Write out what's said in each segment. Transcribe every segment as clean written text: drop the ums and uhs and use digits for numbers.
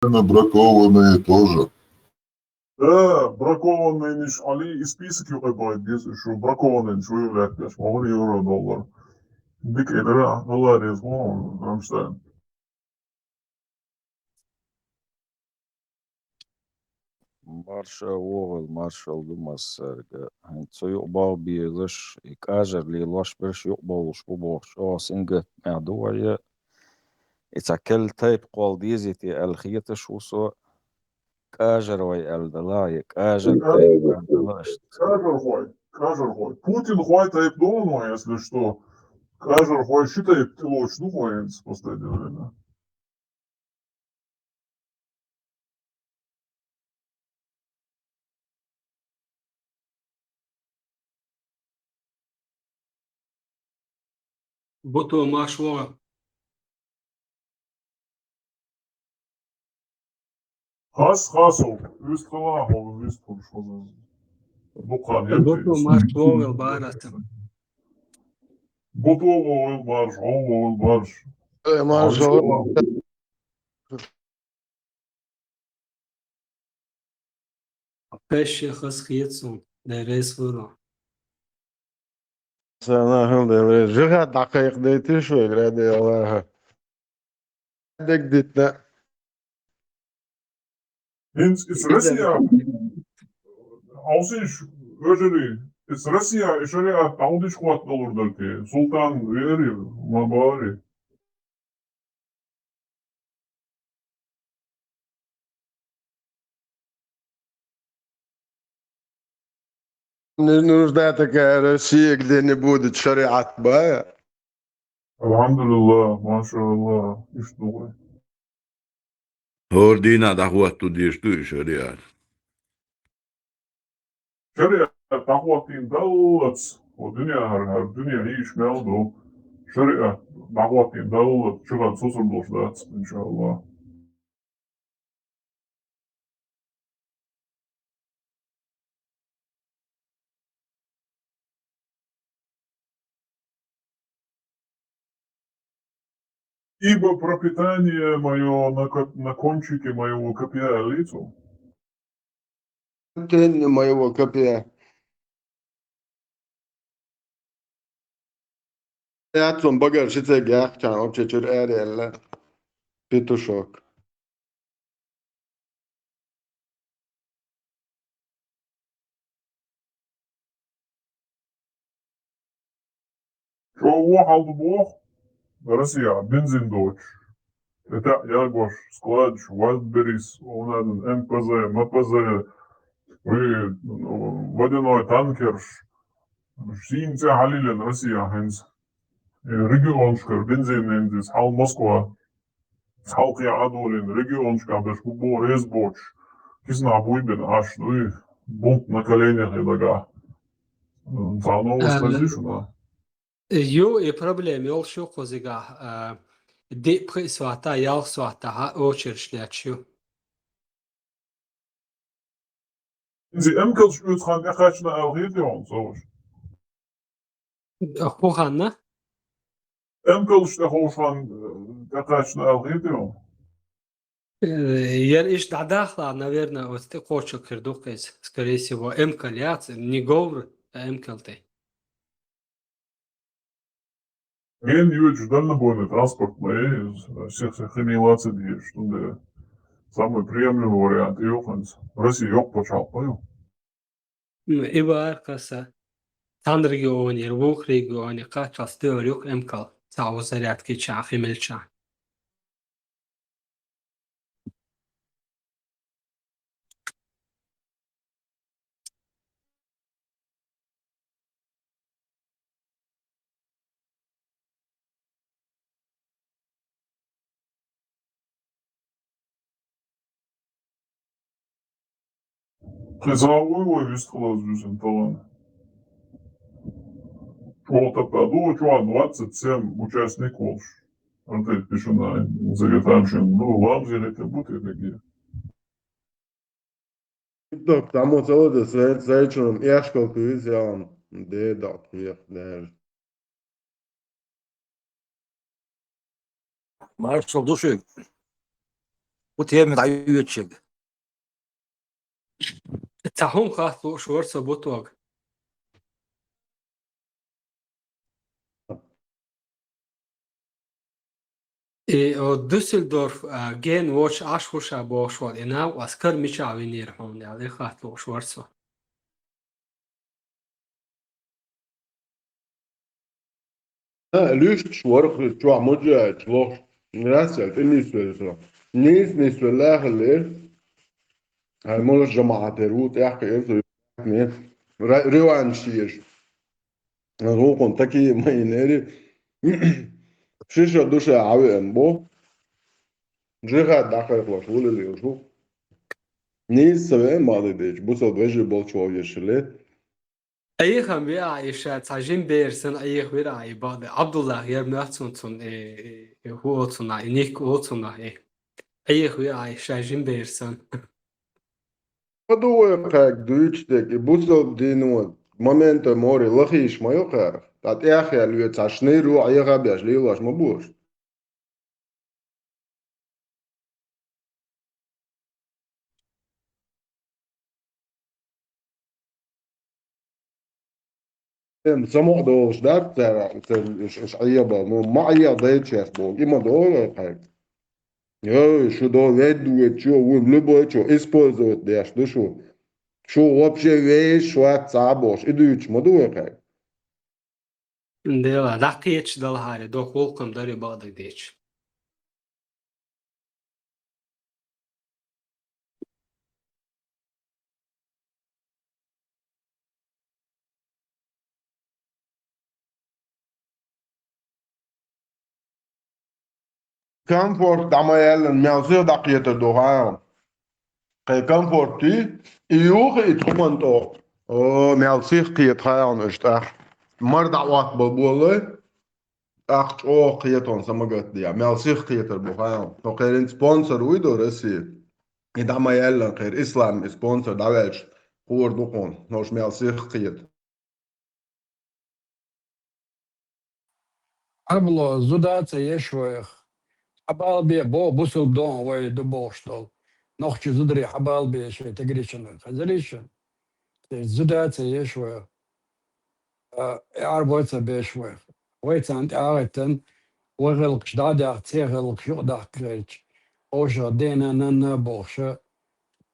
Бракованные тоже. Бракованные ниш, али и список юкайбайт, что бракованные ниш выявляют, могли евро, доллар. Дикейтера, доллар, Рамштайн. Marshall Dumasarga so يقبل بيغش يكاجر لي لاش برش يقبل شو شو سنجة معدوية إتاكل تايب قول ديزيتي الخيط شو سو كاجر وي الدلاي كاجر تايب الدلاش Кажер хой. Путин хой тайп дома, если что. Кажер хой считает тылоч, ну хой в последнее время. Botou macho Хасов, Вистлахов, Вистл, что за... Бухан, Botou macho barata. Бутово, Барш, Ово, Барш. Маршал. Пеше хасхиетсун. Дерес вуро. Sana hıldı. Jıga dakik deyti şu egrede Allah'a. Dek ditne. Hence, it's Russia. Alsın öjeli. It's Russia, şöyle taundiş kuvvetli olurlar ki. Sultan veriyor, mabari. Нуждатك Россия, где не будет шариат бая. Elhamdülillah, maşallah. İşte bu. Hordina da huattu diistu şeriat. Şeriat takvatin davlat. O dünya her dünya iş meldu. Şeriat takvatin davlat. Çıkan susurluğuzdat inşallah. Ибо пропитание мое на кончике моего копья лицу. Тень моего копья. Játszom bagar siceg játszán, obcsecsör erjelle. Pitusok. Что алdı Бог? Россия, бензин дочь. Это Ягош, Складч, Вальдберис, МПЗ, МПЗ, водяной танкер, Синце Халилен, Россия, Хенс, регионшкар, бензин, Хал Москва, Халки Адолин, регионшка, без Кубо, Резбоч, Кисна Буйбен, аж, бунт на коленях и дага. Заново слезишь, Ju är problem, jag sjukar sig. Det prisvata, jag svata, ha åkerslätsju. Sie Emkels uitgaan, echt gaat je naar Algerije, zo. Hoe gaan we? Emkels de hoofd van, echt gaat je naar Algerije. Я ищ дадахла, наверное, вот ты хочешь кирдукайс, скорее всего, эмкаляц, не говор, а эмкалты. Geen uurtje дальнобойный транспорт, всех химилаций есть, что самый приемлемый вариант. И в России yok почал, понял? إبا أركاسا تان ريجوني روخ ريجوني قاچاس توريوك إمكال تعوزريات كي شاخي ملشان. Призовой вестхолаз жүзен талан. В этом году 27 участников. Это пишу на заветаншин, вам зелете будете такие. Dok, tamo se ovdje srećom jaškolku izjavom. Dedak, der. Marshall, duše, وتيم تعيط شق تاهم خاطو شورسا بوتوغ او دوسلدورف جين واتش اشوشا بوشوال انا واسكر ميشاوينير هون يعني خاطو شورسا Lyst schwarze tja moja tloch nrasel inisvel nis والله هاي جماعة روت يحكي إنسو ريوان شيش روكون تاكي ما ينيري شيشة دوشة عاوي أمبو جيغا داخل يخلصول اللي يشوف نيس سبعين بعد ديش بوصل بيجي بولشو يشلي اي خم بيا عايشة تاجين بيرسن اي خبير عاي بعد عبد الله يا ماتسون هو اوتسون نيك اوتسون اي خبير عايشة جين بيرسن فدو يقاك دويتش تاكي بوصل دينو مومنت موري لخيش ما يقاك تات ياخي اللي يتعشني رو عيغا بياش ليلاش مبوش سموح دوش دات إش عيبا ما عيبا ديتش بوك إما دول يقاك يا شو دول يدوت شو ولبو شو إسبوزوت ديش دو شو вообще вещь شوات صعبوش إدوش ما دو يقاك ديلا دقيتش دل هاري دوك ولكم داري بعد ديتش كامفورت عمايل ميازير دقيقة الدوغان قي كامفورتي إيوغ إتخمنتو أو ميازير قيت خيان إشتاح مرد عوات بلبولي أخت أو قيتون سمجت دي ميازير قيت البوغان تو قيرين سبونسر ويدو رسي إذا عمايل قير إسلام سبونسر دعوالش قور دوقون نوش ميازير قيت Arblo zudaca ješvojh. Habal bie bo busul don vai du boštol. Nochči zudri habal bie še te grišana. Hazarišan. Te zudaca ješvojh. Arboica bešvojh. Vaica ant āretan. Vajgelk šdādāk ciegelk jodāk krēč. Oša dēna nana boša.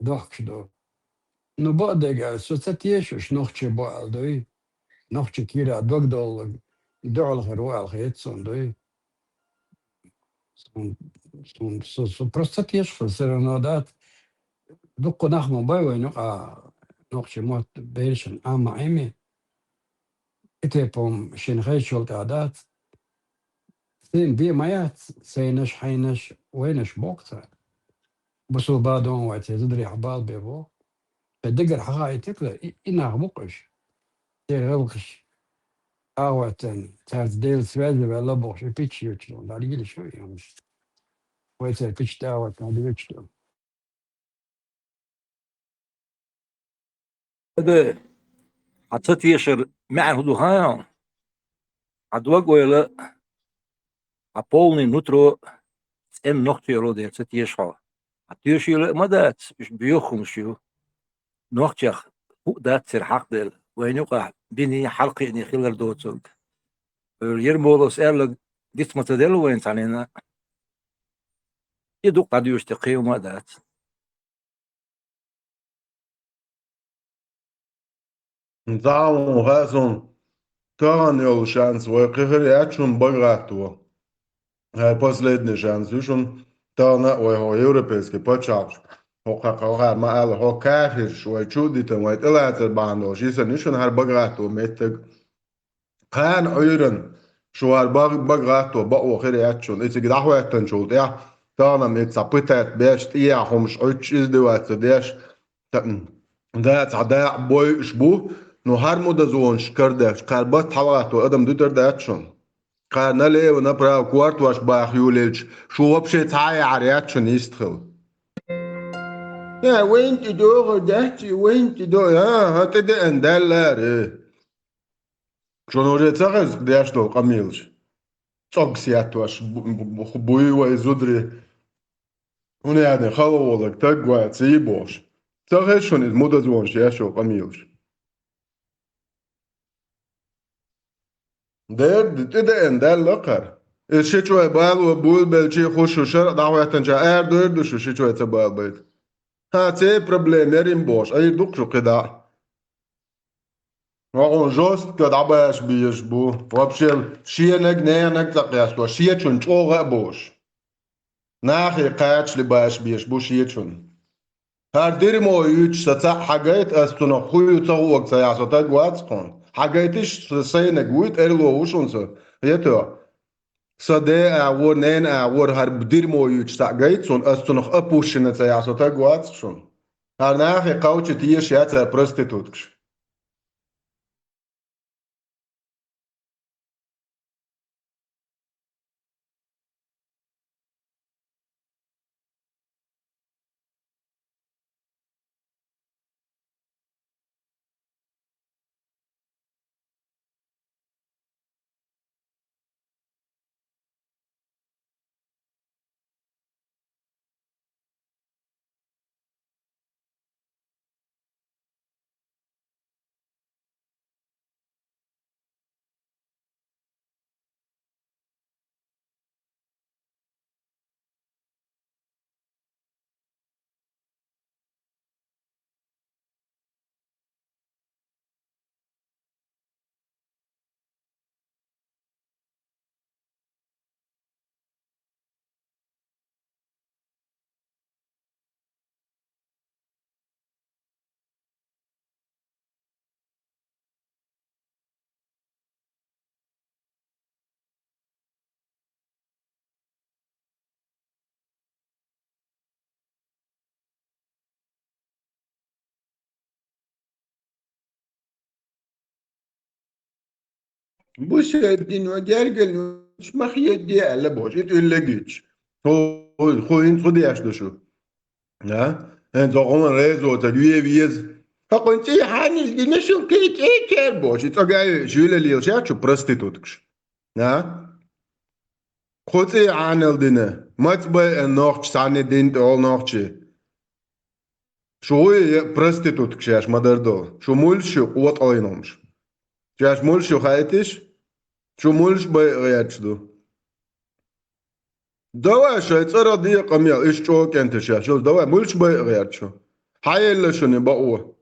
Dokšdo. Nu bodega, sucat ješuš nochči boaldoi. Nochči kira dogdol. Dol geroal geetsondoi. Просто тieši sarunādāt. Duku nahmu baivai nokši mot bēršana ama emi. Itiepum šin heišol tādāt. Sīm bija majāt, sēnaš, hainaš, wainaš bokta. Busu bādon vai tie zudri habal bija bo. Digar hagai tikla, inā bukaš. Tie galkaš. Āwatan, tāds dēļ svēdzi vēl laboši piči juču. Dāri gili šo jāmas. Vai tie piči tāwat nādi juču. هذا عطت يشر معه دخان عدوق ولا عبولني نترو ان نقطة رودي عطت يشر عطيش يلا ما دات مش بيوخم شو نقطة فوق دات سر حق دل وين يقع بيني حلقي اني خلال دوتوك يرمولوس قال ديت متدل وين تعنينا يدوق قد يشتقي وما دات نزعمو غازون كان يول شانس ويقهر ياتشون بغاتو هاي последний шанс вишун тана ой ho европейский почав ho кака ma al ho kafir шوي чудит ой طلعت باندو شيسن نشون هر بغاتو متك كان ايرن شو هر بغاتو بقو خير ياتشون ايش قد احواتن شو ده تانا متصبتت باش تياهم مش اوتش دوات ديش ده عدا بوي شبو نو هر مود زون شكردش قلبت حلقته ادم دوتر داتشون قال لي ونبرا كوارت واش باخيولج شو вообще تاعي عرياتشون يستخل يا وين تدور دهتي وين تدور ها هتدي اندلار شنو جيت تغز دياش دو قميلش توكسيات واش بوي ويزودري Und ja, خلوولك تقوى تسيبوش تغشون المدة زون شيشو قميلش ده ان ده لقر الشيشو بالو بول بلشي خوشو شر دعوة تنجا دردشو شيشو تبال بيت ها تي بروبليم يرين بوش اي دكشو كده وقون جوست كده عباش بيش بو وابشل شينك نينك تقياس وشيشون چوغ بوش ناخي قاتش لباش بيش بو شيشون هر دیری ما یوچ ستا حاجات استونا خوی تا وقت سیاست گوات کن حاجاتش سعی نگوید ارلووشون سر یه تو سده اور نین اور هر دیری ما یوچ سعیت سون استونا اپوشن سیاست گوات شون هر نخی قوچ تیش یه تا پرستیتوتش بوش الدين وجرجل مش مخي دي على بوش يتقلقيش هو این خودی اش داشو نه انت قوم ريزو تدويه بيز فقلت ايه حاني دي نشون كيت ايه كير بوش تقاي شويل اللي شو بروستيتوتكش نه خود ايه عانل دينا ما تبقى النوخش ساني دين تقول نوخشي شو هي بروستيتوتكش ياش مدردو شو مولش قوت اينومش ياش مولش خايتش شو مولش بي غياتشدو دوا شايتصرا دي قميا ايش چوك انت شو دوا مولش بي غياتشو هاي اللي شنو بقوه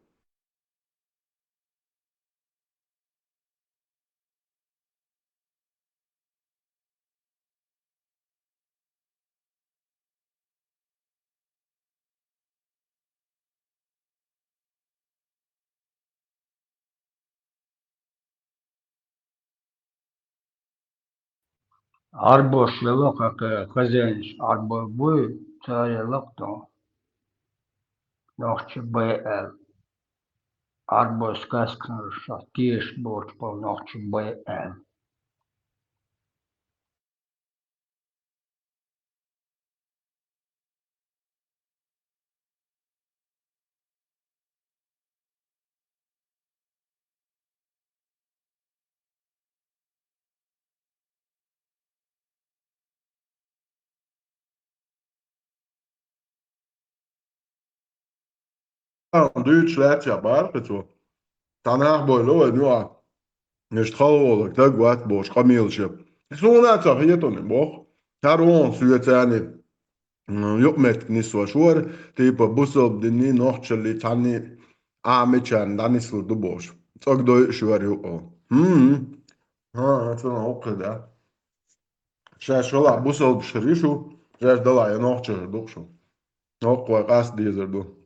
Arbos lelokak kazens arbo bui tsaye lokto nochtje BL. Arbos kaskner ties bord po nochtje BL. Duits Lettja barpeto. Danach boilo nur nicht traurig, da gut bosch kamilche. So na ta hieton im boch. Taron suetani. Jukmet nicht so schwer, tipo busob de ni noch chli tani amechan danis du bosch. Sag do schwer jo. Ha, so na ok da. Шашола busob schrishu, jas dala ja noch chur doksho. Noch qas dieser do.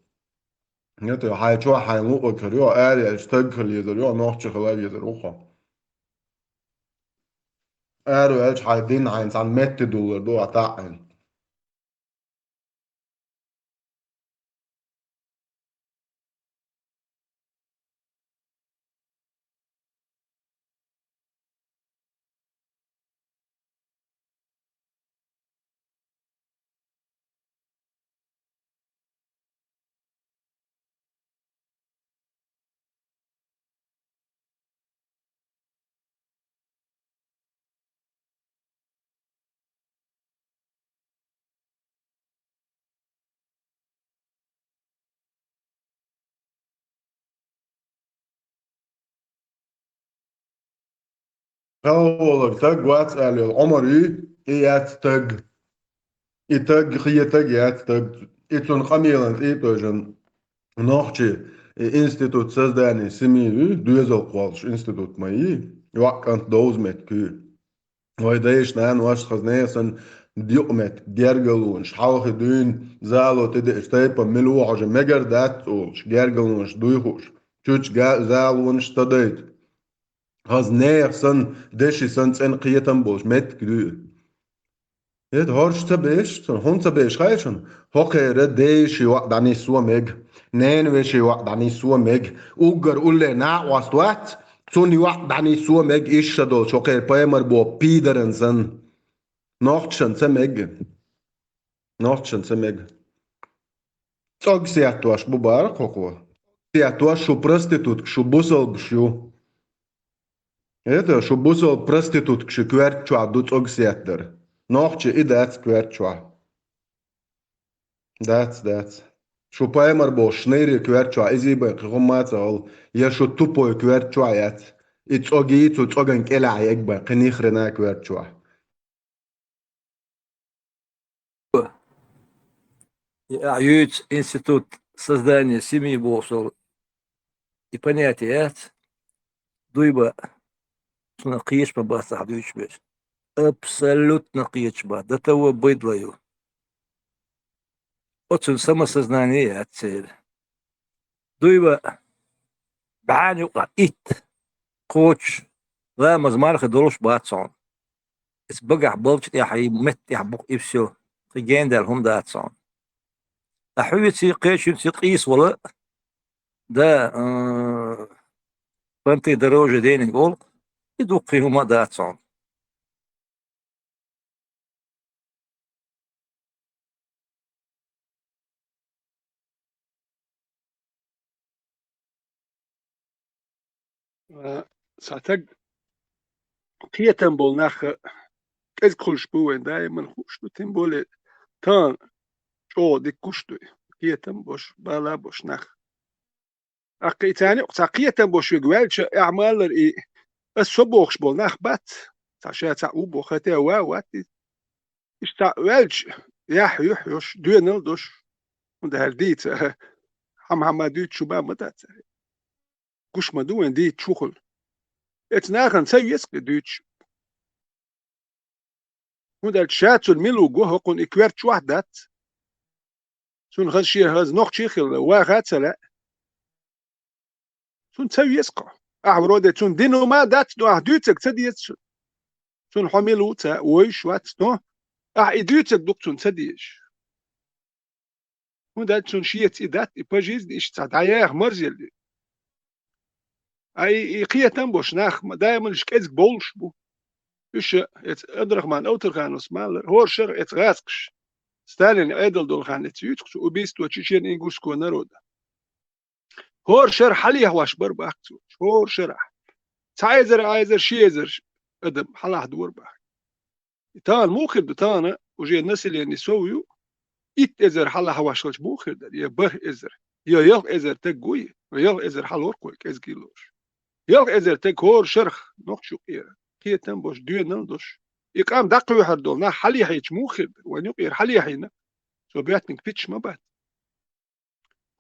Нет, хай чо хай лу окрио али стаг кализорио нох чхалавизер ухо. Aro elch хай дин ein san mette dollar do ata هو تج واتس على عمري يات تج يتج خي تج يات تج يتون قميلان يتوجن نوختي institut سازداني سمي دوزل قوالش institut ماي وقت دوز متكو ويدايش نان واش خزنيسن ديومت جرجلونش حاوخ دون زالو تدي اشتايبا ملو عجا مجر دات اولش جرجلونش دويخوش تشوش زالونش تديت هاز نيخسن دشي سن تسن قيتن بوش مت كدو يد هورش تبيش تن هون تبيش خايشن هوكي رديشي وقت داني سوا ميج نين ويشي وقت داني سوا ميج اوغر اولي نا واستوات توني وقت داني سوا ميج ايش شدو شوكي بايمر بو بيدرنسن نوختشن تميج نوختشن تميج تog سياتواش ببارك هوكو سياتواش شو برستيتوت شو بوسل بشو Это, что бусол проститут, что кверчуа дут огсеттер. Нохче и that's кверчуа. That's. Что паймар бо шнейри кверчуа, изибе кхумаца ол, я что тупой кверчуа ят. Its оги its оген кела ягба, книхрена кверчуа. Аюц институт создания семьи босол и понятия дуйба قيش ما بس حدوش بس абсолютно قيش با ده تو بيدليو أتصل سما сознание отцель дуйба بعاني وقع إت كوتش لا مزمار خدروش باتسون اس بقع بلش يا حي مت يا بق إبسو تجين دالهم داتسون أحوي تسي قيش تسي قيس ولا ده فانتي دروجة دين يقول يدوقي هما داتسون ساتق قية تنبول ناخ كز كلش بوين دايما خوش تنبول تان شو دي كشتوي قية تنبوش بالا بوش ناخ أقي تاني قية تنبوش يقوالش أعمال إيه الصبوخش بول ناخ بات تاشا تاعو بوخته واتي اشتا والج يحيوش دوينل دوش وده هالديت هم دوت شبا مدات كوش ما دوين ديت شغل اتناخن سيسك دوتش وده الشاتو الميلو جوه قون اكوارت وحدات سون غشي هز نوخ شيخل واغات سلا سون سيسك أعورودة سون دينو ما دات نوع دوتك تديت سون حميلو تا ويش وات نو دوتك دوكتون تديش وده سون شيت إدات إباجيز ديش تدعياه مرزيل أي قية تنبوش ناخ دائما شكيزك بولش بو إيش أدرك من أوترغانوس مالر هور شر إتغاسكش ستالين أيدل دول خان إتيوتكس وبيستو تشيشين إنجوسكو نرودا هور شر حالي هواش برباكتو هور شرح عايزر شيزر أدم حلاح دور باك تان موخر دتانا وجي الناس اللي نسويو إت إزر حلا هواش خلش موخر ده يبه إزر يل إزر تقوي ويل إزر حلور كوي كيزكيلوش يل إزر تقور شرخ نقشو قيرا قية تنبوش دوين نلدوش يقام دقوي هردولنا حالي هيج موخر وين يقير حالي هينا سو بياتنك بيتش ما بات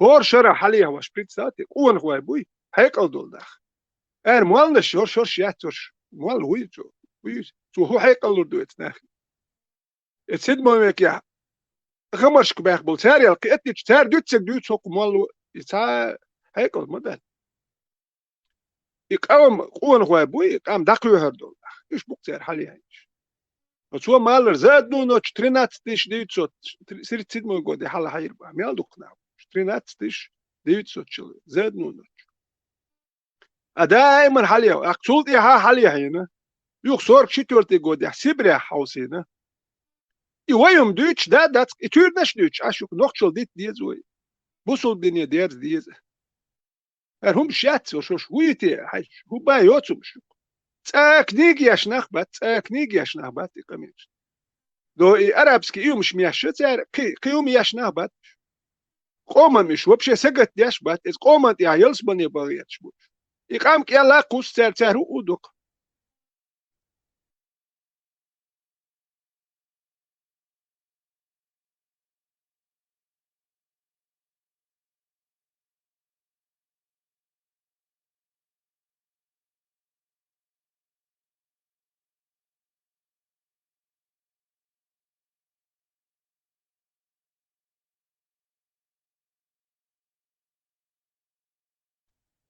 هور شرح حالي هواش بريد ساتي قوان هواي بوي هيقل دول داخ موالنا شور شياتوش موال هوي تو هو هيقل دو اتناخي اتسيد موميك يا غمرشك باخ بولتاري القيتني تار دوتسك دوت سوق موال يتا هيقل مدان يقام قوان هواي بوي يقام دقوي هردول داخ ايش بوكتار حالي هيج وتو مالر زاد نو ترينات تيش ديت صوت سيرت سيد مو غودي حلا هيربا ميال دوقنا ترينات تيش ديت صوت شل زاد نو دائما حاليا اقصد يا حاليا هنا يخسر شتورتي غودي سيبريا حوسينا يويم دوتش دا اتورنش دوتش اشوك نوخشل ديت ديز وي بوسل دنيا ديرز ديز هم شات وشوش ويتي حش هو بايوتم شو تاكنيج ياشناخ بات يقميش دو ارابسكي يوم مش مياشت قيوم ياشناخ بات قوما مش وبشي سقت ياش بات از قوما يا يلس بني بغيتش بوش يقام يلا قوس تار ودق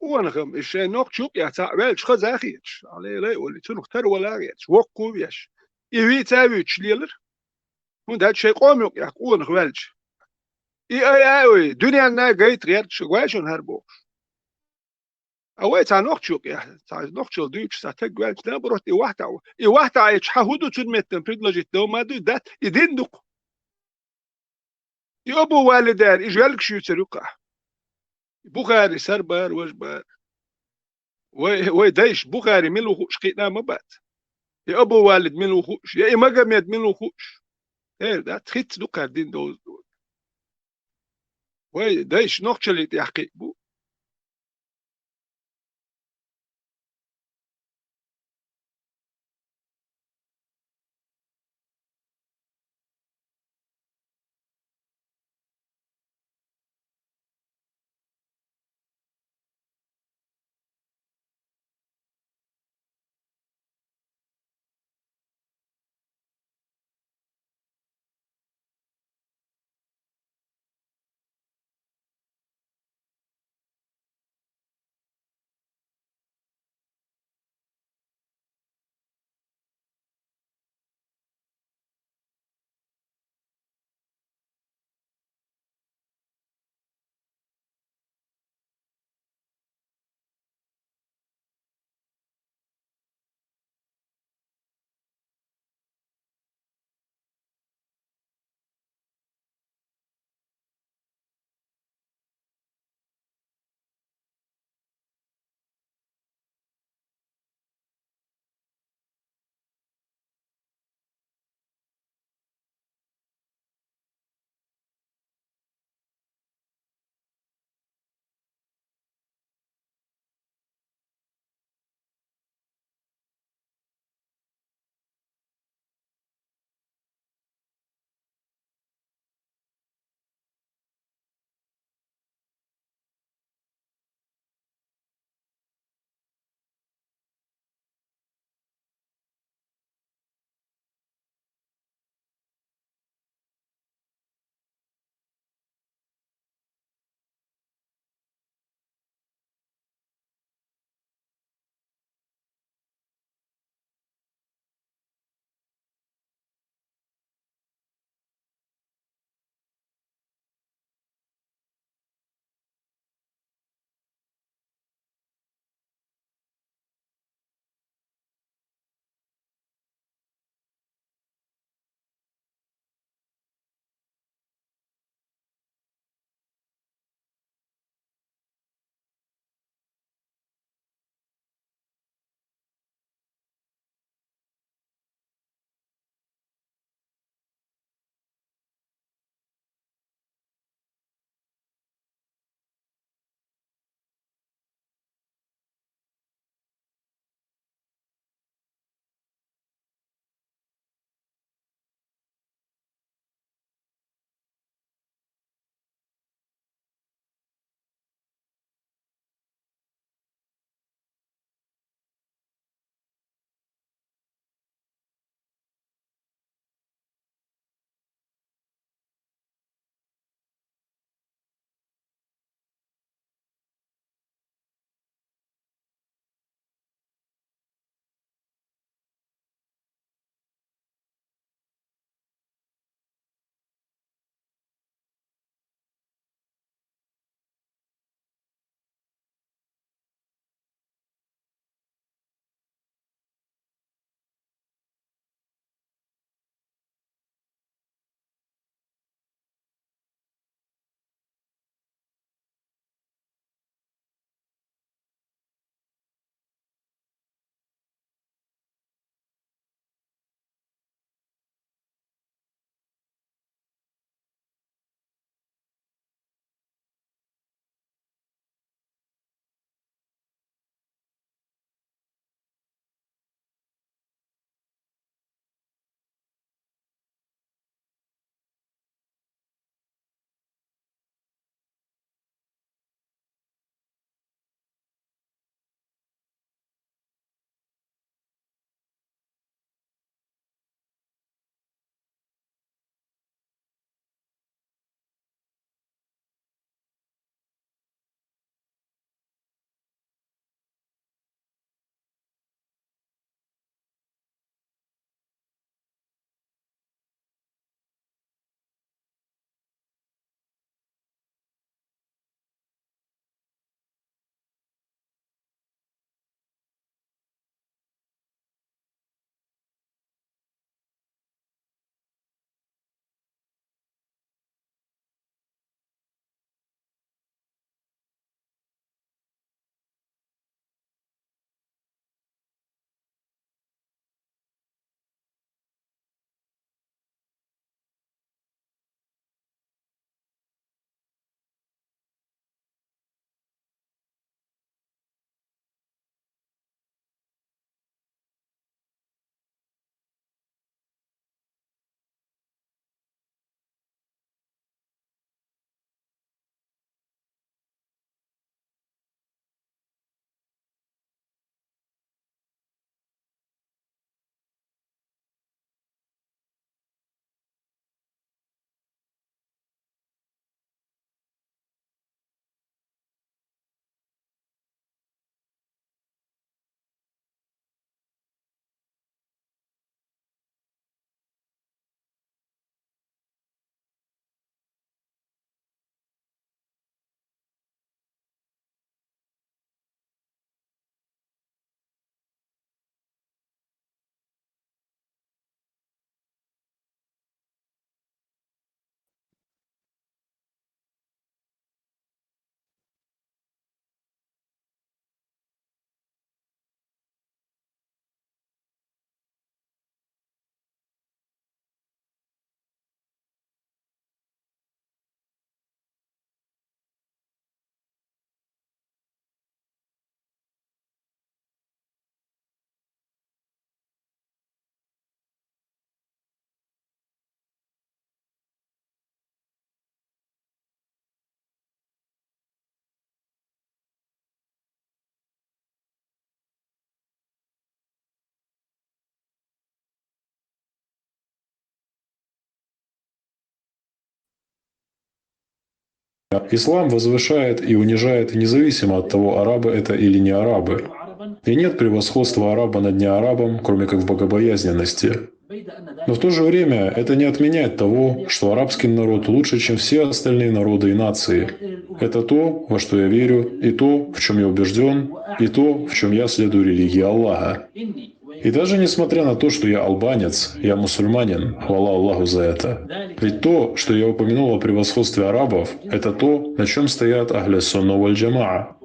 ونخم الشيء نوق شوق يا تعبالش خزاخيتش علي لا يقولي تنو تر ولا غيتش وقو بيش يوي تاويتش ليلر من هاد شيء قوم يوق يا ونخ والش اي دنيا نا جايت غير شغواشون هربو اوي تا نوق شوق يا تا نوق شو دوتش تا تقوالش نا بروت اي واحدة ايش حهودو تنمتن بريدلوجيت دو ما دو دات يدندق يابو والدان اجالك شو تريقه بخاري سربار وجبار وي دايش بخاري ملو خوش قينا مبات يا ابو والد ملو خوش يا اما جميد ملو خوش ايه ده تخيت دو قاعدين دول وي دايش نوخشلي تحقيق بو Ислам возвышает и унижает независимо от того, арабы это или не арабы. И нет превосходства араба над неарабом, кроме как в богобоязненности. Но в то же время это не отменяет того, что арабский народ лучше, чем все остальные народы и нации. Это то, во что я верю, и то, в чем я убежден, и то, в чем я следую религии Аллаха. И даже несмотря на то, что я албанец, я мусульманин, хвала Аллаху за это. Ведь то, что я упомянул о превосходстве арабов, это то, на чем стоят ахля сунна валь джамаа.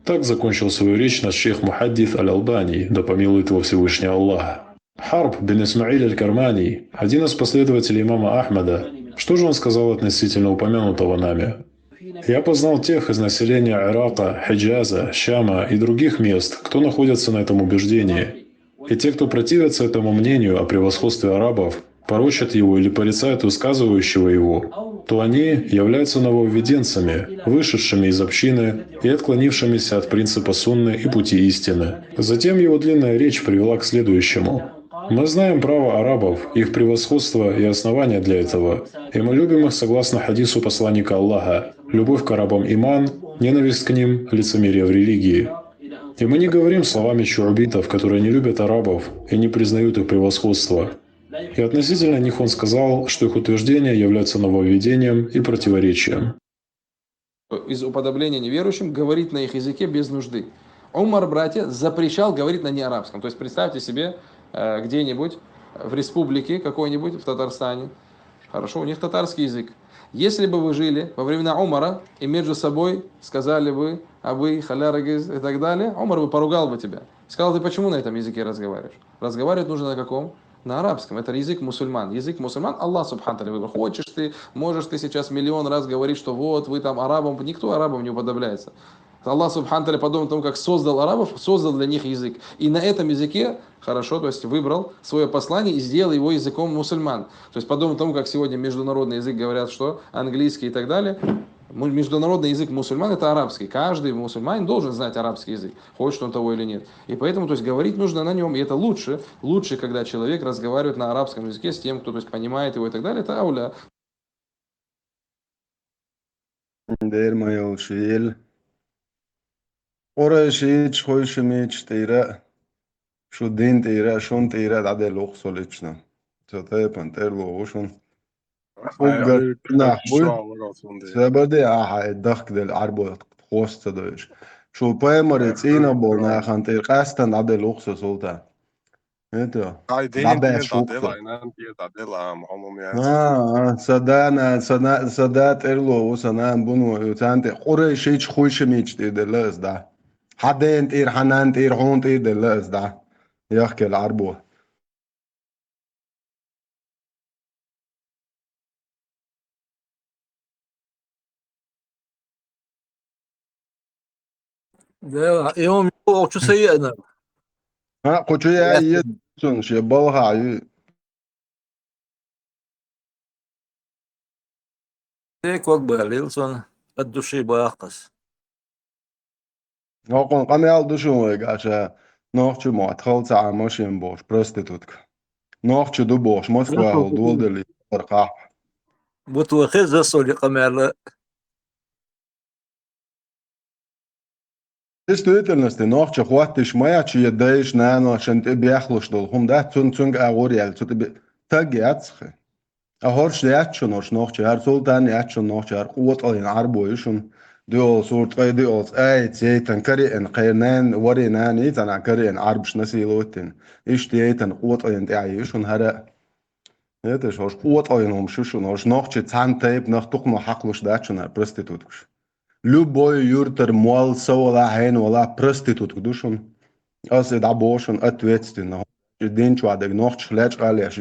Так закончил свою речь наш шейх Мухаддис Аль-Албани, да помилует его Всевышний Аллах. Харб бин Исмаиль Аль-Кармани, один из последователей имама Ахмада, что же он сказал относительно упомянутого нами? Я познал тех из населения Ирака, Хиджаза, Шама и других мест, кто находится на этом убеждении. И те, кто противятся этому мнению о превосходстве арабов, порочат его или порицают высказывающего его, то они являются нововведенцами, вышедшими из общины и отклонившимися от принципа сунны и пути истины. Затем его длинная речь привела к следующему. Мы знаем право арабов, их превосходство и основания для этого, и мы любим их согласно хадису посланника Аллаха. Любовь к арабам – иман, ненависть к ним – лицемерие в религии. И мы не говорим словами чурбитов, которые не любят арабов и не признают их превосходства. И относительно них он сказал, что их утверждения являются нововведением и противоречием. Из уподобления неверующим говорить на их языке без нужды. Умар, братья, запрещал говорить на неарабском. То есть представьте себе где-нибудь в республике какой-нибудь, в Татарстане. Хорошо, у них татарский язык. Если бы вы жили во времена Умара и между собой сказали бы «абы», «халярагиз» и так далее, Умар бы поругал бы тебя. Сказал, ты почему на этом языке разговариваешь? Разговаривать нужно на каком? На арабском. Это язык мусульман. Язык мусульман Аллах субхану тааля выбрал. Хочешь ты, можешь ты сейчас миллион раз говорить, что вот вы там арабам, никто арабам не уподобляется. Аллах субхану тааля, подобно тому, как создал арабов, создал для них язык. И на этом языке, хорошо, то есть выбрал свое послание и сделал его языком мусульман. То есть подобно тому, как сегодня международный язык говорят, что английский и так далее, международный язык мусульман это арабский. Каждый мусульманин должен знать арабский язык, хочет он того или нет. И поэтому, то есть, говорить нужно на нем. И это лучше, когда человек разговаривает на арабском языке с тем, кто то есть, понимает его и так далее. Это ауля. Orayşiç, hoyşimiç, teyre, şu din teyre, şun teyre, dade loğ soliçna. Çatay panter loğuşun. Fugga, nahbuy. Sebede aha eddaq del arbo xosta doyş. Şu paymari tsina bol naxan teyre, qastan dade loğsa solta. Eto. Dade şuqta. Sadat erlo usanan bunu tante Orayşiç, hoyşimiç deydiler da. حدين تير حنان تير هون تير دلا ازدع يحكي العربو يوم شو سيئنا ها قلت يا يدسون شي بوها هيك وقبل ليلسون قدو شي باقص نقول قمي aldı şu gaşa nohçu muatxal sa'a moşin boş prostitutka nohçu du boş Moskva oldu oldeli farqa بتوخذ الصولي قمر Действительности nohçu хватиш моя чи едеш нано шен те бяхлуш дол хум да цунг агорял цу те тагяцхе a horш yaachun or nohçu her sultan yaachun nohçu her quwat alin arbo yishun دول صورت قيدي أوز أي تيتن كريئن قيرنان ورينان يتن كريئن عربش نسيلوتن إيش تيتن قوت أين تعيشون هراء يتش هوش قوت أينهم شوشون هوش نوخش تان تيب نختوق نو حقلوش داتشون هر برستيتوتكش لوبوي يورتر مول سولا هين ولا برستيتوتك دوشون أصد عبوشون أتويتستن دين شو عدك نوخش خلاج قاليش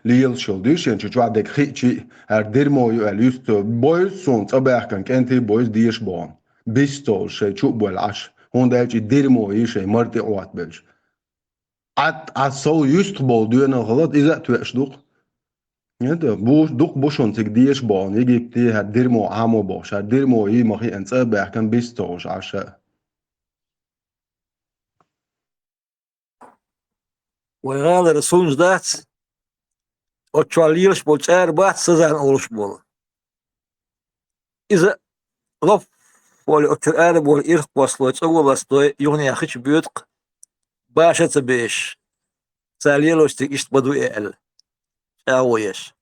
ليل شل ديشين شو عدك خيتشي هر ديرمو يواليست بويز سون تبعك كان كنتي بويز ديش بون بيستول شي شو بولعش هون دايش ديرمو يشي مرتي قوات بلش عصو يستقبل دينا غلط إذا تويش دوق يده بوش دوق بوشون تك ديش بون يجيبتي هر ديرمو عامو باش هر ديرمو يمخي انتبعك كان بيستولش عشاء ويغالر سونج دات او تشواليرش بول تشار بات سزان اولش بول إذا غف والأتراب والإرق وصلت أول أصلي يغني أخش بيوتق باشا تبيش ساليلو استيقشت بدو إعل أويش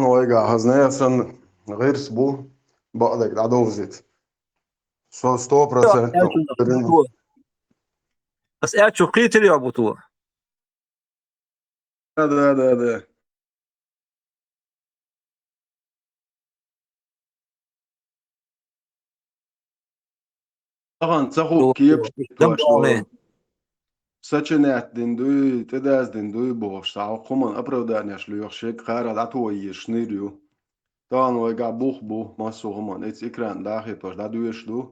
Oiga, haznēsan ghirs bu baqdek dovzit. 100%. بس قاعد شو قيت اللي يعبطوه ده طبعا تسخو كيف دمبوني سچنات دندوی تداز دندوی boš saukuman apravdāņaš ļošie kāra latoji šnirju. Tā no gā buhbu masuhuman, ets ikran dāhi toš daduišdu.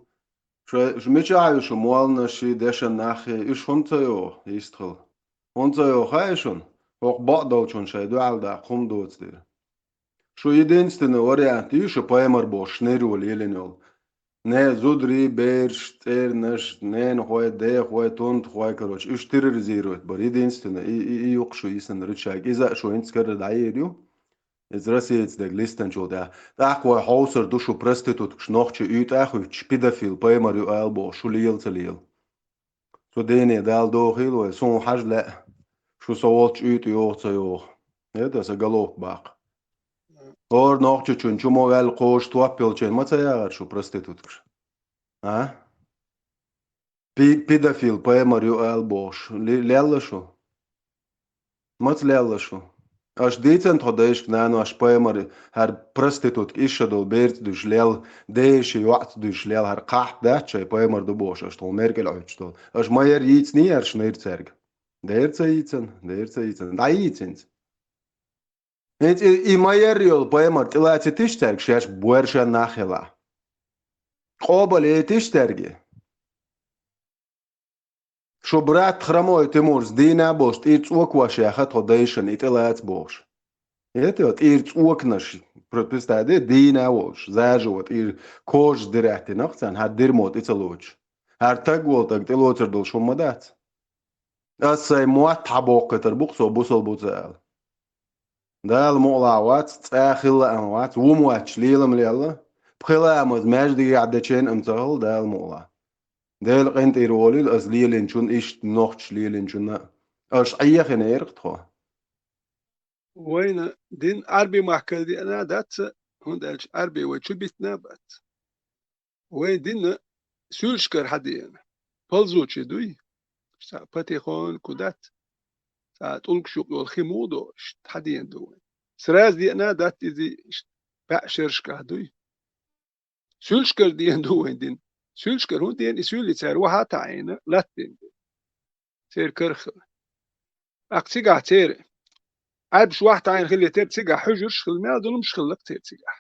Šmičājušu molnaši dešan nahi iš huncajo īsthil. Huncajo haišun, hok baqdaučun šai dualdā kumdotsdir. Šo jedinstini varianti išu paimar boš šnirju lielinjol. Ne zudri berš ternaš ne hoy de hoy tunt hoy karoch ishtirir zirot bar единственное и юқшу исан рычаг иза шо инскер дайрю из расиец дег листен чо да хой хаусер душу проститут кшнохче ют аху педофил паймарю албо шулиел целиел so dene dal до хило сон хажла шо соволч ют ёхца ёх это заголовок бак Or нохче чун чумовал кош туапил чен мацаяр шо проститут А? Педофил паймарю албош леллашу мац леллашу аш децен тодеш кнану аш паймар хар проститут ишадол берт душ лел деш юат душ лел хар қах дачай паймар до бош аш тол меркел очтол аш майер yiц ни ар шнерцерг дерцайцен дайцен Эт и майер йол паймар тилати тиштерг шаш буерша нахела قابل تشترگی شو برات خرمای تمورز دینا باست ایرت اوک واشه خط خدایشن ایتلات باش ایتلات ایرت اوک نش پروتستاده دینا واش زاجوت ایر کوش درهتی نختن هر درموت ایتلوچ هر تگول تگ تلوتر دل شما دات اسای موات تباق کتر بقصو بوصل بوزال دال مولawat تاخل اموات ومواتش لیلم لیلا بخلامز مجدي عدتشين امتهل دال مولا دال قنت إيرولي الأزليلين شون إيش نوخش ليلين شون أش أي خنير قطخو وين دين عربي محكل دي أنا دات هون دالش عربي وشو بيتنابت وين دين سولشكر حدين فلزوشي دوي سا باتيخون كودات سا تولك شوق يول خيمودو حدين دوي سراز دي أنا دات إذي بأشرشكه دوي سولشكر دين دوين دين سولشكر هون دين يسولي تسير وها تعين لاتين تسير كرخ أقتيقع تسير عاد شو واحد تعين خلي تير تسيقع حجر شخل ما دول مش خلق تير تسيقع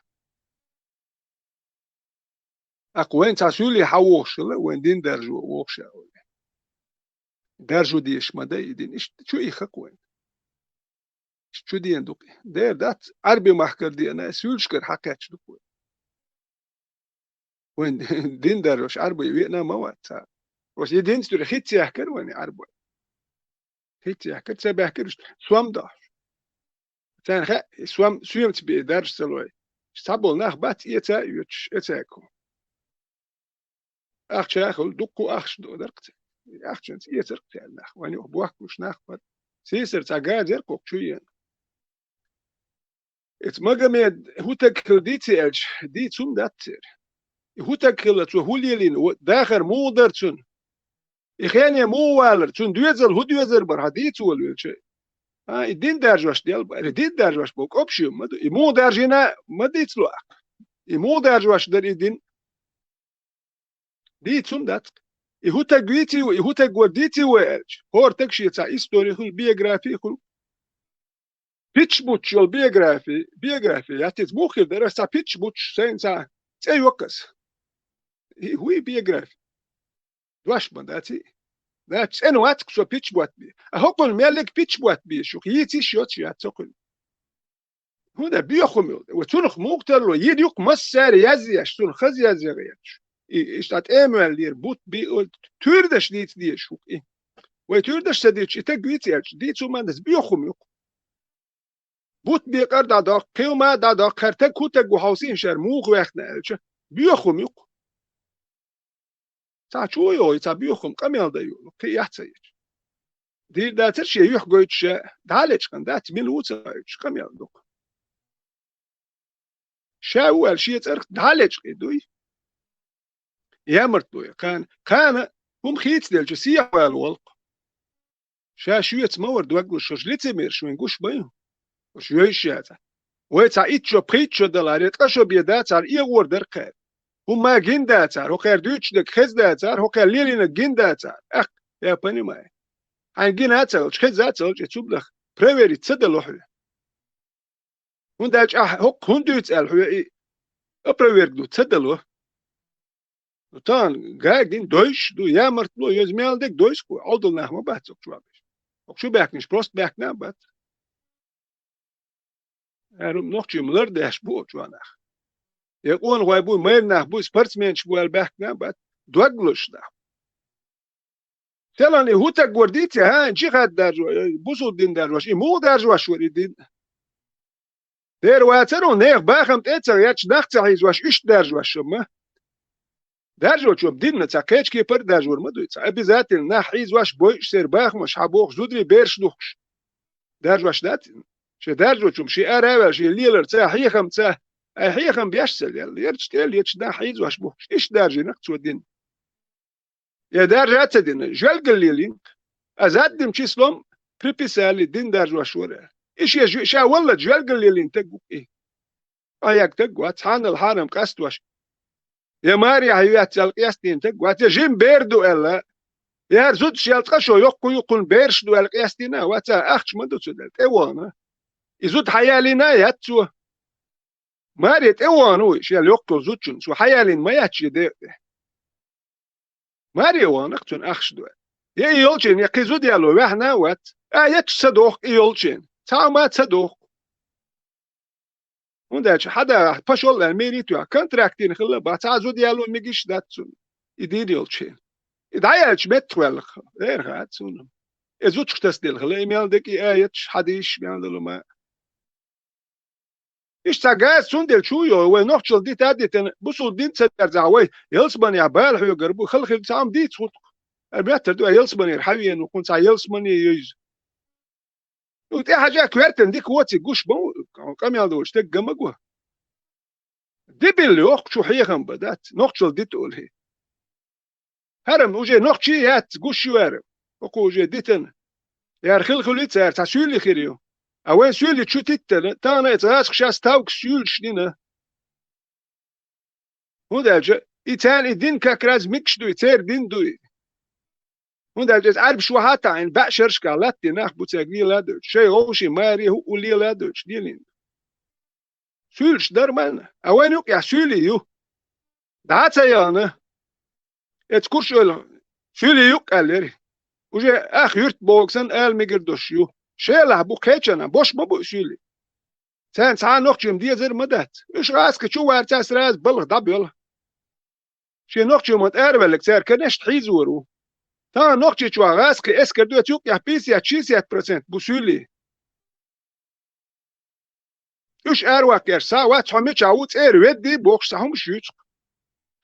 أقوين تسولي حووش وين دين درجو ووش درجو ديش ما دي دين إيش شو إيخك وين شو دين دوقي دير دات عربي محكر دي أنا سولشكر حكاتش دوقي وين دين دروش عربي وينا موات وش يدين ستوري خيت يحكر وين عربي خيت يحكر تسبح كرش سوام داش تان خا سوام سويمت بيدرس سلوي سابول ناخ بات يتا يوتش اتاكو اخ شاخل دقو اخش دو درقت اخ انت يترقت ناخ واني بواك مش ناخ سيسر تاقاد يرقوك شويه اتمغمد هو تكل ديتي الج دي تسوم داتر هو تكلت وهو ليلين داخر مو درتون إخياني مو والر تون دوزل هو دوزل بر هديت ولا شيء الدين درجواش ديال الدين درجواش بوك أبشيو مو درجنا ما ديت له مو درجواش در الدين ديت سون دات هو تجويتي وهو تجوديتي وإيش هو تكشي تاع هيستوري خل بيوغرافي خل بيتش بوتش بيوغرافي يعطيت مخيل درس بيتش بوتش سين تاع تاع وقس هو بيوغرافي واش من داتي دات انا واتك سو بيتش بوات بي اهوكل مالك بيتش بوات بي شو يتي شوت يا تقول هو ده بيخم وتنخ مقتل له يديك مسار يزي شتون خز يزي غيش اشتات امل دير بوت بي تردش ديت دي شو ايه ويتوردش سديتش تجويتيش ديتو ما نس بيخم يق بوت بيقر دادا قيوما دادا كرتك كوتك وحوسين شر موغ وقتنا بيخم يق تا شو يو تا بيخم قميل دايو كي يحتاج دي دا ترشي يحقويتش دالش كان دات ملوتش قميل دوك شاول شيء ترك دالش دوي يامرت دوي كان هم خيت دل جسيح والولق شوية مور دوغل شجلتي مير شو نقوش بينهم وشوية شاتا ويتا شو بريتشو دلاريت قشو بيدات على إيغور درقار هما جندات على هوكار دوتش دك خزدات على هوكار ليلين جندات على يا بني ماي عن جنات على خزات على تبلخ بريوري تصدلو حلو ونداج هوك هندوت على حلو أبريور دو تصدلو وطان قاعدين دويش دو يامرت لو يزميل دك دويش كو عودل نحو باتسوك شوابش شو باكنش بروست باكنا بات ارم نوختي ملر داش بو جوانخ يقون غايبو ميرنخ بو سبورتسمان شبوال باكنا بات دوغلوش دا تلاني هوتا غورديتي ها جي غاد دارجو بوسو دين دارجوش مو دارجوش وري دين دير واترو نيخ باخم تيتر ياتش داختر هيزواش اش دارجوش ما دارجو شو بدينا تاكيتش كي بر دارجو ما دويت ابيزات الناحيز واش بويش سير باخ مش حبوخ زودري بيرش دوخش دارجو واش دات شي دارجو شو مشي ارا شي ليلر تا حيخم تا حيخم بيشسل يرتش تيل يتش ناحيز واش بوخش ايش دارجي نقص ودين يا دارجو اتدين جل قليلين ازادم شي سلوم بريبيسالي دين دارجو واش ورا ايش يا شا والله جل قليلين تقو ايه اياك تقو تحان الحرم قست واش يا ماري هيات القياستين تقوات جيم بيردو الا يا زود شيالتقشو يقون بيرش دو القياستينا واتا اختش مدو تسدلت ايوانا يزود حيالينا ياتسو ماريت ايوانو شيال يقو زودشن سو حيالين ما ياتش يدير ماري ايوان اختون اختش دو يا يولشن يا قيزود يالو وحنا وات ياتش صدوق يولشن تاما تصدوق ونداش حدا باشول الميريتو كونتراكتين خلا باتازو ديالو ميجيش داتسون يدير يولشين يدعيش متوال غير غاتسون ازوتش تسديل خلا ايميل دكي ايتش حديش بيعملوا ما ايش تاغاز سوندل شويو ونوختشل دي تاديتن بوسو دين تسدر زعوي يلسبن يا بالح يقربو خلخ سام ديت فوت البيتر دو يلسبن يرحوين وكون سا يلسبن يز وتي حاجه كويرتن ديك واتي غوش بو كم يالدوش تك جمغو دي بيلوخ شو حيخم بدات نوختشل دي تقول هي هرم وجه نوختشي يات غوش يوار وكو وجه ديتن يا خلخلي تسار تسولي خيريو اوين سولي شو تيتل تانا اتراس خشاس تاوك سول شنينا وداج ايتان دين كاكراز ميكش دو يتير دين دوي وداج عارف شو حتى عين باشرش قالتي ناخ بوتاغي لادو شي غوشي ماري هو ولي لادو ديلين سولش درمان اوين يوك يا سولي يو داتا يانا اتكورش سولي يوك قالري وجه اخ يرت بوكسن ال ميجردوش يو شيله بو كيتشنا بوش بو سولي سان سان نوختشم دي زر مدات ايش راسك شو وارتاس راس بلغ دبل شي نوختشم اربلك سير كنش تحيزورو تا نوختش شو راسك اسكر دو تيوك يا بيسيا تشيسيات % بو سولي ايش ارواك يا ساوات حميتش عوت ودي بوكس ساهم شيت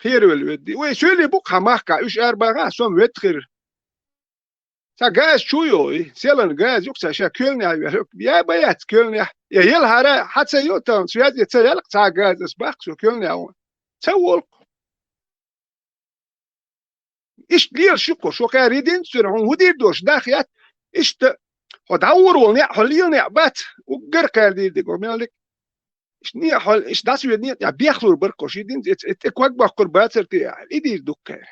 خير ودي وي سولي بوك حماكا ايش اربعه سوم ود خير تا غاز شويو سيلن غاز يوكسا شا كلني يا بيات كلني يا يلهرا حتى يوتن سويات يتسالق تا غاز اسباق سو كلني اون تول ايش دير شكو شو كاريدين سرعون ودير دوش داخيات ايش هدور ونيا حليون بات وقر كاردي ديكو مالك ايش نيا حل ايش داسو نيا يا بيخلور بركوش يدين اتكواك بقربات سرتي يدير دوكار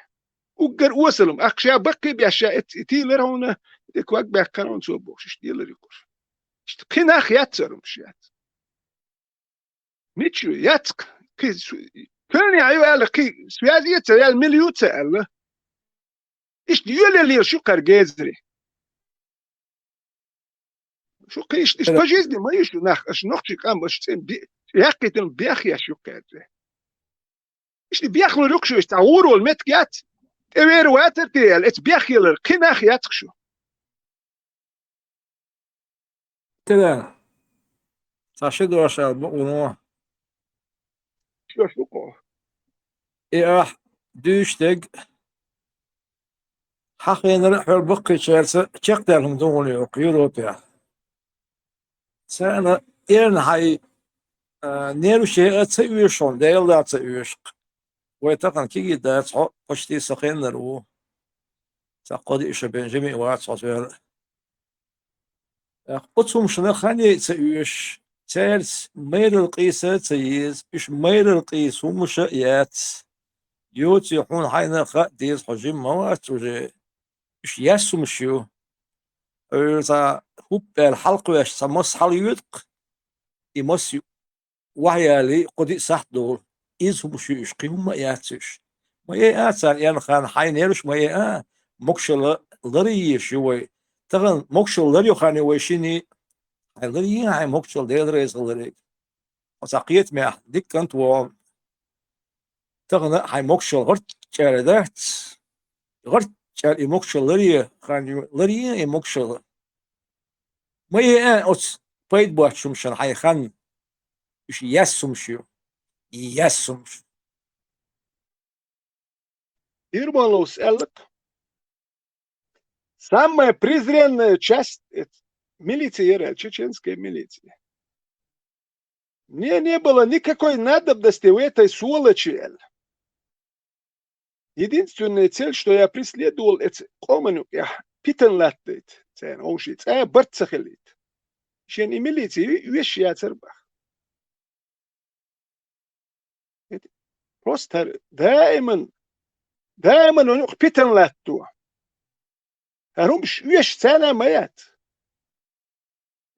وقر وصلهم أخشى بقي بأشياء تيلر هنا ديكواك بيكانون سو بوش تيلر يكوش قنا خيات سرم شيات ميتشو ياتك كي كان يعيو على كي سوازية تيال مليون تيال إيش ديول اللي شو كارجازري شو كيش إيش بجيزني ما يشو ناخ إيش نختي كام باش تين يحكيتن بيخيا شو كارجازري إيش بيخلو ركشو إيش تعورو المتكيات إير واتر تيال إت بيخيلر قنا خياتك شو تلا تشد وشال بقولوا شو شو إيه دوشتك حقين رحل بقي شارسة تقدرهم دولي أوروبيا سأنا إيرن هاي نيرو شيء أتسويشون ديل لا تسويشق ويتقن كي دات قشتي سخين نرو تقضي إيش بنجمي وات صوتير قطهم شنو خاني تسويش تالس مير القيسة تسيز إيش مير القيس ومش يات يوتي يحون حين خا ديز حجم موات وجي إيش ياسو مشيو إذا هوب الحلقة ويش سمس حليوتق يمس وهي لي قدي صح دول إذ هم شو يشقي هم ياتش ما ياتسال يعني خان حين يرش ما يا مكشل لري شوي تغن مكشل لري خاني ويشيني لري هاي مكشل ديريز لري وساقيت ما ديك كنت و تغن هاي مكشل غرت جاردات غرت جار مكشل لري خاني لري مكشل ما يا أوس بيد بوش مشان هاي خان إيش ياسم شو ياسم Irmalos Elk. Самая презренная часть милиции, чеченской милиции. Мне не было никакой надобности в этой сволочи. Единственная цель, что я преследовал, это коммуну, я питан латтет, цен оушит, бартсахелит. Шен и милиции, вещи я цербах. Просто دائما ونق питан латту. Herumş üyeş sana mayat.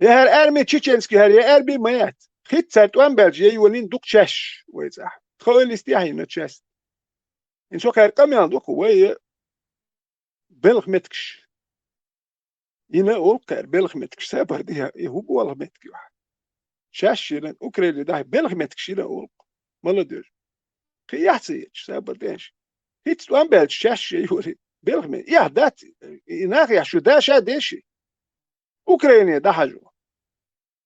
Ya her ermi çiçenski her ya erbi mayat. Hit sert wan belge yolin duk çeş. Weza. Tkhol istiyahi no çes. In so kar kamyan duk way belg metkش. Yine ol kar belg metkش sabar diha hubu wala metki. Şaş yine Ukrayna da belg metkş yine ol. Maladır. Qiyasi sabar diş. Hit wan belge şaş yori. بلغمي يا دات إناغي شو دا شا ديشي أوكرانيا دا حاجو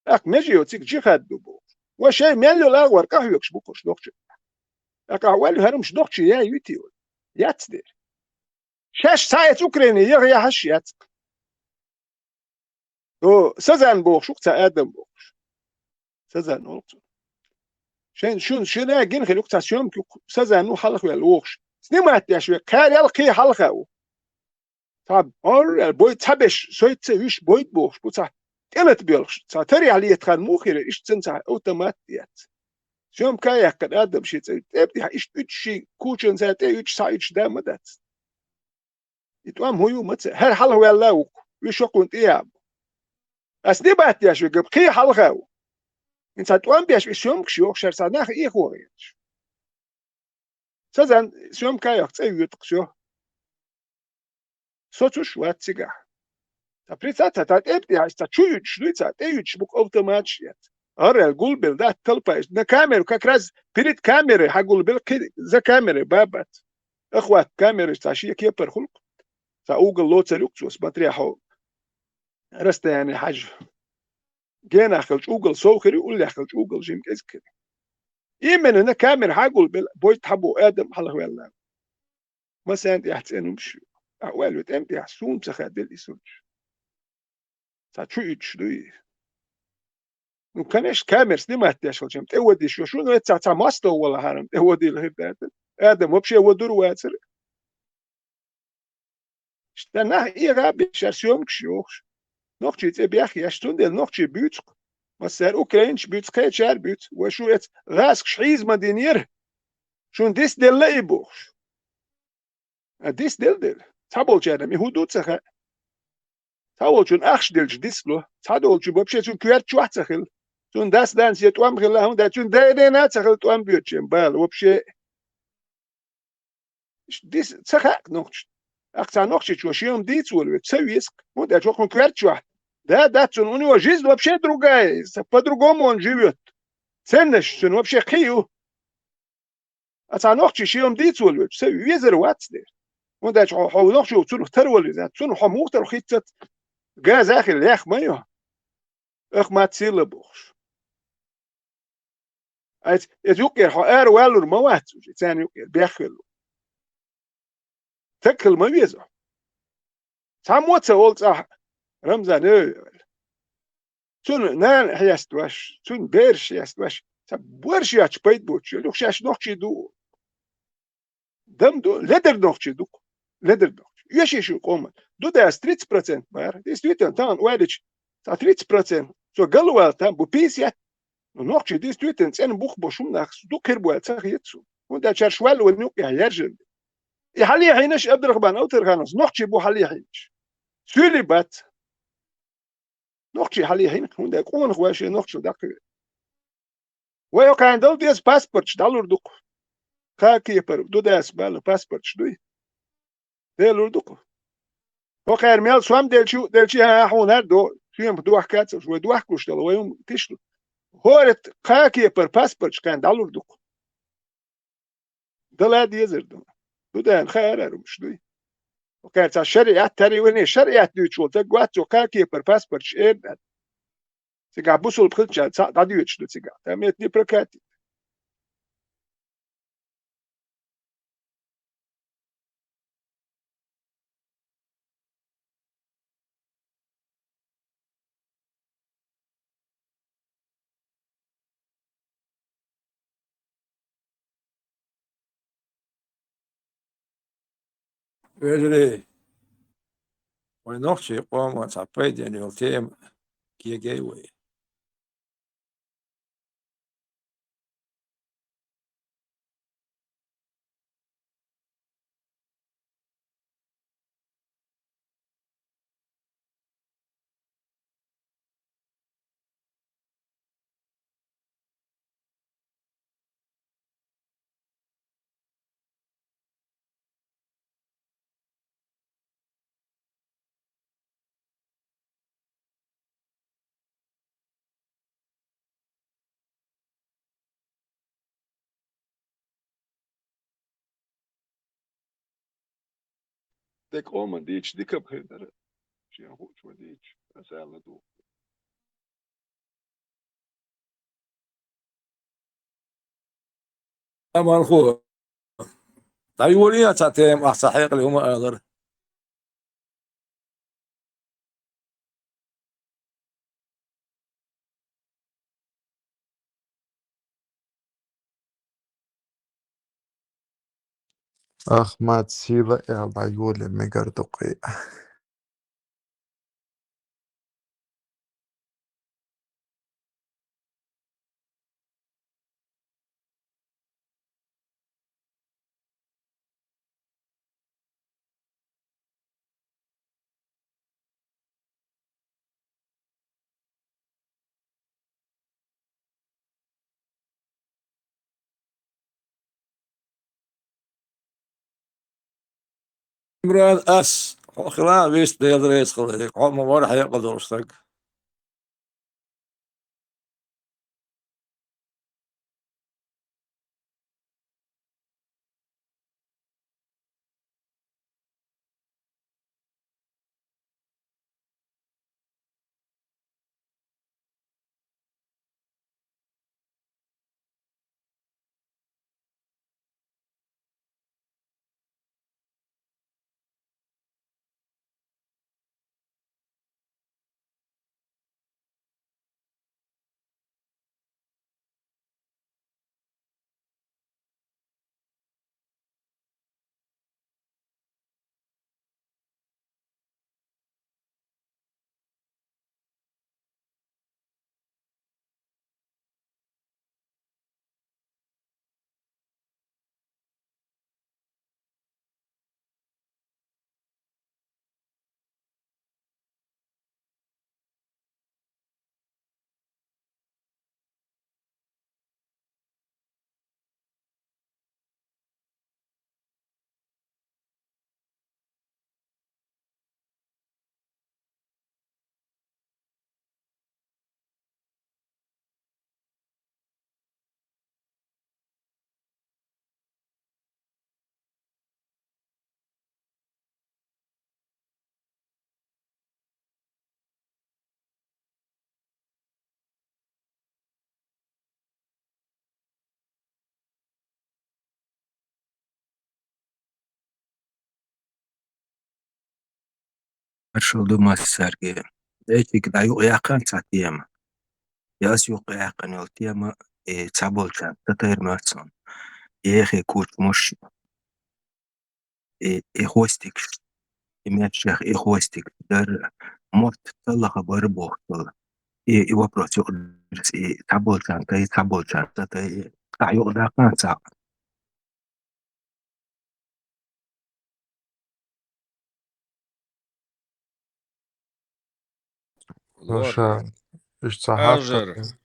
أك مجي يوتيك جيخاد دوبو وشي ميلو لا ورقه يكش بوكش دوكش أك أولي هرمش دوكش يا يوتيو ياتدير شاش سايت أوكرانيا يغيا هش ياتك او سزان بوكش وقتا آدم بوكش سزان وقتا شنا جنخي وقتا سيوم سزان نو حلق والوكش سنمات يا شوي كار يلقي حلقه طب البوي تبش سويت ويش بويت بوش بوتا تلت بيلش تري عليه تخان موخير ايش تنسى اوتوماتيات شوم كايا قد ادم شي تبدي ايش شي كوچن زات ايش سايش دامدات يتوام هو مت هر حل هو الله ويش كنت ايه اسنبات يا شوي قبقي حلقه انت توام بيش شوم كشيو خشر صناخ ايه هو سازن شوم كايا تسيوت شو سوتش واتسيغا تبريتاتا تات ابدي هايستا تشويت شلويتا تيوتش بوك اوتوماتشيات ارى الجولبل ده تلبا ده كاميرا كاكراز بريت كاميرا حقول بالك ذا كاميرا بابات اخوات كاميرا تاشيه كيبر خلق فاوجل لوتسلوكس باتريا حو رست يعني حاج جينا اخلج اوجل سوخري يقول لي اخلج اوجل جيم كذا يمن هنا كاميرا حقول بويت حبو ادم حلق ولا مثلا انت احسن مش أولو تمتي حسون تخدل إسوج تشويتش دوي وكانش كاميرس ما تشغل جم تودي شو نو تاع ماستو ولا هرم تودي الهدات ادم وبشي ودور واتر اشتنا اي غابي شاسيوم كشوخ نوختي تبيخ يشتون دل نوختي بيوت مسار اوكرانش بيوت قيتشار بيوت وشو ات غاسك شحيز مدينير شون ديس دل لايبوخ ديس دل تابول جانم يهودوت سخ تابول جون أخش دل جديسلو تابول جو ببشة جون كيار شوات سخل جون داس دانس يتوام غلا هم دا جون دايرينات سخل توام بيوتشين بال وبشة ديس سخ نوخش أقصى نوخش شو شيء ديت ولا تسويسك مو دا جو كيار شوات دا جون أني وجيز وبشة دروجاي سبدروجوم وان جيوت سنش جون وبشة خيو أقصى نوخش شيء ديت ولا تسوي يزر واتس ده وده حاولوا شو تصيروا ترول ذات تصيروا حموت الخيطة جاز آخر الياخ مايوه Ach maar zille boos. Het ook er haar wel maar wat. Het zijn ook er bechel. Tekkel maar wie zo. Samen ze al zag. Ramzan toen na heeft was. Toen beers heeft was. Ze boers je spijt bootje. Nog zes nog je doe. Dan doe leder nog je doe. Leder nog. Je komen. Doe dat 30% maar. Het is niet dan waardig. Dat 30%. Zo galwel dan bupis ja. Nog je dit doet en zijn boek boschum nach. Doe kerboet zeg je het zo. Want dat je wel wil nu ja jergen. Je halie heenis abdergban outer gaan. Nog je bo halie heenis. Jullie bad. Nog je halie heen. Want ik kon nog wel je nog zo dat. Wij kan dat dit paspoort dalur doek. Ga keeper. Doe dat bal paspoort doe. Dalur doek. Ook er meld swam deltje honer do. Sim do akats. We do akustel. We tishlu. Hoort ga keeper paspoort kan dalur doek. دلاد يزردون بدأ خير مش دوي وكانت الشريعة تري وين الشريعة دوي شو تقوات وكاكي برباسبرش إيه سيجا بوسول بخلش تعدي وش دو سيجا تاميتني بركاتي Really, when not she almost a paid in your team, Kiagaway. ديك أومن ديش ديك بخير شيء هو شو ديش أسأل دو أما الخوة طيولي أتاتيم أحسحيق اللي هم أقدر أحمد سيلة يا بعيول مقردقي مراد أس خلال بيست يقدر يدخل هذيك هم ما راح يقدر يستق Marshall do Massarge. Etik da yu yakan satiyama. Yas yu yakan yol tiyama tabolchan tatar matson. Yehe kuch mush hostik. Imechach hostik dar mot talaha barbochtal. Вопрос tabolchan tabolchan tatay ayu da kan sa. لور شا إيش صحابتك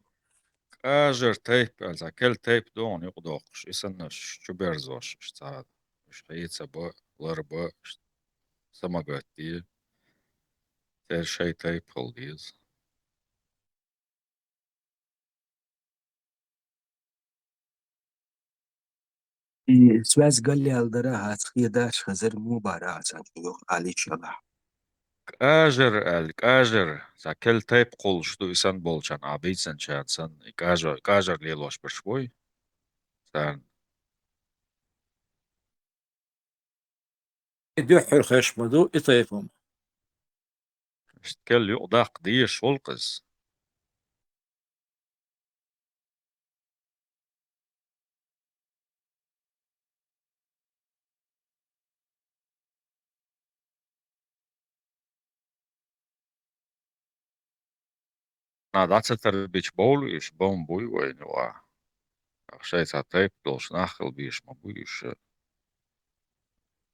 كاجر تيب also kel تيب دون يقدوقش إسنش شو بيرزوش إشتاد إش هيتسا با لور با سماقاتي تير شي تيب خلديز Связь галил дара хацхидаш хазар мубара асан юх али чала. كاجر за kel تيب قول شدو إسن بولشان عبيتسن شانسن كاجر ليلوش برشوي سان دحر خشمدو إطيفهم. اشتكل يقداق ديش ولقز ناداتر بيش بولو إيش بوم بوي وين وا شي تيب دولش ناخل بيش مبويش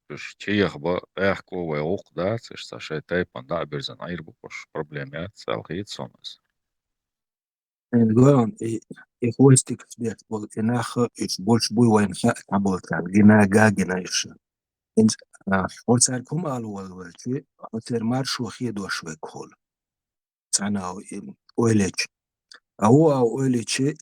Dus Tsjechië echt wel ook dat, is dat je tijd van daar bij zijn airboekers problemen zelf iets soms. Говорон, и хвостик сбег, бол инаха, иш больше буй вайн ха таboltan, гина гагина иш. Инс, хоцар кум алу алвачи, хоцар маршу хидо швек хол. Цана ойлеч. Ау ойлечи,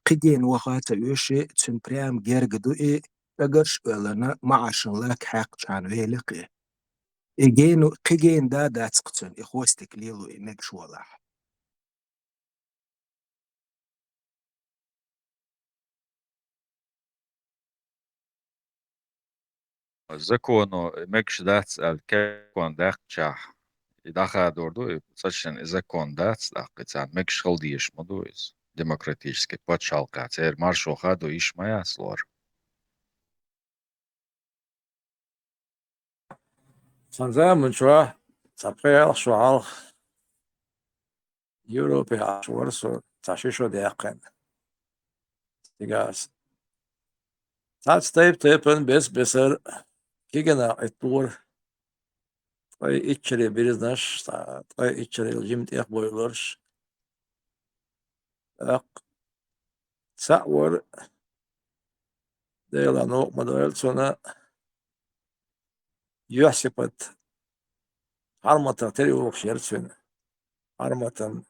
قدين وخاتا يوشي تسن بريام جرجدو تقرش ولنا معاشن لك حق كان ويلقي. جينو قجين دا تسقطن إخوستك ليلو إنك شوالح. زكونو مكش دات الكون داك شاح إذا دordу saçın إذا كون دات داقتان مكش خلديش مدويز демократически подшалка цер маршо хаду иш моя слор. Sanzamun chua, sapel shual, Europe ashwarso, tashisho de aken. Tigas. Tats tapen beser, kigana etur, ay içeri biriznash, ay içeri jimt ek boylars. Ak, sa'war, deyla no madal sona, yuhsipat, harmata teri okşersin, harmatan,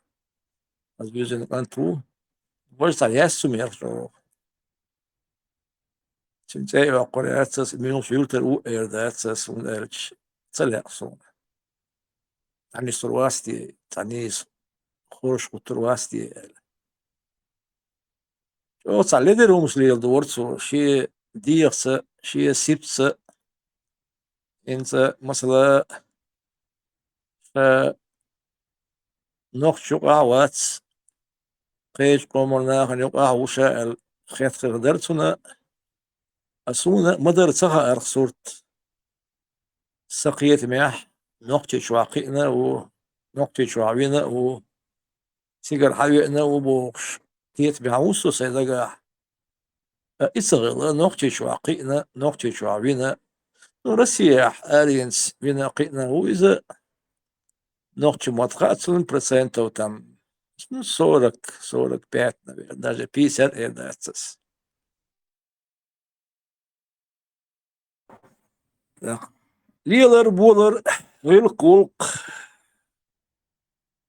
az yüzün kantu, Bolsa yessum yerso. Since jag var rättsas min filter rättsas som är تسلق تعني سرواستي تعني خوش وترواستي او تسلد رومس ليل دورتسو شي ديخس شي سيبس انت مثلا نوخ عوات قيش قومرنا خنيقع وشا الخيط خدرتنا أسونا مدر تها أرخصورت سقيت مياه نقطة شواقينا ونقطة شواوينا و سيجر حبيبنا وبوش تيت بعوسو سيدقا إصغر نقطة شواقينا نقطة شواوينا رسيح أرينس بنا قينا وإذا نقطة متقاتل برسنت وتم صورك بيتنا даже 50 إيداتس Liler boler heel kolk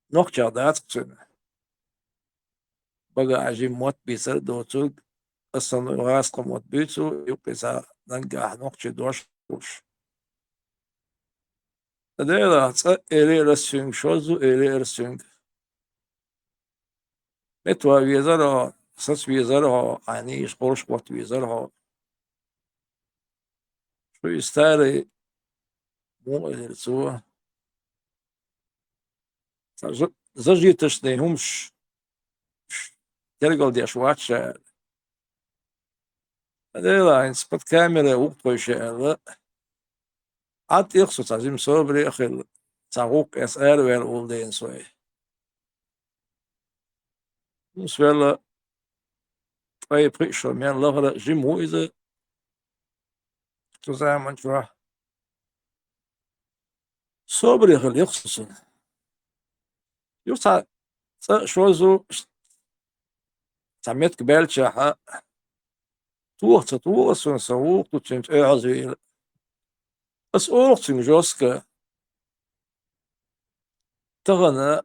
nog dat zijn. Bagage mot biser doçuk asan ras komot bitsu yupesa nanga nog dosh. Adela ele sing shozu ele sing. Metwa vizara sas vizara ani sport vizara. Şu istari مو so زجيتشني همش تلقى دي أشواتش هذا إن سبت كاميرا وقت ويشاء عاد يخصو تعزيم صبري أخي تعوق أسأل وين أولدين سوي مسؤول طيب ريشة من الله جيم هو إذا تزامن شو صبري أخي يخصو يوسع شو زو تعميت قبل شاحة توه سوق تشنت أعزيل بس أورتين جوسكا تغنى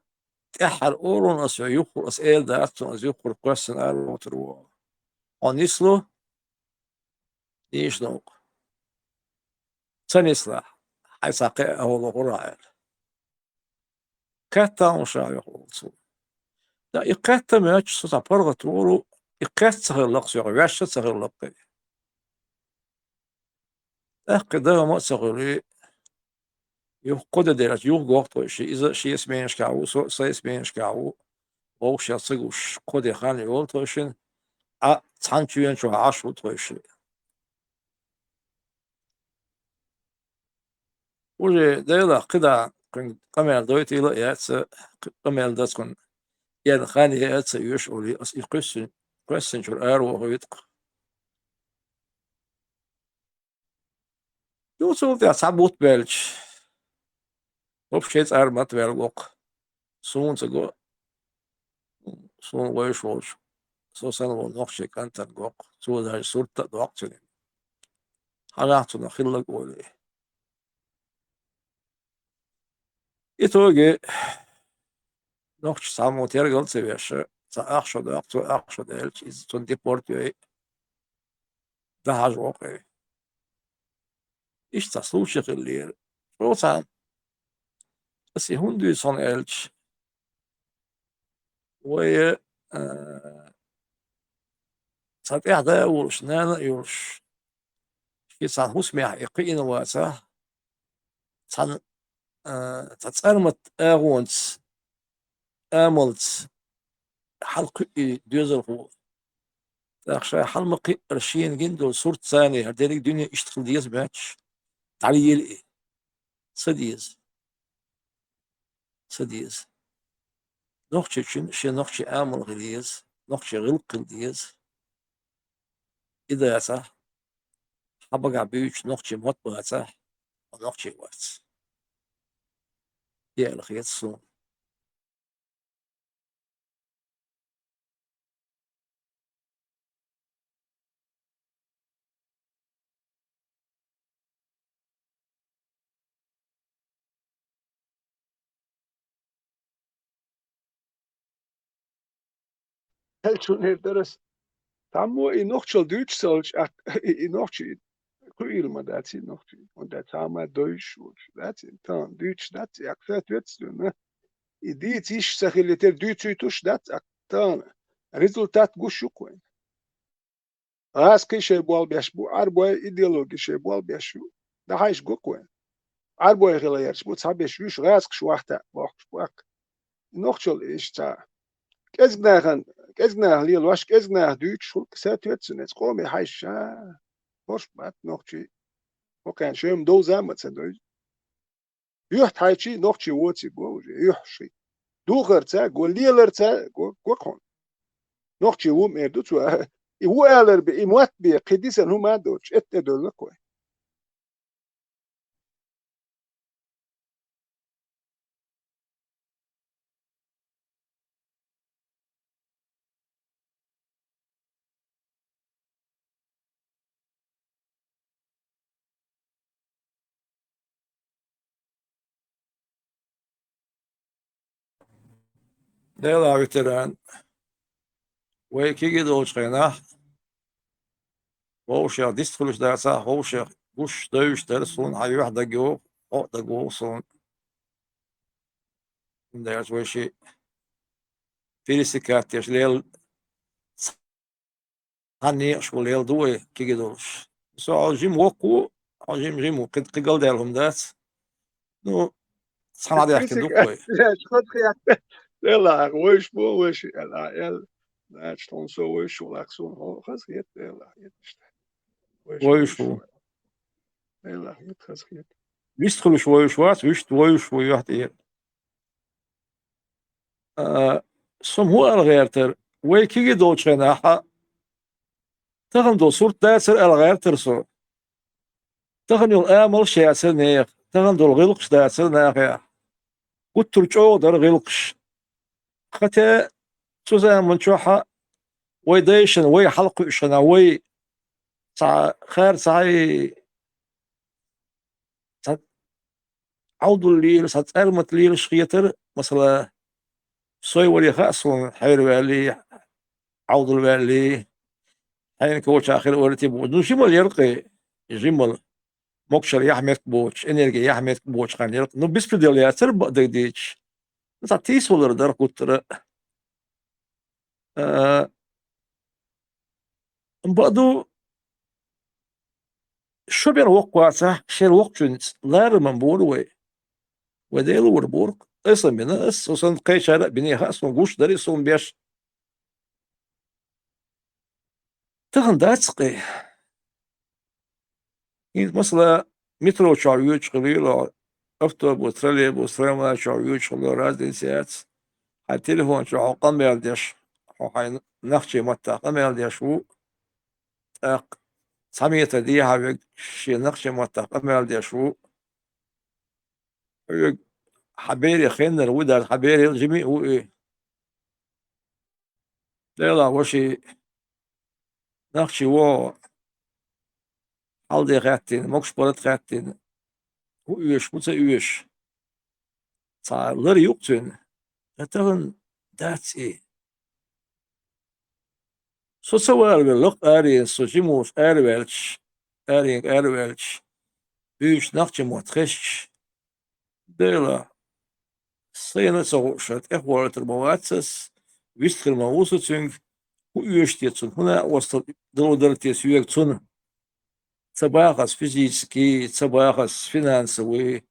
تحر أورون أسيو يخور أسئل داتون أسيو يخور قوسن أرو تروا ونسلو يشنوق تنسلح حيساقي أهو الغرائل كاتا مشا يخلصو لا يقاتا ماتش سوطا برغة تورو يقات صغير لقصو يغياشة صغير لقي أقدا ما صغيري يقود ديرات يوغوغتو شي إذا شي اسمين شكاو سو اسمين شكاو أو شي صغوش قود يخان يولتوشن تانجوين شو عاشو توشي وجي ديلا قدا كن قمال دويتي لا ياتس قمال داتكن يعني خاني ياتس يشعري أس يقسن شو الأرو وهو يتق يوصل ذا صعبوت بلج وبشيت أرمت بلغوق سون تقو سون ويشوش سو سنو نقشي كانت الغوق سو ذا سورة دوقتني حاجاتنا خلق ولي يتوجي نقش سامو تيرغل سيبيش سأخشو دوقتو أخشو ديلش إذا تندي بورتيوي ده حاج واقعي إيش تصلوش خلير روسان بس هندو يصن إلش وي صار إحدى يورش نانا يورش في صار هسمع يقين واسع صار تتصرمت أغونس آملت حلقي ديزل هو تخشى حلمقي رشين جندل صورة ثانية هديك دنيا اشتغل ديز باتش تعالي يلقي صديز نقشة شي نقشة آمل غليز نقشة غلق غليز إذا صح حبقى بيوش نقشة مطبقة صح ونقشة واتس يا الخيط صون هل شون هير درس تعمو نقشة دوتش سولش نقشة كويل ما داتي نقشة ودا تعمى دوش داتي تان دوتش داتي أكثر ويتسلون دي تيش سخيلتر دوتش دات أكتان ريزولتات جوش كوين راس كي شيء بوال بيشبو أربعة إيديولوجي شيء بوال بيشبو ده هايش جو كوين أربعة غلايرش بو تصاب يشوش راس كش واحدة واحد نقشة إيش تا كزناه ليه الواش كزناه دوتش شو كسات ويتسون قومي هايش hoş bak nokçi o kan şöm do zaman sen doy yuht hayçi nokçi wotsi go yuhshi du gırtsa go lielertsa go kon nokçi wum erdu tu wu eler bi imwat bi qidisen huma doç ette dolla koy ديلا ويتران ويكي جدوش خينا ووشي ديستخلوش داسا ووشي وش دوش درسون هاي واحدة جو أو دجو صون داش وشي فيلسكات يش ليل هني شو ليل دوي كي جدوش سو جيم وكو جيم قد قال دالهم دات نو صنع دي أحكي دوكوي خد خيات يلا وش بو وش يلا لا تشتون سو وش ولا كسون هو خلاص خيات يلا ويش بو يلا خلاص خيات بيستخلوا شوي شوات ويش واحد إيه سم هو الغيرتر ويكي دوتشنا حا تغن دو صورت داسر الغيرتر صور تغن يول آمل شياسر نيخ تغن دو الغلقش داسر ناخيا قلت رجعو در غلقش خطا سوزان من شوحا ويديشن وي حلق شنا وي خير سعي عوض الليل ارمت ليل شخيتر مثلا سوي ولي خاصون حير بالي عوض البالي حين كوش اخر ولتي بود نشمل يرقي يجمل مكشر يحمد بوش انرجي يحمد بوش كان يرق نو بس بدل ياسر بدك ديش تيس ولا در كتر بعدو شو بين وقواسه شير وقت لار من بوروي وديلو وربورك اصلا من اصلا قيشة بني خاص ونقوش داري صون بيش تغن داتسقي مثلا مترو شعريوش قليلا افتر بوتراليا بوستراليا شعريوش قليلا رازدين سيات التليفون شو قام يالديش حين نخشي متى قام يالديش هو سمية دي هاي شي نخشي متى قام يالديش هو حبيري خينر ودا حبيري الجميع هو ايه لا وشي نخشي و halde gattin moks parat gattin hu üyeş bu üyeş sağları yok tün etağın datsi so savar ve lok ari so jimus erwelch üç nakçı motreş dela sayına soğuşat ehwalatır mavatsas vistr mavusut çünkü hu üyeş diyorsun huna wasıl doludartes üyek tün صباغس فيزيكي صباغس فينانسوي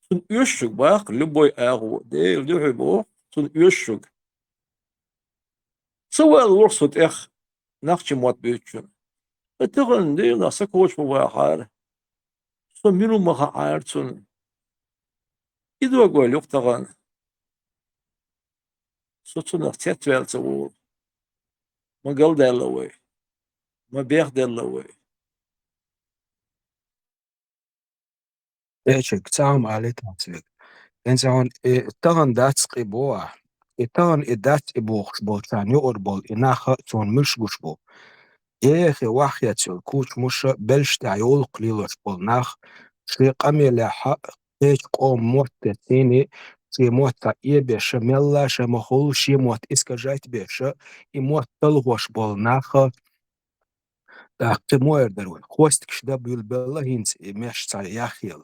تون يشك باق لبوي اغو دي يحبو تون يشك سواء الورصة اخ نقش موت بيتشن اتغن دي ناسك وش مباحار سو منو مخا عارتون إدو أقول يقتغن سو تون اختيات والتوور ما قل دالوي ما بيخ دالوي Eċek, tsam għalit għatsvik. Enzawon, taħan datsk ibuwa. Taħan id-dat ibuħx bo ċan juqorbol inaħħa tun mux guxbo. Eħi waħjat sul kuċ mux belx ta' julq li l-xbol naħ, xri qami laħħa, eċ qom mot t-tini, xri mot ta' biex mella xa maħul xi mot iska ġajt biex, imot tal-għox bol naħ, تموير دروي خوستك شداب يلبلا هينس مش تاع ياخيل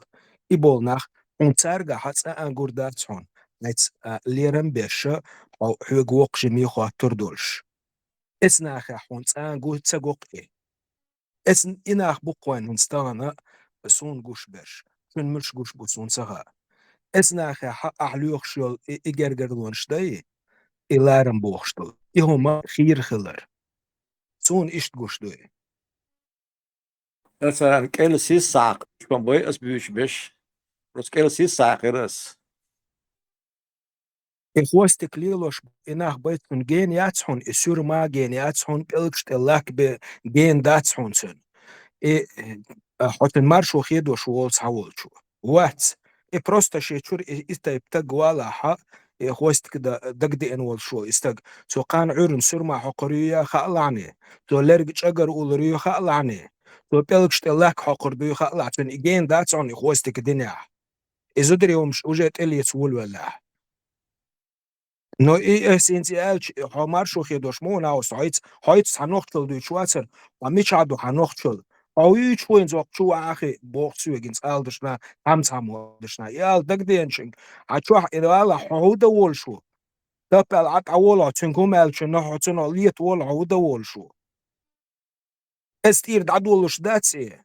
يبولناخ ونتارجع حتى انغور داتون نيت ليرن بيش او حقوق جميع خاطر دولش اسناخ حونت انغور تسقوقي اسن اناخ بقوان نستانا سون غوش بيش من مش غوش بوسون سغا اسناخ حق احلوخ شول ايجرجرلون شداي إلارن بوخشتل إهما خير خلر سون إشت غوش دوي مثلا كيل سيس ساق شبان بوي اس بيش بيش روس كيل سيس ساق رس إخوستك ليلوش إناخ بيتون جين ياتسحون إسور ما جين ياتسحون بيلكشت اللاك بجين داتسحون سن حوت المارشو خيدو شوول سحول شو واتس просто شيتشور إستا بتقوالا حا إخوستك دقدي إنوال شو إستق سو قان عورن سرما حقرية خالعني سو لرق شجر أولريو خالعني سو بيلكشت اللاك حقرديو خالعني سن إجين داتسحون إخوستك دنيا إزودري ومش وجهت إلي يتسول ولا No essentiellt har marscho dos monaus heute hanochtel du schwarzer wa michado hanochtel au ich wohin so chu ache bochzügens alderschna hamsamodschna ja dagdenchen a chu irala hoda wolshu tapal at awola tsinkumel chno hotno liet wol hoda wolshu estir dadولش datsi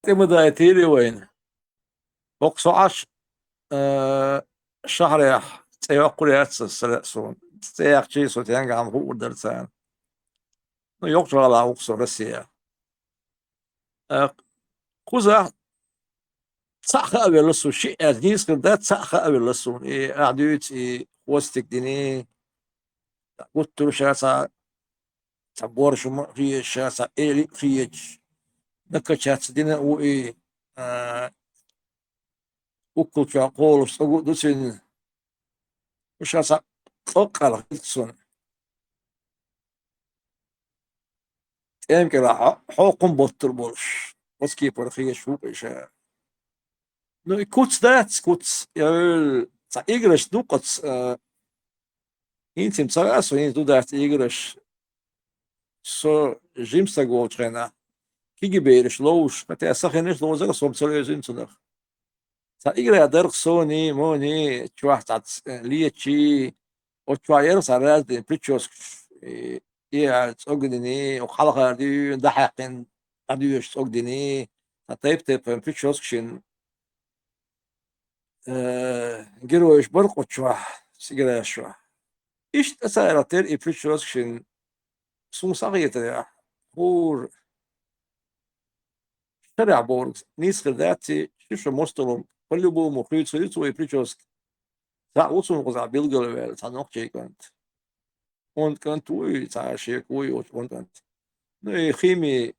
تمدايتيلي وين بقصعش شهر تيوقع يتسلسون تياقشي سوتيان عم هو درسان يقتل على أقصى روسيا كوزا صح قبل لسه شيء أديس كده صح قبل لسه أعديت وستك ديني قلت له شاسع تبور شو في شاسع إلي فيج نكشات دينا وكل شيء قول سقو دوسين وشاسع أقل خلصون يمكن راح حكم بطل بولش بس كيف برخية شو بيشا نو كوتس دات كوتس يا إيجرش دو قطس إنتم تسرقس وين دو دات إيجرش سو جيمس تقول تغنى كي بيرش لوش متى سخنش لو زغ صوب سلوزين تنخ إيجرا درق سوني موني تشوح تات ليتشي وتشوير سراز دي بيتشوس تسوقدني وخلق دي دحقن أديوش تسوقدني طيب بيتشوس كشين جروش برق وتشوح سيجرا شوح إيش تسائر تير بيتشوس كشين سون صغير يا هور شرع بورس نيس خداتي شو مستلم كل بو مخيط سويت بيتشوس تا وصل غزا بيلجل تا نوكشي كانت كانت وي تا شيك وي كانت ني خيمي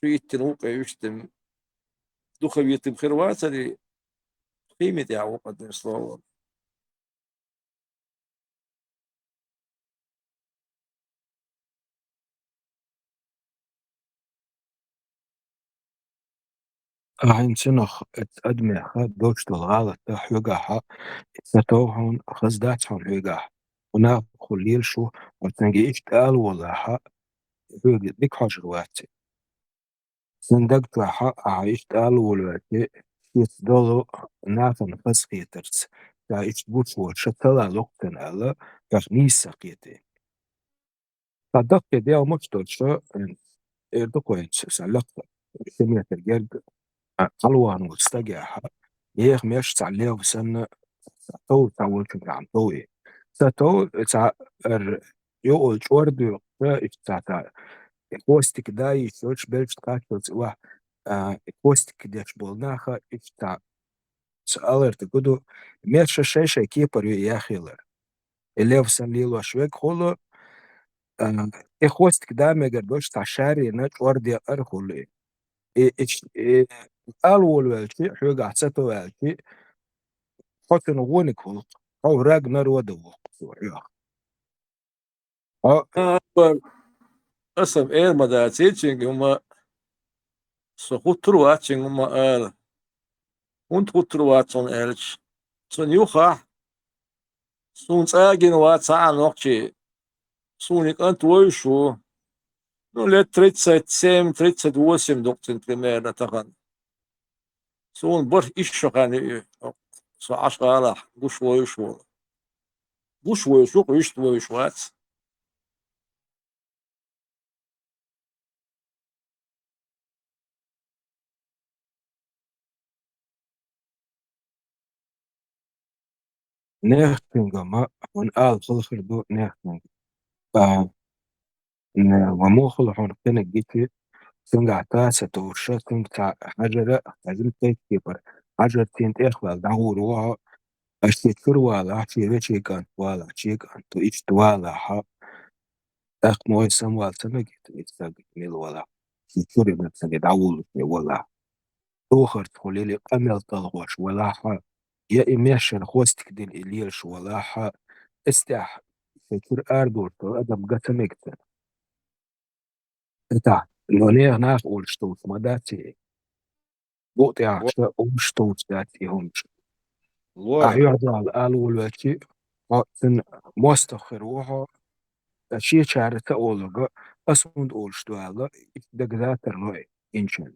في تنوق يشتم دخل بخير واسري خيمي تاع وقت نصلو عين سنخ أدمي خد دوش الغالط حوجها ستوهن خزداتهم حوجها هنا خليل شو وتنجي إشتال ولا حق حوجي ديك حجرواتي سندقت حق إشتال ولا يتدلو نافن فسقيترس تا إشتبوش وشتلا لقتن ألا كغنيسة قيتي صدق دي أو مجدوشو إردوكوين سلقت سمية الجرد قلوان واستجاح يخ مش تعليه بسنة تو تعول كم عم توي ستو تع يقول شورد تاع كوستك داي شوش بلش تقاتل سوا كوستك ديش بولناخا تاع سألر تقولو مش شيء كيبر يا خيلر اللي وصل لي شويك خلو كوستك دا ما قدوش تاع شاري نت وردي أرخل الأول والشيء حاجة حسيته والشيء حتى نغونك خلق أو راجنر ودو أصلا إيه مداتيتشنج هما سقوط رواتشنج هما und Rutrowatson elch. Son Jucha, Sun Zagin Watsa Nochi, Sunik Antwoishu, no let 37, 38 doctrine primaire Tahan. Sun Bor Ishokani, so Ashkala, Bushwoishu. Bushwoishu, Ishtwoishwats. نختنجا ما هون خلصر دو نختنجا وموخل هون كنا جيتي سنجا تاسة تورشة سنجا حجرة لازم تكبر حجرة تنت إخوال دعور وها أشتكر ولا أشي رشي كان ولا أشي كان تو إيش توالا ها موي سموال سمجت إستاجت ميل ولا شكري نفسك دعول ولا توخر تقولي لي أمل تلغوش ولا ها يا إميشن خوستك دين إليش ولا ها استح شكر أردور تو أدم قتمكتن إتا لونيه ناف أولشتوت مداتي بوتي عشتا أولشتوت داتي همش أعياد على الأول وكي تن مستخر وها أشي شعرت أولغا أسمد أولشتو على دقداتر نوعي إنشان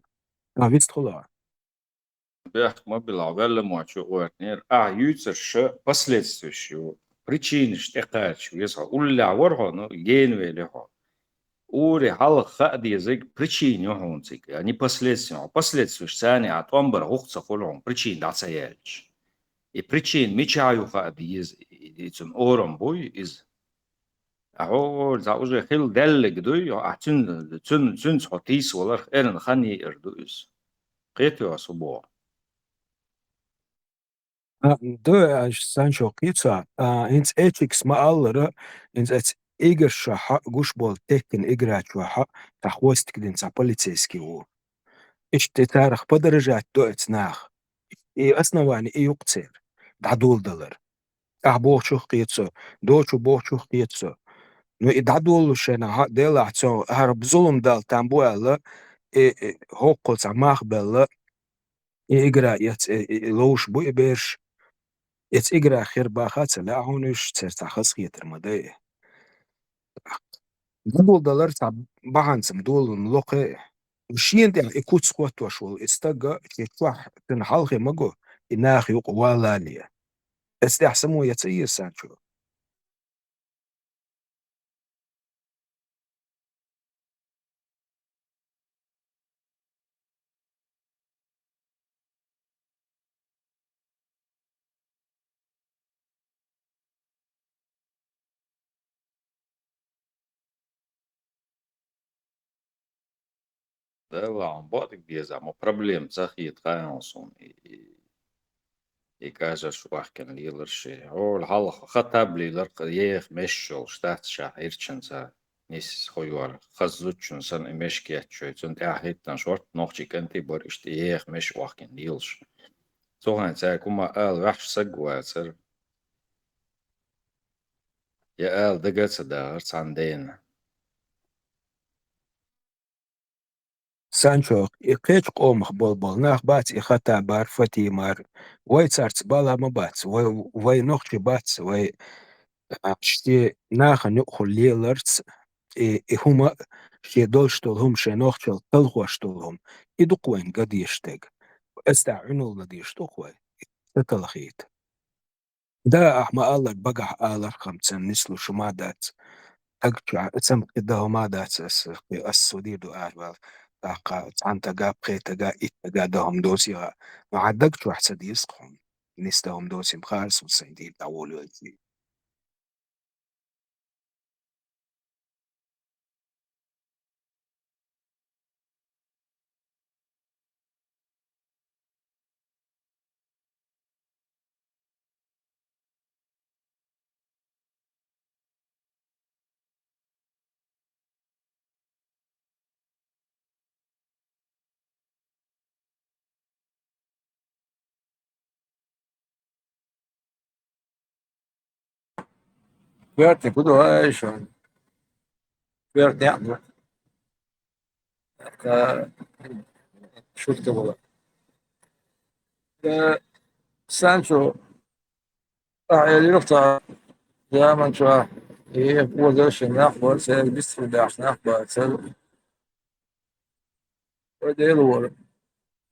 نافيست خلا Бях мы белавелле мочу уэрнер ютсершо последствующего причины штекачу если улля ворго но ген велихо Ури халх хад язык причин юхунцик, а не последствия. Последствия сани от омбар хухца холон причин дацаяльч. И причин мечаю хад из ицун ором бой из أهو زاوجة خيل دلك دوي تن صوتيس ولا إرن خاني إردويس قيتو أصبوا Du Sancho Kitsa, ins ethics ma allere, ins ets igerscha gushbol tekken igraachwa tahwastik din sa полицейский у. Ishte tarikh подорожать до эцнах. И основание и юкцер. Дадул доллар. Бохчух Kitsa, дочу бохчух Kitsa. Ну и дадул шена дела цо харб зулум дал тамбуэла и хоккол самах белла и игра яц лоуш бу берш jetzt igra khir ba khatsa la honish tsertakhas khitr made dul dollar ta bahansam dul mloqe shient ya ikut squat wa shul istaga yetwah tin halqi mago inakh yuq wala liya استحسمو يتسير سانشو ده عم بعدك بيزا مو بروبليم تخيط خاينصون إيكاجا شو أحكن ليلر شي هو الحلقة خطاب ليلر يخ مشول شتات شاحيرتشن سا نيس خويوار خزوتشن سن إمشكيات شوي زند أحيتن شورت نوخشي كنتي بورشت يخ مش وحكن ليلش سوهان سا كما قال وحش سقوا سر يا قال دقت سدار ساندين سانشو يقيت قوم بول ناخ بات يخطا بار فتي مار وي تسارت بالا ما بات وي نوخشي بات وي شتي ناخ نوخل ليلرتس هما شي دولشتولهم شي نوخشل تلخوشتولهم يدقوين قد يشتاق استعنوا الذي يشتقوي تتلخيت ده أحما الله بقى الله خمسة نسلو شمادات أقطع اسم كده مادات في السودي دو أهل تاقا تانتا قا بخيتا قا إتا قا دهم دوسي مع دقت واحد يسقهم نستهم دوسي مخالص وسيدي داولو الجي Fíjate, puto eso. Fíjate, شفت والله سانشو اللي رفض يا من شو هي هو ده الشناخ سير بس ده عشان سير وده يلور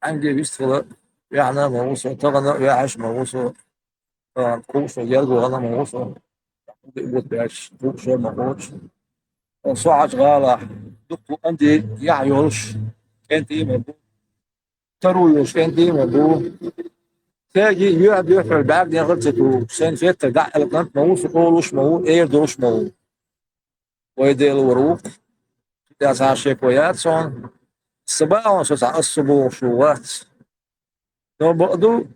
عندي بس يعني موصل طبعا يا عش موصل كوش يلقوا أنا موصل بيقول بيعش كوش موصل صعد غالة دكتور عندي يعيش كنت يمبو ترويش كنت يمبو تاجي يقعد يفعل بعد دي غلطته سين فيت دع القنت موصل قولوش مو اير دوش مو ويديل وروق ده ساشي كوياتسون الصباح وسوس الصبح شوات لو بقدو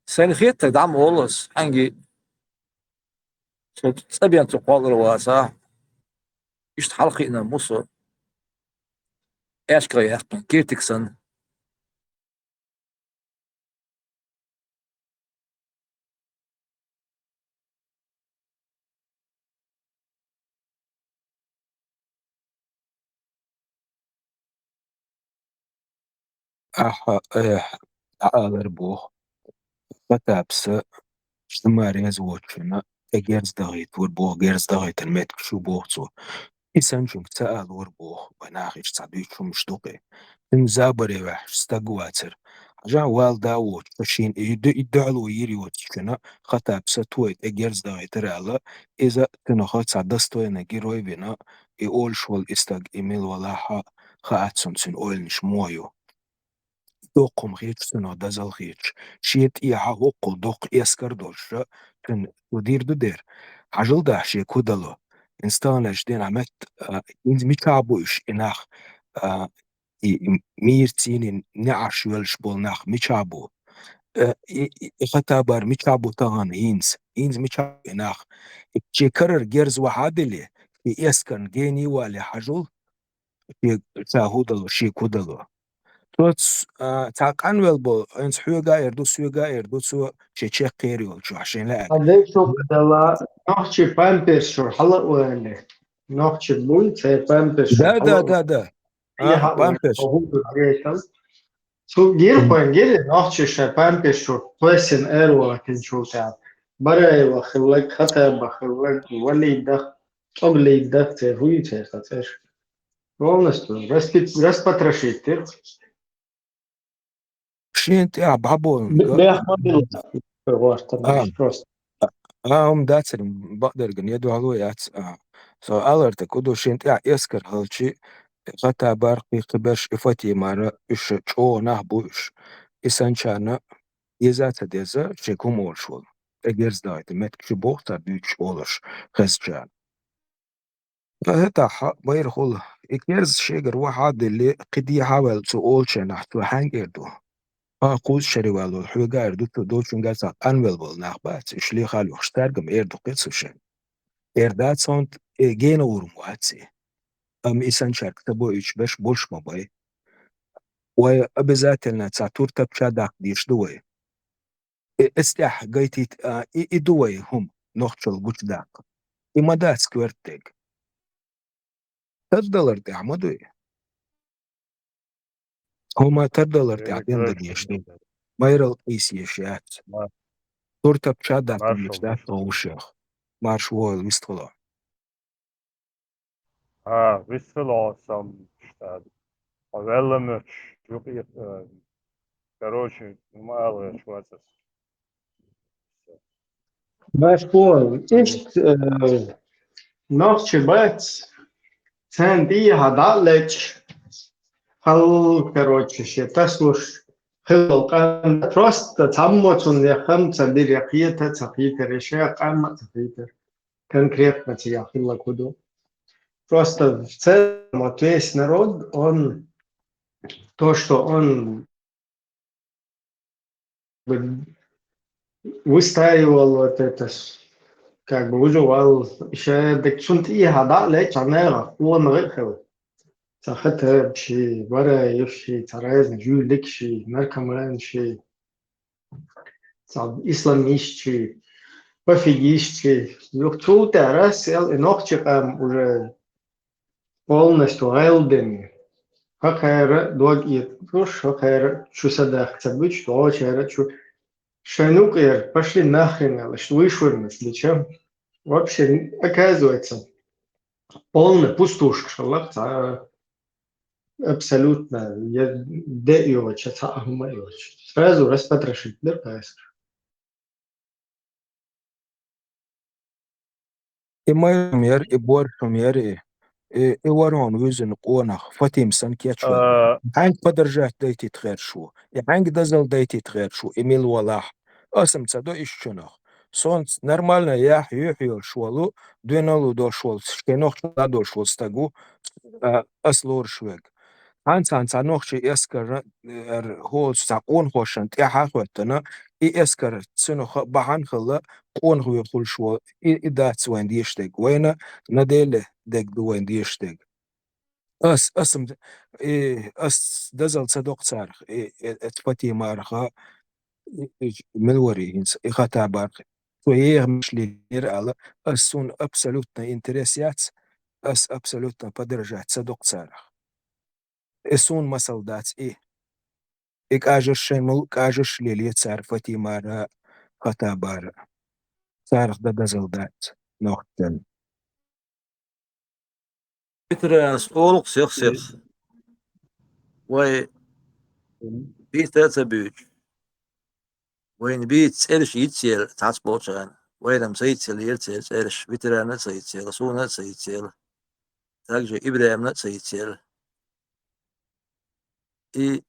سين فيت دعم ولس حنجي صوت تبين تقول الواسع إيش حلقي إن مصر إيش كريه كيرتكسن أغربوه فتابس اجتماعي زوجنا جيرز دغيت وربوه جيرز دغيت الميت شو بوغتو إنسان شو سأل وربوه وناخش تعبيت شو مشتوقي إن زابري وحش استقواتر جا والدا ووت فشين يدعلو يري وتشكنا خطا بساتويت اجرز دا يترالا إذا تنخات سعدستو ينجيروي بنا يقول شوال استاج إيميل ولا خاعتسون سن أول نشمويو دوقم غيتش سنو دازل غيتش شيت إيها وقو دوق إسكر دولشا تن ودير دير حجل دا شي كودلو إنستانش دين عمت إنز ميكابوش إناخ ميرتين نعش والشبول ناخ ميكابو خطابر ميكابو تغان إنز ميكابو إناخ تشكرر جيرز وحادلي في إسكن جيني والي حجل في تاهودلو شي كودلو توتس تاقان ويلبو انس حيوغا يردو سوغا يردو سو شي قيريول شو عشان لا هذيك شو بدلا نحكي بامبرز شو حلق ولا نحكي بوي تي بامبرز شو دا هي حق بامبش هو شو جير بوين جير نحكي شو بامبرز شو بويسن ايرو لكن شو تعب برا وخلك خطا بخلك ولي دخ قبل يدخ تي هو تي خطر полностью распотрошить شي انت بعبون بيحمل просто داتر بقدر جن يدو هلو يات سو الرت كودو شي انت يسكر هالشي غتا برقي قبش افتي مارا اش چو نه بوش اسانچانا يزات ديزا شكوم ولشول اجرز دايت مت شي بوختا بيش اولش خسجان هتا باير خول اكيرز شيغر واحد اللي قد يحاول سؤال شنح تو هانجردو قوز شري والو الحوغا اردو دوشن غاسا انويلبل ناخبات شلي خالو خشتارغم اردو قيتسوشن اردات سونت جينا ورمواتسي إسان شارك تبو إيش باش بولش مباي وأبزاتلنا تساتور تبشا داك ديش دوي استيح قيتي إدوي هم نوخشل بوش داك إما دات سكويرتك $3 تعمدوي هما $3 تعدين دقيش دو مايرل إيسي يشيات تور تبشا داك ديش داك طوشيخ مارش وول ويستغلو Весело сам штат. Велимыч. Короче, мало шваться. باش بول إيش نحكي بس سندي هدالك هل короче شيء تسوش خلق просто تعمتون يا خمسة دي رقيتها تقيتر رشاق قامة تقيتر конкретно тебя хило куду. Просто в целом вот весь народ, он то, что он выстраивал вот это, как бы выживал, еще так шунт и хада лечь, а он выехал. ساختها بشي ورا يفشي ترايز جولك شي наркоман شي исламист пофигист тут раз и ногчиком уже полностью элден хакайра догит уж хакайра чусадах цабыч что чара чу шанукер пошли нахрен что вышвырнуть зачем вообще оказывается полная пустушка шалах абсолютно я деёвич ахмаёвич сразу распотрошить да паскар إما يمير إبور شمير إورون وزن قونخ فتيم سن كيتشوال عنك بدرجات دايتي تغير شو عنك دزل دايتي تغير شو إميل ولاح أسم تصدو إيش شنخ صونت نرمالنا ياح يحيول شوالو دوينالو دول شوال شكينوخ شلا دول شوال ستاقو أسلور شويق هانس نوخشي إسكر هول ساقون خوشن تيحا خوتنا إسكر تسنو بحان خلا قون هو يقول شو إدات وين ديشتك وين نديله دك دوين ديشتك اسم دزل صدق صارخ اتفتي مارخا ملوري إخاتا بارخ تويه مش لير على اسون ابسولوتنا انتريسيات ابسولوتنا بدرجات صدق صارخ اسون مسل دات إكاجر شمل كاجر ليلي صار فتي مارا خطا بارا صارخ دزل دات نوختن فكرة أولق سيخ واي بيتا بيج وين بيت سيرش يتسير تعصبوشان وين سيتسير يرتسير سيرش فيترانا سيتسير سونا سيتسير تاجي إبراهيم سيتسير إي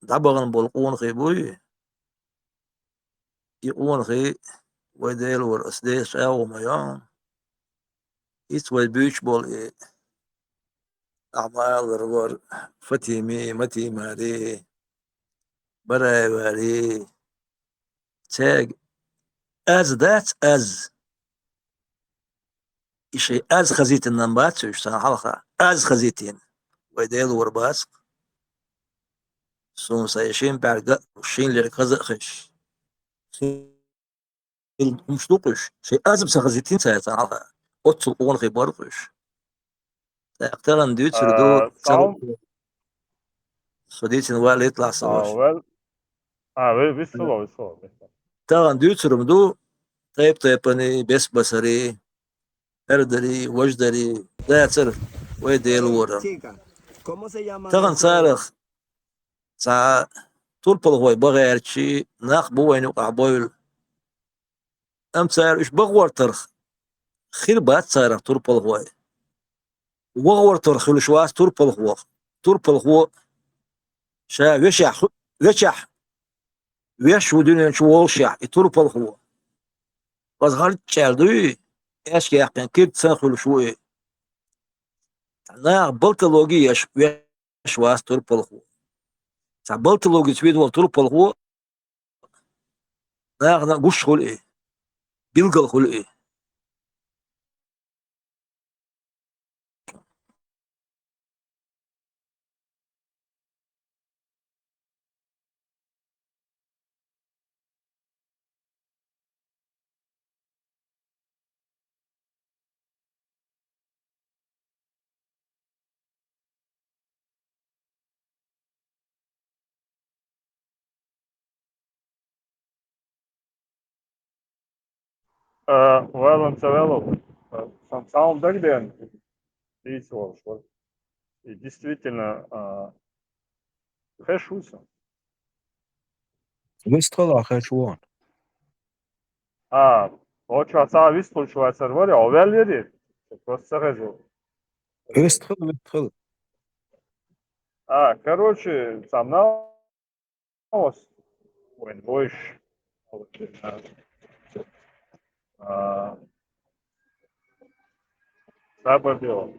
دبغن بالقون خيبوي يقون خي وديل ورسديش أو ميان يتوي بيج بول إي أعمال رور فتيمي متي ماري براي واري تاج as إشي as خزيت النمبات وش سنة حلقة as خزيتين وديل ورباسق سون سايشين بعد وشين اللي كذا خش مش دوقش شيء as بسخزيتين ساعة حلقة أتصل قون في برقش تقتلن ديوتر دو Sound. خديتين والي يطلع سواش Well. Весело. تقن ديوتر مدو طيب أني بس بصري أردري وجدري لا تعرف وديل ورم تقن صارخ سا طول بلغوي بغير شي ناخ بوين وقع بويل أم صار إيش بغور ترخ خير بات صار طول بلغوي وغور ترخ الشواس طول بلغو شا وشح ويش ودنيا شو شح طول بلغو بس غلط شالدوي إيش كان كيد سنخل شوي نا بلتلوجي ويش واس طول بلغو بلتلوجي تبيد طول بلغو نا قش خل إيه بيلقى خل إيه Well, on целом, на самом деле, весело, что и действительно хэшуса. وستخل خشوان Hoću sada isključivati servere, ove ljudi, просто реžу. وستخل Короче, сам новость, when больше, забыл.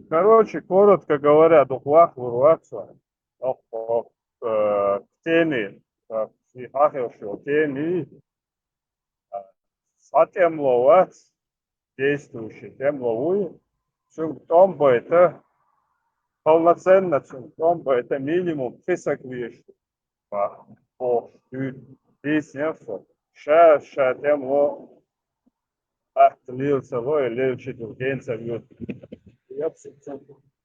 Короче, коротко говоря, духлах вырваться к теме, психахевшего теме, сатемловать действующий темловую, симптом бы это полноценно, симптом бы это минимум 30 вещей. По песням, ша темло, длился лой, лечить ургенца вьют.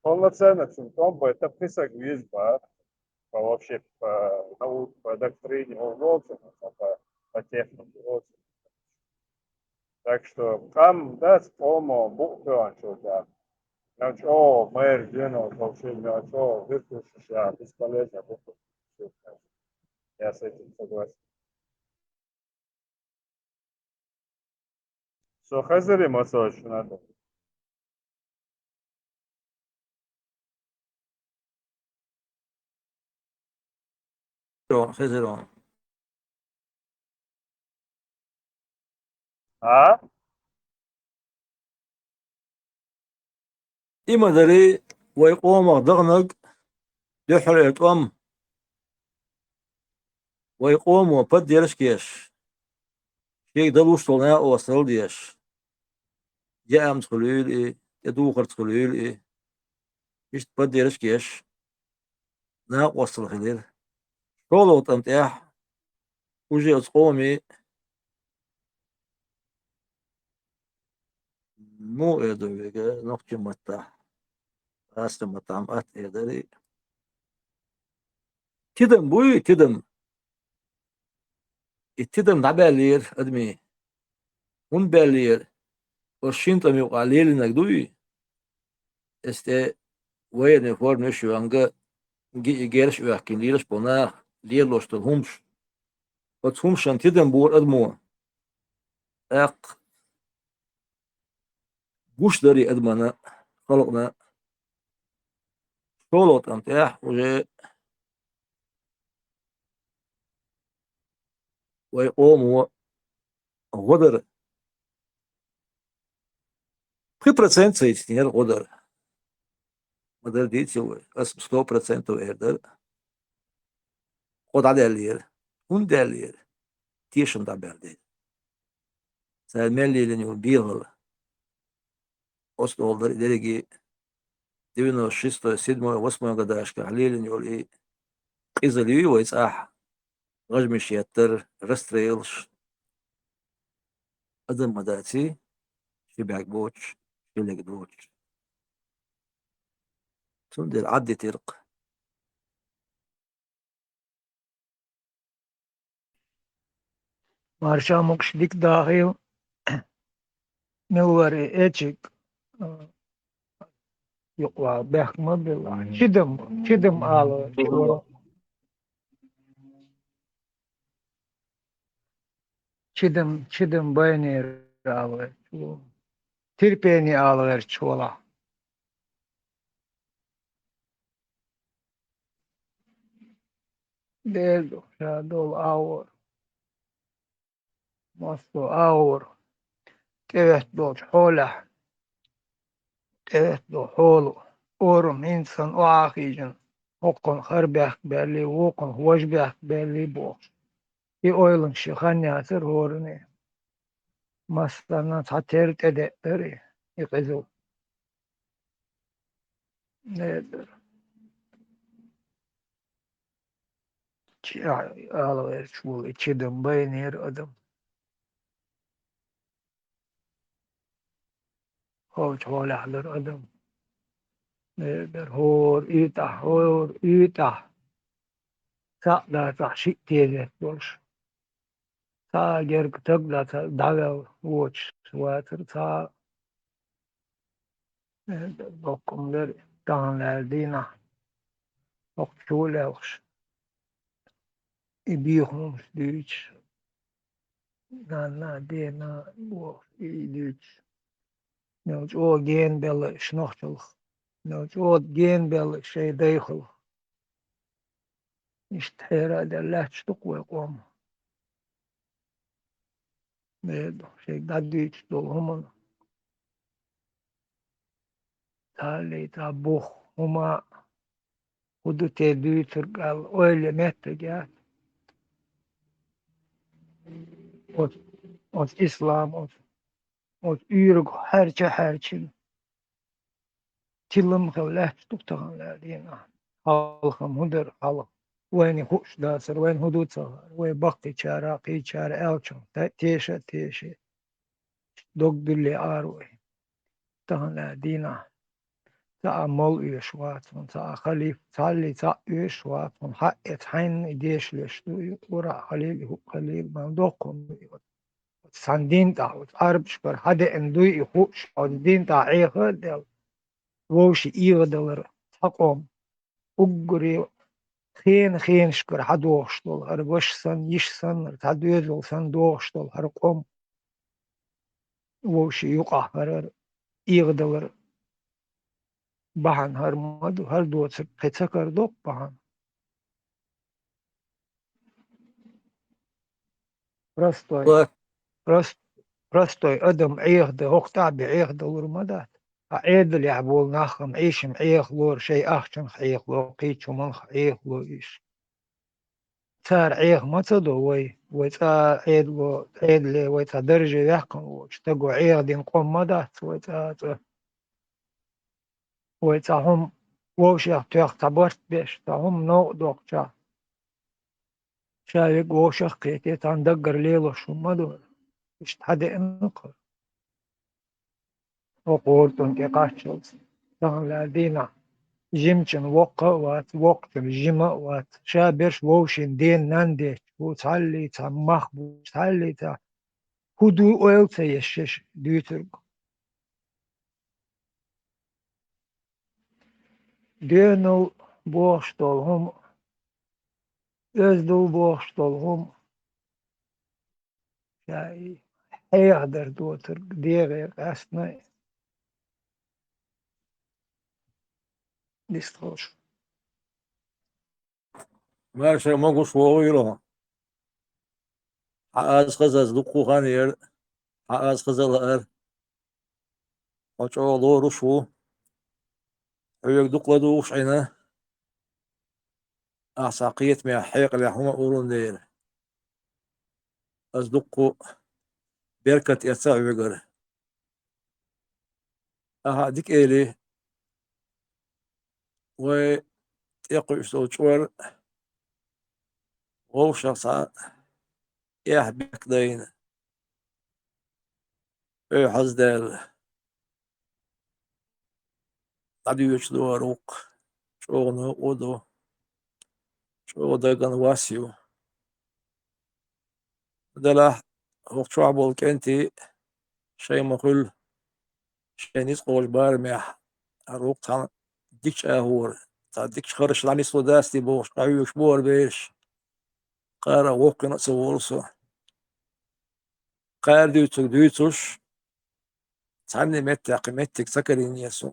Полноценно симптом бы это 30 вещей, вообще по науке, по доктрине, по технике. Так что там, да, по-моему, буквально что-то. Ничего, мэр, Гена, вообще ничего, выключишься, бесполезно. Я с этим согласен. Все, хазари массаж надо. خزرون إما دري ويقوم ضغنق دحرق ويقوم وبد يرشكيش شيء دلوش طلنا وصل ديش جاء مدخليل إيه يدوخر تخليل إيه إيش بد يرشكيش نا وصل خليل شولو تمتاح وجي تقومي مو إيدو بيجا نقطة متاح أصلا مطعمات إيدري تدم بوي تدم التدم دعبالير أدمي ون بالير والشنطة ميقاليل نقدوي este وين فور نشو عنجا جيرش ويحكي ليش بنا ليلوش تلهمش وتهمش انتدم بور أدمو اق بوش داري أدمنا خلقنا شولوت امتاح وجي ويقوموا غدر 3% سيتنير غدر دي تسوي بس 100% ويردر خد على الليل هون ده الليل تيشن ده بردي سالمالي لنيو بيغل أصل غدر درجي 96 7 8 قداش كحليل نيو إيه إذا لي ويساح غجم شيتر رستريلش أدم مداتي شبعك بوش شلك دوش تندل عدي ترق Marşa mokşdik dahi milvari eçik yok var bekma billah çidim alı çuvala çidim bayni alı tirpeni alı çuvala deldo şadol avur masto avur evet do xola evet do xolu orum insan o akıcın okun harbek belli okun hoşbek belli bu i oylun şıkan yasır horunu maslarına taterit edetleri i kızıl nedir alıver çuval içidim bayınır adım hoş holahlar adım nedir hor itah sağda taşık diyecek boş sağ gerk tıkla daga uç suatır sağ dokumlar dağınlar dina okçular hoş ibihum düç na dina bu düç ne o gen bel şnochçuluk ne o gen bel şey deyxul işte herhalde laçtık ve kom ne şey da düç dolhumun tali ta buh huma hudu te dütür gal öyle mette gel o İslam o yürük herçin tilum kavlaç tuktağanlar dina halkım hudur halk وين هوش داسر وين هدوء صغار وين بقتي شارع قي شارع ألشون تيشة دوق دلي آروي تهنا دينا تا مول يشوات من تا خليف تعلي تا يشوات من حق حين ديش ليش ورا خليل هو خليل من دوقهم سندين تا عرب شبر هذا اندوي يخوش او دين تا عيخ دل ووش يغدلر تقوم أجري خين شكر حدوشتول هربوش سن يش سن تعدوزل سن دوشتول هرقوم ووش يقع هرر يغدلر بحن هرمدو هر دوت قتسكر دوك بحن رستوي أدم عيخ ده هقطع بعيخ دور مدات عيد اللي عبول ناخم عيشم عيخ لور شيء أخشن عيخ لور قيتشو منخ عيخ لور إيش صار عيخ ما تصدو ويتا عيد لي ويتا درجة يحكم واشتقو عيخ دي نقوم مدات ويتا هم ووشيخ تيخ تبرت بيش تا هم نوع دوك شايق ووشيخ قيتي تندقر ليلو شو مدور اشتحدي انقر وقورتون كي قاشلس تغلا دينا جيمشن وقتن جيما وات شابرش ووشن دين نانديش وتعلي تا مخبو تعلي تا هدو اويلتا يشش ديوترق Dönül boğuştolhum, özdül boğuştolhum, yani hayırdır doğutur diye aslında distoş. ماشي ما قوش وويلو حقاز خزاز دقو خانير حقاز خزال وشو دورو شو حيوك دقلا دوش عينا أعساقية مع حيق اللي حما أورون دير أز دقو بيركت يتساع بقر أها ديك إيلي ويقو يشتو شوال غوشا صار ياح بيك دين إيه حز دير عدو يشتو روق شو نقودو شو دايقان واسيو دلا وقت شعبو كنتي شيء مخل شيء نسقو البار مح الروق تان ديكش أهور تا ديكش خرش لاني سوداستي بوش قايوش بور بيش قارا وقنا سوولسو قار ديوتوش تعني متى قيمتك سكرين يسو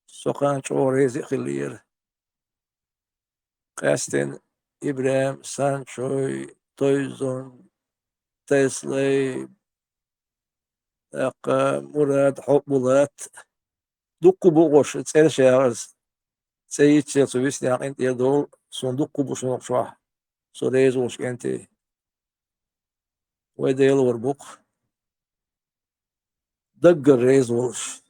سوقان شوريزي خلير قاستن إبراهيم سانشوي تويزون تسلي مراد حبولات دقو بوغوش تسير شارز سيد سيرسويس يعني يدول صندوق بوشنوق شوح سوريزوش انتي ويديل وربوق دق الريزوش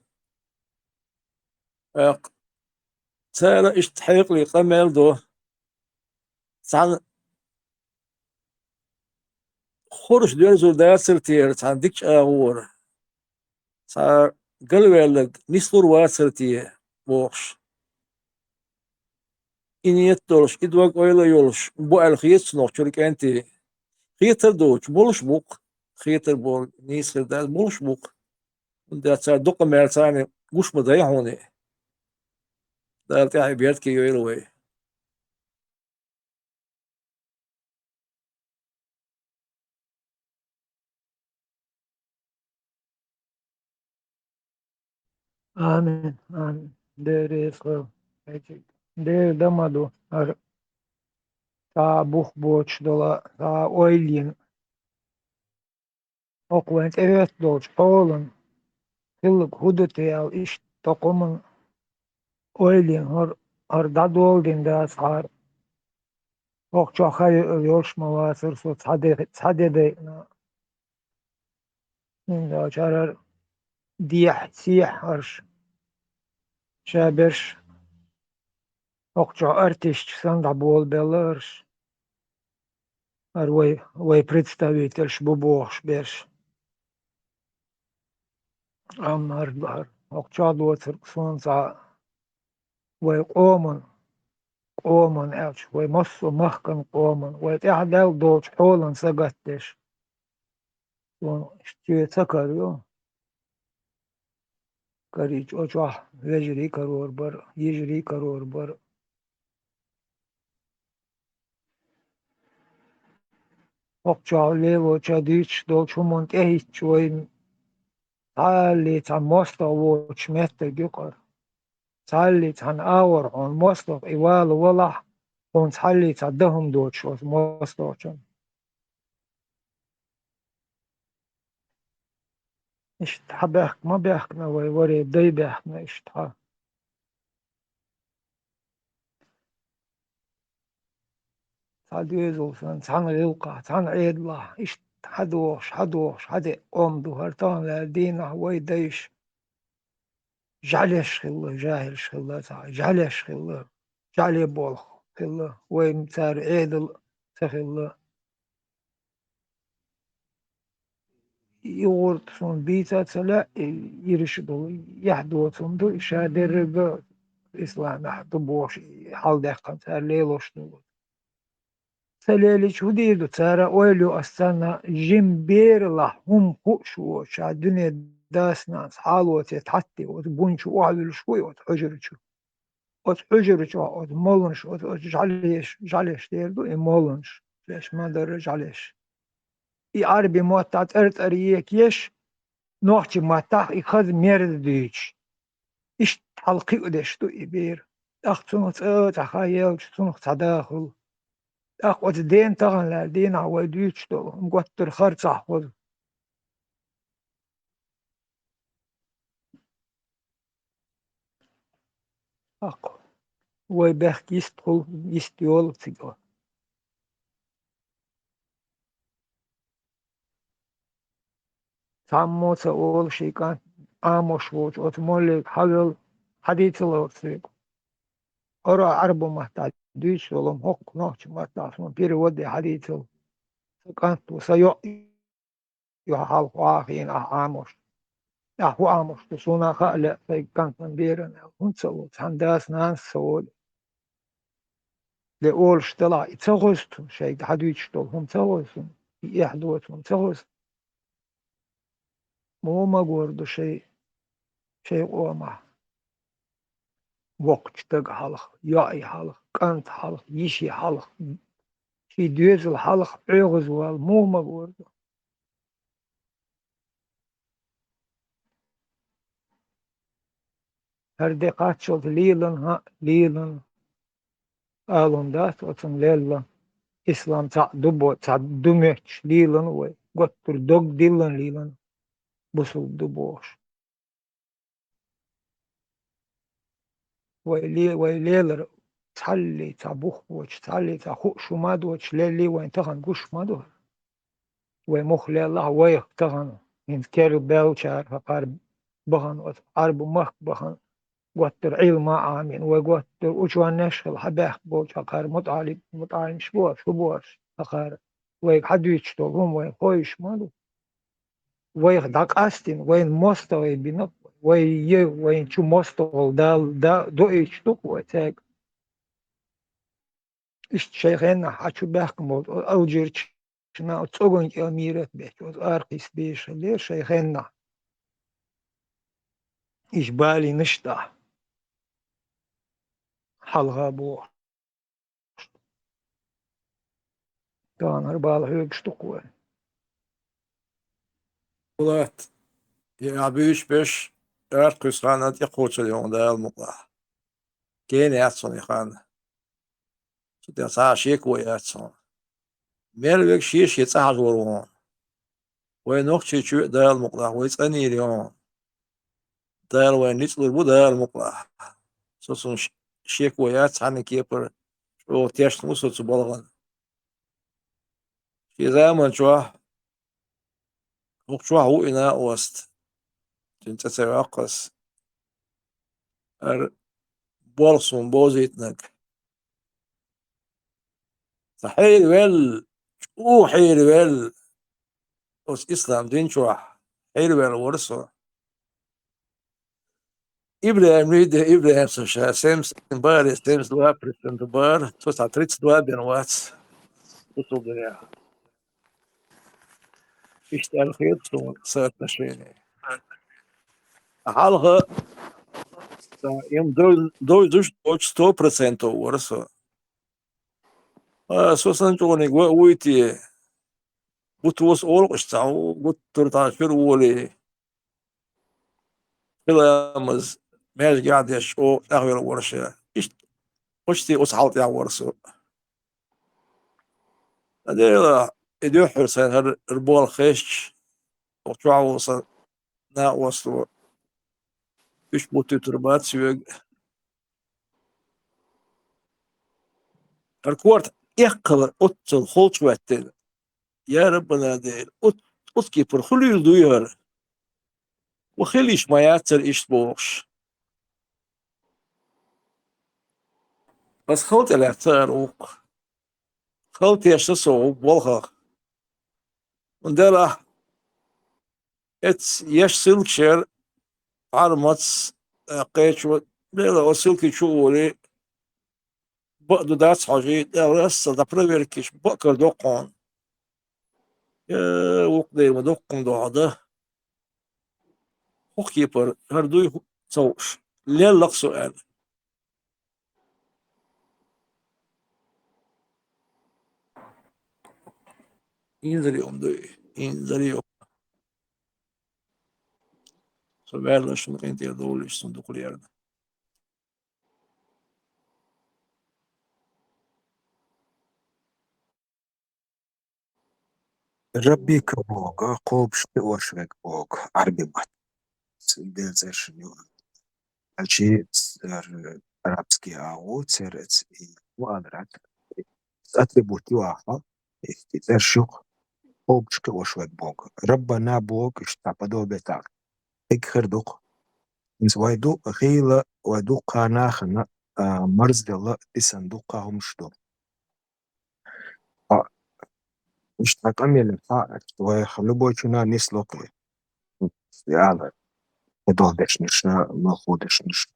سارة اشتحيق لي قمال دو سان خورش دير زول دار سرتير سان ديكش اغور سار قلوالك نسلور واسرتيه بوغش إنيت دولش إدواق أويلا يولش بو الخيط سنوخ شرك أنتي خيطر دوش بولش بوق خيطر بول نيس خرداز بولش بوق ده صار دقة مالساني قوش مضيع هوني ده تاعي بيرد كي يويلوي Amin, amin. Deri sıkı. Deri damadu. Ta buh boç dola. Ta oylin. Okvent evet dolç. Oğlun. Kıllık hudutu al iş tokumun. Oylin. Har da doldin da sar. Okça hayır yolşma vasır su. Sade de. Da çarar. Diyah siyah harş. Şaberş. Okça artist sanda bol belırş. Вой представитель шбубош берш. Амар окчаду цирксонца вой قومن элч вой моссу махкан قومن вой тяхдал долч холан сагаттеш. Он штие цакарю. Карич очах вежри карор бар, ежри карор бар. Окча лево чадич долч умон техич вой Tali tan mostok watch mette gukar. Tali tan hour on mostok iwal wala on tali tan dahum doch was mostokchen. İşte behk ma behk na var day behk na işte. Tali olsun tan ilqa tan edla işte hadoş hadi omdu hartan la dina way dayış. جعل شغله جاهل شغله جعل شغله جعل بول شغله وين صار عيدل شغله يورد son بيتا تلا يرشدوا يحدوا صندو شادر إسلام حد بوش حال دقن صار ليلوش نقول سلالي شو ديدو صار أولو أستنا جيم بير لهم خوش وشادني داس ناس حالوت يتحتي وتبونش وعلى شوي وتحجرشو وتحجرش وتمولنش وتجعلش تيردو يمولنش ليش ما درج عليش عربي ما تعترت أريك يش نوحتي ما تاخ يخذ ميرد ديش إيش حلقي ودش تو إبير أخ تنخ تخيل تنخ تداخل أخ وتدين تغن لا دين عواديش تو مقتر خرص أحفظ أخ ويبخ يستخل يستيول تيجو سامو سأول شيء كان آموش ووت وتمولي حلل حديث الوصيق أرى عربو محتاج ديش ولم حق نوش محتاج من بيري ودي حديث كانت وسيو يحال واخين آموش هو آموش تسونا خالق في كانت من بيرنا ونسوت هنداس ناس سوول لأول شتلا يتسغست شيء حديث شتول هم تسغست يحدوت هم تسغست مو ما قوردو شيء قوما وقت تق حلق ياي حلق كانت حلق يشي حلق في دوز الحلق عغز والمو ما قوردو هردقات شوت ليلن ها ليلن آلون دات وطن ليلن إسلام تا دبو تا دميتش ليلن وي قطر دوق ديلن ليلن بسل دبوش ويليلر تحلي تبوخ وش تحلي تخوش ماد وش ليلي وين تغن قش مادو ومخ لله ويخ تغن إن كيرو بيلشار فقار بغن أربو مخ بغن قطر علم آمين وقطر وجوان نشغل حباخ بوش فقار مطالب شبوش فقار ويك حدو يشتغلون وين خويش مادو ويخ داك أستين وين مستوى بنق وين شو مستوى دا دو يشتوك وتاك إشت شيخنا حشو بحكم أو جيرش شنا تسوغن أميرت بيت أرقيس بيش لير شيخنا إيش بالي نشتا حلغا بو كان هربال هيك شتوكوه Ulat, ja büyük beş dört kıskanat yakuşuyor da almukla. Gene yatson yakan. Şimdi sağ şey koy yatson. Mervek şey sağ zorun. Ve nokçu şu da almukla. Ve tsani diyor. Da ve niçler bu da almukla. Sosun şey koy yat hani ki yapar. O test musu su balgan. Şey zaman şu وقت هو إناء وسط أنت تتوقس بورصون بوزيتنك صحيح ويل شو حيل ويل بس إسلام دين شو حيل ويل ورثه إبراهيم ريد إبراهيم سوشا سيمس بار سيمس دوا بريسنت بار توسع تريتس دوا بينوات وصل دنيا يشتغل خير صارت نشريني حالها يوم دول 100% ورثه أساساً جوني ويتي بتوس أول قشتاو قلت ترتاشر ولي بلا مز ماش قاعد يشو أغير ورشة إيش قشتي أصحالت يا ورسو هذا يدو حرسان هر ربول خيش وتوعو وصل نا وصلوا إيش بوتي تربات سيوغ الكوارت يقل أتل خلط واتل يا ربنا ديل أتكي برخلي يدوير وخليش ما ياتر إيش بوش بس خلط الاعتار وق خلط يشتسو بولخا وندلا يش سلك شير عرمت قيش لا وسلك شولي بقدو داس حاجي لا رسل دا بريفيركيش بقر دوقون وقدي ودوقون دو هذا هوك يبر هردوي صوش ليه لك سؤال ينزل يوم دوي ينزل يوم سؤال شو انت يدول صندوق اليرد ربي كبوغ قوب وشرك بوغ عربي مات ديل زي شنو الشيء عربسكي أو تسرت وأدرك أتربوتي واحد ترشق قوب وشرك بوغ ربنا بوغ اشتعبدو بتاعك خردوق إنس ويدو غيلة ويدو قاناخنا مرز دل بصندوقهم شدو مش تكمل الفائق ويخلبو شنا نسلوكي يلا يدول دشنش مخودش نش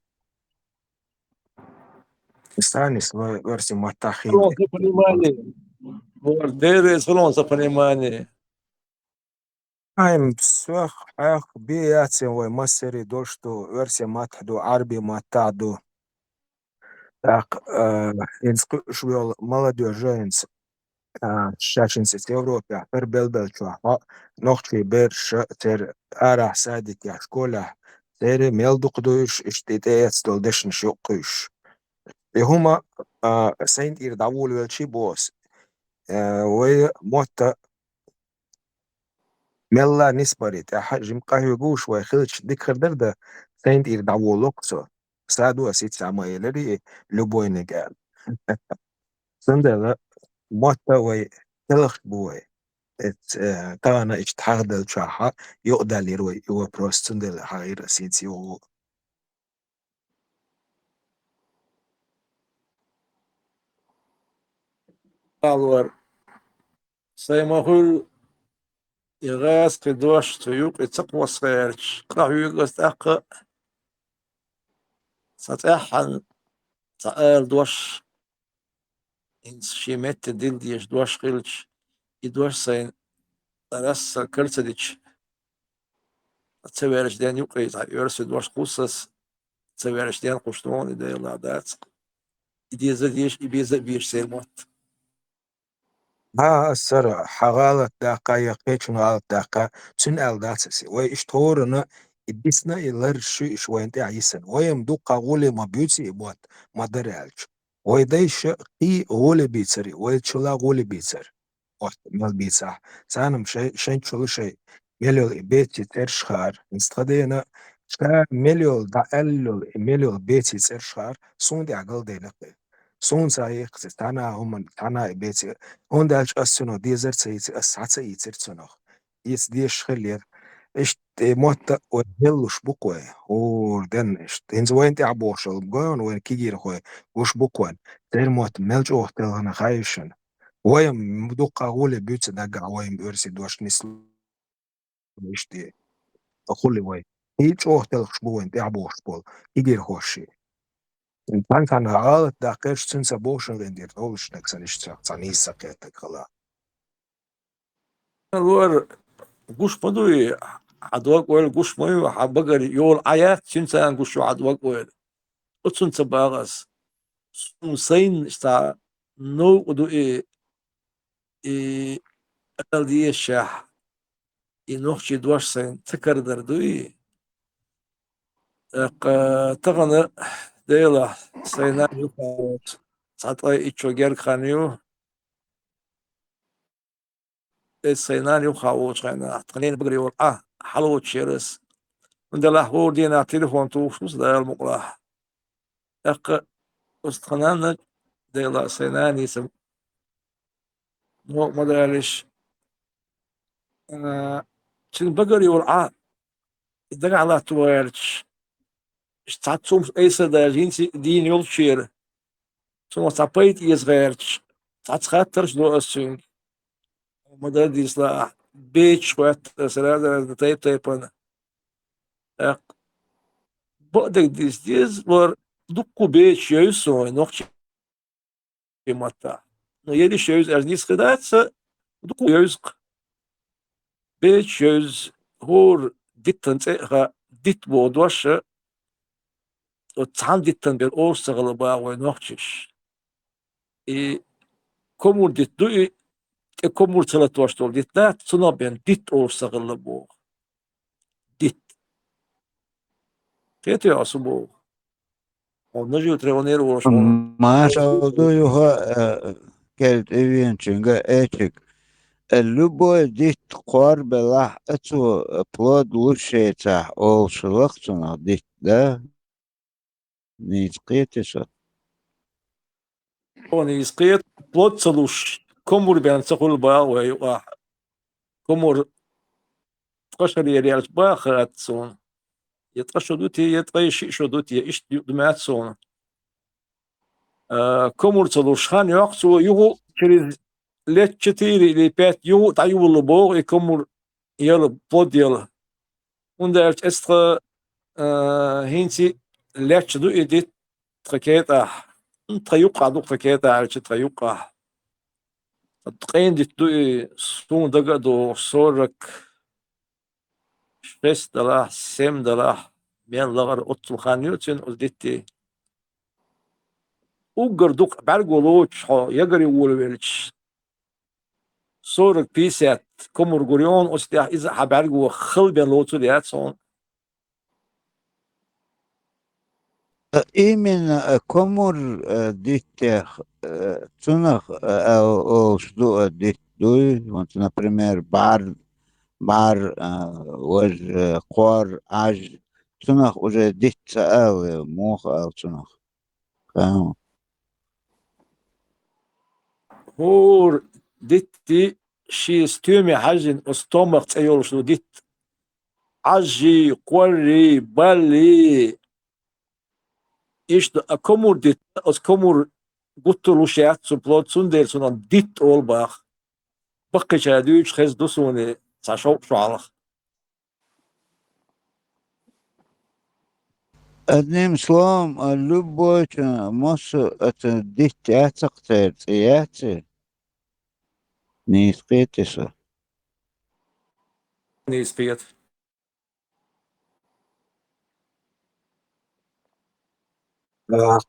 استانس ورسي متاخين سلون سفنيماني ديري سلون سفنيماني I'm سوخ حيخ بياتي ومصري دولشتو ورسي ماتحدو عربي ماتعدو так швел молодежь شاشنس Европа пербелбел чуаха нохчи берш тер ара садик я школа тер мелдуqдуш иштитец долдешн шуqуш هما سين إير داول welchi بوس وموت ملا نسبريت حجم قهوة جوش ويخلش ديك خردر سين إير داول لوكسو سادو أسيت عمايلري لبوين قال سندلا موت وي تلخ بوي كان اشتحاد الشاحة يقدر يروي هو بروستند الحغير سينسي هو قالور سيمهول يغاس قدوش تيوق يتقوى صغيرش قاعو يغاس تاق ستاحن تقال دوش إنس شيمت دين ديش دوش قيلش يدوش سين ترس كرتديش تسويرش دين يوقي يرس دوش قوسس تسويرش دين قشتون إذا يلا دات إدي زديش إبيزا بيش سيموت السر حغالة داقا يقيتشن غالة داقا تسن داتسي ويشتورنا إديسنا إلر شو وينتي عيسن ويمدوقا غولي ما بيوتي إبوات ما دريالش ويديش قي غولي بيتسري ويتشلا غولي بيتسر وقت مال بيتسح سانم شين تشلو شي مليول بيتي ترشخار نستخدينا شا مليول دائلول مليول بيتي ترشخار سون دي عقل دي نقي سون سايق تانا هم تانا بيتي هون دالش أسنو ديزر سيتي أسعة يترتنو يس ديش خلير إيش موت وهلوش بقوي وردن إيش هنز وين تعبوش الجون وين كيجير خوي وش بقوان تير موت ملج أوهتل هنا خايشن ويم مدوقا غولي بيوت دقع ويم بيرسي دوش نسل إشتي أقولي وين هيج أوهتل خشبوين تعبوش بول كيجير خوشي إنسان كان غلط داقيش تنسى بوشن غندير تولش نكسن إشتاق تانيس سكيتك خلا الور قوش بدوي عدوك ويل قوش مايو حبقر يول عيات تنسى قوش عدوك ويل أتنسى باغس سين إشتا نو قدو أقل دي الشاح ينوخشي دوش سين تكر دردوي تغنى ديلا سينا يوكاوت ساتاي إيشو جير خانيو سينا يوكاوت خانا تقنين بقري ورقة حلو تشيرس من دلاه هو دينا تليفون توفوس دا المقلاه استخنان ديلا سينان يسم نو مدالش شن بقري ورقة دقع على تويرش اشتعتصوم ايسا دا جينسي دين يول شير ثم تعبيت يزغيرش تعتخاطرش دو أسين مدار دي إصلاح بيتش وقت سلالة تايب تايبانا بقدك ديز ور دقو بيتش يوسو نوخش ماتا يلي شوز أرنيس خدات دقو يوزق بيتش يوز هور ديتن تيخا dit boğduaş o tan ditten bir orsağılı bağı oynakçış. Komur dit du komur çalatvaş dol ditler suna ben dit orsağılı boğ. Dit. Kete asu boğ. Ondan jö trevoner uğraş onu. Maaş olduğu yuha kelt evin çünkü eçik. Любой дит қор белах эту плод лучше это олшылықтың дит да не искетеші. Onu iskiyet plot çalış. Komur ben sakul bağı ve komur تقشر يريالش باخرات صون يتقشدوتي يتقيش شدوتي إيش دمعت صون كمر تلوشخان يقصو يهو كريز ليت كتيري لي بيت يهو تعيو اللبوغ يكمر يلا بود يلا وندرت استغ هينسي ليت شدو إديت تخكيتا تخيوقع دو تخكيتا عرش تخيوقع تقين دي دوي صون دقدو صورك $5, $7 men lagar otulxanıyorsun o ditti. Ugarduk bergoloç ha yagari wolveliç. Sonra pisat komur gurion ostah iz habergu khil ben lotu diat son. Именно комур дит цунах что дит дуй, вот, например, бар وج قوار عج цунах уже дит саал мох ал цунах. Hor ditti şi stümi hajin ostomak tayolşu dit. Aji qori bali işte komur dit os komur gutuluş yat suplot sundel sunan dit olbach. Bakıca düç kez dosuni saşop şualах. Одним словом, любой может это дитятся к не искетеши. Ne ispiyat.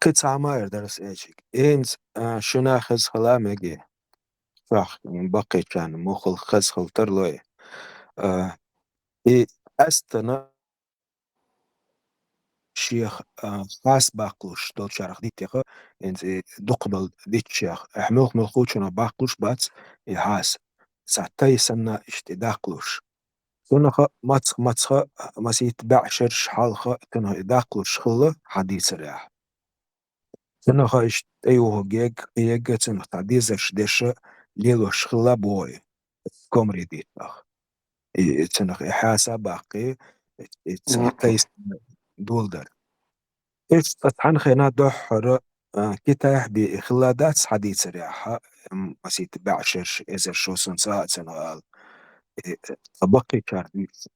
قطعة ما يردرس ايجيك إنز شنا خز خلامجي صح بقي كان مخل خز خلتر لوي أستنا شيخ خاص باقلوش دول شارخ دي تيخ إنز دقبل دي شيخ احملخ ملخوشنا باقلوش باتس يحاس ساعتي سنة اشتداقلوش تنخ ماتخ مسيت بعشر حالخ تنها داقلوش خلا حديث ريح تنخ اشت ايوه جيج تنخ تعديزش ديش ليلوش خلا بوي كومري ديتخ تنخ إحاسة باقي تنخ دولدر إيش تتحن خينا دحر كتاح بإخلادات حديث ريحة مسيت بعشر إذا شو سنساء تنغال بقي كارديس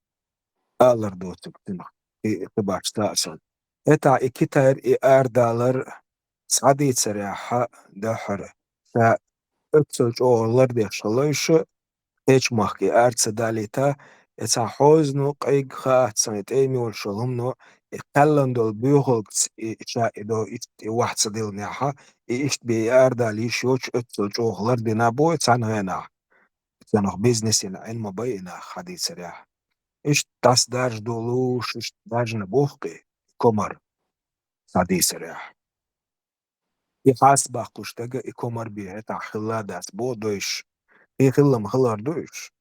آلر دوتك تنخ إقباش تأسن إتا إكتاير $2 حديث ريحة دحر فا أكسج أولر ديش الليش إيش مخي أرتس داليتا إتا حوزنو قيق خاات سنت إيمي والشلمنو إقلن دول بيوغلت إشا إدو واحد صديل نيحا إيشت $2 يوش أكسج أولر دينا بو إتسان غينا إتسانوخ بيزنس إن علم بينا حديث ريحة إيش تاس دارج دولوش إيش دارج نبوخي كومر حديث ريحة يحاس باقوش تاقا إكومر بيه إتا خلا داس بو دوش إيه خلا مخلار دوش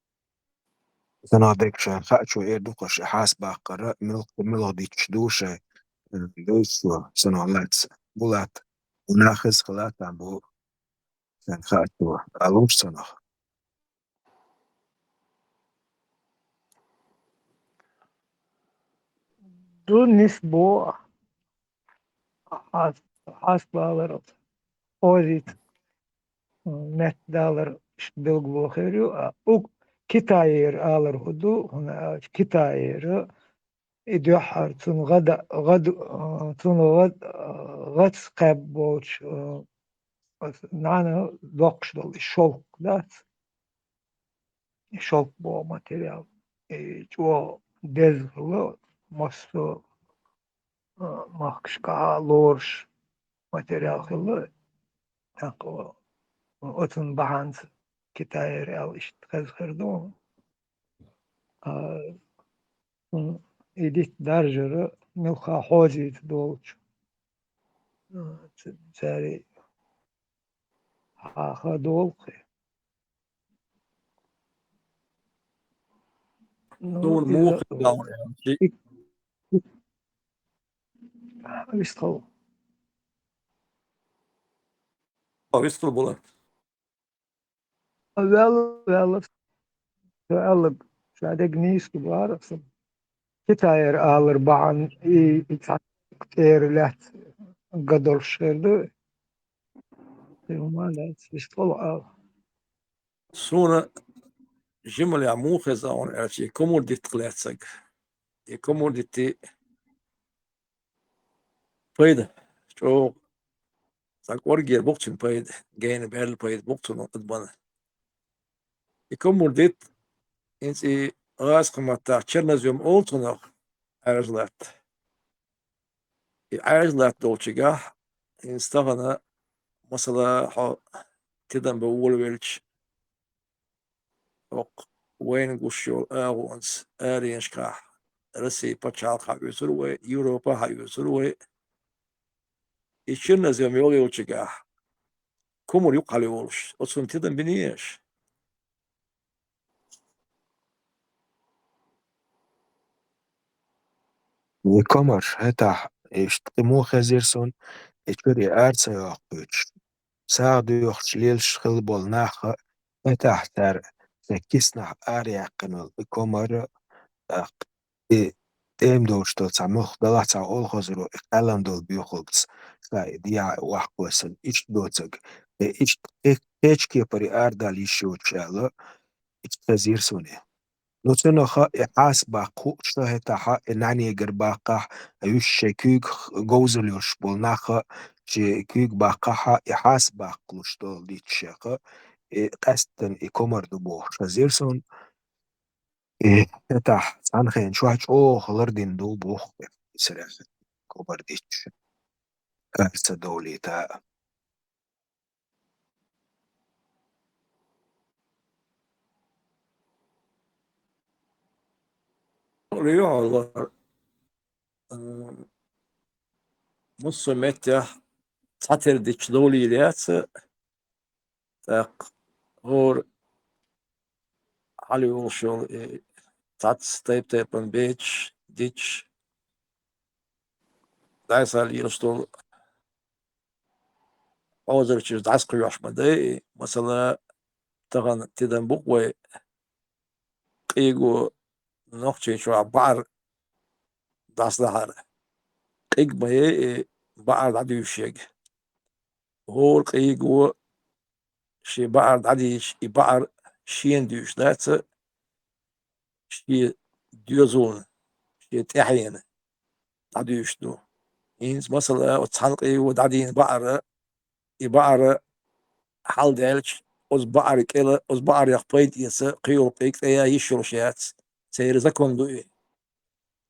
تناديك شان خاتشو إيه دوقش حاس باقرا ملوديتش دوشة دوشو سنولات بولات وناخذ خلات عن بو سان خاتشو ألوش سنخ دو نسبو حاس بالر أوزيت $1 bilgu veriyor. O Kitayır alır hudu, ona Kitayır idihar tun gad kabboç nana dokşdol şolk dat şolk bu materyal o dezglı mostu mahkışka lorş materyal kıllı takı otun bahans kitayır al işte kazkırdı edit darjırı milka hozit dolç zari ha dolq دون موقع دور يعني شيء يستخو أو يسطل بولن Wel şade gnis var kitayır alır bağın terlet gadol şerdi umalet istol al سونا جمل يا موقع زون يعني شيء كمور دي تقلاتسك كمور دي تي فايدة شو ساك ورقي بوكتن فايدة جاين بيرل فايدة بوكتن قدبنا كمور ديت انسي غاز قمتا تشرنز يوم اولتنا عرجلات عرجلات دولشيغا انستغنى مثلا تدن بول ويلش وين قشول اغونس ارينش كاح رسي باتشال خايوسروي يوروبا خايوسروي يشرنز يوم يولشيغا كمور يقالي ولش اصلا تدن بنيش Komar heta iştimo xezirson içeri erse yaqüç sağdı yok çlil şıl bol naxa heta ter sekisna ariyaqınıl komar dem doğuştu samuh dalata ol hazır kalan dol büyükhults say diya waqwasın iç dotsag iç teçki pari ardal işi uçalı iç xezirsoni نوتنخ إحاسبة قوشته تحا إناني قرباقة أيوش شكوك جوزل يشبولناخ شكوك باقها إحاسبة قلوشتول دي تشيخ قستن إكمر دبوخ شزيرسون تح سانخين شوهج خلردين دو بوخ سرح كبر ديتش كارثة دولي تا ريوع والله نص متر ساتر ديش دولي ليات تاق هور حالي وشول تات ستيب تيبن بيتش ديش دايسال يرستول أوزر تشيز دايس قيوش مدي مثلا تغن تدن بقوي قيقو نوخشي شو بعر داس دهار قيق بيه بعر دادو يشيق هور قيقو شي بعر داديش بعر شين ديوش دات شي ديوزون شي تحين دادو يشدو إنس مثلا وتحنقي ودادين بعر حال دالش أز بعر كلا أز بعر يخبيت يسا قيول قيق تيا يشيرو شيات سيرزا كوندو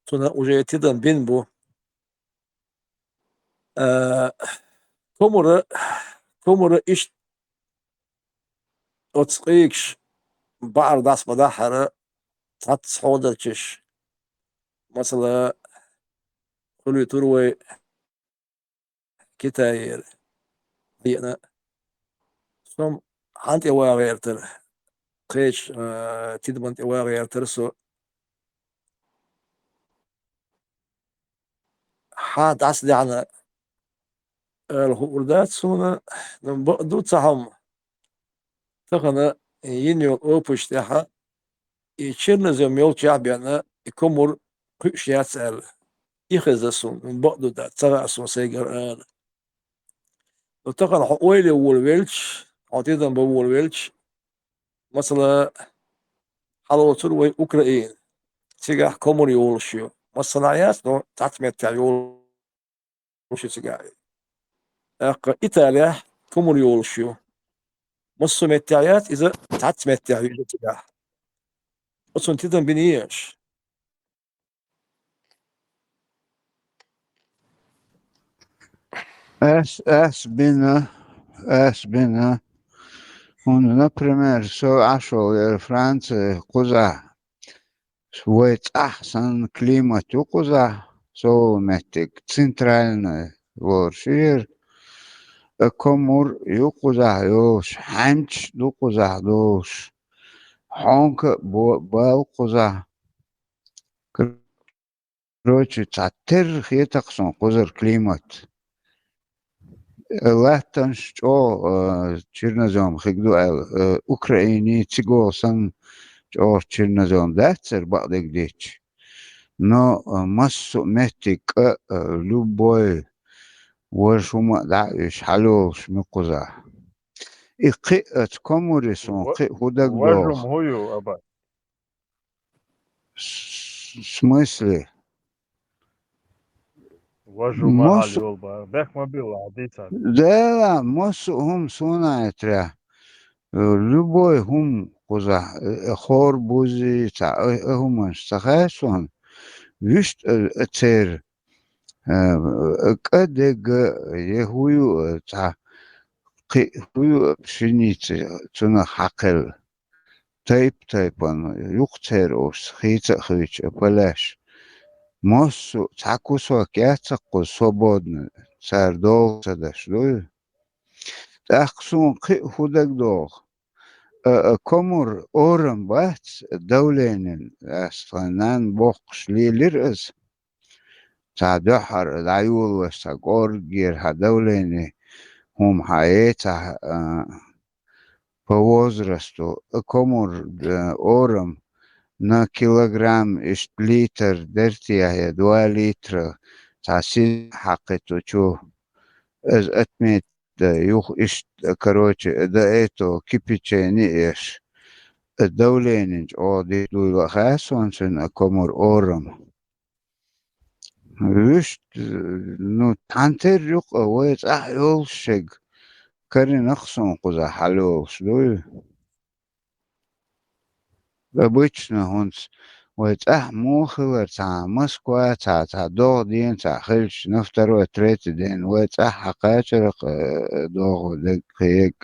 تنا وجه تدن بينبو كومورا إش أتسقيكش بعر داس مداحرة تاتس حودرتش مثلا كل تروي كتاير دينا سوم هانتي واغيرتر قيش تدمنت واغيرتر سو ها داس دعنا الهوردات سونا نبقدو تهم تخنا ينيو اوبش تاعها يشيرنا زي ميول شعبيانا يكمر قشيات سال يخزسون من بعض دا تراسون سيجر آن وتقن حقويلي وولويلش عطيدا بولويلش مثلا حلو تروي أوكرائين سيجاح كومر يولشيو مصنعيات نو تعتمد تاع يولشيو سيجاح إيطاليا كومر يولشيو مصر تاعيات إذا تعتمد تاع يولشيو سيجاح أصلا تدن بنياش Es bina. Например, عشو فرنسا قزح شوية أحسن климат قزح متك центральный ورشير كومور يقزح يوش حمش دو قزح دوش حونك بال قزح كروتش تعتر خيتقصن قزر климат لاتنش چرنزوم خيقدو أوكراني تيغوسن چرنزوم داتر بعدك ديش но массу метик любой وشوما دعيش حلوش مقزا إقئت كوموريسون قئ هدك وجم دوغ هو أبا смысле وجم محل مس يول بار بيك ما بيلا عديتا да مس هم سونايترا любой هم قزا خور بوزي تا هم استخاسون ويشت اتير قدق يهويو تا قي هويو بشنيت تنا حقل تايبان يقتر اوس خيتا خيش بلاش موسو تاكوسو كياتقو свободно سردوغ تدش دوي تاخسون قي هودك دوغ كومور اورم بات دولين استنان بوخش ليلرز تا دحر العيول وستاقور جير هدولين هم حياتا بوزرستو كومور اورم на килограмм ишт литр дертия هي 2 لتر تعسيل حقته شو از اتميت يوخ اشت كروتش دا ايتو كيبيتشيني ايش الدولينج او دي دول خاسون سن كومور اورم ويشت نو تانتر يوق ويت يول شق كاري نخصون قزا حلوش دوي обычно он вот мухлер та Москва та до день та хильч на второй третий день вот حقاچر до دقيق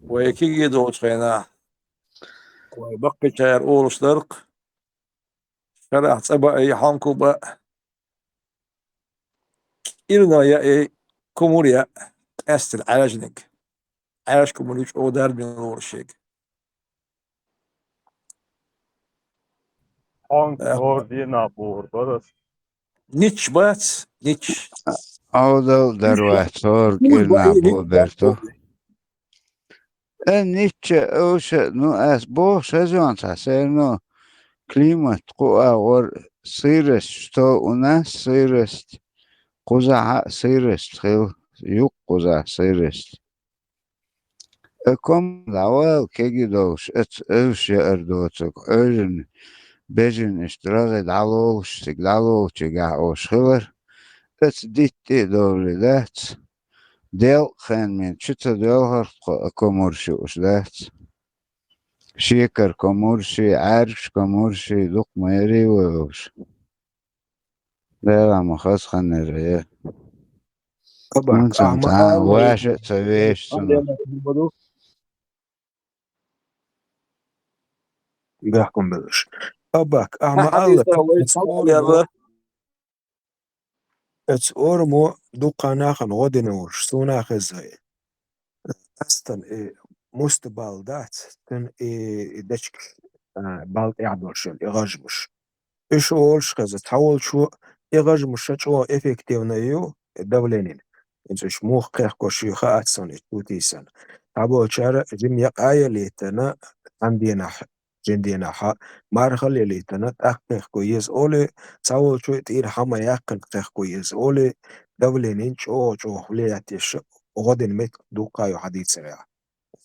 ويكي دوت خينا ويبقي شاير أورس درق شرح سبا أي حانكو با إلنا يا أي كوموريا أستل علاجنك علاج كوموريش أو دار من أورشيك هانك هور دي نابور برس نيتش بات نيتش أودل دروات صور مول كيرنا بأي بو برتو نيتش أوش نو أس بو سيزون تا سيرنو климат قوة ور سيرس شتو وناس سيرس قزع سيرس خيل يوق قزع سيرس كم دعوال كيجي دوش اوش يردوتك اوجن بيجن اشتراغي دعوش تقدعوش تقع اوش خبر ديتي دولي دات ديل خان من شتا ديلهر كومورشي اوش دات شيكر كومورشي عارش كومورشي دوق ميري ووش لا مخص خنر أباك منسن أعمى تا الله واشة تبيش سنو بيحكم بلش أباك أعمى الله حديثة ويتحول اتس أورمو دوقا ناخن غودن ورش سونا خزاي أستن مستبال دات تن دشك بالت يعدوشن إغاجمش إيش أولش خزا تحول شو إغاجمش شو إفكتيفنا يو دولينين إنتش موخ قيح كوشي خاات سنة توتيسن تعبول شارع جم يقايا ليتنا عندنا جندينا حا مارخل ليتنا تحقيق كويس أولي تعول شو تير حما يقن قيح كويس أولي دولينين شو خلياتيش غدن ميت دوقايو حديث سريع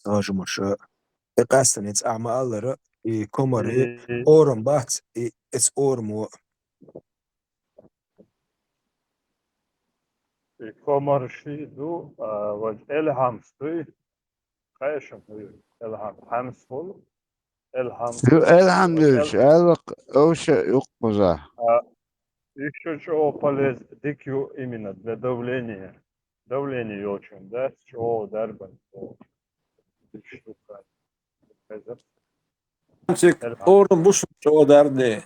غاجمش إقاستن إتس أعمى الله كومر أورم بات إتس أورمو كومرشي دو وج إلهام ستوي خيشم إلهام حمس فول إلهام شو ستوي الحمد لله شالق اوش يقبضه Еще чего полезно, DQ именно для давления. Давление очень, да, чего дарбан. Штука. Oğlum bu çoğu derdi.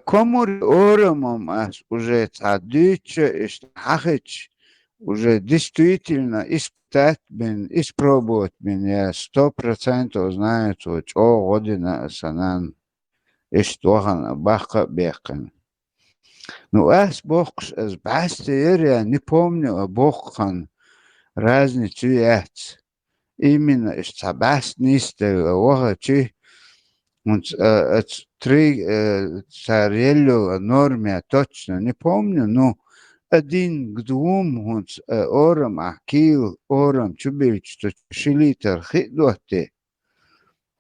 Комур оромом уже цадюче, хахич, уже действительно испытать бен, испробовать меня 100% знаю, что година санан, иштвахана, баха бехан. Ну, бокс, басте я не помню, бокхан, разницу яц. Именно, что баст нисте, чи, три царелю норме точно не помню, но один к двум орам акил, орам чубил, что шилитер хидуате,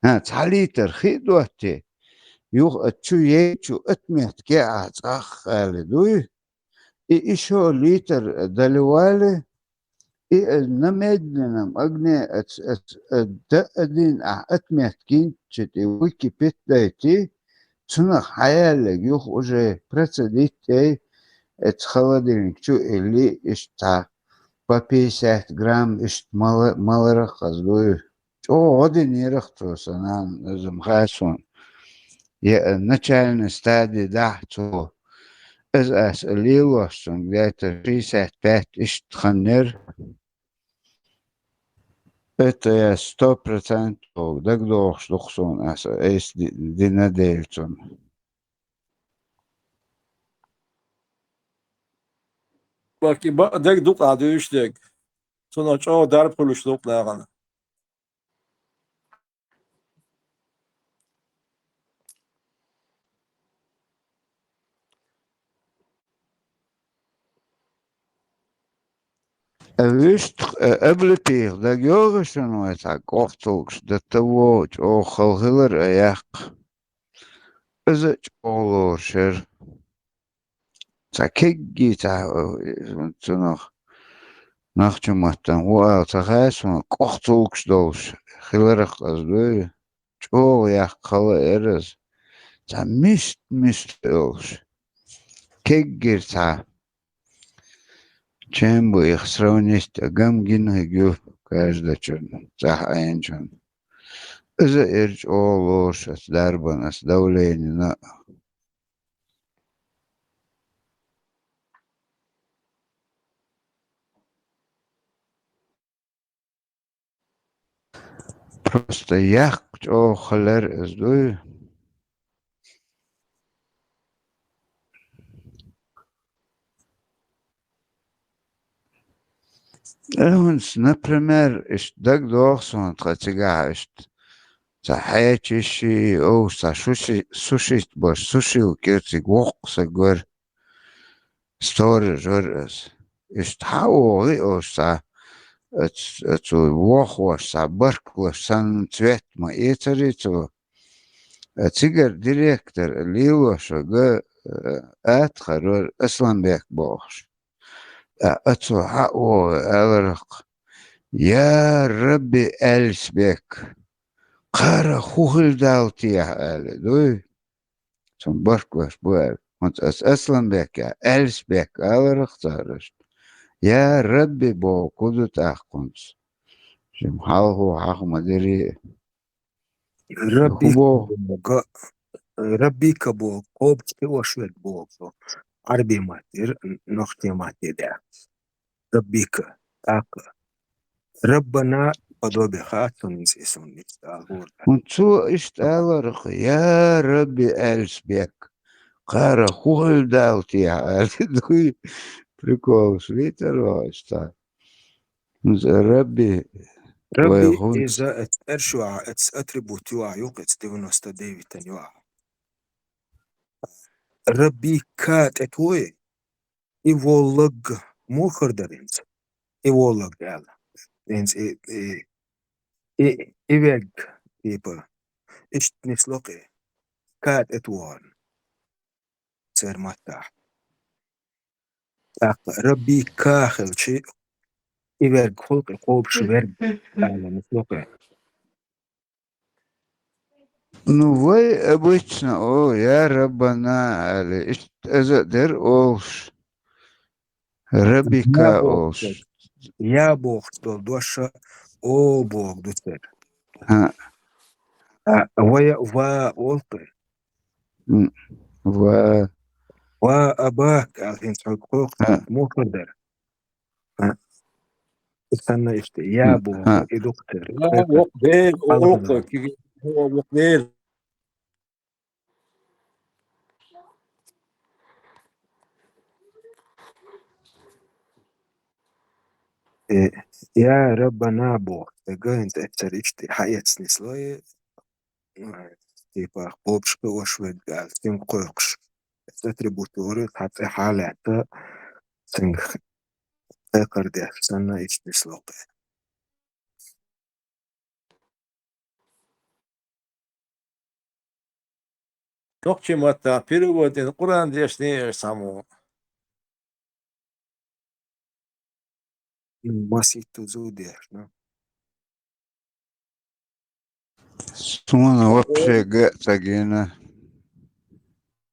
цалитер хидуате, юх чуечу отмет геац ахалидуй, и еще литр доливали, и на медленном огне один отмет кинчит и выкипит дойти, цуна хаялек юх уже процедить это холодильник, чу или ишта по 50 грамм ишт малырах аздуй. О, один ирахту санан замхасон. Я начальной стадии да, то as лилосон где-то 65 ишт ханер. Это я 100% дагдох штуксон ас эс динадельсон. Bak dek duk adı üçtek. Sonra çoğu der puluşluk lağana. Wist ابلتيغ دا جوغشن ويتا قفتوكس دا تواج او خلغلر اياق ازج اولور شر تا كيجي تا تنخ نخجو مهتن وآل تغاسون قفتوكس دوش خلرق ازدوي جو اياق خلا ارز تا مست اوش كيجير تا чем бы их сравнить, гамгин гю каждый черн, захаянчан. За ирч о лошадь, дарбанас, давление на. Просто ях, о халер издую. Например, так дохсон, тратигаешь. Захаячиши, о, сушить бош, сушил кирцик, вокса гор, сторож орес. Хау, оса, это вохваса, барклаш, сан цвет, ма эцарицу. Цигар директор, лилоша, га, атхарор, Асламбек бохш. أتو حقو أغرق يا ربي ألسبك قارا خوخل دالتي يا أهل دوي سن بركوش بوال وانت أسلم بك يا ألسبك أغرق تارشت يا ربي بو كدو تأخكنت جم حالهو حق مدري ربي كبو قوب وشوك بوكو عربي ماتير نختي ماتي ده ربيك تاك ربنا подобие хатун сисон нистагур. وانتو اشتغل يا ربي ألسبك قارا خوخل دالتي يا أهل دوي прикол свитер واشتا ربي ربي إذا اترشوا اتربوت يوعيوك اتستيفنوستا ديفيتن يوع ربي كات اتوي يولغ موخر دارينز يولغ دالا دينز إيفيج بيبا إيش نسلقي كات اتوان سير متاح ربي كاخل شيء إيفيج خلق القوب شبير دالا نسلقي Ну, вы обычно, о, я рабана, али, ишт азадер олш, يا рабика بوغ олш. يا بوغ دوشة او بوغ دوتر ها ويا وولطي و وأباك الحين حقوق ها مو قدر استنى اشتي يا بوغ ها دكتور لا وقديل الله وقديل هو وقديل يا ربنا بوغ انت اتر اشتي حياة سنسلوي تيبا قوبش وشوي قال تيم قوقش اتريبوتوري حتى حالات سنخ تقر دي استنى اشتي سلوقي Tokçi matta perivodin Kur'an diyişni samu. маситу зудеш no Сумана вообще гацагина.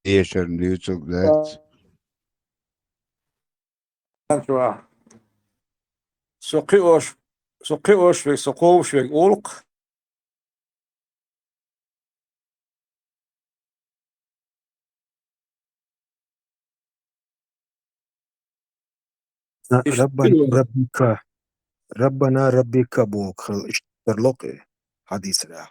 Ешер дьюцук дат. Soqioş ve soqovuş ve ulq. ربنا ربك بوك اشترلوقي حديث لا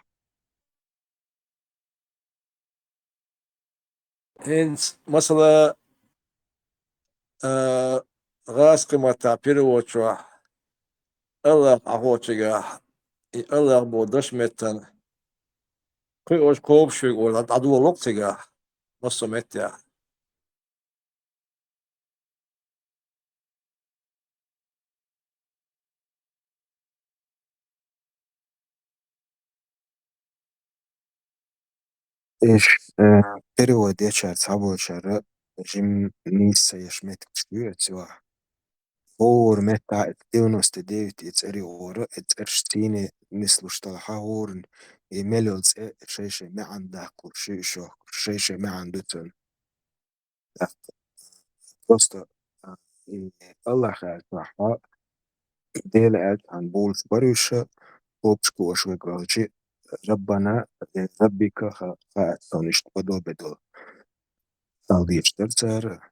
Hens mesela gaz kımata perivodçu Allah ahoçiga Allah bu dışmetten qioş qovuş ve olat adu loqtiga nasıl metya. ايش перевод يشار صعبو شارع جيم نيسا يشمت كشيو اتسوا اور متى 99 اتسري اور اتسرشتيني مثل اشتلحا هورن يميلوز شيشة ما عندها كل شيء شو شيشة ما عندتن просто الله خير صح ديل عن بولس بريشة وبشكو وشوي قالجي ربنا ربك خاطنشت بدو بدو تالديش ترسر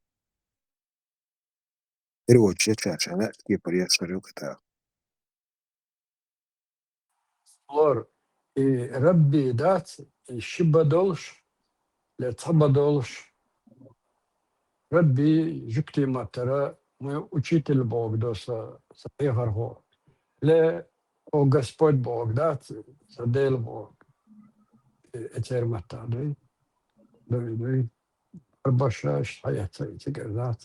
перевод чечачана киприя шарюката اور ربي دات الشبه دولش لتصبه دولش ربي جكتي ما ترى учитель Бог доса сахар хо ле о Господь Бог дат садел Бог اتر متا دوي арбашаш حياتي تقدرات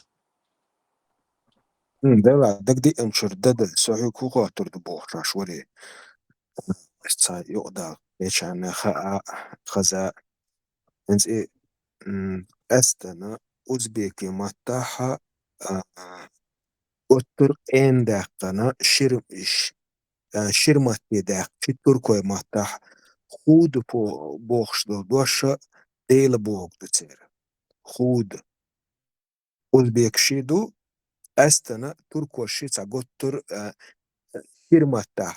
دلا دك دي انشر ددل سوحي كوكو ترد بوخ راشوري استاي يقدا بيشان خزا انز ايه استنا اوزبيكي متاحة اوتر ان داقنا شرمتي داق في تركوي متاح خود بوخش دو دوشا ديل بوغ دتير خود اوزبيك شيدو استنا تركو شيتا قطر شرمتا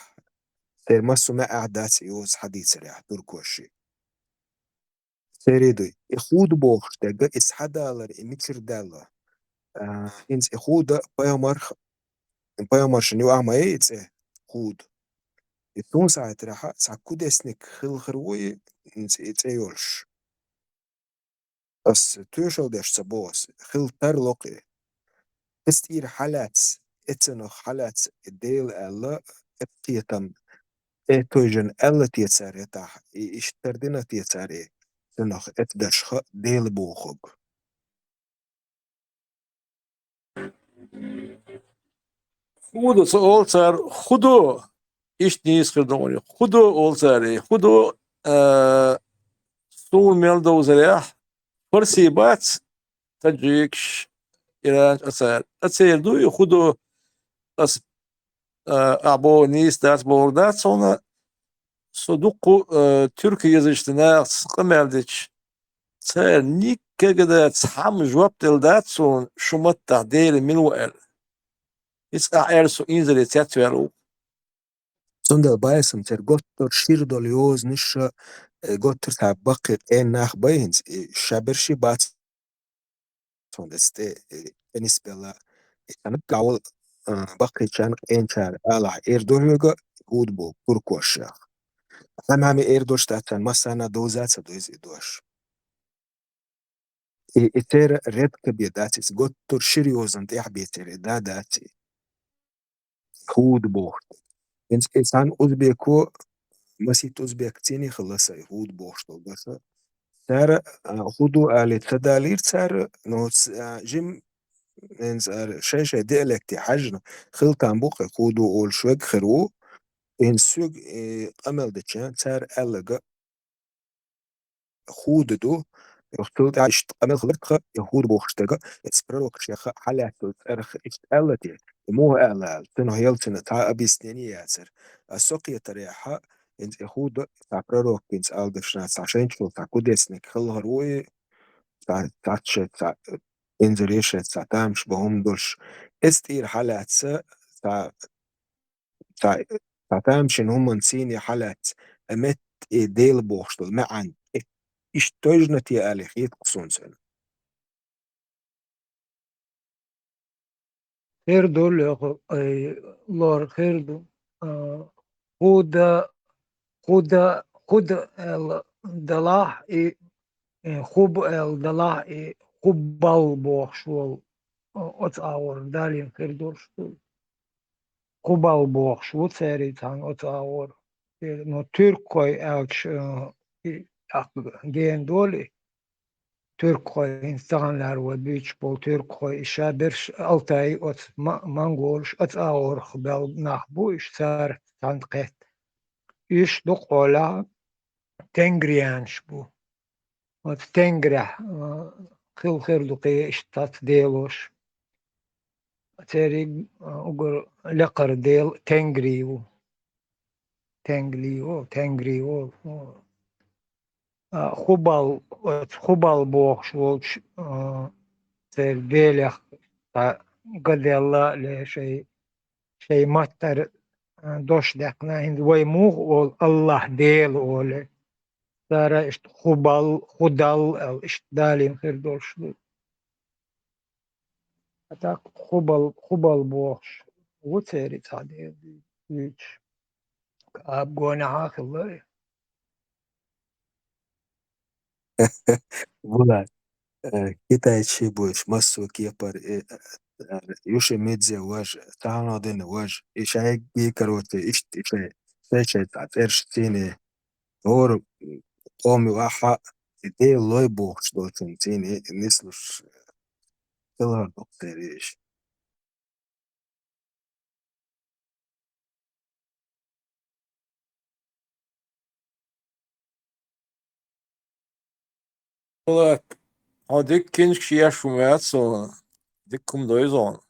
ترمسو ما اعدات يوز حديث ريح تركو شي سيريدو يخود بوخش دقا اسحدالر اميتر دالا انز يخود بايمر شنيو اعمى ايتس خود يتون ساعة راحة ساكود اسنك خروي انز ايتيولش بس توشو داش سبوس تر لقي تستير حالات اتنو حالات الديل الا اتيتم اتوجن الا تيتساري تاح اشتردنا تيتساري تنخ اتدشخ ديل بوخوغ Hudu olsar hudu iş niyiz kırdın hudu olsar hudu sul mel dozerah فرسي بات تجيكش إيران أسير دو يخدو أس أبو نيس دات بوردات صونا صدوق تركي yazıştığına sıkım eldik. Ser nikke kadar tsam jwab deldat son şumat ta'dil min wa'al. Is'a so inzeli tetwelu. Sonda bayasım ter gottor şirdol yoz nişa gottor tabaqi en nach bayhins şaberşi bat sonda ste بالنسبة ل أنا قاول بقي كان إن كان على إيردوغا هود بو تركوش أنا عم إيردوش تاعتن مثلا دوزات دوز إدوش إتر ريد كبيداتي قطر شريوزن تيح بيتر داداتي هود بوخت إنسان أوزبيكو مسيت أوزبيك تيني خلص هود بوخت بس سار هودو آلي تدالير سار نوتس جيم إنسان شاشة ديالكتي حجنا خلطان بوخ هودو أول شوك خرو إن سوق قمل دچان سار ألغا خوددو يختلط عشت قمل خلقها يهود بوخشتغا اسبروك شيخ حالات ترخ اشتالتي مو ألال تنو هيلتن تا أبيسنيني ياسر السوقية تريحة إنت يهود تعبروك إنت ألدشنات عشان شو تعكوديسنك خلهروي تعتشت إنزريشت تعتامش بهم دولش استير حالات سا تعتامش إن هم نسيني حالات أمت ديل بوخشتل معن اشتوجنتي آلخيت قصونسن خير دول لور خير دو خود خود الدلاح خوب الدلاح خوب بالبوخ شول أت أور دالين خير دول شول خوب بالبوخ شو تاري تان أت أور نو تركوي أكش جين دولي تركوي إنسانlar ve büyük bol Türkoy işe bir altay ot mangolş at ağır xbel nah bu iş sar tanqet iş doqola tengriyanş bu ot tengrah xil xirduqi iştat deloş teri ugur laqar del tengriu tengriu خبال بوخ شولش تربيلخ قد الله شيء ماتر دوش دقنا هند ويموغ الله ديل أولي ترى إشت خدال أو إشت دالين خير دوش أتاك خبال بوخش وتري تعديل بيش أبقونا عاقل الله Bular كتايتشي بوش مسو كيبر يوشي ميدزي واج تاهنو دين واج إشاي بيكروتي إشت إشاي سيشي تعترش تيني هور قومي واحا دي لوي بوخش دوتين تيني نسلوش تلهر دكتوريش Olarak ha dik kinch kişiye şumayat sonra dik kumdoyuz on.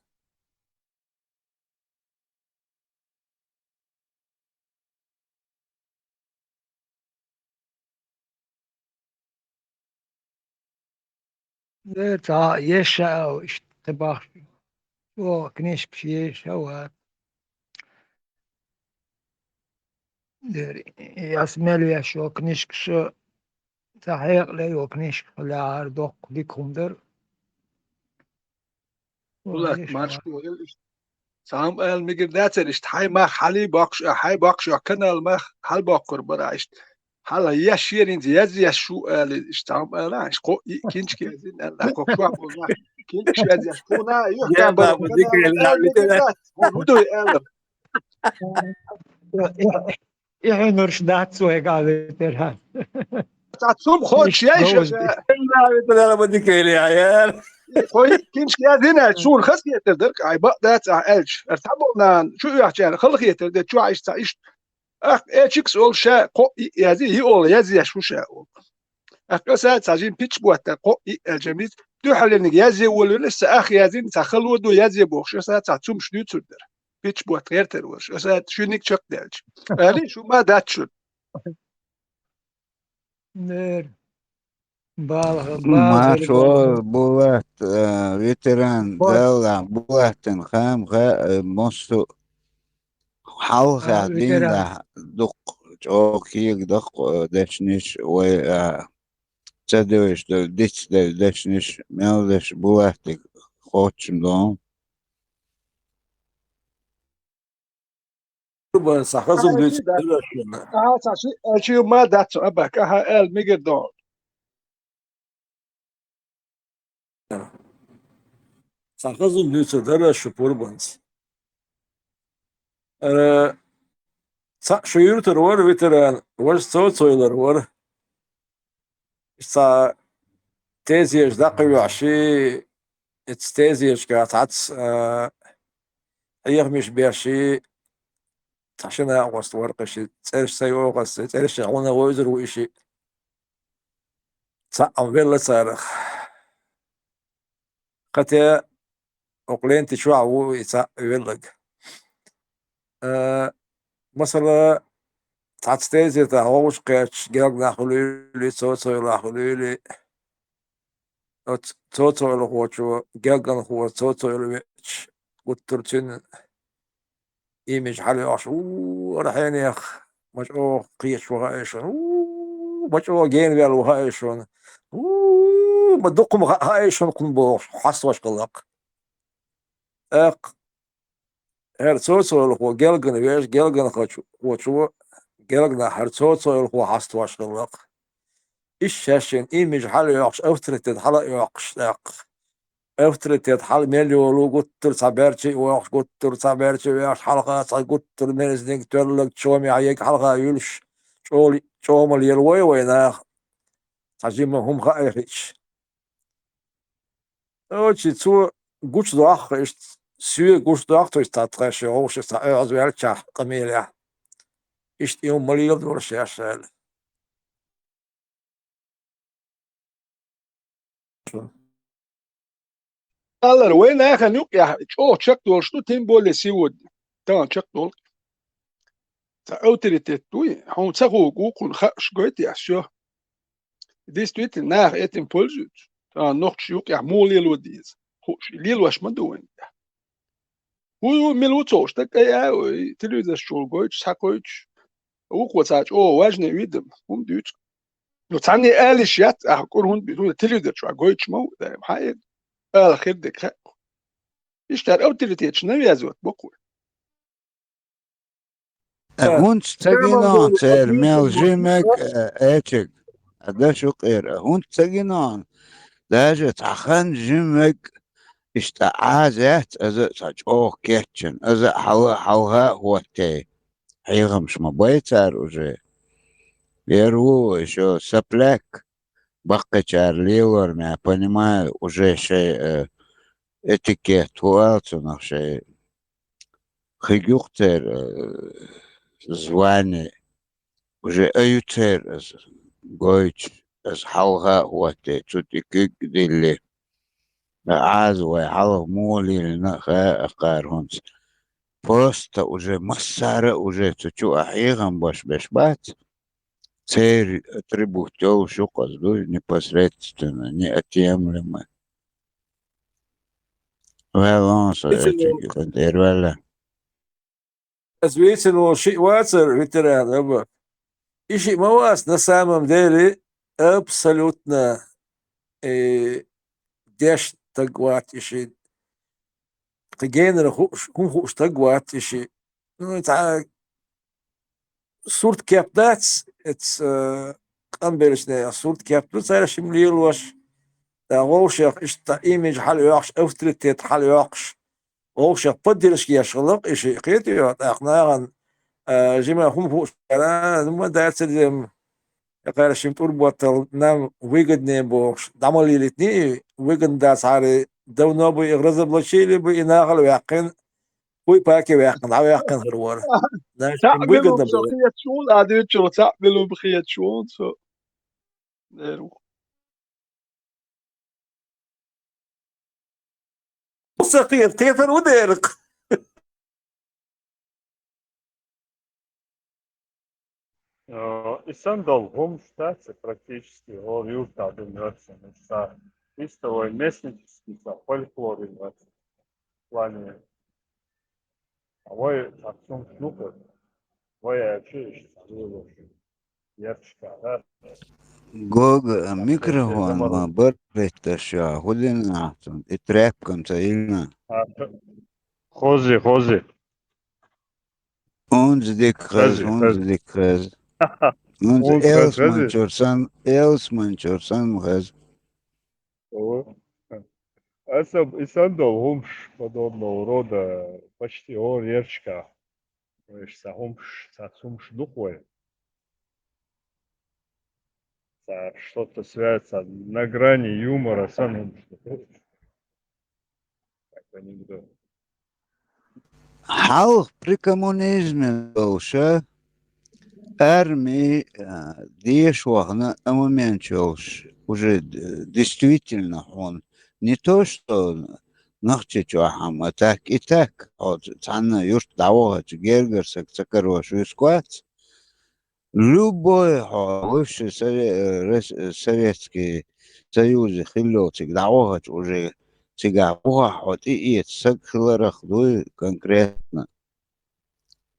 تا يشا أو اشتباخ شو كنيش بشيشة و ياسمل يا شو كنيش شو تحقيق لي وكنيش لا عردوق ديكم در والله مارشو سام المجر داتر اشت حي ما حالي باقش كنال ما حال باقر برا اشت حالا يشير انت يزي شو اشتام لا اش قو كينش كيزين لا كو شو ابونا كينش يزي شو نا يحتى برا هدو يحنرش دات سوى قاعدة ترهان تعتصم خوش يايش لا انا بدك لي عيال خوي كينش كيزين شو الخس يتردك اي بق دات الش ارتبولنا شو يحكي خلق يتردك شو عايش تعيش اكس اول شا قو يزي هي اول يزي شو شا اقصا تاجين بيتش بوات قو الجميل دو حلنك يزي ولا لسه اخ يزين تخلو دو يزي بوخش سا تعتصم شنو تردر بيتش بوات غير تروش سا شنو نيك تشق دالش هذه شو ما داتش نير بالغ ما بالغ شو بولت فيتران دلع بولت خام مصو حلقة دين فيتران ده دق جوكيك دق دشنش و تدوش ديتش دشنش ميلدش بولت خوتش مدون Kurban sakazım diyor. Aha, saçı ma dat abak aha el migerdon. Sakazım diyor. Dara şu kurban. Şu yurtlar var veteran. Var soylar var. İşte teziyej daqi vahşi. تستازيج قاطعت أيغ مش بيرشي عشان وسط ورقش تسالش سيو قص تسالش عونا ويزر وإشي تصعم بيلا صارخ قتيا أقلين تشوع ويتصع يبلغ مثلا تعتستازي تهوش قاتش جاق ناخلولي صوصو يلاخلولي صوصو يلخوشو جاق نخو صوصو يلوش قلت إيمج حالي عشو رحين يا أخ مجأو قيش وغايشون مجأو جين بيال وغايشون بدقم غايشون قنبوش حصوش قلق أق هرتوتو هو جلجن بيش جلجن خشو وشو جلجن هرتوتو هو حصوش قلق إيش شاشين إيمج حالي يعش أفترتد حلا يعقش أق أفترتد حال مليولو قطر صبرتي ويعش قطر صبرتي ويعش حلقة قطر مرزنك تولك شومي عيك حلقة يلش شولي شوم اليلوي ويناخ تعجيم هم خايفش أوتشي تو قوش ضاخ إيش سوي قوش ضاخ تو استاترش أوش استأعز ويرتشح قميلة إيش يوم مليل دور شاشل Alır ve ne kan yok ya çok çok doluştu tim böyle siwod. Tamam çok dol. Ta autoritet tu hon tsago gukun khash goit ya şu. Distuit nach et impulsut. Ta noch yok ya molil wadiz. Hoş lil wash maduen. Hu milu tosh tak ya televizyon şol goit sakoit. O kotsach o wajne vidim. Düt. No tani elish yat ah kur hund bidu televizyon şu goit mo da hayır. Al khidek. İşte autoritet şunu yazıyor bu. هون تستجنون تير ميل جيمك اتشك هذا شو قير هون تستجنون داجة تخن جيمك اشتعازت ازا تجوه كيتشن ازا حوها هو تي حيغمش ما بيتار وجي بيرو شو سبلك بقى чар лилор меня понимаю уже шей этикет уэлцунах шей хигюхтер звание уже аютер гойч as حوها هو تي تутикик дилли عاز ويحلق مولي لنا قار هونس просто уже массара уже тучу ахигам баш бешбат цель атрибутел шо казду непосредственно неотъемлемо валанс эти контервала أزويت إنه شيء واتر فيتران أبا إشي مواس نسامم ديري أبسلوتنا ديش تقوات إشي تجين هم خوش تقوات إشي صورت كابتات اتس قنبلشنا صورت كابتات سايرة شمليل واش غوشيق إشتا إيميج حال يوقش أفتريتيت حال يوقش غوشيق بدلش يشغلق إشي قيتي أقناغن جيما هم خوش ما دايت اليوم يقال شمتور بوتل نام ويجد نيم بوش دعمل يلتني ويجد داس عاري دو نوبو يغرز بلشيلي بإناغل ويقين وي باكي ويقين عاو يقين غروار ناش ويجد تعملوا نبو بخية شغل عادي شو تعملوا بخية شغل سو سقير تيفر وديرق Isam долгом штате практически о юрта администрация, sa isto ovaj mesnički sa folklorom v plane. A ovo je akcion šnuper, ovo je čišća, jerčka, da. جوج ميكروفون ما برفت الشا هدنا اترابكم سيلنا Хози. اونز ديك خز اونز إلس منشورسان خز Isam долгомш подобного рода почти о речка. Сахумш духой. Что-то связано на грани юмора, самым как анекдот. حال при коммунизме долша армии деш вахна моментчилш уже действительно он не то что нахчечуахам, а так и так вот цанна юрт давач гергерсак цакарош висквац любой бывший Советский Союз хилотик давач уже сега вот и сакхларах дуй конкретно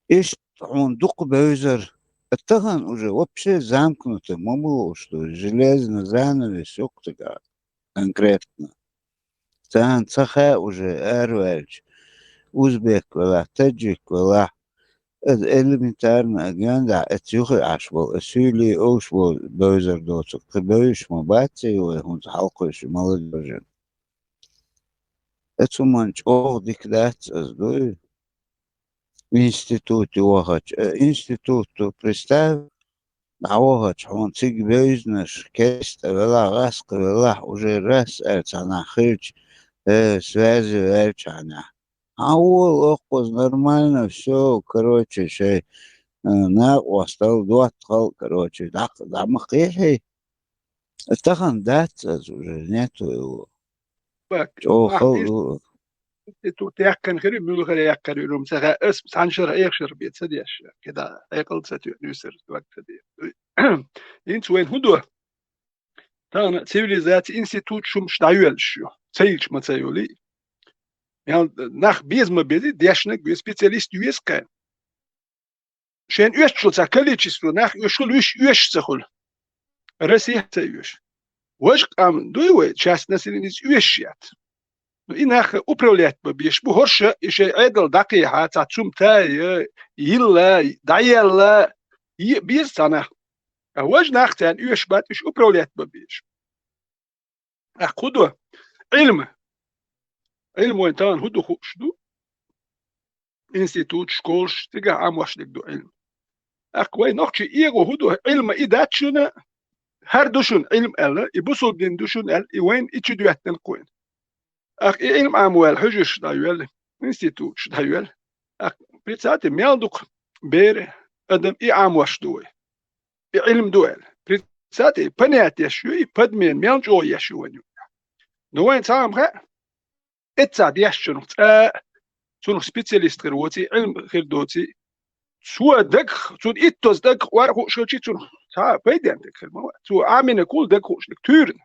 иш он дук бейзер это уже вообще замкнуто маму что железный занавес ёктага конкретно тан цаха уже арвальч узбек вала таджик вала элементарно агенда отюхи ашвал сюли ошвал бейзер доцок бейш мабати он халкош молодежь это манч дик дат аздой институт вахач институт представь вахач он циг бизнес кест вела раск вела уже раз она хырч связи верчана вот нормально все короче шей на остал дуатхал короче да махи это хандат уже нету его تو تيكن خير مول خير يكن يوم سخا اسم سانشر ايخشر بيت سديش كده ايقل ستو نيسر وقت دي انت وين هدو تانا سيفيليزات انستيتوت شوم شتايل شو سيلش ما سيولي يعني nach безма беди дешник бе специалист юеска шен юешчулца количество nach юшул юешцахул Россия юеш وش قام دوي часть населения юешят إنها управлять ببيش بهرش إشي عدل دقيقة تعتم تاي يلا دايلا بيستنا وش نختان يش بات إش управлять ببيش أخذوا علم وإنتان هدو خوشدو إنستيتوت شكولش تيجا عم واشلك دو علم أخوي نقشي إيغو هدو علم إداتشنا هر دوشون علم ألا يبصل دين دوشون أل وين إتشدو يتن قوين أخ علم أموال حجش دايول إنستيتوت دايول أخ بريتساتي ميالدوك بير أدم أمواش دوي علم دوال بريتساتي بنيات يشوي بدمين ميالجو يشوي نوين تام خا اتساد يشنو سونو سبيسياليست غيروتي علم غير دوتي سو دك سون إتوز دك وارخو شوشي سون تا بيدان دك سو آمين كل دك خوش دك تورن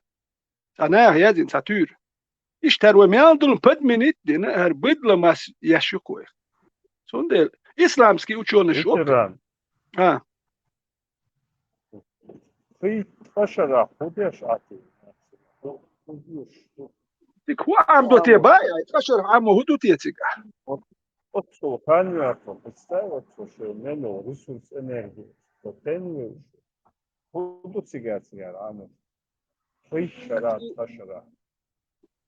أنا هيازين ساتور İşte mealdulun pedmenit dine her bidlamas yaşukoy. Sonde İslamski uçuyormuş o. Ha. Ты пошла, ходишь, а ты? Dik hu am do te baya, taşır am hudu te tsiga. Вот что, понятно, представь, что нено ресурс энергии. Вот теню, худу цигар, ано. Пошла.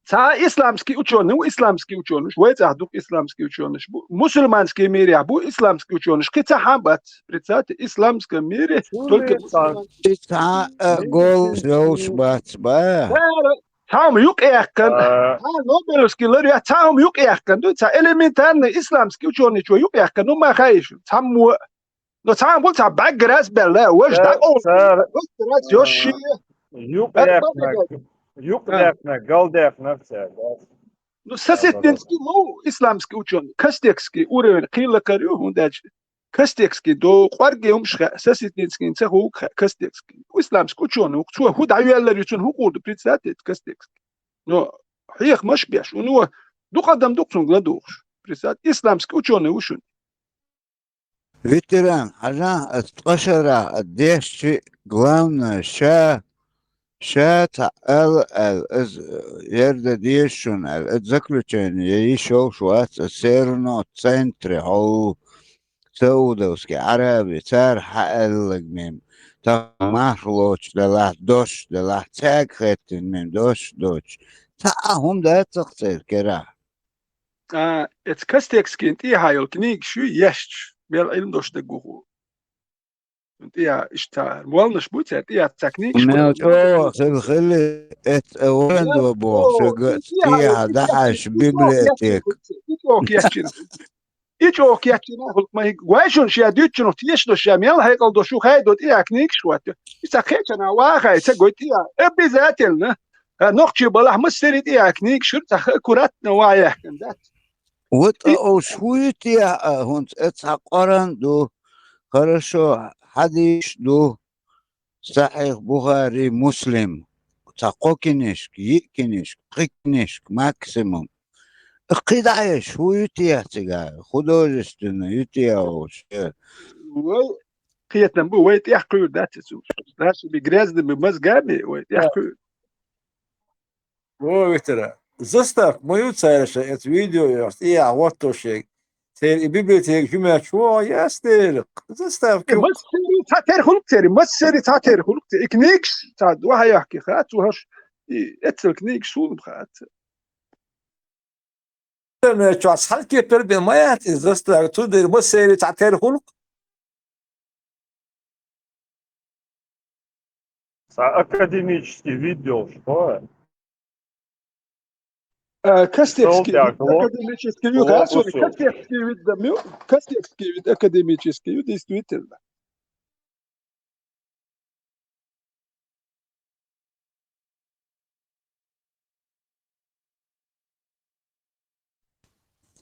Sa İslamski uçuyormuş, İslamski uçuyormuş. Ve zahduk İslamski uçuyormuş. Bu Müslümanski miri, bu İslamski uçuyormuş. Kita habat, pritsat İslamski miri. Tolke ta gol zos batba Tam yok yakın. Ha Nobelskiler ya tam yok yakın. Du ta elementarne İslamski uçuyormuş yok yakın. No ma khayish. Tam mu no tam bu ta bagras bella. Waj da o. Waj yoshi. Yok yakın. Юкдяхна, галдяхна все. Ну, сосетинский, ну, исламский ученый, кастекский уровень, килла корю, он дальше. كستيكسكي دو قارج يوم شخ ساسيتنسكي نسخو كستيكسكي وإسلامسكو تشون شو هو دعوة الله يتون هو قود بريتساتت كستيكسكي نو حيخ مش بيش ونو دو قدم دوكسون غلادوش بريتسات إسلامسكو تشون وشون ветеран, она отпашара, одежды, главное, شات يرد ديشون الزكلوتين يشوف شوات سيرنو تسنتري هو سودوسكي عربي تار حقلق ميم تا محلوش دلاه دوش دلاه تاك ختن ميم دوش تا هم ده تقصير كرا ات كستيكسكي انتي هايل كنيك شو يشت بالعلم دوش دقوه انتي اشتار والنش بوتات انتي تكنيك ما تو خلي ات وين دو بو شقت تيها دعش بيبليتك İçok yakina hulk mai guajon şia düçün tiyeş do şamel haykal do şu hay do tiyak nik şuat. İsa keçana wa hay se gotiya e bizatel ne. Nokçi balah mısri tiyak nik şur ta kurat ne wa yakın dat. Вот шуйте هونت اتقرن دو хорошо حديث دو صحيح بخاري مسلم تقوكنشك يكنشك قكنشك ماكسيموم قدايش هو يتياتيغا خدوجستنا يتياوش قيتنا بو ويت يحكوا دات سو راش بيغراز بمزغامي ويت يحكوا Ой, Виктора, заставь мою царша, это видео, я вот то шег. Теперь и библиотек, жумя, чего, я стырк. Заставь. مسري تاتر خلق تري مسري تاتر خلق إكنيكس تاد وها يحكي خات وهش اتل كنيكس شو بخات أنا شو أصحى كيف تربي ما يات زاستر تودر مسري تاتر خلق. Академический видео, что? Кастекский академический вид, Кастекский вид, да, Кастекский вид академический вид, действительно.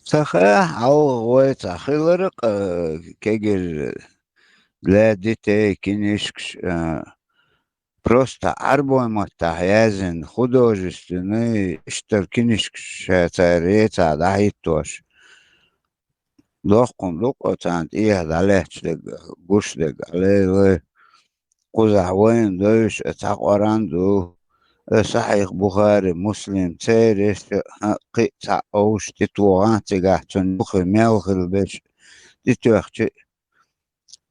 صحيح هو تخيلرق كيجر بلادي كنيشكش просто арбой маттахязин художественный штаркинишкш царета дахитош лохком локотант ие далечлег гушлег але قزحوين دوش اتقرندو صحيح بخاري مسلم تيرش قطع اوش تتوغان تقاحتن بخي ميوخل بيش تتوخش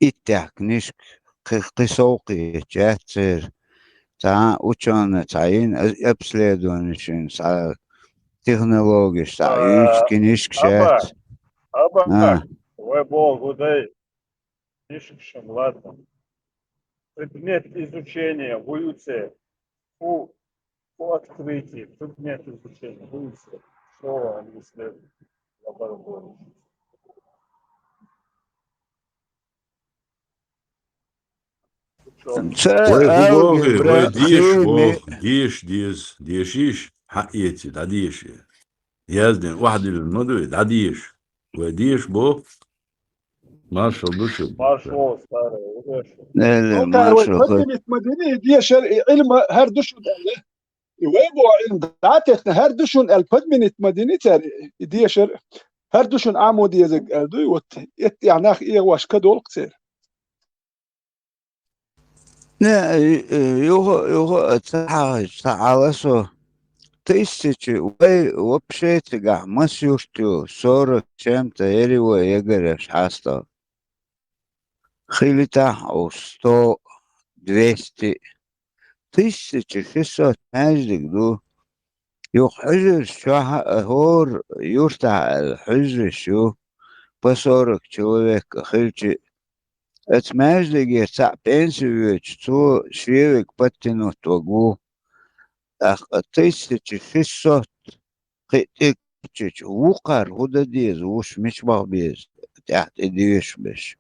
اتاك قسوقي جاتر تا ученые تعين обследованием технологий та книжки Аба, ой богу дай книжкам, ладно. Предмет изучения в УЮЦе по открытии, предмет изучения в УЮЦе, что они исследуют в лаборатории. ديش حقيتي دا ديش يازدين واحد المدوي دا ديش وديش بو مارشال بوشو مارشال ستاري مارشال قدمت مدينة ديش علم هر دشون ويبو علم دعتنا هر دشون القدمت مدينة ديش هر دشون عمو ديزك الدوي يعني ايه واش كدول كتير لا يوه تعالسو тысячи вообще тяга масюштю 40 чем-то или егереш хаста хилита о 100 200 1600 مجدك دو يحجر شو هور يرتع الحجر شو بصورك человек خلчи اتمجدك يتع بنسويتش تو شويك بطنوت وقو 1600 قيتك وقر هدا ديز وش مش بغبيز تحت ديش بش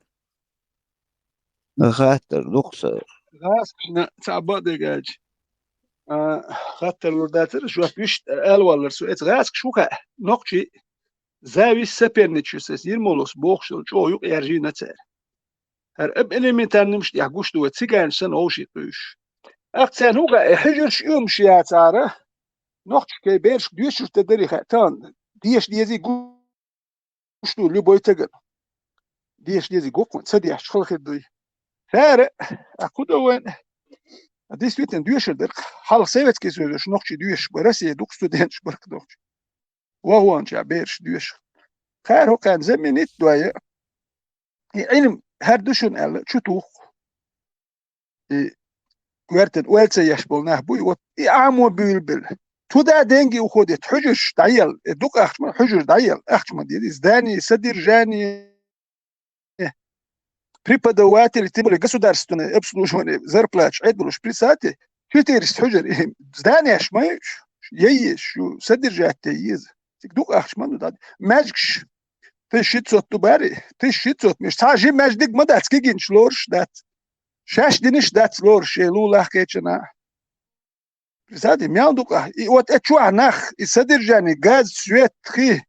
خاطر دقصر خلاص احنا تعبان دقاج خاطر لرداتر شو فيش قال ولا سو اتغاسك شوكا نقشي زاوي سبرنيتشس 20 بوخشل شو يق يرجي نتر هر اب إليمنتار نمش دي حقوش دو تسيجان سن أوشي توش أقتان هوغا حجرش يوم شيات عاره نقش كي بيرش ديش تدري خاتان ديش ديزي قوش دو لبوي تجن ديش ديزي قوقون سدي أشخل خدوي فارق أكودو وين ديس ويتن ديش در حال سيبت كيسوش نقش ديش برسي دوك ستودنتش برك دوكش وهو أنجا بيرش ديش خير هو كان زمنيت دوية علم هر دوشن ألا شتوخ ورتن والسا يشبولناه بوي وط عامو بيلبل تودا دنجي وخودت حجش دعيل دوك أخشما حجش دعيل أخشما دي زداني سدير جاني преподаватели тем более государственные обслуживание зарплат عدلوش присати четыреста حجر здание шмаешь ешь содержать есть دوك أخشما ну да ماجش 1600 تباري 1600 مش تاجي ماجدك ما داتس كيجين شلورش دات شاش دينش دات لورش لولا حكيتنا زادي ميان دوكا وات اتشوا ناخ يصدر جاني غاز سويت خي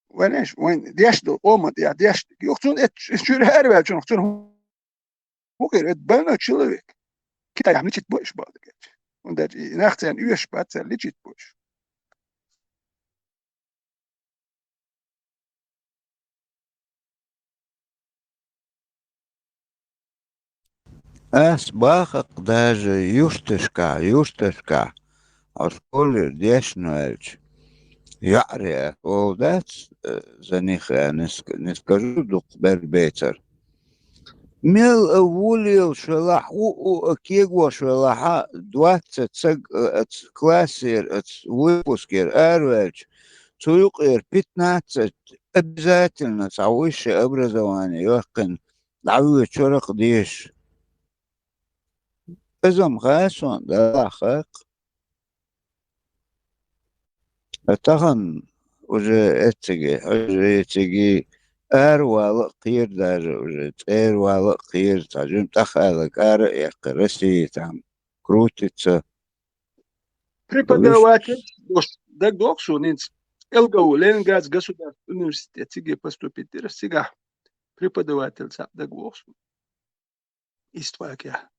وينش وين ديش دو اوما ديش يختون اتشور هربا چون يختون هو غير اتبانا человек كيتا يعني تشيت بوش بعد كده وند ناختن يوش بعد اللي تشيت بوش Es bākak daži jušteškā, ar skoli dešnoelč. Jārie, oldēc, за них я не скажу, дух бербецер. Мел вулил шелах, кего шелаха 20 классер, выпускер, эрвельч, цуюкер 15, обязательно высшее образование, йохкин, давы чорах деш. Безом خاصون ده خاق اتخن уже اتجي اروالا قير даже уже اروالا قير تاجم تخالك ار يقرسي там крутится преподаватель так доксу нинц элгау ленгаз государственный университет тиге поступить сега преподаватель сап так доксу иствакя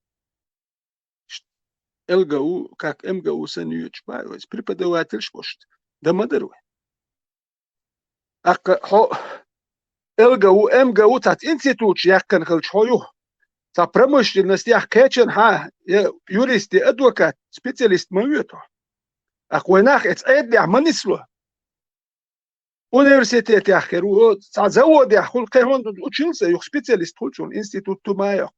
ЛГУ, как МГУ санюч байвайс, преподаватель шпошт, да мадеруй. Ак хо ЛГУ, МГУ тат институт яккан хылч хою. Та промышленность ях кечен ха, юрист, адвокат, специалист маюто. Ак войнах эц эд ях манисло. Университет ях керу, та завод ях хул кехон учился, юх специалист хулчун, институт тумайок.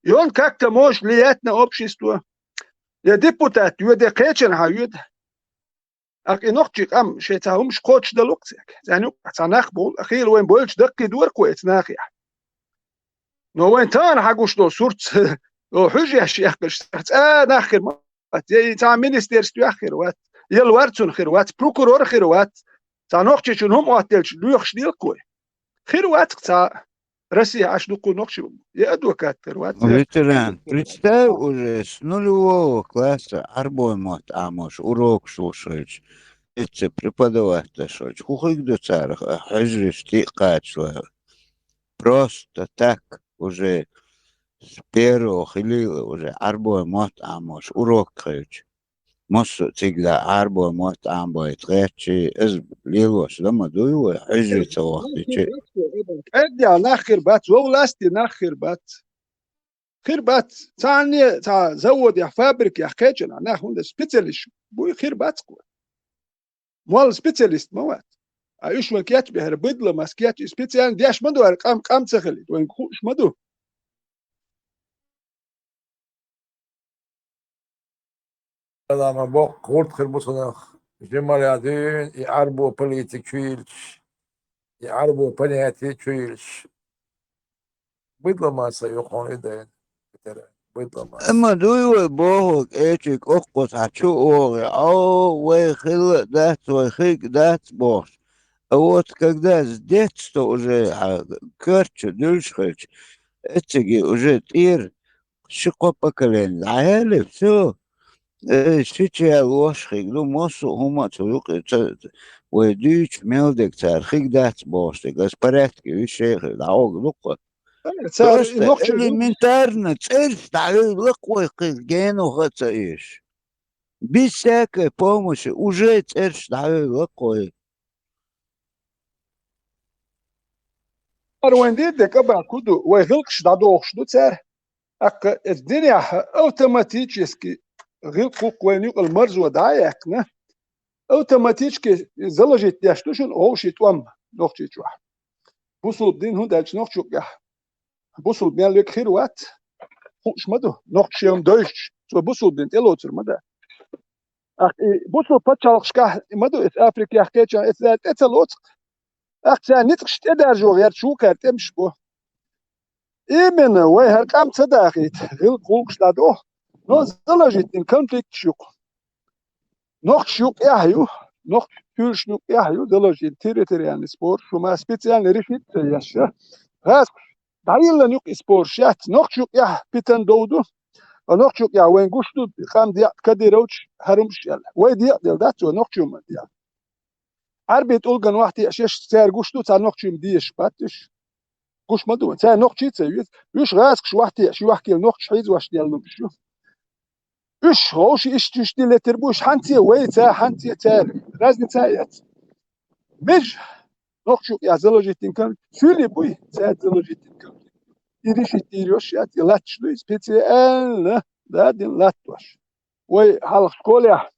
И он как-то может влиять на общество. يا ديبوتات يودي قيتشن هايود اك نوختيك ام شيتاهم شقوتش دلوقتك يعني تناخ بول اخير وين بولش دقي دور كويت ناخيا نو وين تان حقوش دو صورت او حجي الشيخ قش ناخر ما تاع مينستير ستو اخر وات يل وارتون خير وات بروكورور خير وات تاع نوختيك هم واتلش لوخش ديال كوي خير وات تاع Россия аж дуку ночью, я адвокат, ветеран, представь уже с нулевого класса арбоймот амош, урок слушаешь, это преподаватель шоч, хухик до царах, хажриш ти качла, просто так уже с первого хилила уже арбоймот амош, урок хач. مصر تقدر عربو موت عم بيتغيرشي إز ليلوش لما دوي حجري توقتي شيء أدي ناخر بات وولاستي ناخر بات خير بات تاني تا زود يا فابريك يا كيتشن أنا هون سبيتاليش بوي خير بات كو مال سبيتاليست موات أيش وكيات بهر بدل ماسكيات سبيتال دياش مدو قام تخلي وين خوش مدو Ama bok kurt kırmızına cemaladın yarbu politik çüylş yarbu paniyati çüylş bıdlamasa yok onu da bıdlamasa أما دوي بوهك إيشك أقص عشو أوغي أو ويخل دات ويخيك دات بوش أوت когда с детства уже كرتش دلشخش اتجي уже تير شقو поколение عيالي все Сейчас ложки, ну, мосу умацу, уйдешь, мелдик, царь, дать бошты, господи, вещи, да, лука, Просто نقطة элементарно цель ставила койкы гену хацаиш. Без всякой помощи уже цель ставила кой. وين ديدك أبع كدو ويغلقش دادو خشدو تار الدنيا اوتوماتيكي غلق وين يقل المرز ودايكنا اوتوماتيكي زلجت يشتوشن اوشي توام نقطة واحد بوصل بدين هون دالش نقطة واحد بوصل بين لك خير وات خوش مدو نقطة يوم دوش سو بوصل بدين تلوتر مدى بوصل باتشالخشكا مدو إس أفريقيا حكيتشا إس تلوتر أخشى نتخش تدرجو غير شو كارتمش بو إيمن وي هرقام تداخيت غير قولكش لادو نو زلجت إن كنتك شوك نوخ شوك يحيو نوخ تول شوك يحيو زلجت تيريتريان سبور شو ما سبيتيان ريشيت يشا غاز دايلا نوك سبور شات نوخ شوك يح بيتن دودو ونوخ شوك يح وين قشتو خام ديا كديروش هرمش يلا وي ديا ديال داتو نوخ شوم ديا عربيت أولغان واحد أشيش سعر قشتو تاع نوخ شوم ديش باتش قش مدو تاع نوخ شيت سويت يوش غاسك شو واحد شو واحد نوخ شحيز واش ديال نمشو إيش هوش إيش تشتي لتربوش حنتي ويتا حنتي تار رازني تايت مج نقشو يا زلوجيتين كان سولي بوي تاع زلوجيتين كان إيريش تيريوش يا لاتش لويس بيتي ال دادين لاتوش وي حلق كوليا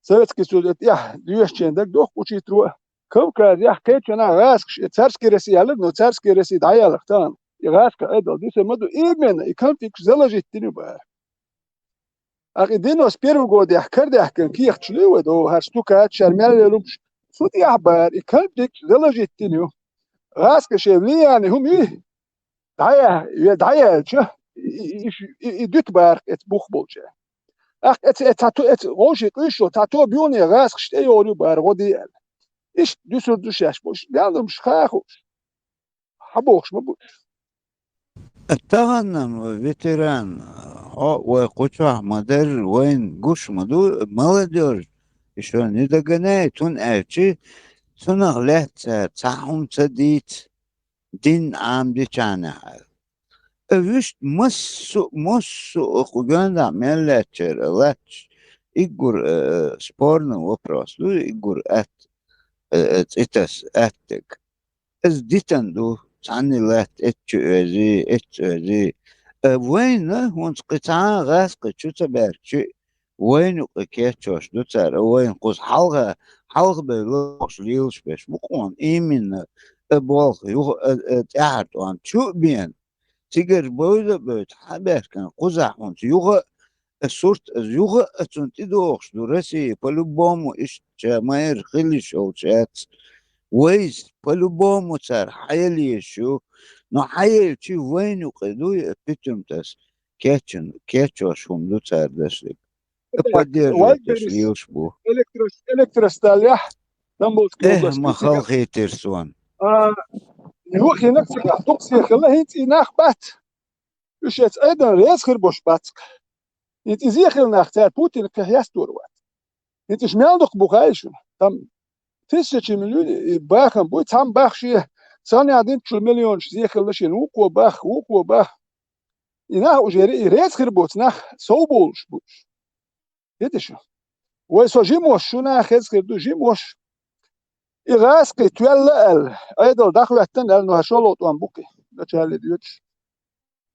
سويتكي سودت يا ديوش چندك دوخ وشي ترو كوكا يا كيتشنا غاسك تارسكي رسي يالد نو تارسكي رسي دايالك تان يغاسك ادل ديس مدو إيمن يكنتيك زلوجيتين بار أخذينه سبيرو جود يحكر يحكن كي يختشلو ودو هرستوكات شرمال لومش صوت يحبر يكلبك زلجتينيو غاسك شيبلي يعني هم إيه دعيا شو يدوت بارك ات بوخ بولجا أخ تاتو روشي قيشو تاتو بيوني غاسك شتي يوريو بار غودي إيش دوسر دوشاش بوش بيعلم شخاخوش حبوش مبوش التغنم فيتران وقطع مدر وين قش مدو молодежь еще не догоняет он эти сунах лет цахум цадит дин ам дичана вишт массу хуганда меллечер лач игур спорный вопрос ну игур اتس اتك از ديتندو تعني لات اتشوزي وين هون قطعة غاز قتشو تبارشي وين كيتشوش دو تار وين قوس حلقة بلوش ليلش بيش بقون إيمن بولخ يوغ تعرض وان شو بين تيجر بويدا بيت حبير كان قزح وانت يوغ الصورت يوغ اتنتي دوخش دورسي по-любому إيش ما خليش أو شات ويز по-любому цар حيليشو но حيلشي وين وقدو بيتمتس كيتشوش هم دو цар داشلك поддерживать يوشبو إلكتروستاليح نمبوت ما خلقي ترسوان يوخي نفسك تقصي خلا هنت ناخ بات وش أيضا ريس خربوش باتك انت زيخل ناختار بوتين كهياس دوروات انت شمال دق بوخايشون تم 1000 مليون باخم بوي تام باخشي ثاني عدين 2 مليون زيخل لشين وقو باخ إناه وجري ريس خربوت ناخ صوبولش بوش يدشو ويسو جيموش شو ناخذ خردو جيموش إغاسقي تولا أيضا دخلوا التن لأنه هشولوت وان بوكي ده ديوتش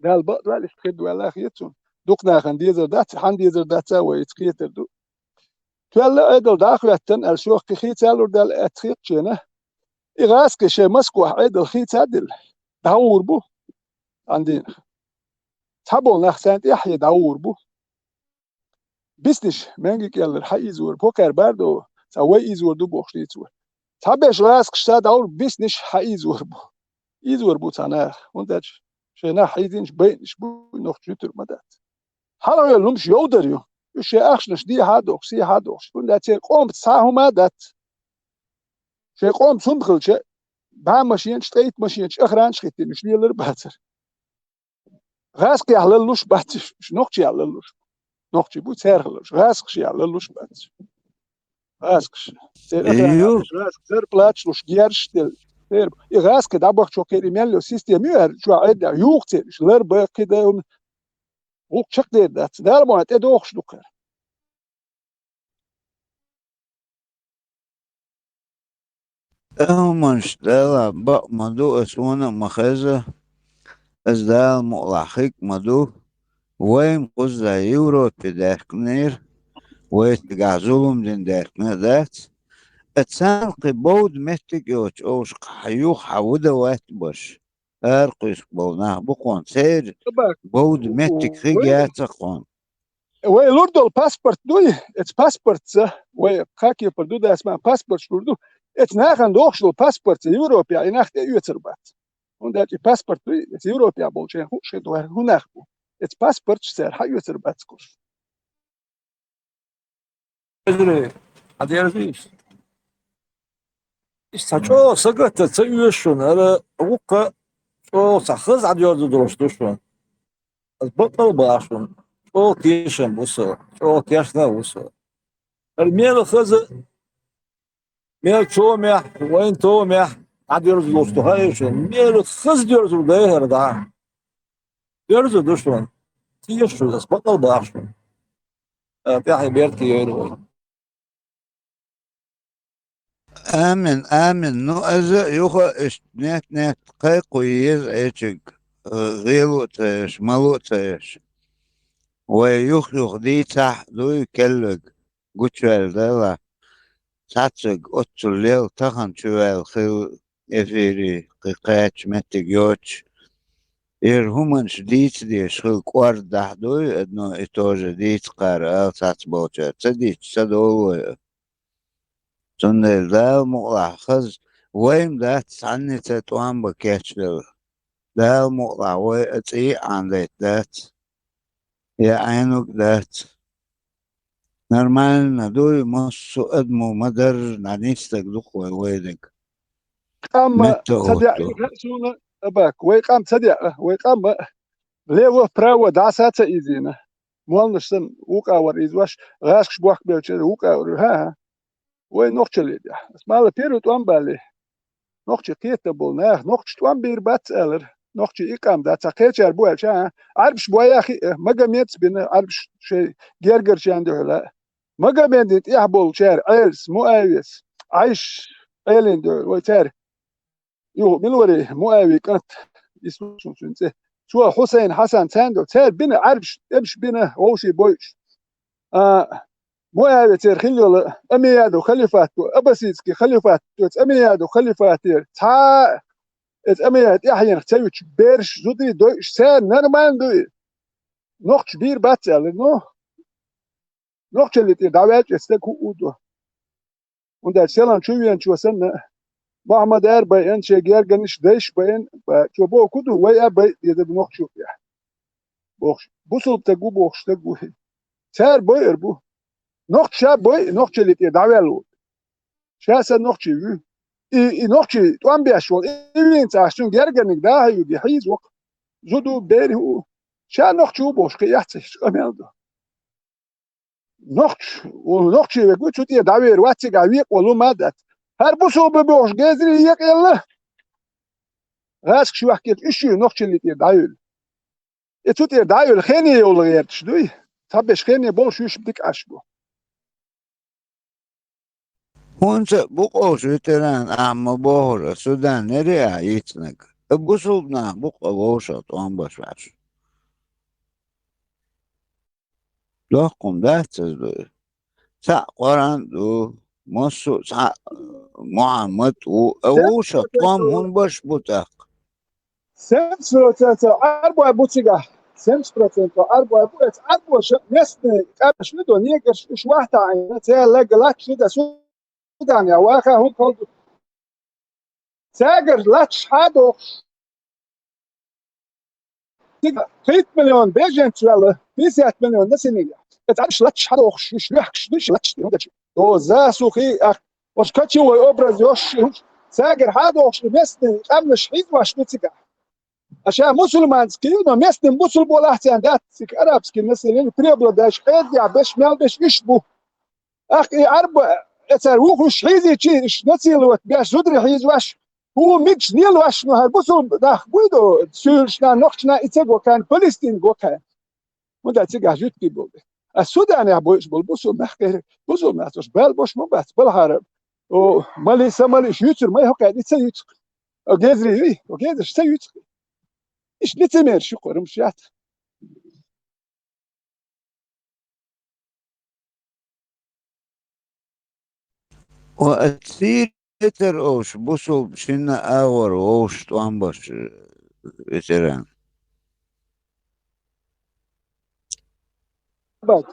ده البقر اللي استخدوا على خيتون دوقنا خنديزر دات حنديزر دات ويتخيتر دو تولا أيضا دخلوا التن الشوخ خيتالور دال أتخيت شينا إغاسقي شي مسكو أيضا خيت عدل داور بو عندنا تحبوا نخسانت يحيى داور بو بيستش منجك يلا الحقي زور بوكر باردو سوي يزور دو بوخشني زور تابش راس قشتا داور بيستش حقي زور بو يزور بو تانا وندش شينا حيدينش بينش بو نوخ جوتر مدات حالا يلومش يودريو شي اخشنش دي هادو سي هادو وندات قوم تساهم مدات شي قوم سمخل شي با ماشين شتيت ماشين اخران شخيتين شليلر باتر غاسق يحللوش باتش نوخ يحللوش نوخ بو تسرخلوش غاسق يحللوش باتش غاسق يو غاسق زر بلاتش لوش جيرش دل إغاز كده أبغى شو كريميان لو سيستم يهر شو عدا يوقت شلر بقى كده وق شق ده ده ما تدوخش دوكر منش دالا بق مدو اسونا مخزة ازدال مقلحيك مدو وين قزة يورو تداكنير ويتقعزولهم دين داكنير ذات اتسان قبود مهتك يوش اوش حيوخ حودا وات بش ارقش بوناه بقون سير بود مهتك خيجات قون وي لوردو الباسبورت دوي اتس باسبورت وي خاكي بردو ده اسمها باسبورت شوردو اتس ناخن دوخشل باسبورت يوروبيا يناخت يوتربات وندات باسبورت دوي اتس يوروبيا بولشين هو شدو هناخ اتس باسبورت سير حي يوتربات كوش Pedro, adeus. İşte sıkıntı sayıyor şunları. O ka o sakız adiyordu dostum. Bakmalı başım. O kişim bu su. O kişne bu su. Ermeni kızı. Mel çoğumya. Vayın çoğumya. Adiyoruz dostu. Hayır şu. Mel kız diyoruz burada herda. Diyoruz dostum. Tiyişiyoruz. Bakmalı başım. Tahi belki yürü. آمن نو أزا يوخا نت قاي قويز ايشك غيلو تاش مالو تاش ويوخ دي تح دوي كلق قوتشوال دالا تاتشك اوتشو ليل تخن شوال خيل افيري قيقاتش متك يوتش همان شديت ديش خيل قوار دح دوي ادنو اتوجه ديت قار تاتش بوچا تديش تدولو تندل دا مقلع خز ويم دا تعني تتوان بكيتش دا مقلع وي اتي عن ديت دات يا عينك دات نرمال ندوي مصو ادمو مدر نعنيستك دوك ويدك قام صدق سونا أباك ويقام صدق ويقام ليه براو دعسات إيزينا مولنشن وقع وريزواش غاشش بوك بيلشة وقع ها وين نوختشلي ده اسمع بيرو توان بالي نوختش كيت بولناه نوختش توان بير باتسالر نوختش إقام ده تكيتشر بوالشة عارفش بويا أخي ما جميت بين عارفش شيء جرجر شيء عنده لا ما جميت يحبول شار عيلس مو عايز عايش عيلين دول ويتار يو من وري مو عاوي كانت اسمه شو نسي شو حسين حسن ساندو تار بين عارفش امش بين وشي بويش مو عاوي تار خليو اميادو خليفاتو ابسيسكي خليفاتو اميادو خليفاتير تا امياد يحيى تسويش بيرش زودي دوش سار نرمان دوي نوختش بير باتسال نو نوختش اللي دعوات استكو اودو وندال سيلان شويان شو سنه محمد أربعة إن شيء جرجنش داش بين شوبو كده ويا بي يد بنوخ شوف يا بوخش بوصل تجو بوخش تجو سار بير بو نوخ شاب بي نوخ اللي تدعوله شاسا نوخ شيء نوخ توان بيشول إين تعشون جرجنك ده هيجي حيز وق زودو بير هو شا نوخ شو بوخش قياسش كمالده نوخ ونوخ يقول شو تدعوله واتي قاويق ولو مادت هر بوسو ببوش جازري يك يلا غاسك شو حكيت اشي نوختش اللي تدعيل اتو تدعيل خيني يولا غيرتش دوي تبش خيني بولش يش بدك عشبو هونس بقوش ويتران اما بوهر السودان نريع يتنك بوصلنا بقى بوشة طوان باش لحكم ده تزدوي سا قران دو مصر سا محمد ووشة طوان هون باش بوتاق 7% أربعة بوتيجا 7% أربعة بوت أربعة نسني كارش ندو نيجرش إيش واحدة عينة تلا جلاتش ده سودان يا واقع هم كل ساجر لاتش هادو 3 مليون بيجنت ولا 9 مليون نسينية تعرفش لاتش هادو إيش بيحكش ليش لاتش هو زاسو خي وش كاتشي وأبرز يوش ساجر هادو نسني قبلش حيد واش بوتيجا عشان مسلمانسكي ومستن بوصل بولاحتي دات سك ارابسكي مثلا بريبلو داش قيد يا باش مال باش يشبو اخي اربع اتر وخش حيزي تشي نسيل وت باش زدري حيز واش هو مش نيل واشنو هالبوسو داخ بويدو سولشنا نوخشنا إتساقو كان فلسطين جو كان ودا تيجا جوت بيبو السودان يا بويش بالبوسو محكي بوسو ما توش بالبوش مو بس بالهرب و مالي سمالي شيوتر ما يحكي دي تسيوت وجذري وي وجذر تسيوت إيش نتمر شو قرمشيات وأثير تر أوش بوسو بشنا أور ووش توامبش وتران بعد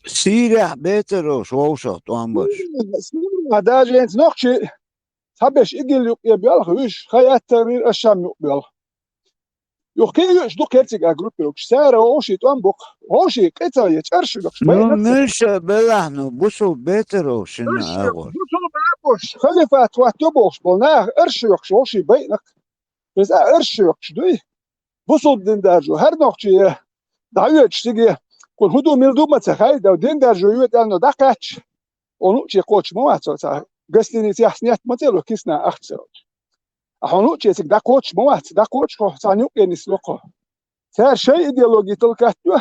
سيرح بيتر أوش ووش توامبش هذا جينت نوخشي تبش إجل يبيال خويش خيات تغيير الشام يبيال يوكي يوش دو كيرتيج أجروب يوكش سعر ووشي توامبوك ووشي قطع يتأرش يوكش نو بين نفسه مش بلحنو بوسو بيتر أوش إنه أور بوش خليفة واتوبوش بولناه إرش يوكش ووشي بينك بس إرش يوكش دوي بوصل دين دارجو هر نوخشي دعوة تشتغي كل هدو ميردو ما تخيل دو دين دارجو يوت أنو دقاتش ونوشي قوتش مواتو تا قستيني تيحسنيات متلو كيسنا أختصر أحونوشي تك دا قوتش موات دا قوتش كو تانيوك ينسلوكو سار شيء إيديولوجي تلقاتو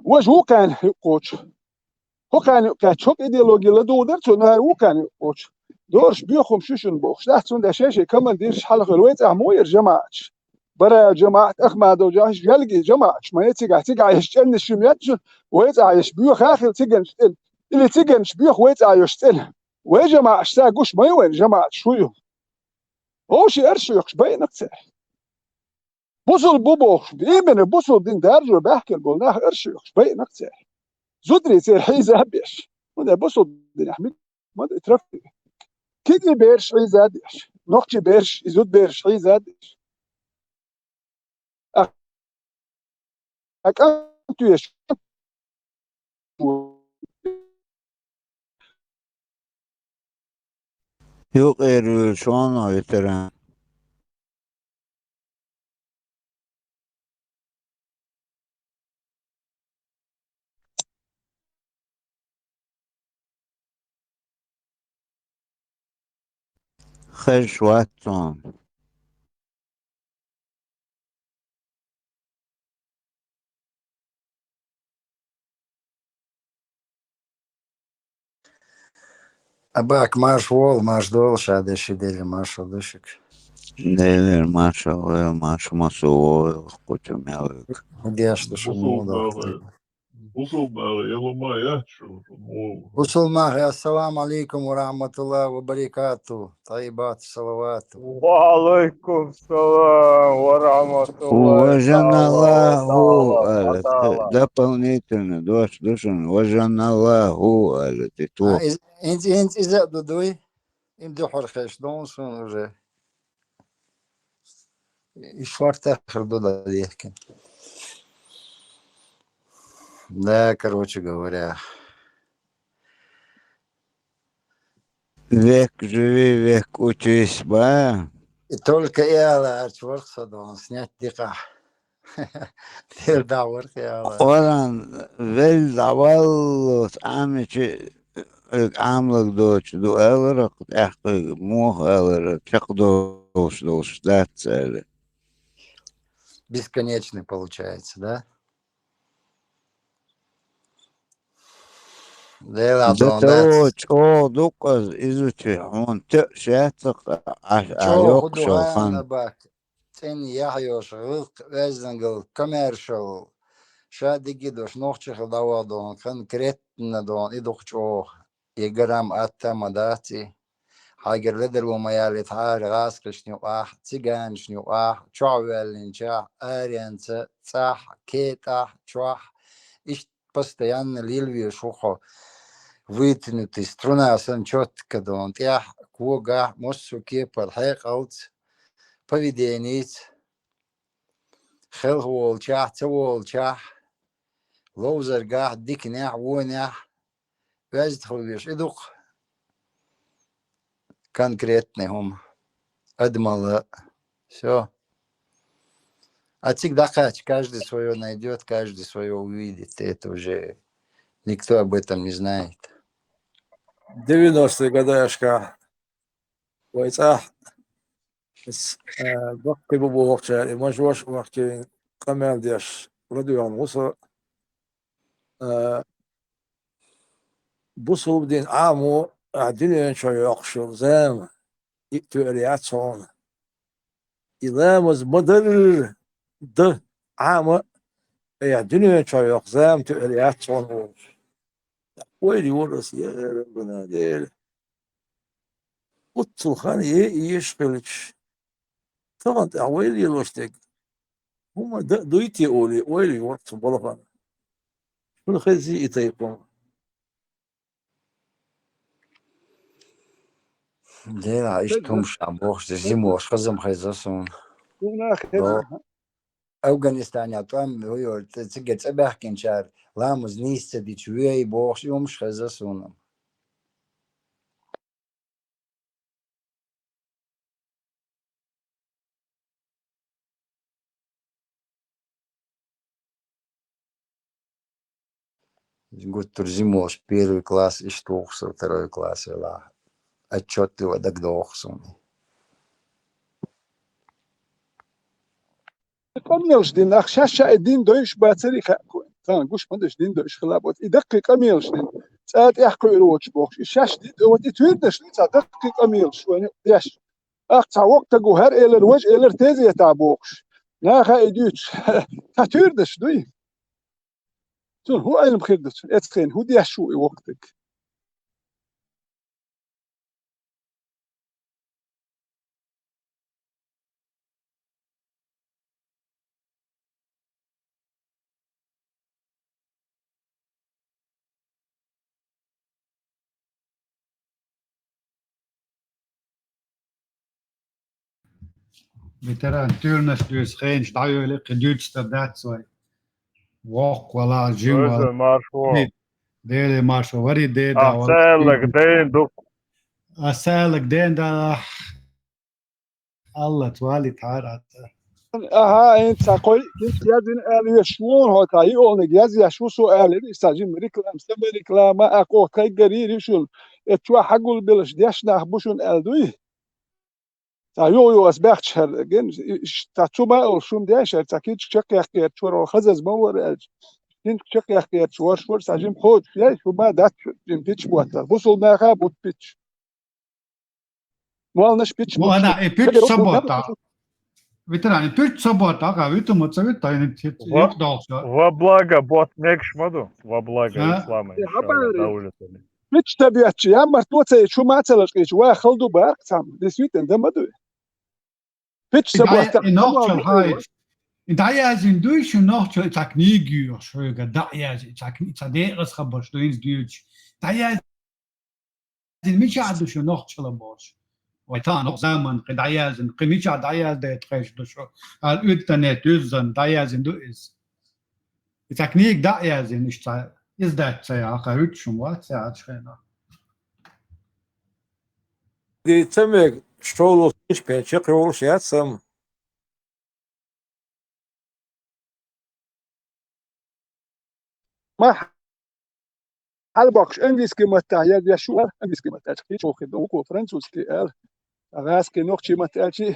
وجهو كان قوتش هو كان كاتش هوك إيديولوجي لدو درتو نهار هو كان قوتش دورش بيوخم شوشن بوخش لحتون دا شاشي كمان ديرش حلق الويت أحموير جماعتش برا جماعة أخماد وجاهش يلقي جماعة ما تيجا يشتن الشميات ويتع يشبيو خاخل تيجن شتل اللي تيجن شبيو ويتع يشتل وجماعة اشتاقوش ما يوين جماعة شويو هو شي أرشي يقش بين أكثر بوصل بوبوخ بيمن بوصل دين دارجو بحكي البولناه أرشي يقش بين أكثر زدري سير حيزة هبيش وده بوصل دين أحمد ما ترفي كيدي بيرش حيزة هبيش نوختي بيرش يزود بيرش حيزة هبيش أكانتو يش يقير شوانا وتران خش واتون أباك ماش وول ماش دولش هذا الشيء ديلي ماش ودشك ديلر ماشا وماش مصو قوتو ميالك وديش دش الموضوع بوصل باغي يلا ما يحشو وصل معي السلام عليكم ورحمة الله وبركاته طيبات الصلوات وعليكم السلام ورحمة الله وجنا الله تعالى قالت дополнительно душن وجنا الله قالت تو انت إذا بدوي يمدي حرخش دونسون уже يشوارت آخر дода легким. Да, короче говоря. век живи, век учись, ба. И только я отчворся, дон снять дика. Дирдавр я. Оран вел даваллот амичи عاملك دوش دو أغرق تحقق مو أغرق تقدوش دوش да цели. Бесконечный получается, да? Да того, что дуказ изучи, он шатق عيوق شوخان. باك تن يحيوش غلق وزنقل commercial شادي جدوش نوخشخ دوادون конкретно دون إدوخشوخ يجرام أتما داتي حاجر لدر وميالي تحار غاسقش نيوآح تيجانش نيوآح تشعوالين شاح آريانت صح كيتاح تشوح إيش постоянно лильвию шухо вытянутый струна сан четко дон тях куга мосуке пархайкалт поведениц хелгол чах цвол чах лоузер гах дикнях вонях вязит хлвиш идух конкретный хум адмала все. А всегда каждый свое найдет, каждый свое увидит. Это уже никто об этом не знает. 90-е годашка ويتاح بس بقي ببو وقت مجوش وقت قمال ديش ردو عن غصر بصو بدين عامو عدلين شو يقشر زام يكتو رياتون إذا مدر ده عامو يعدلين شو يقزام تو رياتون ويلي ورس يا ربنا دير قلت الخاني يشغلش طبعا ويلي لوشتك هم دويتي أولي ويلي ورس بلغان كل خزي يتيقون دير عيشتهم شعبوش تزيموش خزم خيزاسون أفغانستان يعطام هو تسجل سبح كنشار لامز نيست دي شوي بوش يومش خيزاسون قلت ترجموش первый класс и штукса второй класс لا отчетливо догдохсон قميلش دين أخشاشة الدين دويش باتري خاكوين كان قوش مندش دين دويش خلابوت يدقق قميلش دين ساعات يحكوا يروج بوخش الشاش دين دوت يتويردش دين ساعات دقق قميلش وين ياش أقطع وقت جوهر إلى الوجه إلى ارتزي يتعبوخش لا خايدوش تتويردش دوي تون هو علم خيردش اتخين هو دي شو وقتك Veteran Turnes dus geen duidelijk geduurd dat zo. Walk wala gym Özel wala. marşo. Dele marşo vari de da. Asellik deyin duk. Asellik den da. Allah twali tarat. aha انت قوي كنت يازن آلية شلون هو تاي اون جاز يا شو سؤال استاجم ريكلام ريكلام اكو كاي غريري شون اتوا حقول بلش ديش نخبوشون الدوي تا يو اسبخ شر جن تاتو ما شوم ديش تاكيد شك يحكي شور خزز مور انت شك يحكي شور ساجم خود يا شو ما دات بيتش بوتا بوصل ما غاب بيتش مو نش بيتش مو انا بيتش صبوتا Veteran pürt sabota ga vitum tsavita yok dalsa. Во благо бот некшмаду. Во благо ислама иншалла даулетали. بيتش تبياتش يا ما توتي شو ما تلقيش وا خلدو باك تام دي سويت اند مدو بيتش صبوتا Nochal hayt. Da ja sind durch und noch Techniker schöger da ja Techniker khabash do ins Deutsch. Da ja sind mich adu schon noch chalabos. ويتا noch zaman qidayazin qimicha dayaz de tresh do sho al internet üzern dayazin du is die Technik dayazin nicht is that ya khayut shum wat saat shena دي تمك شغل إيش بينشق يقول شيء سام ما حلبكش انجليزكي متى يا شو انجليزكي متى شو خدو كو فرنسوسكي ال غاسكي نوختي متى شي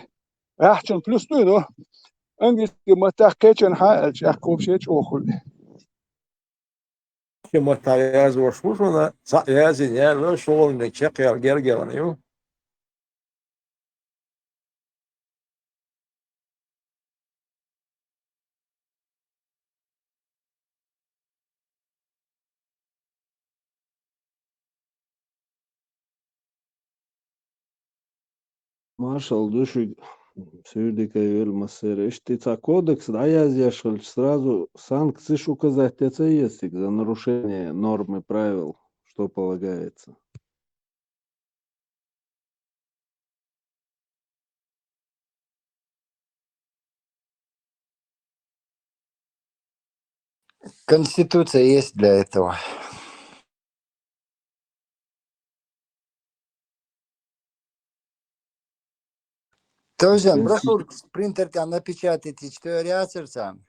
احسن بلس دو انجليزكي متى كيتشن حالش اكو شيء اوخل كما تعياز وشوشنا تعياز يعني شغل نشق يا جرجر يو Маршал души сюрдика массера. Эштица кодекс, да я зашел сразу санкции указать ТЦС за нарушение норм и правил, что полагается. Конституция есть для этого. Тоже брошюр принтер напечатайте, что ряцерцам.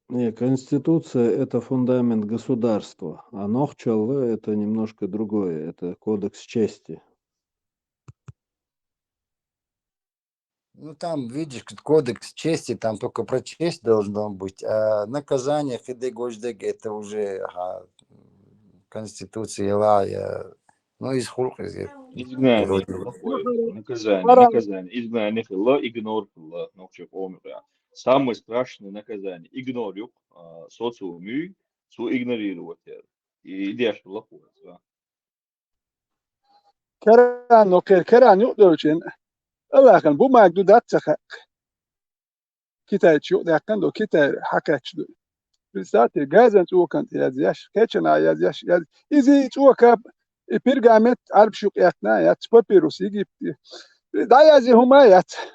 Не, Конституция – это фундамент государства, а Нохчалве – это немножко другое, это кодекс чести. Ну, там, видишь, кодекс чести, там только про честь должно быть, а наказание хидегождег, это уже Конституция лая, ну, из хулка. Изгнание плохое, наказание. Изгнание хилла, игнор хилла, нокче омра. Самое страшное наказание. Игнорю социуму, игнорировать. И идея плохое. Kerán noker, kerán yok dövçen. Allah'ın bu mağdudat çakak. Kitay yok derken do kitay hakaç do. Zaten gazen çoğukant yazyaş. Keçen yazyaş. İzi çoğukap pergamet alp şuk yakna yat. Papirus Egipti. Da yazı humayat.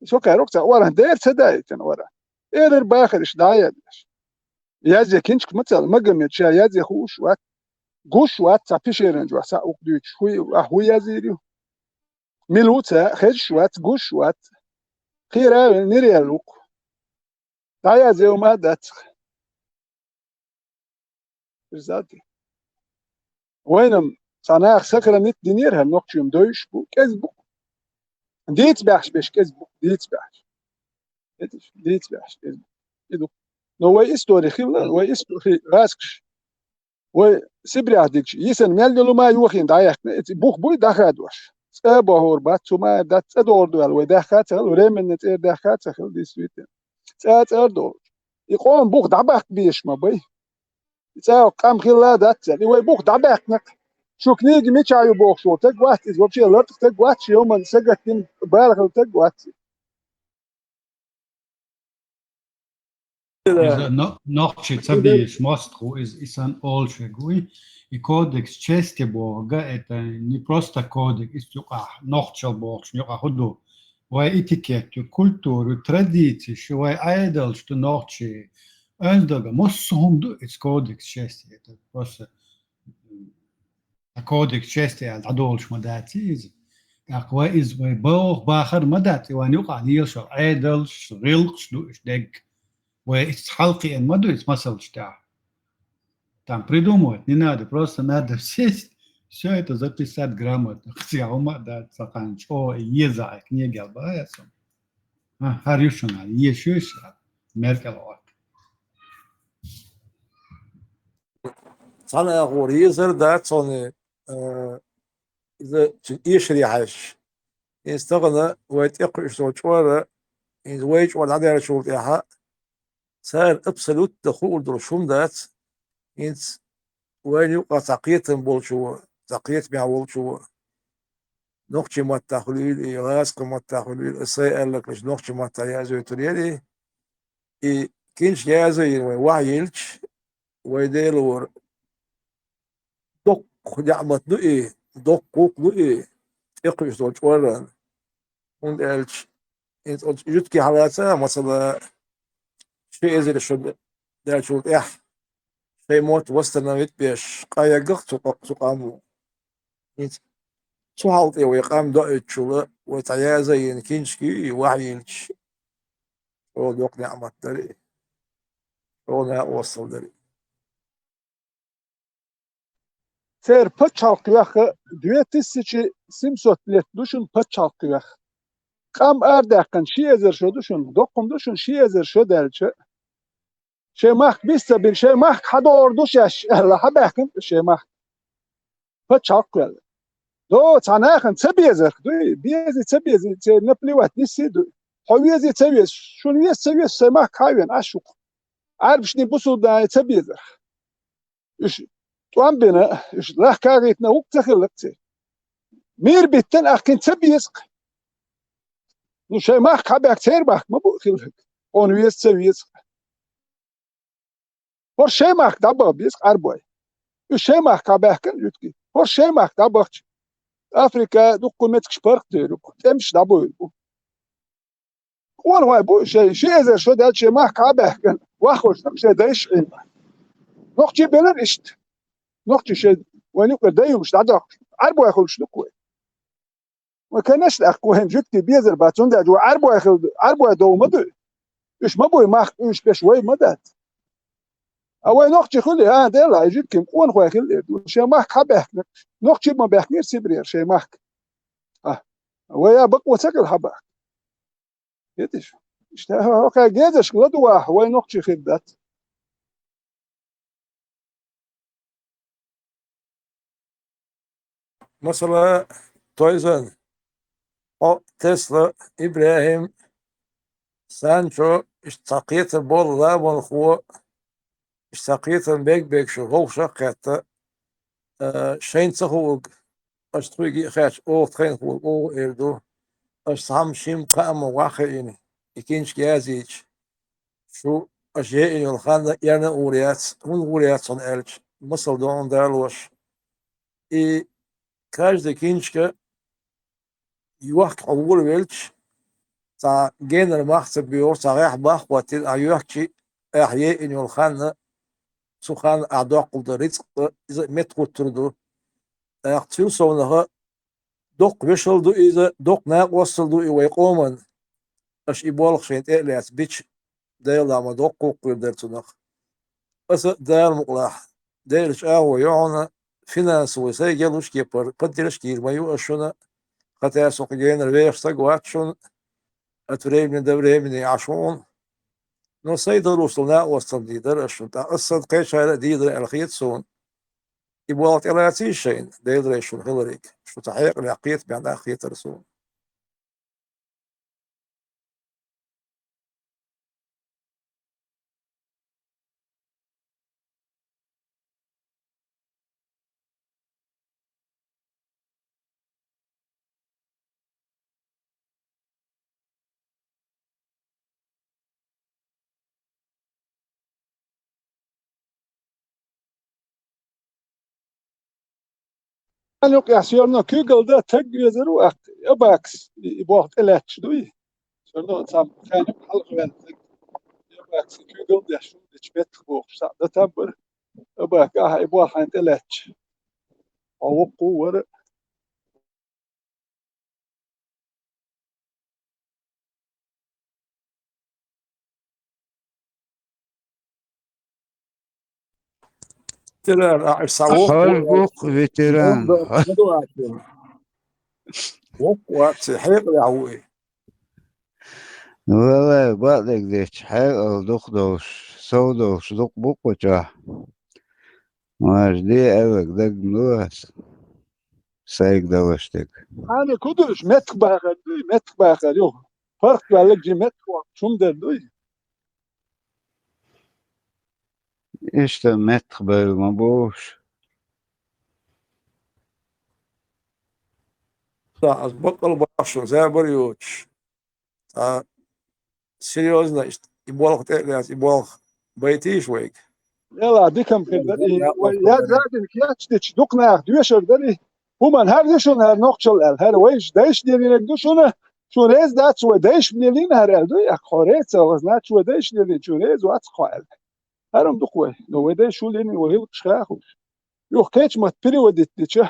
Sokaroksa oran derse dayten oran. Erer bakırış da yazyaş. Yazya kinç kımatsal magamet şey yazya huş vat. Gush wat sa pişerin jo sa ukduç. Huy yaziri. Milutsa khej wat gush wat. Khira nereye luk. Da yazıyor madat. Zaten. Oynam sana sakra nit dinir hem nokçum dövüş bu kez bu. Dit baş beş kez bu. Dit baş. Dit baş kez bu. Edu. No way istori khilla, way istori raskş. و سبري عديك يسن مال دلو ما يوخين دايك بوخ بوي داخات واش سبا هور بات ثم دات ادور دول وداخات وريمن نت داخات خل دي سويت سات اردو يقوم بوخ دباك بيش ما بي تا قام خلا دات وي بوخ دباك نك شوك نيجي ميچايو بوخ شو تك وقت از وبشي لرت تك وقت يوم سجتين بالغ تك وقت Noći cabiješ Moskvu iz olšegui i kodeks česti Boga, это не просто кодекс, истюка нохчал Бог, шнюка худу. Вай этикету, культуру, традиции, что вай айдол, что нохчи. Öldöga, mossum из кодекс чести, это просто кодекс чести, адолш мадати. Как вай из вай Бог бахар мадати, вай нюка нилшо айдол, шрилк, шдуш дег. وحلقي المدو смысл читать. Там придумывать не надо, просто надо сесть, все это записать грамотно. Хотя ума да цаканч, о еза книги албаясом. Харюшуна, еще меркелова. Sana غوريزر ده صوني إذا يشري حش يستغنى ويتقش صوت ورا يزوج ولا عاد شغل يحق صار ابسولوت دخول درشوم دات انت وين يبقى تقيت بولشو تقيت مع بولشو نقطة ما تخليل إغاز ما تخليل قال لك ليش نقطة ما تيازو تريدي كينش يازو وعيلش ويديلور دق خدعمت نوئي دق قوق نوئي اقرش دوش ورن und elch انت جدكي حالاتها مثلا شيء زي شو ده شو شيء موت وستنا بيش قايا قط سقامو شو حالتي ويقام دقت شو وتعيا زي كينشكي وحيلش هو دوق نعمة دري هو نا وصل دري سير بتشالق يخ دويتسيچي سيمسوت لت دوشن بتشالق يخ قام ارداقن شي ازر شو دوشن دوقم دوشن شي ازر شو درچ شي ماخ بيست bir şey mah hada orduş yaş Allah bakın şey mah بتشالق دو تناخن تبيزر دو بيزي تبيزي نبليوات نسيدو حويزي تبيز شنو يسوي سماح كاين اشوق عارف شنو بوصل دا تبيزر ايش توان بنا ايش لا كاريتنا وقت خلقت مير بيتن اخن تبيزق نو شي ماخ كابك تير باخ ما بو خلق اون يسوي por şey mah da biz arboy şey mah kabakın yutki por şey mah da bak Afrika dokument kışpark diyor demiş da bu وان هو بو شيء اذا شو ده شيء ما كعبه واخر شيء ده ايش نقطه بلر اشت نقطه شيء وين يقدر ده مش ده عربو ياخذ شنو كوي ما كانش الاخوان جكتي بيزر باتون ده جو عربو دو مدو ايش ما بو ما ايش بشوي مدات او نقطه خلي ده لا يجيك وان هو ياخذ شيء ما كعبه نقطه ما بيحكي سيبرير شيء ما ويا بقوه سكر حبه يتش هوكا جيزش غدوة وين نقشي خدت مثلا تويزن أو تسلا إبراهيم سانشو اشتقيت البول لا والخو اشتقيت البيك بيك شو هو شقيت شين تخوق اشتويجي خاش او تخين خو او إردو اشتهم شيم قام واخيني يكينش كيازيج شو أشياء يلخان يعني أوريات هم أوريات صن ألج مصر دون دارلوش إي كاش دكينشكا يوحك أول ويلش تا جين المحسب بيور تا غيح باخ واتل أيوحكي أحياء إن يلخان سخان أعداء قدريت إذا متقو تردو أختيل صونها دوق بيشلدو إذا دوق ناق وصلدو إيوه يقومن أش إبالغ شين إعليات بيش دايلا ما دوق قوق بيردرتنخ أس دار مقلاح دايرش يعونا فينانس ويساي جلوش كيبر قدرش كير ما يوأشونا قطع سوق جين الويش تقواتشون أتريبني دوريبني عشون نو سيدر وصلنا وصل ديدر أشون تا أصد قيش على ديدر الخيط سون يبوالت إلى شين ديدر يشون هلريك شو تحقيق العقيت بعد أخيط رسون أنا يقع سيرنا كيقل ده تق يزرو أخت يباكس يبوغت إلاتش دوي سيرنا سام كان حلق وين يباكس كيقل ده شو ديش بوغ سا ده تبر يباك يبوغ حانت إلاتش أو قوة ترى راح يسوق حلقك فيتران وقت حيق يعوي والله بعدك ديش حيل دوخ دوش سو دوش دوخ بوكوشا ماش دي أبك دق نوس سايق دوشتك أنا كدرش متك باخر دوي متك باخر يو فرق بالك جي متك شوم در دوي إيش تمت بالمبوش از بقل باشو زي بريوش سيريوزنا يبالغ تقليات يبالغ بيتيش ويك يلا ديكم كده يا زادن كياتش ديش دوقنا دوشر دري هما هر دشون هر نقشل ال هر ويش دايش ديرين دوشونه شون ريز دات سو دايش ديرين هر ال دوي اخوريت سوز نات شو دايش ديرين شون ريز وات خوال هرم دقوي لو دايش شو لين وهي تشخاخو يو كيتش ما تبري وديت ديتشه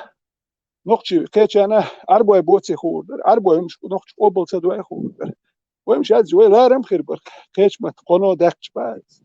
نقشي كيتش انا اربو بوتسي خور اربو مش نقش قبل تدوي خور ويمشي هاد زوي لا رم خير برك كيتش ما تقونو داكش باز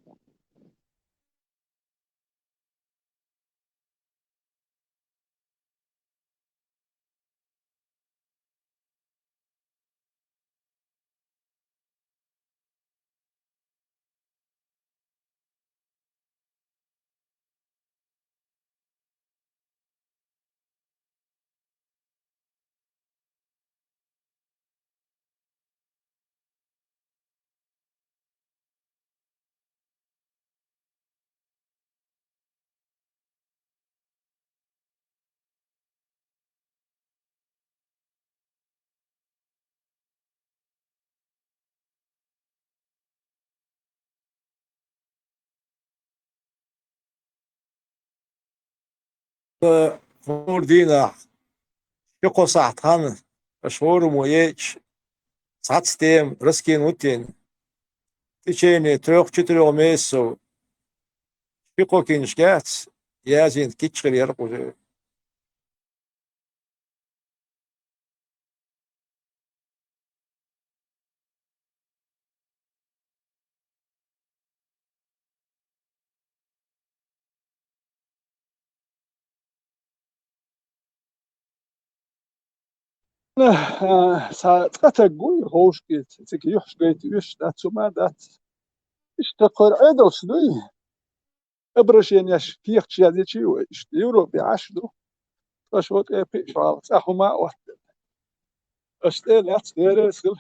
فور دينا يقو ساعتان شهور مويش ساعت ستيم رسكين وتين تيشيني تروخ تشتريو ميسو يقو كينشكات يازين كيتشغل يرقو تقول هوش كيت تك يحش كيت يش دات سما دات اشتقر عدل شدوي ابرشين يش كيخ شادي شي وش يورو بعشدو فشوت اي بي شال صحما وقت اشتل ياتسيرسل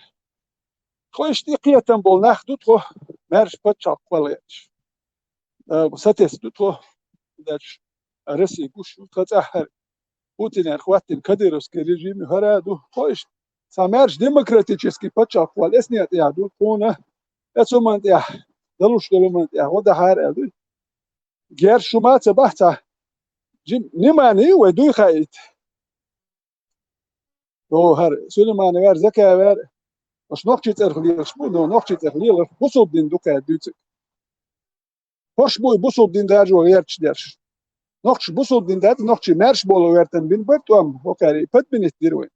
خوش دي قيتن بول ناخدو تو مرش بتشاق وليش ستس تو داش رسي قوش تزحر Putin erhvatin Kadirovski režimi haradu, hoš samerš demokratički počak, ali esnijat ja du puna, ecumant ja, daluštelumant ja, oda haradu. Ger šumaca bahca, nima ni uve duj hajit. To har, Sulemani ver, zeka ver, os nokčit erhlil, špuno nokčit erhlil, busubdin duka ducik. Hoš buj busubdin darjo verč derš. نقش بصل دين دات نقش مارش بولو ورتن بين برتوام وكاري بد بين الديروين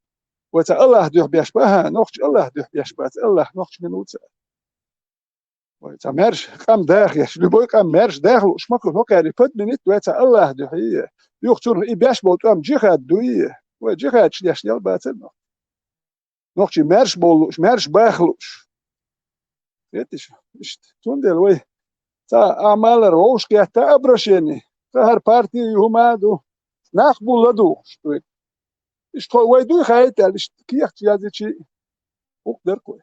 وتا الله دوح بيشبهها نقش الله دوح بيشبهت الله نقش من وتا وتا مارش قام داخل لبوي قام مارش داخل وش ماكو وكاري بد بين وتا الله دوح هي يختون اي بيشبه توام جيخات دويه وجيخات شديش ديال باتن نقش مارش بولوش مارش باخلوش فيتش تون وي تا اعمال روش كاتا ابرشيني هر پارتی اومد نخبول لدوش توی اشتوی ویدوی خواهید دلش کیخ چیزی چی خوب در کوی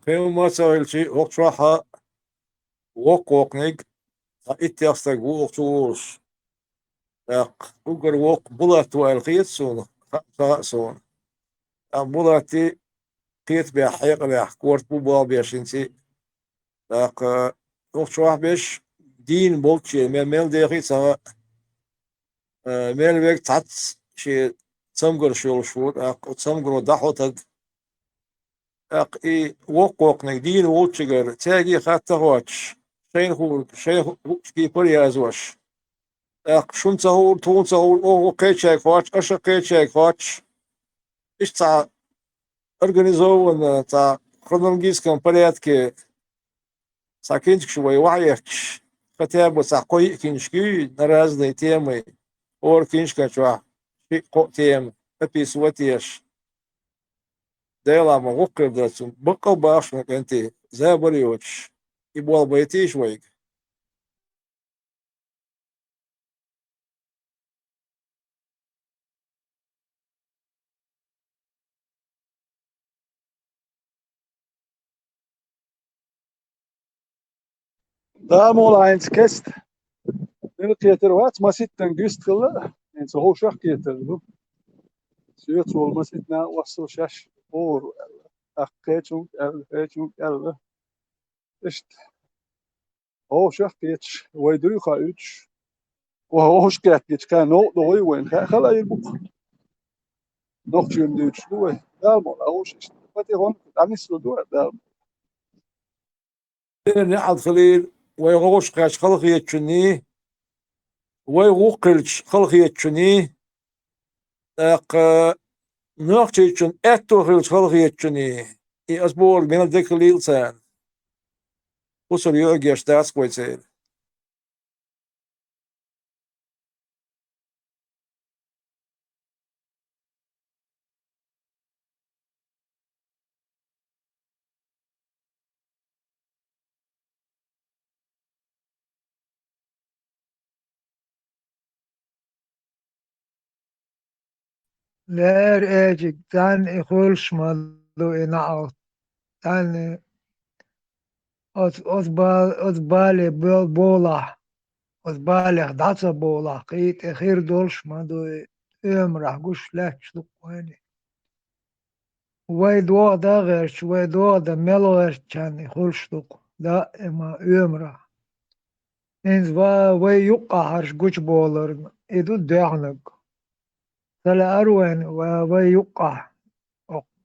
خیلی مسائل چی وقت راحة وق نگ اتیاستگ وق چوش اگر وق بلات و الخيط سون سون بلاتی قيت بحيق بح كورت بوبا بيشنتي وقت راح بيش دين بولتشي ميل ديخي سوا ميل بيك تعت شي تسمقر شول شوت تسمقر دحوتك اي وق دين ووتشجر تاجي خاطر واتش شين كي بري ازواش شون تهور تون تهور او قيتشاك واتش اش قيتشاك واتش ايش تاع организован تاع хронологическом порядке сакинчик швой ваячш хотя бы сакой кинчки на разные темы ор кинчка чва тем описываешь дела могу когда бокал баш на канте заборёч и был бы эти швой Da mal eins kest. Wenn Peter wat ma sit den gustgelle. En so hoch schach Peter. Syet so ma sit na was so shash or akkechu el. Ist hoch schach Peter. Way du ga ut. وهوش كات كان نو دوي وين خلا يبق نوخ يوم دوتش دوي دال مول هوش فتي هون عم يسلو دوي دال نعد خليل ويغوش قاش خلقية تشني ويغوقلش خلقية تشني اق نوقتي تشن اتو خلقية تشني اي اسبور من الدكليل سان وصل يوغي اشتاس كويسين Lär eğik dan hulşmalı ina dan os bale bola os bale datsa bola qit اخير dolşmadı ömrah guşlak yani ويد وضع غيرش ويد وضع ملوش كان hulştuk da ama ömrah انز وي يقع هرش گوش بولر ايدو دهنك Sala Arwen ve yuqqa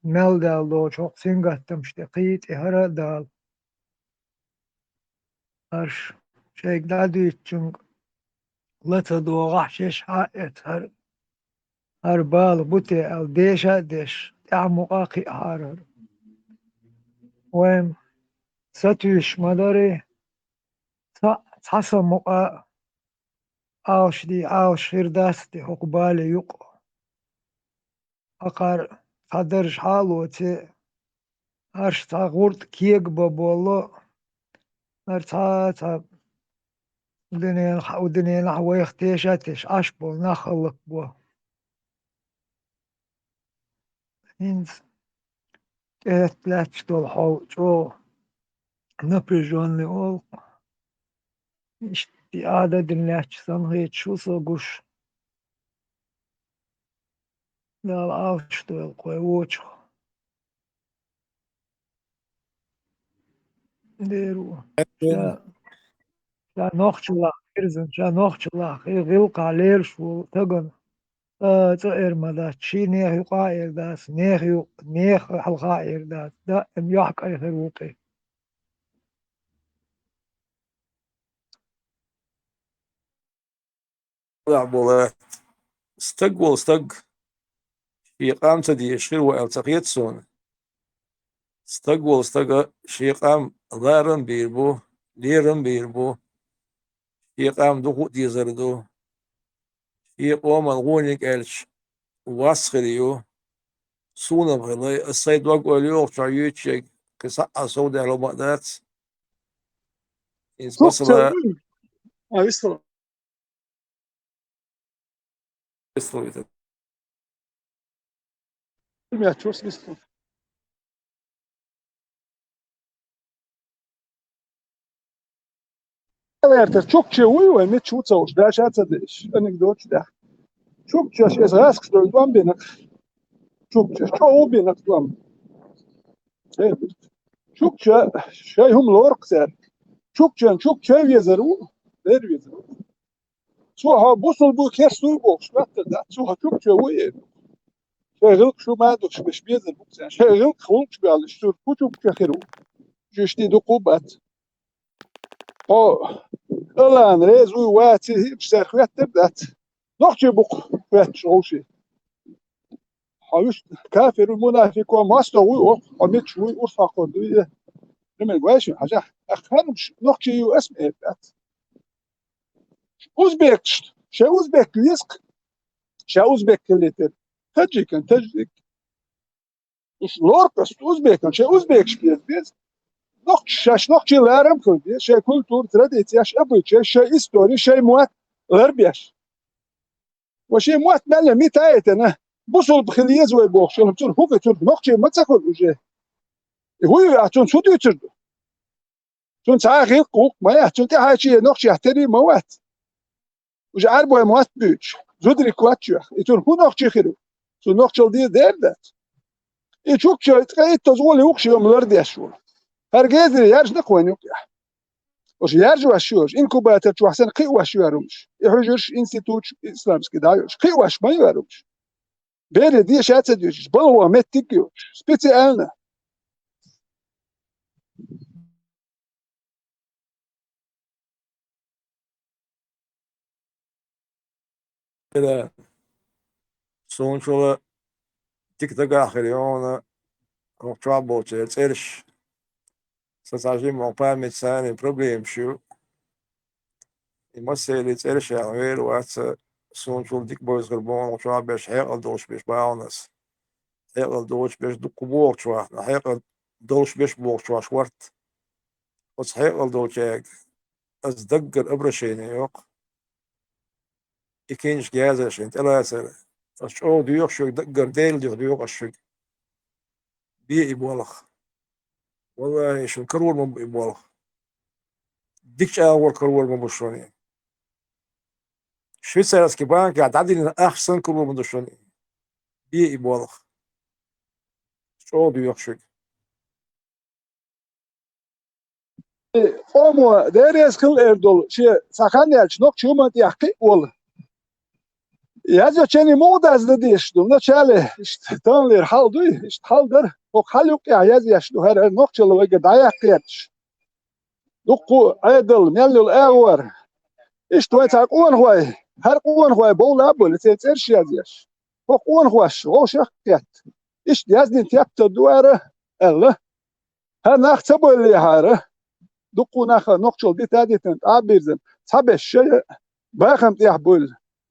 mel dal do çok singattım işte qiyit ihara dal arş şey dadi için lata do gahşeş haet har bal buti al deşa deş ta'muqaqi harar وين ستوش مداري تصا مقا عاوش دي عاوش غير داستي حقبالي يقع أقار قدرش حالوتي أرش تغورت كيك ببولو أرتا ودنيا نحوي اختيشاتش أشبول نخلق بو إنس لاتش دول حول جو نبجون لأول إشتي عدد لاتش سنغيت شو سوغوش دال أوش دول قوي ووش ديرو شا نوخشلا إرزن شا نوخشلا غيلقا لير شو تغن تغير مدى شي نيخ يقاير داس نيخ حلقاير داس دا ام يحق اي خروقي لعبوا استق في قامت دي يشير والتقيت سون استق شي قام ضارن بيربو ليرن بيربو شي قام دقو دي زردو شي قوم الغونيك الش واسخريو سونا بغلي السيد وقو اليوغ شعيوتشيك كساقا سودا لو مقدات إنس Çok مثلا sevdim. Ay istemem. Ya çok istemem. Evet, çok çevuyu ve mit çut sauş. Da şatsa deş. Anekdot da. Çok çeş es rask sto dvam benak. Çok çeş çoğu benak dvam. Evet. Çok çe şey hum lork ser. Çok çev yazar o. Der yazar. So ha busol bu kestu bu. Şvatta da. So ha çok çevuyu. Şey şu ma do şbeş bezar bu sen. Şey khulç bi alıştır. Bu çok çekiru. Jüşti do kubat. O الآن ريز وواتي بساخوات تبدأت نقشي بق فات شغوشي حاوش كافر المنافق وماستوي ومت شوي أرفق دوية لمن واش حاجة أخرج نقشي يو اسم إبدأت أوزبك شا أوزبك يسق شا أوزبك اللي تجيك تجيك إيش لورقس أوزبك شا أوزبك شبيز بيز نقش لارم كردي شيء كولتور تراديتي اش ابو شيء استوري شيء موات غربيش وشيء موات مالا ميتايت انا بوصل بخليز وي بوخ شنو تقول هو تقول نقش ما تاكل وجه هو يعطون شو يتردو تون ساعه غير قوق ما يعطون تاع شيء نقش يحتري موات وج عربو موات بيج زودري كواتشو يتون هو نقش خيرو سو نقش دي دردت يشوك شيء تقيت تزول يوخش يوم لرديش هرگز يرج نقوين يقع وش يرج وشوش إنكو باتر شو أحسن قي وش يرومش يحرجوش إنستيتوت إسلامسكي دايوش قي وش ما يرومش بيري دي شاتس ديوش بلوا متيكيوش سبيسيالنا كده سون شو تيك تاك آخر يوم وتشابو تيرش ستعجب موقع متساني بروبليم شو يمثل تيرش غير وقت سون شو ديك بوز غربون وشو باش حيقل دوش باش باونس حيقل دوش باش دقو بوغ شو حيقل دوش باش بوغ شو شورت وش حيقل دوش از دقر ابرشيني يوق يكينش جازش انت لا سنة اشو ديوق شو دقر ديل ديوق اشو بي يبولخ والله شو كرور من يبولخ ديكش اول كرور من بشوني شويسراسكي بانك عدد احسن كرور من بشوني بي يبولخ شو ديوق شو Omo deriz kıl erdol şey sakan yerç nok çuma diyakı ol yazıyor çeni modaz dedi işte ne çale işte tanler haldu işte haldır o hal yok ya yaz yaşlı her nok çalı ve dayak yerç dokku aydıl mellul ağır işte o tak on hoy her on hoy bola bol tser şey yazıyor o on hoş o şakiyat işte yazdın tiyapta duvara Allah her nakta böyle hara دقو ناخا نقشل دي تادي تنت عبيرزن صبش شيء باخم تيح بول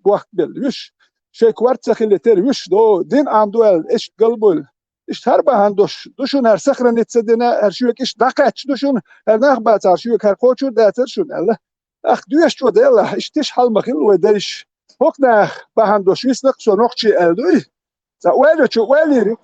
بوقت بل يش شي كوارتسخ اللي تر وش دو دين عم دوال إيش قلبول إيش هربا هندوش دوشون هر سخرة نتصدنا هر شوك إيش دقاتش دوشون هر نخبات هر شوك هر قوتشو داتر شون الله أخ دوش شو ديلا إيش تش حال مخيل ودرش هوكناخ بهندوش ويسنق سو نقشي ألدوي ويلو شو ويلي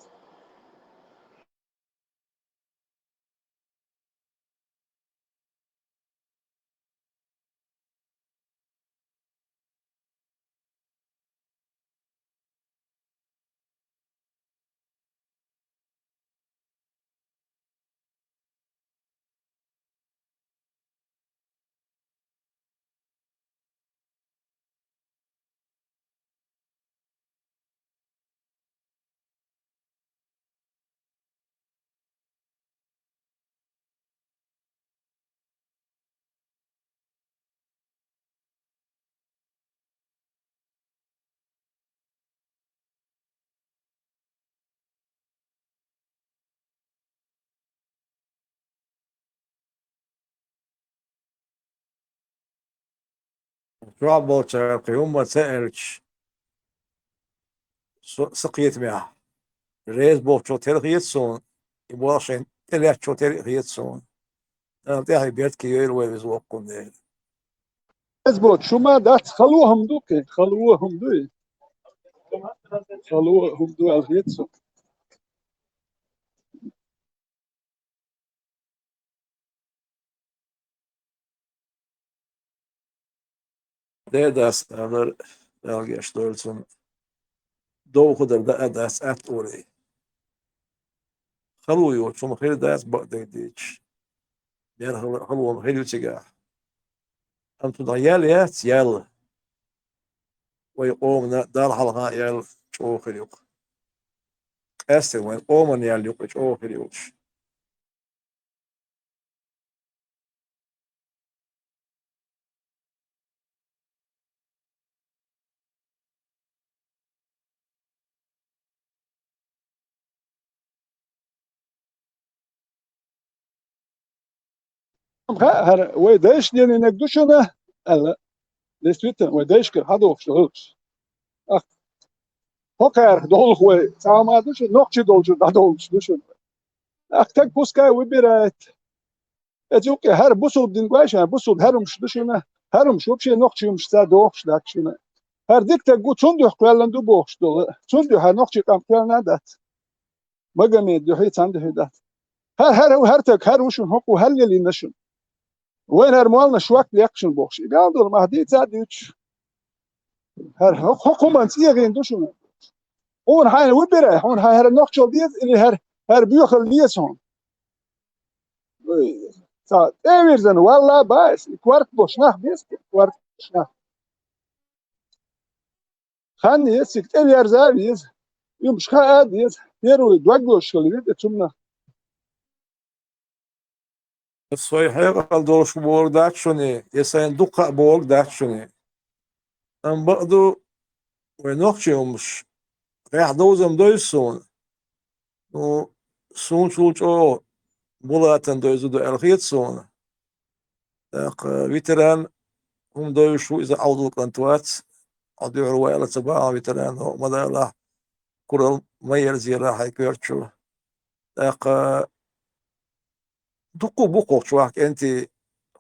Trouble ترقي هم سألش سقيت معه ريز بوف شو ترقيت سون يبغى تلات شو ترقيت سون أنا تاعي بيت كيل ويز وقم ده أزبط شو ما دات خلوهم دوكي خلوهم دوي خلوهم دوي الخيتسو das aber jag stolz som då خدر das att orي خلو يو شو خير das بعد ديش يعني خلو خير يتجاه أنتو ضيال يات يلا ويقوم دار حلقة يلا شو خير يوق أستر وين قوم يلا يوق شو خير يوق هر ويداش ديالي نقدوشنا ألا لسويتن ويداش كر هذا وفشلوش أخ هوكر دول خوي ساما دوش نقشي دولش دولش دوشن أخ تك بوسكا وبيرات أجوك هر بوسود دينقاش بوسود هرمش دوشنا هرمش وبشي نقشي مش سادوش داكشنا هر ديك تقول تندو قلن دو بوش دول تندو هر نقشي كم قلنا دات مجمع دو هي تند هدات هر تك هر وشن هوكو هل يلي نشن وين هرمالنا شوك ليكشن بوش يقالدر مهدي تاديوش هر حكومة سيغين دوشن هون هاي وبره هون هاي هر نقشل ديز اللي هر بيوخل ديز هون تا ايرزن والله باس كوارت بوش نخ بيس كوارت بوش نخ خاني يسك تل يرزا بيز يمش خا ديز يرو دوغوش كل دي تمنا Svoje hekal doš borg dačuni, jesen duka borg dačuni. Am baqdu ونوخشيومش راح دوزم دويسون و سون شوش او بولاتن دويزو دو الخيتسون داق فيتران هم دويشو إذا عوضو القنطوات عدو عروائل تباع فيتران هو مدالا كورل مير زيرا حيكيرتشو داق دقو بوكو شواك انتي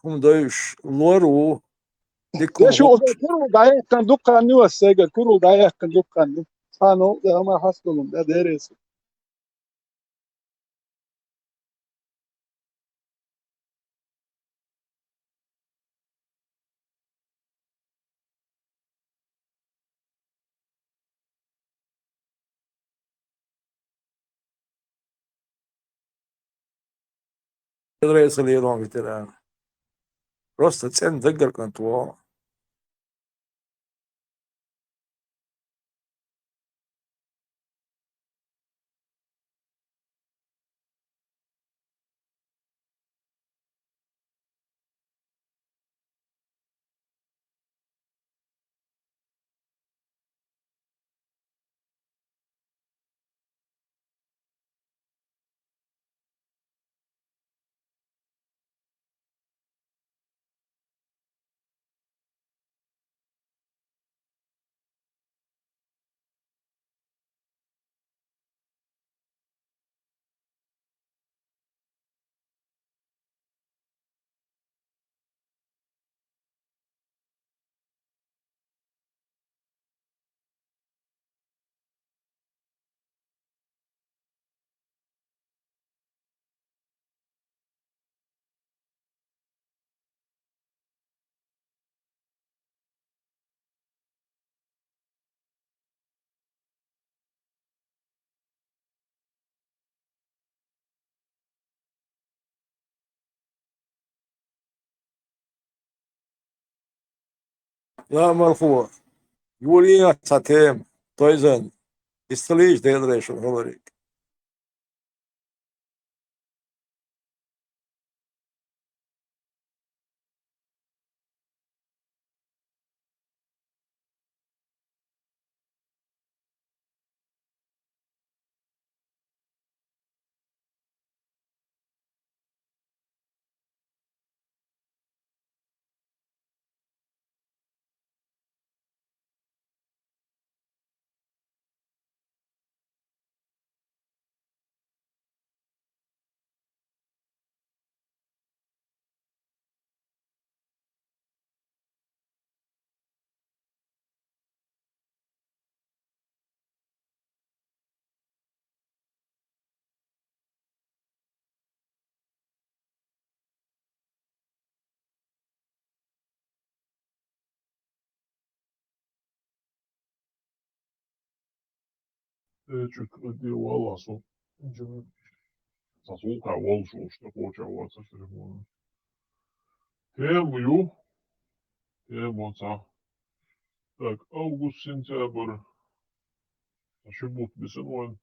هم دويش لورو ديكو شو كورو دايق كان دوكا نيو السيجر كورو دايق كان دوكا نيو سانو ده ما حصلهم ده ديريس رئيس الإيران فيتران روستا تسين دقر كنتوا لا مالخو يورينا تاتيم تويزن استليش ديدريشن هولريك Čak die wala so. Zasłucha wolszu, što počeo oca što je bilo. Temu ju, temu oca. Так, август, сентябрь. Еще будет беседовать.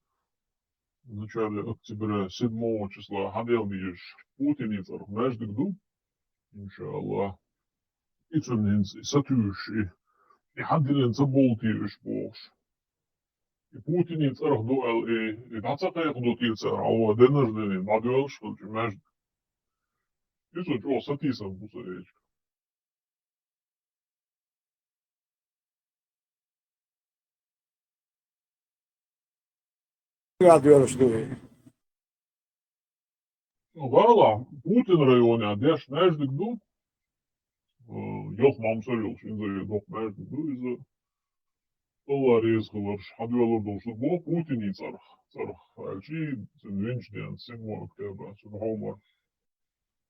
В начале октября, 7 числа, ходил миш Путиницер, между гду, иншаллах. И цунинц, и сатюш, и ходилин заболтиюш бош. И Путиницер дуэл, и дацака яхду тилцер, а у денеждени, мадуэл, что ли, между. И суть, о, сатисам, бусареч. قاعد يرشدوه Valla, Putin rajone, deš между гду, yok mamsarıl, şimdi yok между гду, iz Allah rezgılar, hadyalar dolsun, bu Putin'i sarık. Sarık, elçi, sen vinçden, sen muhakkaba, sen homar.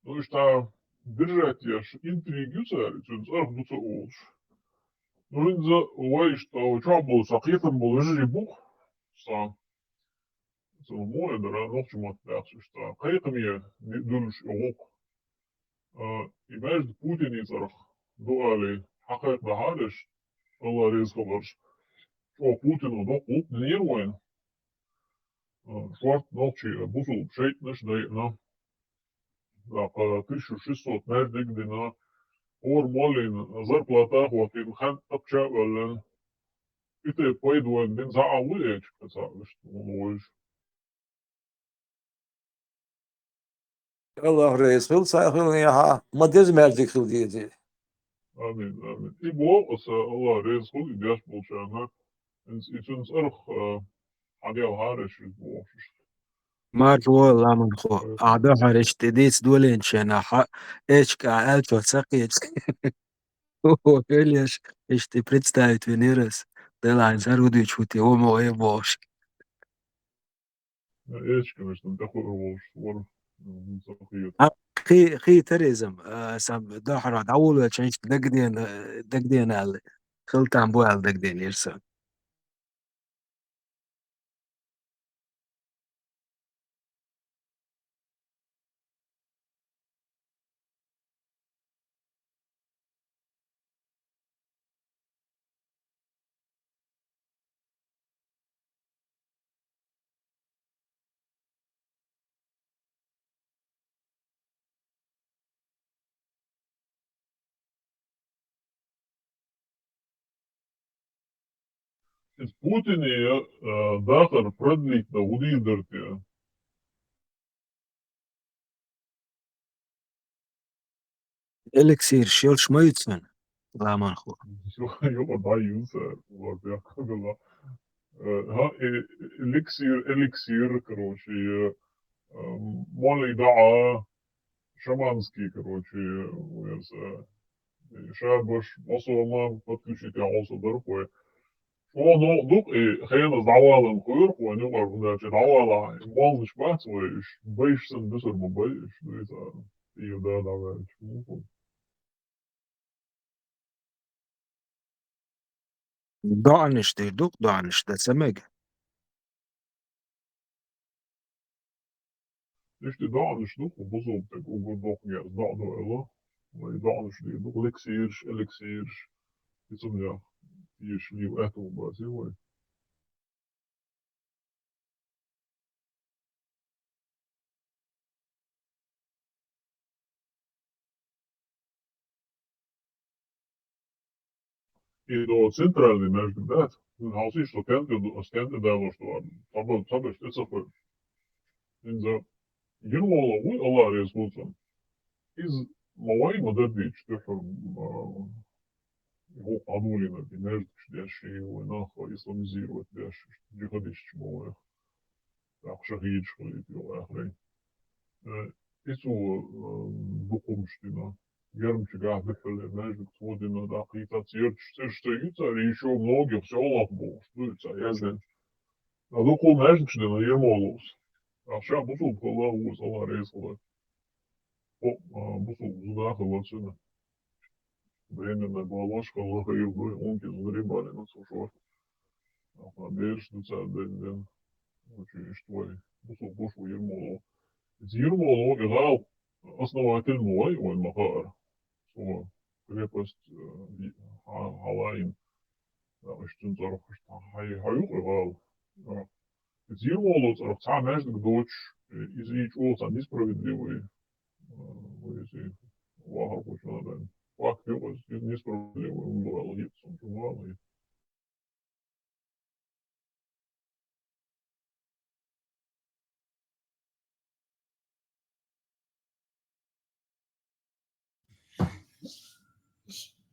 No işte, держать яш интригу царь, sen sarık dusa olş. No inza, o işte, o çabuk, sakiyetin bol, jiri buh, sa, sen moje, da nohçu matbağ, işte, kayıkmiye, dönüş, yok. И между Путиным дуали حقيقة بهادش الله رزقه شو Путину до клуб не воин шварт ночи бусул шейт наш на 1600 между где на ор молин зарплата хватит хан тапча вален и ты пойдуен бен за ауеч касавиш мой الله رئيس خل ساخل يا ما دز مالك خل دي амин амин и бо الله رزقه идешь получана إنسان أرخ حاجة هارش بو مارجو لا من خو أعضاء هرش تديس دولين شنا إيش كألتو سقيت Elias, este представить Венерас, de la Zarudi чути, омо е бош. إيش كمشتم تاخذ روش ور صحيح خي تريزم سام دحرة داول change دقدين ال خلتان بوال دقدين يرسل. из Путине датор продлить на удидерте Эликсир شيل شميتسن لا من خو. يوم ضاي ينسى والله يا الله ها эликсир короче молي دعا шаманский короче шабаш мусулман подключить عاصر درقوي Onu duk geen dawalen keur gewoon nu maar dat je dawala in wal spaat is beesten dus er maar bij is weet je daar wel دعنش تردوك دعنش ده سمج. dus de dan is nog op op de Google nog ja dat nou wel maar dan is die nog elixiers يسمى يشلي وقته بس هو I do centralni nešto dat, als is to kent delo što tabe što for. In za girmolo u Allah rezultan. Iz malai madadić te for его подулина, знаешь, шлящие его нахуй исламизировать, знаешь, джихадист малая. Так шахид шли пила хрень. Ису духовщина. Ярмче гахбехали, знаешь, господина, да, какие-то церкви стоится, и еще многих в селах был, стоится, я знаю. А духовщина ермолус. А сейчас бусул халаву, сала резала. Бусул задахала цена. Временная балашка, лахаю, онки загребали на сушок. А берешь на царь день, очень что бусул бушу ермолу. Ермолу играл основатель мой, он махар. Крепость Халаин. Что зарах, что хаю играл. Ермолу зарах, сам между дочь, из их оса несправедливый. Вага почему надо. Факт его несправедливый, он был лицом, журналый.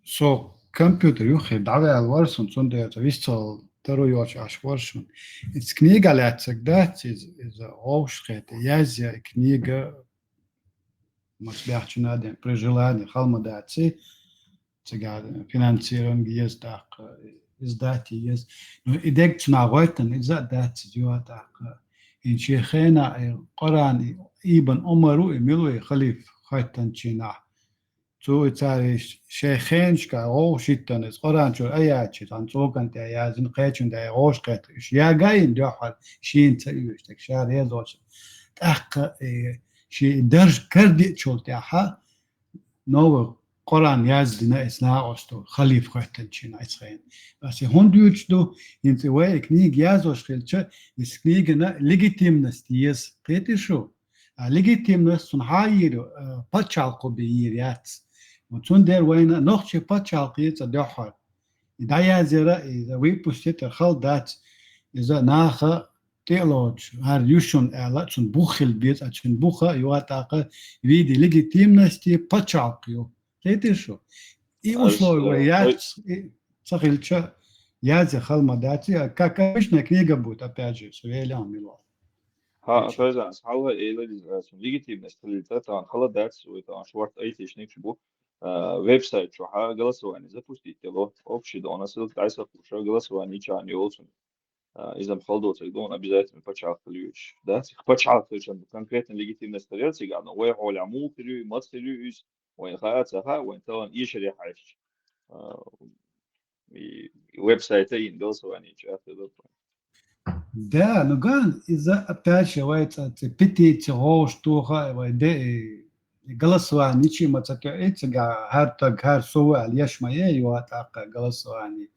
So computer juhi dave alvarsun sunde to vistal tero yoch ashvarsun. It's kniga lätsek dat is aufschritt. Yazia kniga masbehchuna den prejilani khalmadati tsgad financiering jest tak izdati jest. No idek tsna goiten izat dat juata in sheikhena Quran ibn Umaru emilu khalif khaitan china. تو تاریش شیخینش که آوش ایتانس قرآن چور آیاتی تان توکن تا یازن قیچن تا آوش قیتش یا گاین دیوحال شین تیوش تک شهر یزوش تاق شی درج کردی چول تاها نو قرآن یازدنا اسنا استو خلیف قیتن چین اسخین بس هندوچ دو انت وای کنیگ یازوش خیلچه اسکنیگ نه لگیتیمنس دیز قیتشو لگیتیمنس سن هاییر پچالقو بیریات وتون دير وين نوخشي باتشالقي تدحر إذا يازرا إذا وي بوستيت الخل دات إذا ناخا تيلوج هار يوشون ألا تون بوخل بيت أتون بوخا يواتاقا يدي ليجيتيمنستي باتشالقيو تيتشو إي وصلوا ويات صخيلتشا يازي خل مداتي كاكا مش نكنيجا بوت أباجي سويلي عملوا ها فازا حاول إلى ليجيتيمنست اللي تاع خلا داتس وتاع شورت أي تشنيك شبو веб-сайт шуха голосование запустите ло общий да у нас это айса шуха голосование чани олсун изам халдоцек да он обязательно почалкалюч да почалкалюч конкретно легитимность версии гадно ой холя мулкрю мацлюс ой хаца ха ой то ишри хайш и веб-сайты ин голосование чата да ну ган из-за опять же это петиция что голосование ничем это هر سؤال يشمع يواتق голосование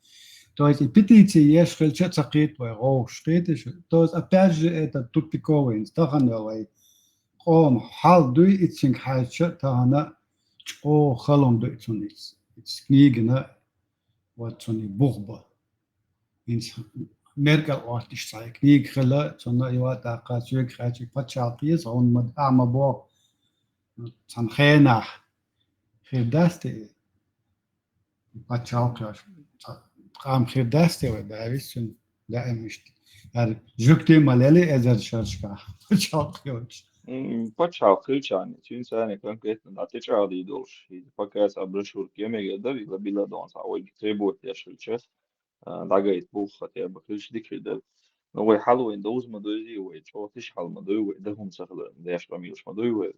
то есть петиции есть хелчат сакит вай гош тетиш то есть опять же это тупиковый стахановый قوم حال دوي اتشنك حاجة تانا او خلون دوي تونيس اتسكنيجنا واتوني بوغبا انس مرقل واتش ساي كنيج خلا تنا يواتق سويك حاجة باتشالقيس اون مد اعمى بوغ تنخينا خير داستي باتشالقيش قام خير داستي وداويسون لا مش يعني جوكتي مالالي ازر شرشكا باتشالقيش почалкалюч ани чин сани конкретно на течади дош и пока са брошур кемега да вила била дон са ой требует я шулчес дагайт бух хотя бы ключ дикридел но ой халуин доз мадози ой чо тиш хал мадой ой да хум сахла да я шпамилш мадой ой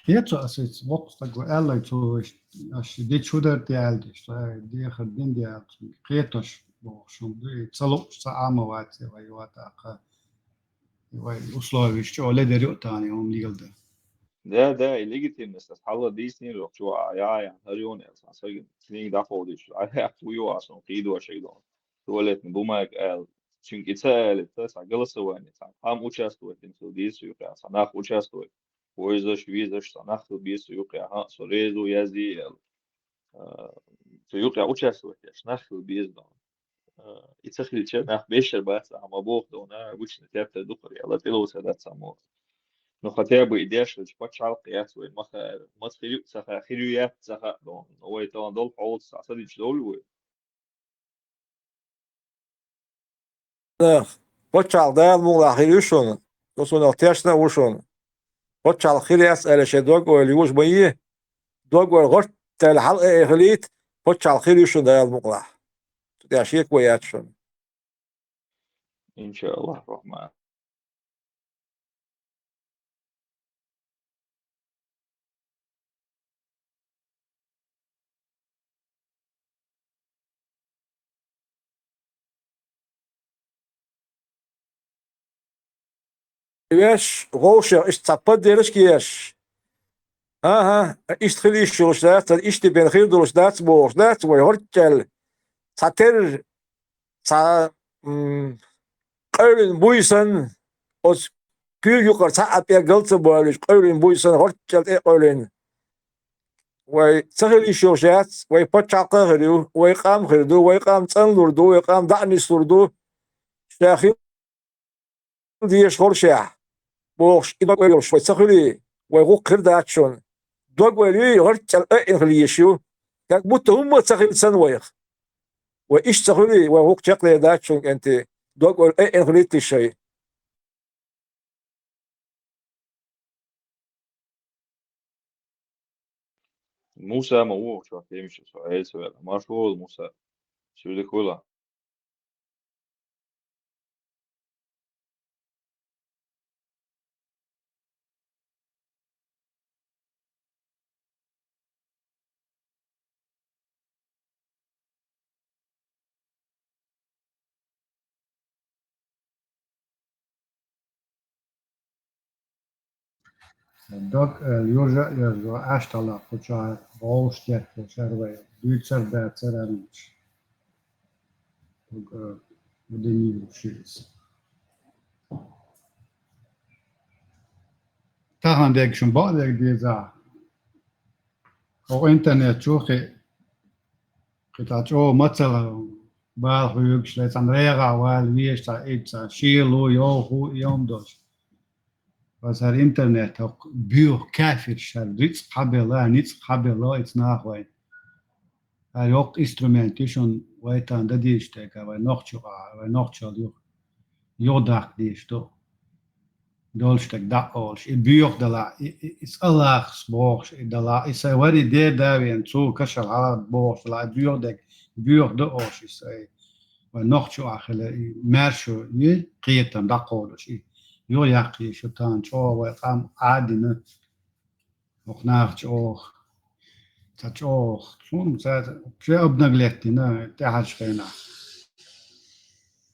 Jetzt also jetzt wächst der Goelle zu als die Schulter die alte die خدين die قيتش schon die صلوا ساعة وقت ويواتق وي условия что ле дерёт они он лигал да ده legitiimness tas حلا دي سنين لو شو يعني هريون يعني سجن سنين ده فاضيش على أخويو عشان قيدو شيء ده تولت نبومك قال çünkü itsel tas голосование там участвует инсудис юка санах участвует поезжешь визешь санах бис юка ха сорезу язди юка участвует санах бис да итсахил че нах бешер бас ама бог да на обычно тяпта духар я тило садат само но хотя бы идешь что почал قياس وين ما تخيل سخا خيريات سخا دون هو يتون دول حوض صدي دول Počal da mula hirushun, to su na tešna ušun. Počal hirias eleše dogo ili už boji, dogo gort tel hal ehlit, počal hirushun da mula. Da šik bojačun. إن شاء الله الرحمن Wiesz, gozer is tapad deres kies. Aha, is khilish dat is de ben khir dolos dat boos dat we hortel. Tater sa qawlin buysan os pür yuqar sa apya galtsa boalish qawlin buysan hortel e qawlin. We khilish dat we pachaqa khiru we qam khirdu we qam tsanlurdu we qam da'ni surdu. Shakhir ديش خورشة بوش إذا قالوا شوي سخلي ويقول كرداتشون دوغولي غرتل إنغليشيو كان بوتهم سخل سنويخ وإيش سخلي ويقول شكل داتشون أنت دوغول إنغليتي شيء موسى موو شو يمشي سؤال ما شو موسى شو بدك ولا Dog Jurja je aštala počala bolštje počerve, dujcer becer anič. Dog udeni ušis. Tahan dek šum bodek dieza. O internet čuhi, kitač o macela bal huyuk šlec Andrea val viešta itza šilu johu jomdoš. Was haar internet ook buur kafir shal rits qabela nits qabela itsnahway haar ook instrumentation waitan da diesteka wa nochtjo jodak diesto dolstek da ols buur de la is allah sbogs de la is wari de davien zu kashal halad bogs la buur de ols is wa nochtjo achele mersho je qietan da qolos يو ياقي شتان شو وقام عادنا وقناخ شو تشو شون زاد شو ابنغلتنا تاعش خينا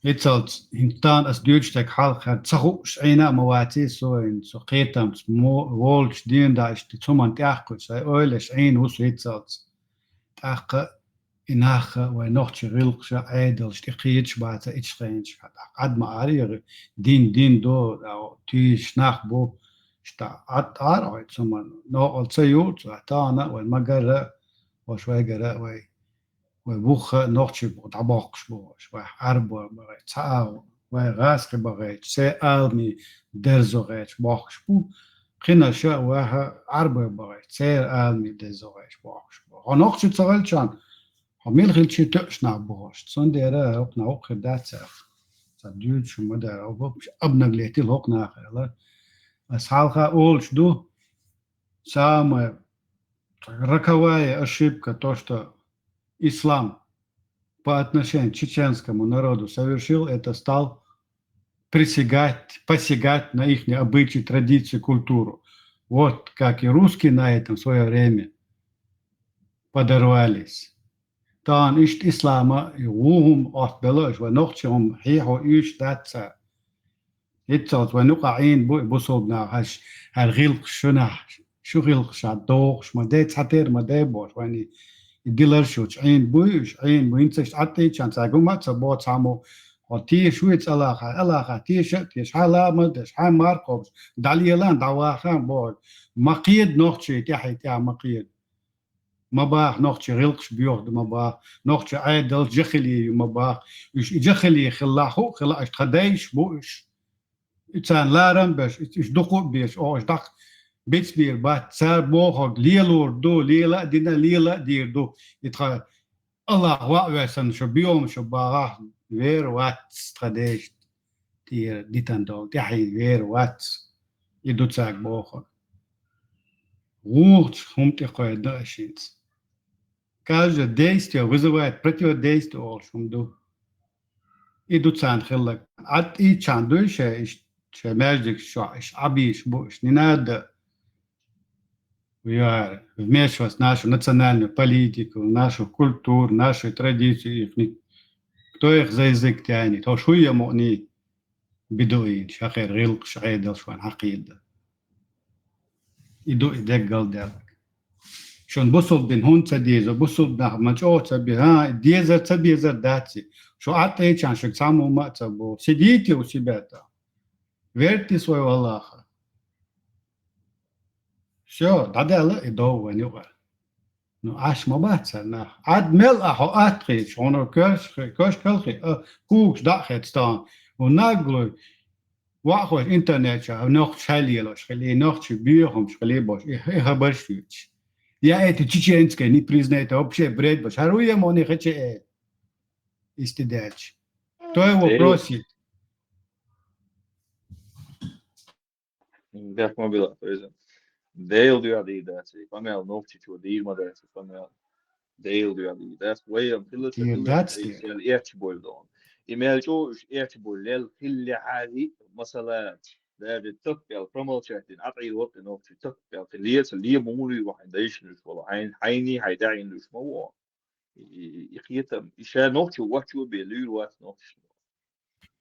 يتصلت هنتان اس دوتشتك حلقه تصخوش عينا مواتي سوين سقيتم مو وولش دين داش تسمن تاخكو ساي اولش عين وس يتصلت تاخ إناخ ونوخش غلقش عادل شتقيتش بعد إتشقينش قد ما عاري دين دو أو تيش ناخ بو شتا عاري ثم نو السيوت تانا والمجرة وشوي جرة وبوخ نوخش طباقش بو شوي حرب بغيت ساو وغاسق بغيت سألني درزو غيت باخش بو خنا شو وها عرب بغيت سألني درزو غيت باخش بو نوخش تسألشان Hamil hilchi töschna bost, sondere ook na ook gedat zeg. Dat duurt zo maar daar ook abnagleti ook na gela. As halga olch do samen роковая ошибка то, что ислам по отношению к чеченскому народу совершил, это стал посягать на их обычаи, традиции, культуру. Вот как и русские на этом в свое время подорвались. Dan is het islam وهم أقبلوش ونقشهم حيحو إيش داتسا يتسوت ونقعين بصوبنا هالغلق شنح شغل شاد دوغش ما ديت حتير ما ديبوش واني الديلر شوش عين بوينتش عطي كان ساقو ما تبوت سامو تي شويت علاقة تي شتيش حالا مدش حال ماركوبس داليلان دواخان بول مقيد نوخشي تحي تاع مقيد ما باخ نوخشي غلقش بيوخد ما باخ نوخشي عيدل جخلي ما باخ يش جخلي خلاخو خلاش تخديش بوش إنسان لارن بس إيش دقو بيش أو إيش دق بيتس بير بات سار بوخد ليلور دو ليلا دينا ليلا دير دو يتخ الله واسن شو بيوم شو باغ وير واتس تخديش تير ديتان دول تحي وير واتس يدو تساق بوخد ووت هم تقوي داشينز كاجا ديست يا وزوات بريتيو ديست أول شو دو يدو تسان خلق عد إيه كان دوش إيش ماجدك شو إيش عبيش بوش نناد ويا вмешивать нашу национальную политику, нашу культуру, наши традиции. Кто их за язык тянет? То шо ему они بدوين شاخير غلق شعيدل شوان حقيدة يدو إدك قال دالك شون بصل بين هون تديزو بصل بناه مجو تبي ها ديزر تبيزر داتي شو عطا يتشان شك سامو ما تبو سيديتي وسيباتا ويرتي سوي والله شو دادالا إدو ونيوغا نو عاش ما باتسا عاد مل أحو أتخي شونو كوش كلخي كوكش داخت ستان وناقلو واخو انترنت شا نوخ شاليلوش خلي نوخ بيهم خلي باش ايه خبرش يا ايت تشينسكي ني بريزنيت вообще бред باش هرويه موني خچه استداج то его просит Beh, come bilo, to je deel du die dat ze van mij nog iets die maar dat van mij deel du die dat way of that's eertje boil dan email جو eertje boil lel كل عادي مثلا ده بتقبل promotion عطي الوقت انه تقبل اللي مولي واحد دايش مش والله حيني هيدعي مش مو يخيت يشا نوتشو واتشو بيلو وات نوتشو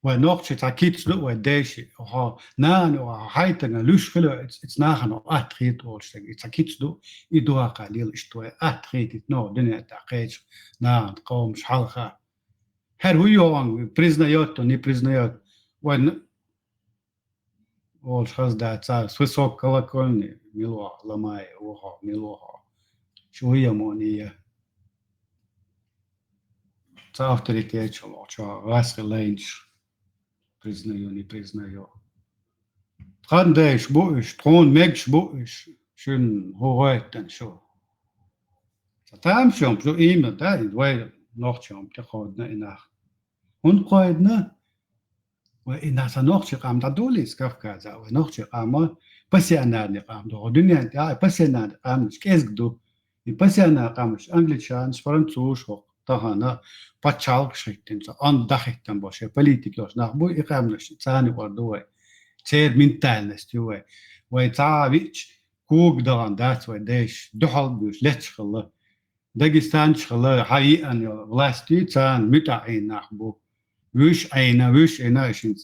ونوخ تاكيت لو وداش ها نانو هايتنا لوش فلو اتس ناخنو اتخيت اولش تاكيت لو يدوا قليل اشتوي اتخيت نو دنيا تاقيش نان قوم شحالخا هر هو يوان بريزنايوت ني بريزنايوت وين اولش خاص دا تاع سوسوك كلاكولني ميلوا لماي وها ميلوها شو هي مونيه تاع авторитет شو غاسق لينش признаю, не признаю. Трандеш буш, трон мегш буш, schön hoheiten schon. Там schon, so immer, da ist, weil noch schon, der kommt in Nacht. Und kommt, ne? Weil in der Nacht schon am da dolis, Kafka, aber noch schon am, passiana ne am, do dunia, ja, passiana am, skesk do. I passiana am, Anglican, Französisch, طهنا باتشالك شيء so an dachten باشه politikus nach bu iqamlish tsani warduwe tser mentalnes tuwe wa taavich kug dagan that's why desh duhal bus lech khalla dagestan khalla hayian vlasti tsan mutahin nachbu wish ina shins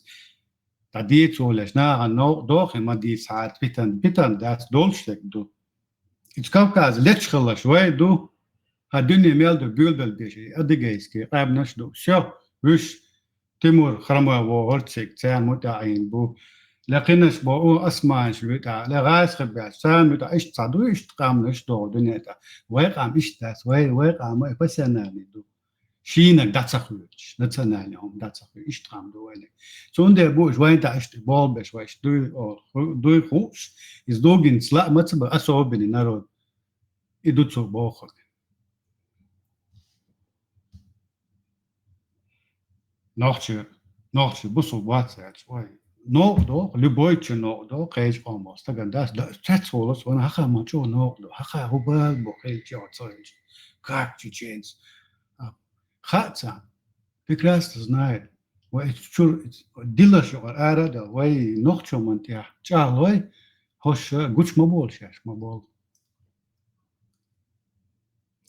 tadit solesh na no doch ma di saat bitan that's dolstek du it's Kafkaz lech khalla shway du الدنيا ميل دو بيلبل بيشي أدقيسكي قاب نشدو شو وش تيمور خرما وغرتسك تسان متعين بو لكنش بو أسمانش بتاع لغايس خباش سان بتاع إيش تصدو إيش تقام نشدو دنيا تا ويقام إيش تاس ويقام بسناني دو شينك داتسخوش نتسناني هم داتسخوش إيش تقام دو ويلي سون دي بوش وين تا إيش تبول بش ويش دوي خوش إز دوغين سلا متسبه أصوبني نارود إدو تسو بوخك Ночью бусу бацать, ой. Но любой чино, кэйж омос, таган дас, цацолос, он хаха мачо но, хаха хубал бохей чоцойч. Как чеченц. Хатса прекрасно знает. Ой, чур дила шогар арада, ой, ночью мантя. Чалой, хош гуч мабол шаш, мабол.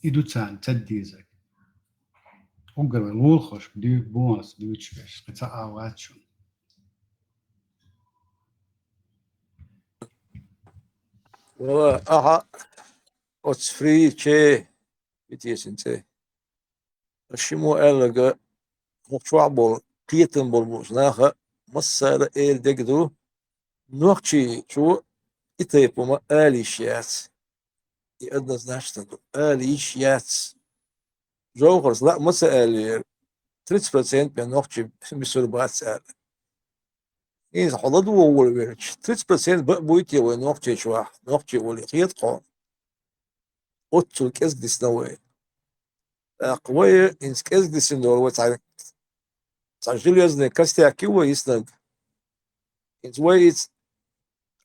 Идут сан, цаддизак. Угар лулхош дю бонс дючвеш это авачун والله أها أتس فري تشي بتيسنتي الشمو ألقى مقشوع بول قيتن بول موسناخا مسارة إيل دقدو نوخشي شو إتيبو ما آلي شيات يأدنز ناشتندو آلي شيات جوغرز لا مسا آلي 30% بين نوخشي بسول بات سال إذا حضدو أول ويرش 30% بويتي وين نوخشي شواح نوخشي ولي خيط قون أتسو كيس دي سنوي قوية إنس كيس دي سنوي تعجل يزني كاستي أكيوة يسنق إنس ويت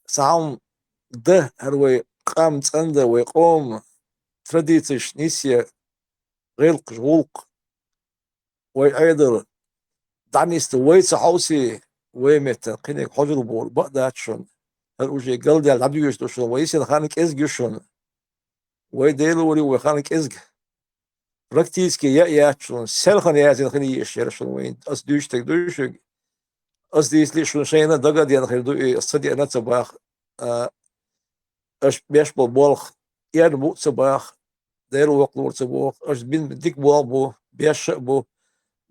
سعام ده هروي قام تسنده ويقوم ترديتش نيسيا غيلق جغولق ويعيدر دعني استوي صحوسي ويمت قينك حجر بول بقداتشون هالوجي قلدي على العبد يشتوشون ويسي خانك إزج يشون ويديلوري وخانك إزج ركتيسكي ياتشون سلخن ياتين خني يشيرشون وين أصديشتك دوشك أصديس لي شون شينا دقا ديان خير دوئي أصدي أنا تباخ أش بيشبه بولخ يعني بو تباخ ديلو وقلور تبوخ أش بين ديك بوابو بيشبو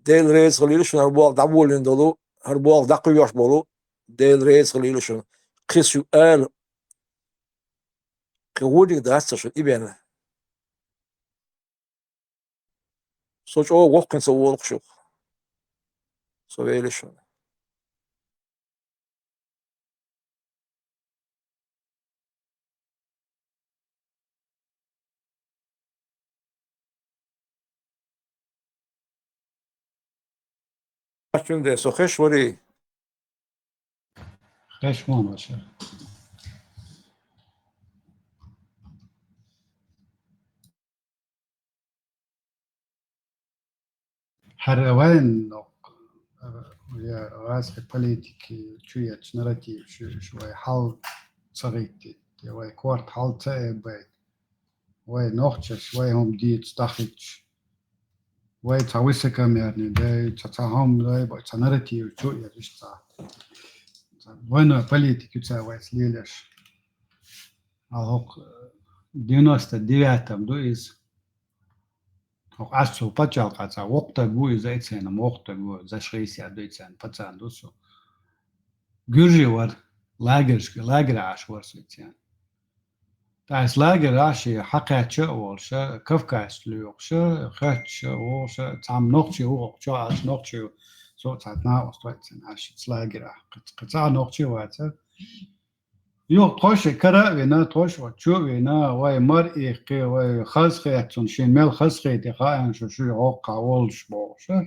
ديل ريز خليلشون هربوال دعبولين دولو هربوال دقو يشبولو ديل ريز خليلشون قيسو آل كوديك داستشون إبانا سوچ او وقت سوولق شو سويلشون Şimdi sokeş veri خشمون باشه هروان ويا راسك بوليتيكي شوية نراتيف شوية حال صغيرتي ويا كورت حال تايب ويا نوختش شوية هم دي تستخدش ويا تعويسة كم يعني ده تتهم ده بس نراتيف شوية رشتا وين بوليتيكي تساوي سليلش هوك دينوست دياتم دو إز هوك عشو بتشال قاتا وقت بو إز إتسان وقت بو زشريس يا دو إتسان بتسان دوسو جورجي ور لاجر عاش ورس إتسان تاس لاجر عاشي حقا شو شا كفكاس ليوق شا خات شو شا تعم نقشي هو شو عاش نقشي سو تعتنا وستويتسان عاش تلاجر قطع نقشي واتر يو توش كرا وينا توش وتشو وينا واي مر إيقي واي خزخي أتون شين ميل خزخي تقاين شو عوقا والش بوشا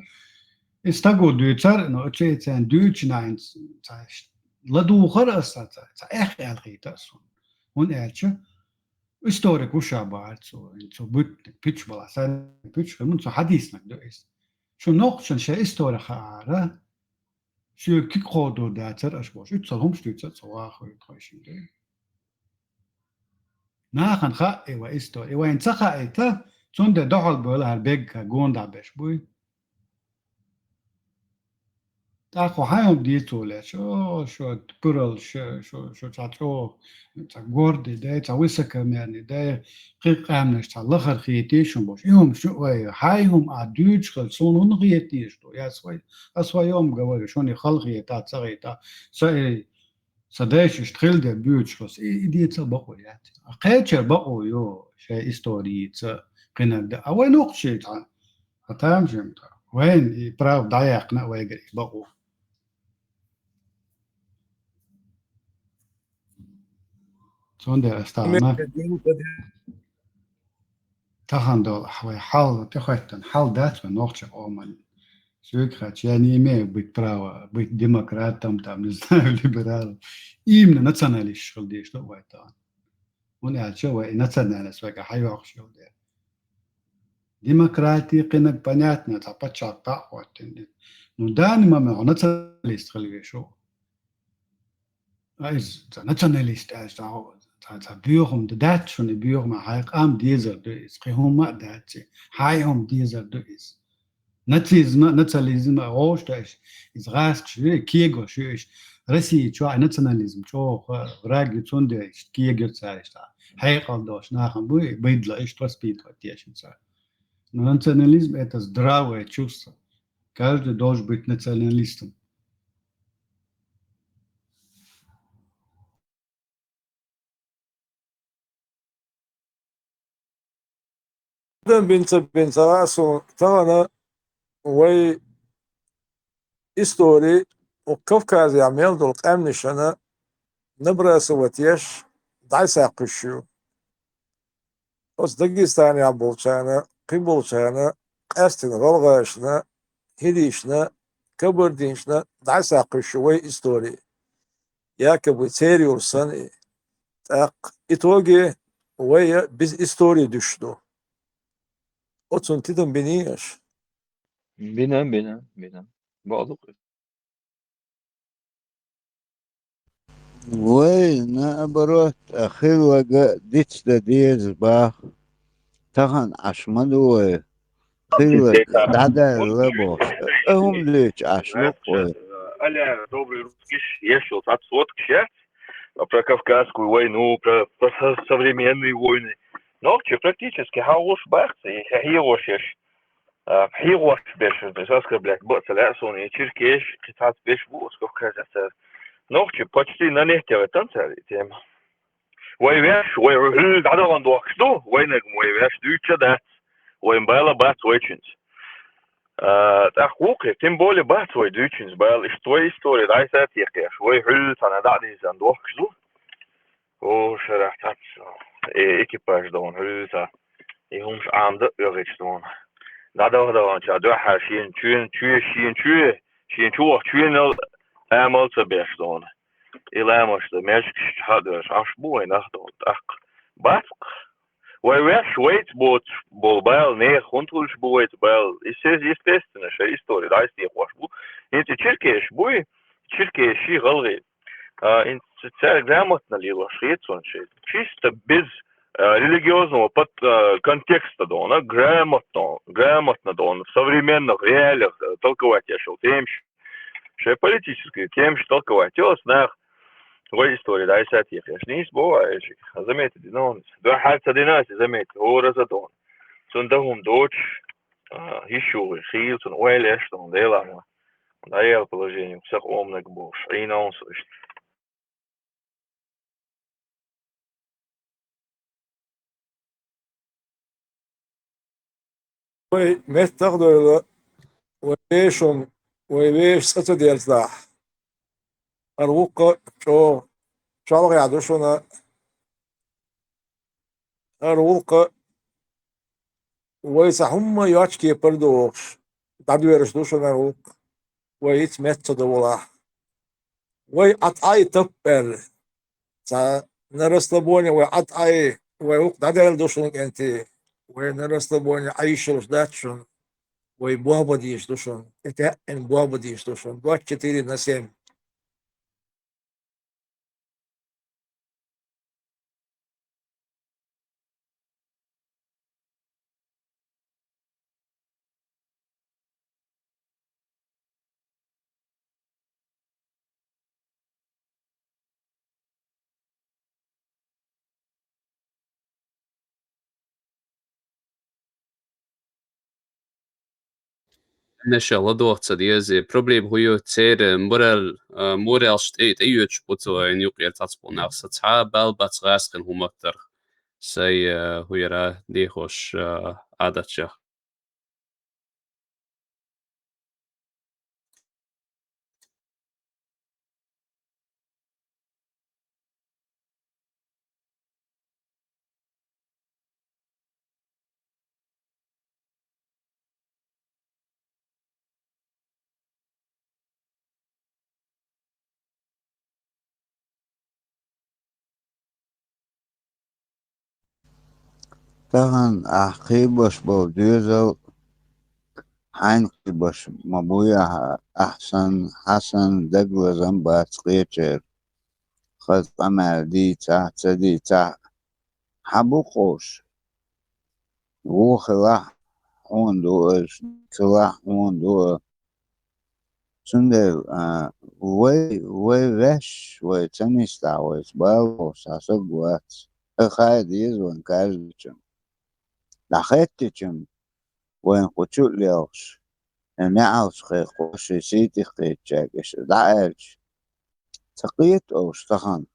استقو دوتر نو تشيتان دوتش ناين تاش لدو خرصة تا إخي الخيطة سون هون إيش استوريك وشابات سو إنتو بيت بيتش بلا سال بيتش من سو حديثنا دو إس شو نقشن شيء استوري خارة شو كيك خودو داتر أشبوش إتصلهم شتوتر صواخو يتخوشين دي ناخن خا إيوا إستو إيوا إنتخا إيتا تون ده دحل بولا هالبيج جوندا بيش بوي تاخو هايم ديتو شو برل شو تاتو تا غوردي ده تا ويسكا يعني ده قيق امنش تا لخر خيتيشن باش يوم شو هايهم ادوج خلصون غيتيش تو يا سوي يوم قوي شوني خلقي تا صغيتا سي صداش اشتغل ده بيوتشوس دي تبقوا يعني قيتشر بقوا يو شيء استوري قنا ده وين نقشي تا تامجم وين براو ضايقنا ويجري بقوا سوندا استعنا تهندل حوي حال تخوتن حال دات ونوخش اومن سوكرات يعني مي بيت براو بيت ديمقراط تام ليبرال إيمن ناتشناليش شغل ديش تو وايتان وني شو ناتشناليس وكا حيوق شغل دي ديمقراطي قنك بناتنا تبتشا طاقوتن نو دانما ما ناتشناليست خلي شو ايز ناتشناليست از تا بيوهم دات شون بيوهم حق ام ديزر دويس قيهم ما داتي هايهم ديزر دويس ناتشيزم ناتشاليزم اوش داش از راس شو كيغو شو Россия чё национализм чё враги цунде киегер царишта хайкал дош нахам бу быдла и что воспитывать тешится. Но национализм это здравое чувство. Каждый должен быть националистом. بنت راسه ترى وي истории وكفكاز يعمل دول قام نشنا نبرة سوتيش دعسا قشو بس دقيستان يا بولشانا قبولشانا قاستن غلغاشنا هديشنا كبردينشنا دعسا قشو وي истории يا كبتيري ورسان تاق итоги وي biz истории düştü. Otsun tidin biniyaş. بنام بعض وين أبرت أخير وقا ديتش ديز با تغن عشمدو خير دادا لبوش هم ليش عشلوق Аля, добрый русский, ешил от соток сейчас, про Кавказскую войну, про современные войны. Но практически хауш бахцы, и хиош еш. Хиош беш, без оскорблять, боцалясон и чиркеш, китат беш бус, Кавказа. Но почти на нефтевой танцевали тема. Вой веш, вой рухль, дадован дуахшту, войнек мой веш, дюча да, вой мбала бац войчинс. أخوك تم بولي بات وي دوتشنز بال إشتوي ستوري دايسات يقيش وي حل سنة دعدي زندوخ شدو و شرح تاتس إكيباج دون حل تا يهمش عامد يغيش دون دعدا دون شا دو حاشين شين شوين أمل تبيش دون إلا مش دمشق حدش عشبوي نخدون أخ باتق Wai veš šveic bol bail, ne huntuļš būvēt bail. Естественно, что история, да, если хочешь бу. Инти чиркеш буй, чиркеши голги. Инти царь грамотно лила швейцон швейц. Чисто без религиозного контекста дона, грамотно дон, в современных реалиях толковать я шел тем, что политически тем, что толковать. Нах وي история да يساتيخ يشنيس بوا ايش زميت دينون دو حادثة ديناس زميت هو رزدون سندهم دوتش هيشو خيل سن ويلش دون ديلا دايل положение всех умных бош и на он слышит وي مستقدر ويشون ويش ستدير صح أروق شو يعدوشنا أروق ويسهم ياتشكي بردوش دادو يرشدوشنا أروق ويت مستدولا ويعطاي تبر تا نرسلبوني ويعطاي ويوق دادو يردوشنك أنتي ونرسلبوني عيشوش داتشون ويبوابديش دوشون إن بوابديش دوشون 24/7 Initial doorta diezi problem huyo tere moral state ayuch puto nuclear tatspon sa ta bal batrasken humatter say huyera dehos adacha تغن أحقي بش بوديزو حين بش مبويا أحسن حسن دقل زنبات قيتر خذ أمال دي تا حبو قوش وخلا هون دو خلا هون دو سندل وي وش وي تنستا وي سبال ساسقوات خايد يزون كاجتشم لخيتشم وين قتشو ليوش نعوش خي خوش سيتي خي تشاكش دعالج تقيت أو اشتخن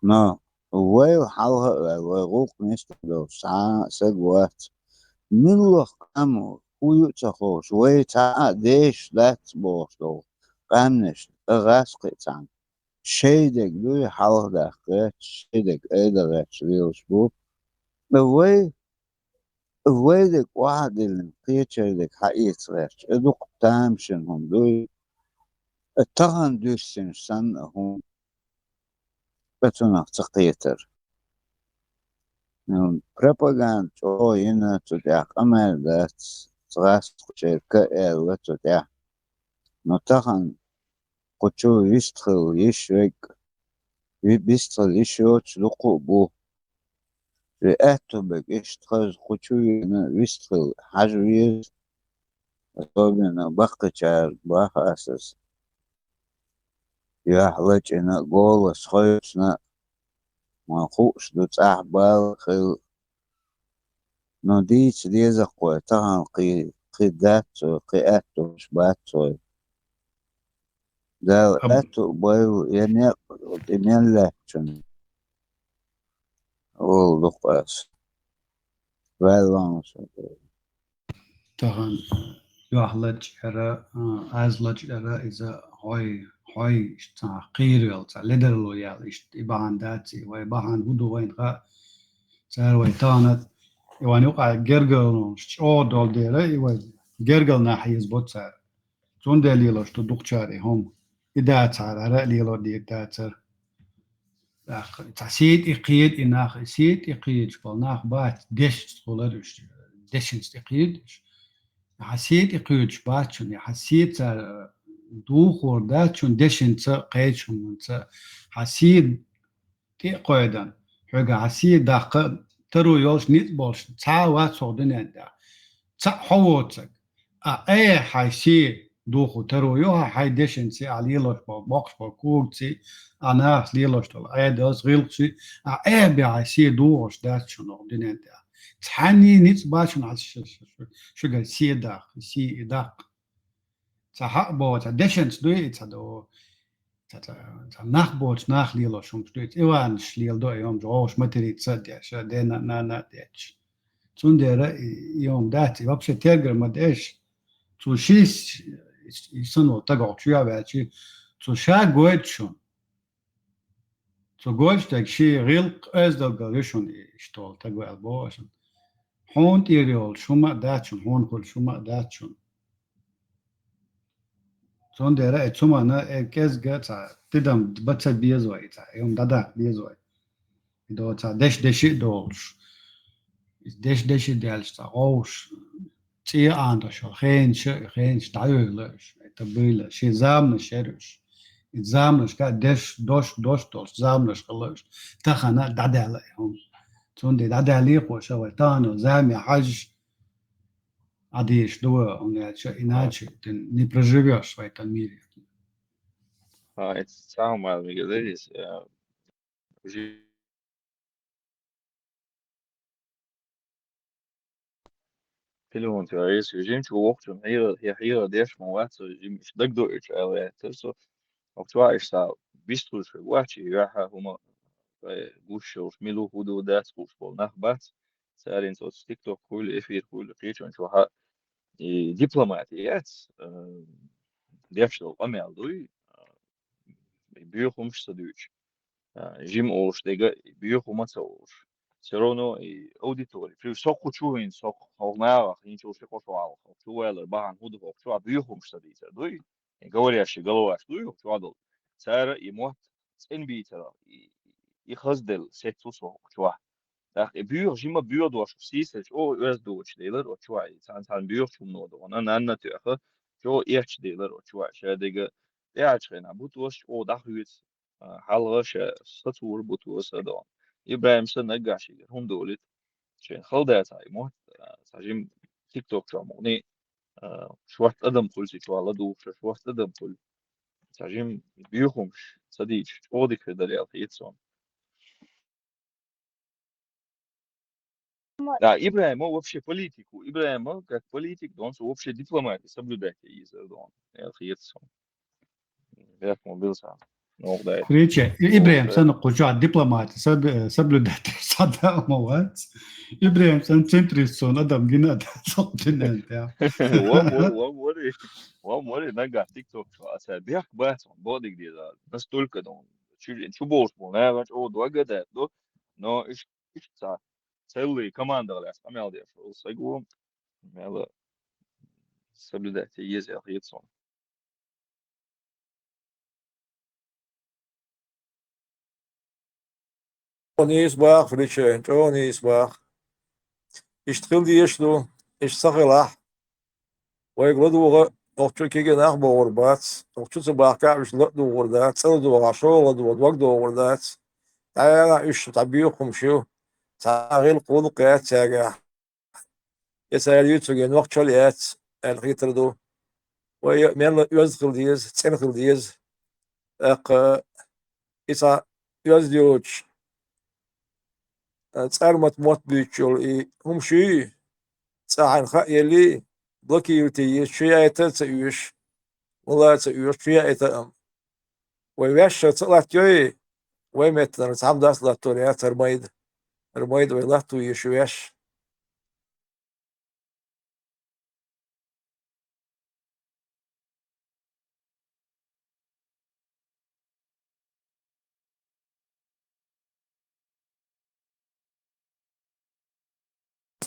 نا وي حالها وغوق نستدو ساعة سقوات ملوخ أمو ويو تخوش وي تا ديش لات بوشتو قامنش أغاسقي تان شيدك دوي حالها داخلت شيدك ايدا غاتش ليوش بو ويدك واحد اللي قيتشيدك حقيت غاتش ادوق تامشنهم دوي التغن دوشن سن هم بتونا تقيتر نون propaganda او هنا تدعك أما ذات تغاس شركة إلوة تدعك نتغن قتشو يشتغل يشرق بيشتغل يشوت لقو بو رئاتو بك يشتغل قتشو يشتغل حجويز طبعا بقى شعر بقى أساس يحلج إنا قول سخيصنا ما خوش دو تحبال خيل نوديش ديزا قوتها قي داتو قي أتو شباتو داو أتو بايو يعني إمين لحشن أول لقاس بالانس طبعا يحلج إرا أزلج إرا إذا هاي قيريل لدرلو يال إبان داتي وإبان هدو وين غا سار ويتانت يوان يقع جرجل شو دول ديرا يوان جرجل ناحيز بوتسار جون دليلو شتو دقشاري هم إدات على ليلو ديك داتر تسيد إقيد إناخ سيد إقيد شبال ناخ بات دش تقولرش دشنس إقيد حسيت إقيد شباتشون حسيت دوخور داتشون دشنس قيدشون حسيد تي قيدن حاجة حسيد داق ترو يوش نيت بولش تعاوات صودن دا حوتك اي حيسي دوخو ترو يوها حيدشنسي عليلوش بوكس بوكوكسي انا ليلوش تول اي دوس غيلشي اي بيعسي دوش دات شنو دينين دا تحني نيت باشن على شو قال سي داق سي داق تحق بو تدشنس دوي تدو nach bots nach lilo schon steht iwan schlil do yom josh materi تصدق شا دينا نا ديتش تندر يوم داتي вообще تيجر ما ديش تو شيس يسنو تقع شوية بعدي تو شا قويت شون تو قويت تك شي غيلق از دل قريشون اشتول تقوى البوشن هون تيريول شو ما داتشون هون كل شو ما داتشون تندر اتشوما نا كز جتا تدم بتش بيزوي تا يوم دادا بيزوي دو تا دش دولش دش دالش تا اوش تي اندش geen stuyerless tabule she zamne sherush zamnes ka dos zamnes gelus ta khana dadala hom tun de dadali qo shawatan zami haj adish do иначе ты не проживешь в этом мире. Это самое, говоришь, فيلم كويس وجيم شو وقت هي ديش موات جيم مش دق دوش على ترسو وقت وايش صار بيستوش واحد يراها هما بوش وشميلو هودو داس بوش بول نخبات سارين صوت تيك توك كل إفير كل قيتون شو ها دبلوماتيات ديفشل أميال دوي بيوخمش صدوش جيم أوش ديجا بيوخم تصورش سيرونو أوديتوري في سوق تشوين سوق هوناوا خين شو شيء قصوى شو ولا بعن هودو شو بيوخمش صديق دوي قولي قلواش دوي شو هذا سعر يموت إن بيتر يخزدل سيتوسو شو بيور جيما بيور دوش سيسج أو يز دوش ديلر أو شو تان بيور شو منو أنا تأخذ شو إيش ديلر أو شو شاديجا خينا بوتوش أو دخلت حلقش سطور بوتوس هذا إبراهيم سنجاشي هم دولت شين خلدات هاي مو ساجيم تيك توك شو مغني شوات أدم كل شيء والله دوش شوات أدم كل تعجيم بيخمش صديق أودي كده اللي أخيتهم Да, Ибраимо вообще политику. Ибраимо как политик, он вообще дипломатию соблюдать из он. Ахиетсом. Я мобился. Ну да. فريتشا إبراهيم سن قجوع دبلومات سبلو دات صدا موات إبراهيم سن سنتريسون أدم جنا صوت جنان تاع وموري نجح تيك توك أسابيع بس بودي جديد настолько دون شو بوش بونا وش أو دوجة ده دو но إيش صار целые команды лес амел деш сагу мела соблюдать есть ахиетсом. جوني صباح فريتشا جوني صباح يشتغل يشلو يشتغل ويقول دوغا وقتو كيجي ناخ بوربات وقتو صباح كعبش لقدو وردات سلدو عشو لدو وقدو وردات تعالى إيش تعبيوكم شو تعال قول قيات تاجا يسأل يوتيوب وقت شليات الخيتر دو ويمل يزخل ديز تنخل ديز اق إسا يزديوش تعلمت موت بيتشول هم شي ساعن خيالي بلكي يوتي شيء تسيوش ولا تسيوش شيء تأم ويش طلعت جاي ويمت نتعم داس لا توريات الميد ولا تو يشويش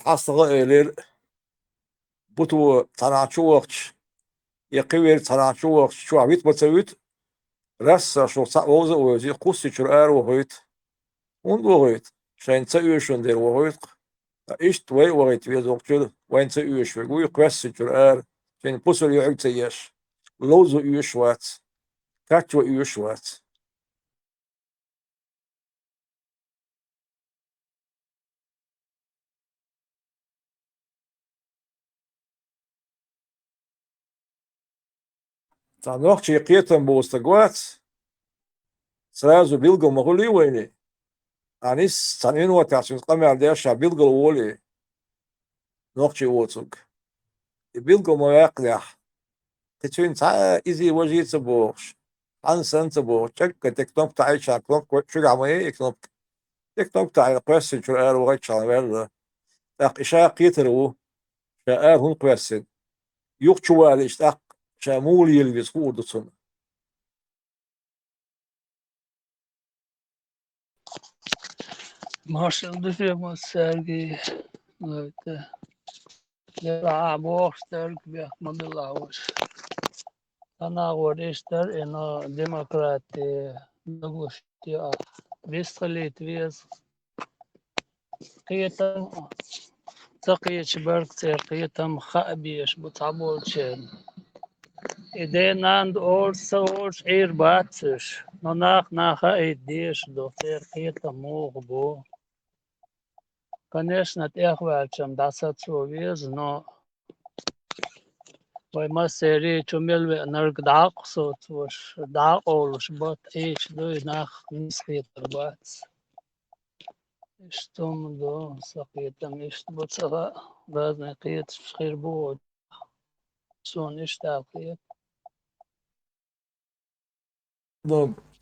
حصل إلى بتو تناچو وقت يقوي تناچو وقت شو عبيت بتسويت رس شو صعوز وزي قصي شرار وغيت وغيت شين تسويشون دير وغيت إيش توي وغيت في زوجته وين تسويش ويقوي قصي شرار شين بوسر يعيد تياش لوزو يشوات كاتشو يشوات تنوخ يقيتم بوستقوات سرازو بيلقوا مغولي ويني أنيس تنين وتعشين قمع ديشا بيلقوا وولي نوخشي ووتوك بيلقوا ما يقلح تشين تا إزي وجي تبوش عن سن تبوش تك تكتوب تعي شاكلوك شو عمي يكتوب تعي قوسن شو قال وغيت شغال تاق إشاء قيترو شاء هون قوسن يوخشوا على إشتاق شامول يلبس فودتون Marshall dufemos sergi Leute. Der Boxster Björkman Belauers. Danach wurde ich der in der Demokratie Nagustia Westrelit wies. قيتم تقيت بركتي قيتم خابيش بتعبولشين إذن عند أورس عير باتش ناخ إيديش دوتير قيتم موغبو Конечно, чем дасацовез, но вой масери чумелве нергдак соцвош да олш бот эч дой нах нисхитербац. Штом до сакетам ишт боцага разные киет шхирбо сон иштакиет.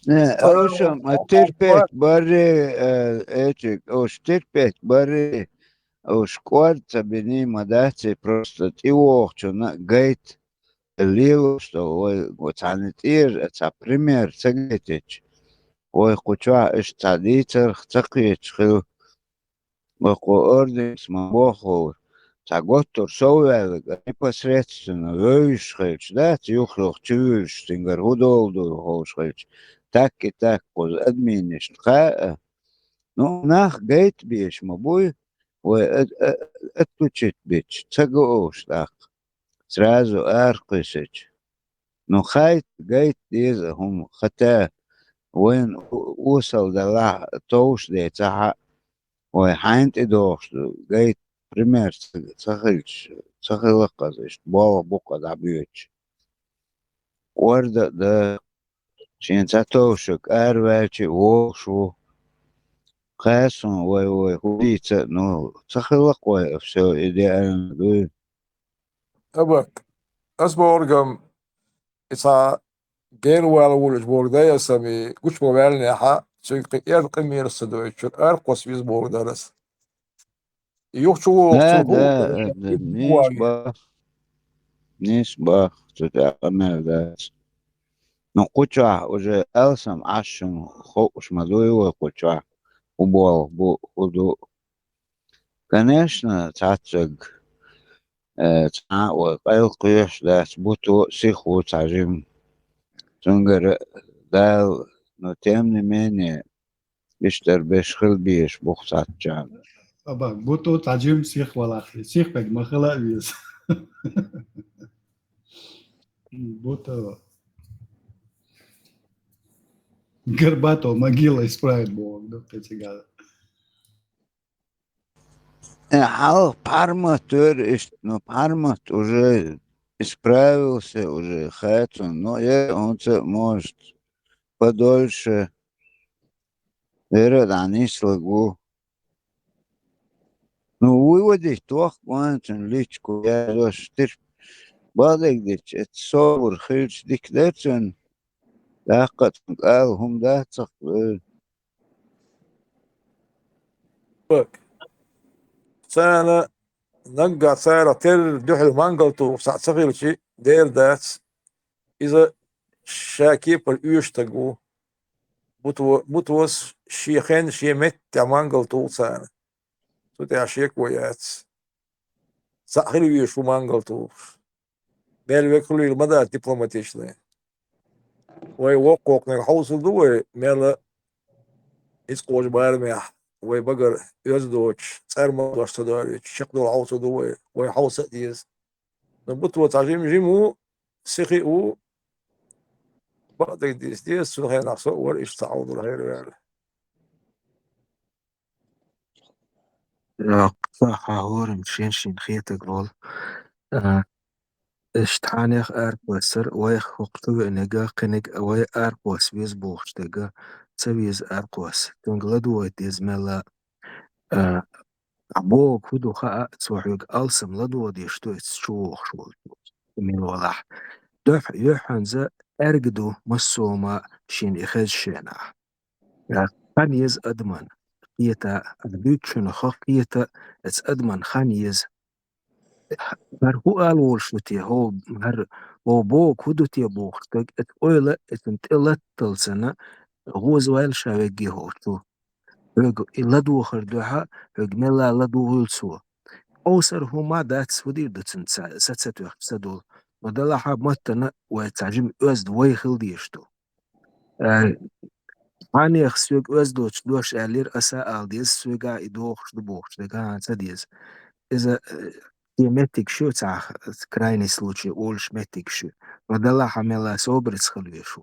Ocean, terpet barre, эчик, ош терпет барре, ош кварца бени мадаци просто тиохчуна гайт лило, что ой, гоцанитир, это пример, цагетич. Ой, куча иш цадитер, цакетч, хил, ой, орденс мабохор. Цаготтор совелг непосредственно вöйшхэлч, да, тиухлох чүлш, тингар худолдур хошхэлч. Так и так, коз админиш, ну, нах гейт биш, мабуй, отключить бич, цагоош, так, сразу аркысыч. Ну, хайт гейт деза, хум, хотя, وين وصل دلع توش دي تاع وحينت دوش جيت بريمير تخلق إيش بوا بقى دعبيوش ورد ده شين تاتوشك أروالشي وشو خاصون وي هوديت نو تخلق وي أفسو إدي أنا دوي أبك أسمع أرقم إسا جين والولج ده يسمي كوش موبايلني حا شيء يرقم يرصدوي شو أرقص بيز درس يوشو لا شو ده نسبة تتعمل ده نقطع وجه ألسم عشان خوش مدوي وقطع وبول بو خدو كناشنا تعتق تاع وقايل قيش ده تبوتو سيخو تعجم تنقر دال نتيمني مني بيشتر بيشخل بيش بوخصات جان أباك بوتو تعجيم سيخ ولا أخي سيخ بك ما خلا بيس بوتو Горбатого могила исправит Бог, да, цигара. Хал парматур, ну пармат уже исправился, уже Хэтсон, но он может подольше они слагу. Ну, выводить тох квантен личку, я тоже тир балык дич, это собор хилч диктацин, лакат قال هم ده بك سنة نقع سعر تل دحل مانجلتو ساعة صغير شيء دير دات إذا شاكيب الأيشتقو بوتوس شيخين شيمت تع مانجلتو سنة تتع شيك ويات ساخر يشو مانجلتو بيل ويكلو المدى دبلوماتيش لي وي وقوق نحوصل دوي ميلا إسقوش بارميح وي بقر يزدوش سعر مدوش تداري شقدو العوصو دوي وي حوصة ديز نبطو تعجيم جيمو سيخي او بعد ديس سنخي نحصو ور إيش تعوض الهير يعني صح هور مشين شين خيتك رول اشتحانيخ اركوسر ويخ وقتو انيغا قنيق اوي اركوس بيز بوختيغا تسبيز اركوس تنغلدو ويتيز ملا عبو كودو خاء تسوحيوك ألسم لدو ديشتو اتشوخ شو من وضح دح يحنز ارقدو مسوما شين اخذ شينا خانيز ادمن قيتا اربيتشن خقيتا اتس ادمن خانيز هر هو قال شوتي هو بو كودو تي بوختك ات اويلا ات انتلت تلسنا هو زوال شاوجي هوتو هوغ إلادو خردوها هوغ ملا لادو هولسو أوسر هما داتس ودير دوتسن ستو يخبسدول ودلا حاب متنا وتعجم أزد ويخل ديشتو عاني يخسوغ أزدوش دوش ألير أسا ألديز سوغا إدوخش دبوخش دكان سديز إذا تيمتك شو تاع كرايني случай ولش متك شو ودلا حملا صوبرت خلويشو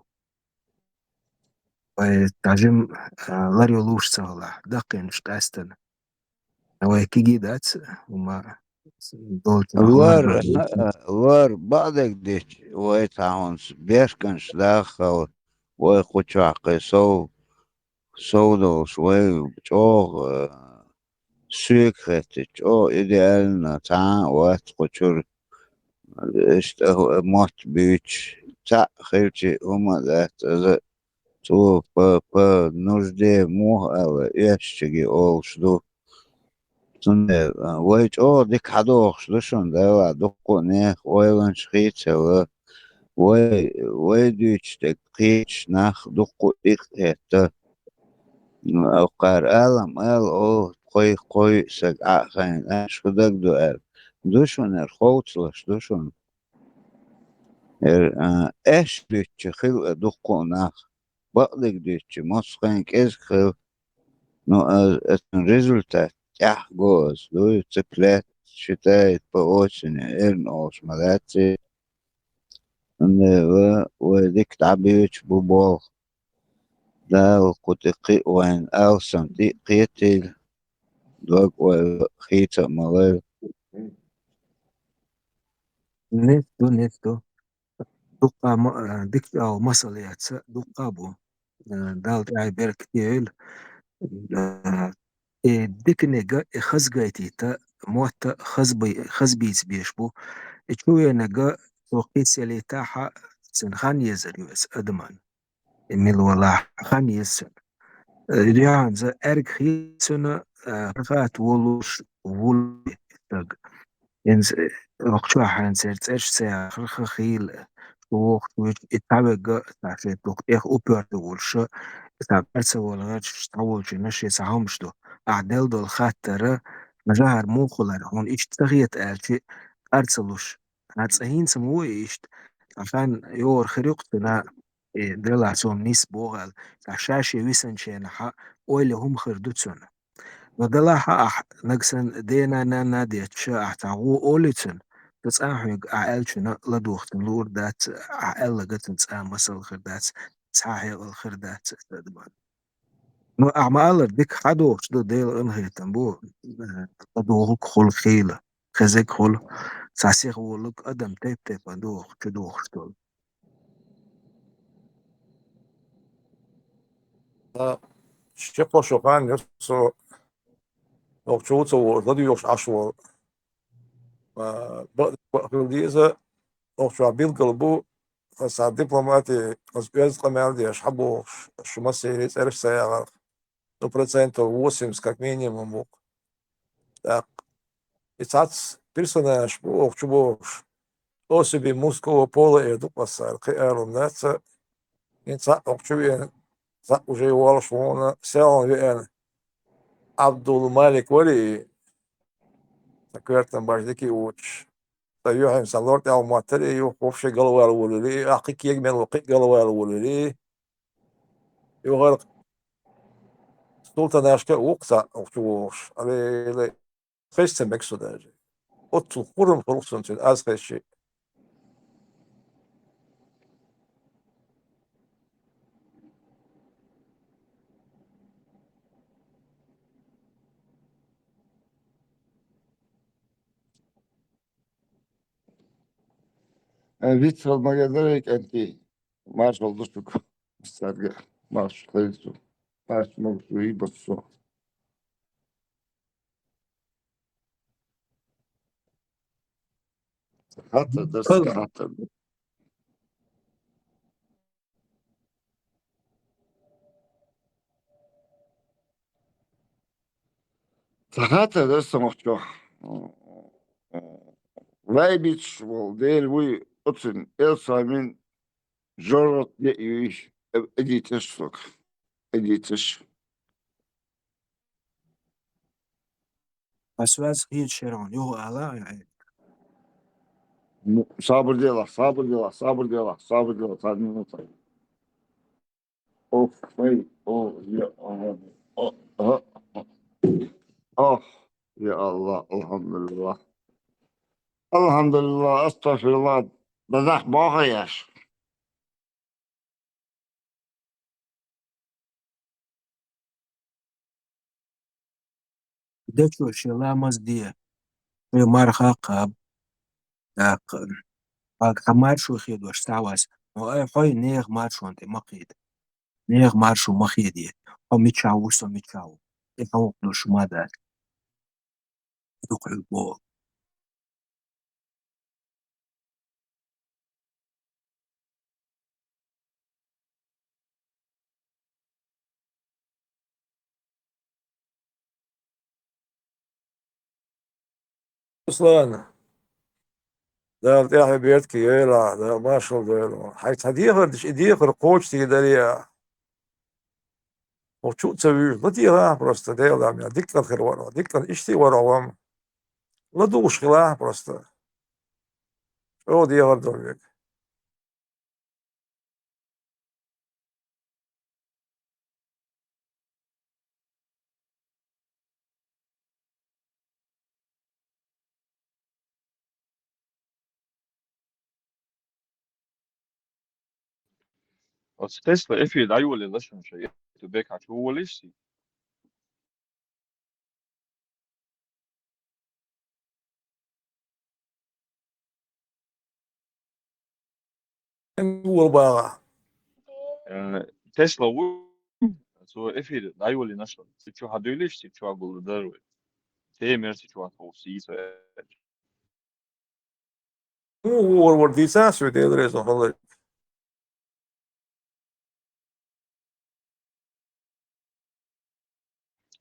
تعجم لاريو لوش صالح دقين شتاستن هو كيجي دات وما دولت ور بعدك ديش ويتعاونس بيشكنش داخل ويخوشع قيسو سودو شوي بجوغ سيكريتش او إديالنا تعا واتقشر اشتهو موت بيش تا خيرتي هما ذات تو با نجدي موه او يشتغي اولشدو تنه ويج او ديك حدوخ شلون دوا دقو نيخ ويلن شخيتة ويديش تقيتش ناخ دقو إخيتا أو قار ألم أو قوي سقع خين أش خدك دو دوشون الخوتلش دوشون اش ديتش خيل دقو ناخ بقلك ديتش مسخين كيز خيل نو الريزولتات جوز دو تبلات شتايت بأوشن إرنوش ملاتي وديك تعبيوش ببول دا وقت وين أوسم دي قيتل دوك وخيطة ملاي نتو دقة ديك أو مصليات دقة بو دال تعي برك تيل ديك نجا خزجايتي تا موتا خزبيت بيشبو تشوي نجا توقيت سلي تاحا سنخان يزر يوس أدمان ميل ولا خان يسن ريان زا أرك خيسنا رفات ولوش ول ينز وقتها حنسير تسيرش ساعة خيل وقت يتابع تعرف دوك أوبر دولش تعبرت والغاش تعول نشي ساهمش دو أعدل دول خاطر مجاهر موخلر هون إيش تغيت أرشي أرسلوش هاتسهين سموه إيش عشان يور خريقتنا دلع سوم نيس بوغل عشاشي ويسن شينحا ويلي هم خردوتسون ودلع نقسن دينا نانا ديتشا أحتاغو أوليتسن تساحو أعالشنا لدوختن لور دات أعال لغتن تساح مسل خردات تساحي الخردات تدمان نو أعمال ديك حدو شدو ديل انهيتن بو لدوغك خل خيلة خزيك خل ساسيخ ولك أدم تيب تيب أدوغ شدوغ شدول شيخ شوقان يسو وقتوت ودي يوش عشور بقلديزة وقتو بيل قلبو خاصة دبلوماتي أزبيز قمال دي أشحبو شو مسيري تعرف سيارة 100% وосемь как минимум мог. Так, и цац персонаж бог чубош. Особи мужского пола эду пасар. Кэром наца. И ца обчувен. Ца уже его швона. Сел вен. Абдул Малик Вали. Такой там баждики уч. Таюхим салорт ал матери ю вообще голова улили. Акик егмен лоқик голова улили. Югар Sultan Aşka Uksa okçuvoş. Ale Christen Bexoder. Otu kurum kurulsun için az kaşı. Вид Магазарик анти маршал душук сарга марш хайсу марш могу и басо. Hatta da hatta. Hatta da samokço. Vaybiç vol değil bu otsun el samin jorot ne iş editiş sok. Editiş. أسواز هي شيرون يو ألا يعني Sabır diyorlar, sabır diyorlar, sabır diyorlar, sabır diyorlar. Sabır diyorlar. Of, vay, oh, ya Allah. Oh, oh, oh, ya Allah, elhamdülillah. Elhamdülillah, estağfirullah. Bedak bağa yaş. دچو شلا مزدية مارخا قاب داق مار شو خيد واش تعواز أي حوي نيغ مار شو أنت مقيد نيغ مار شو مخيدي أو ميتشاو سو ميتشاو إيه لوش ما دار دوق البو Aslan. ده بتاعي بيتكي يلا ده ما شاء الله حيث هديغر دش إديغر قوش تقدريا وشو تسوي لا تيغا просто ده يلا عم ديك الخير ورا ديك إشتي ورا وام لا دوش خلا просто أو ديغر دولك Als Tesla if je dai vuole lasciare un šeit, tu bek haču vuole si. نقول بقى تسلا så efir dajvoli našla. Siču hadiliš, siču aguldarvi. Temer siču atavsisa. نقول ورديسا سعودي أدريس والله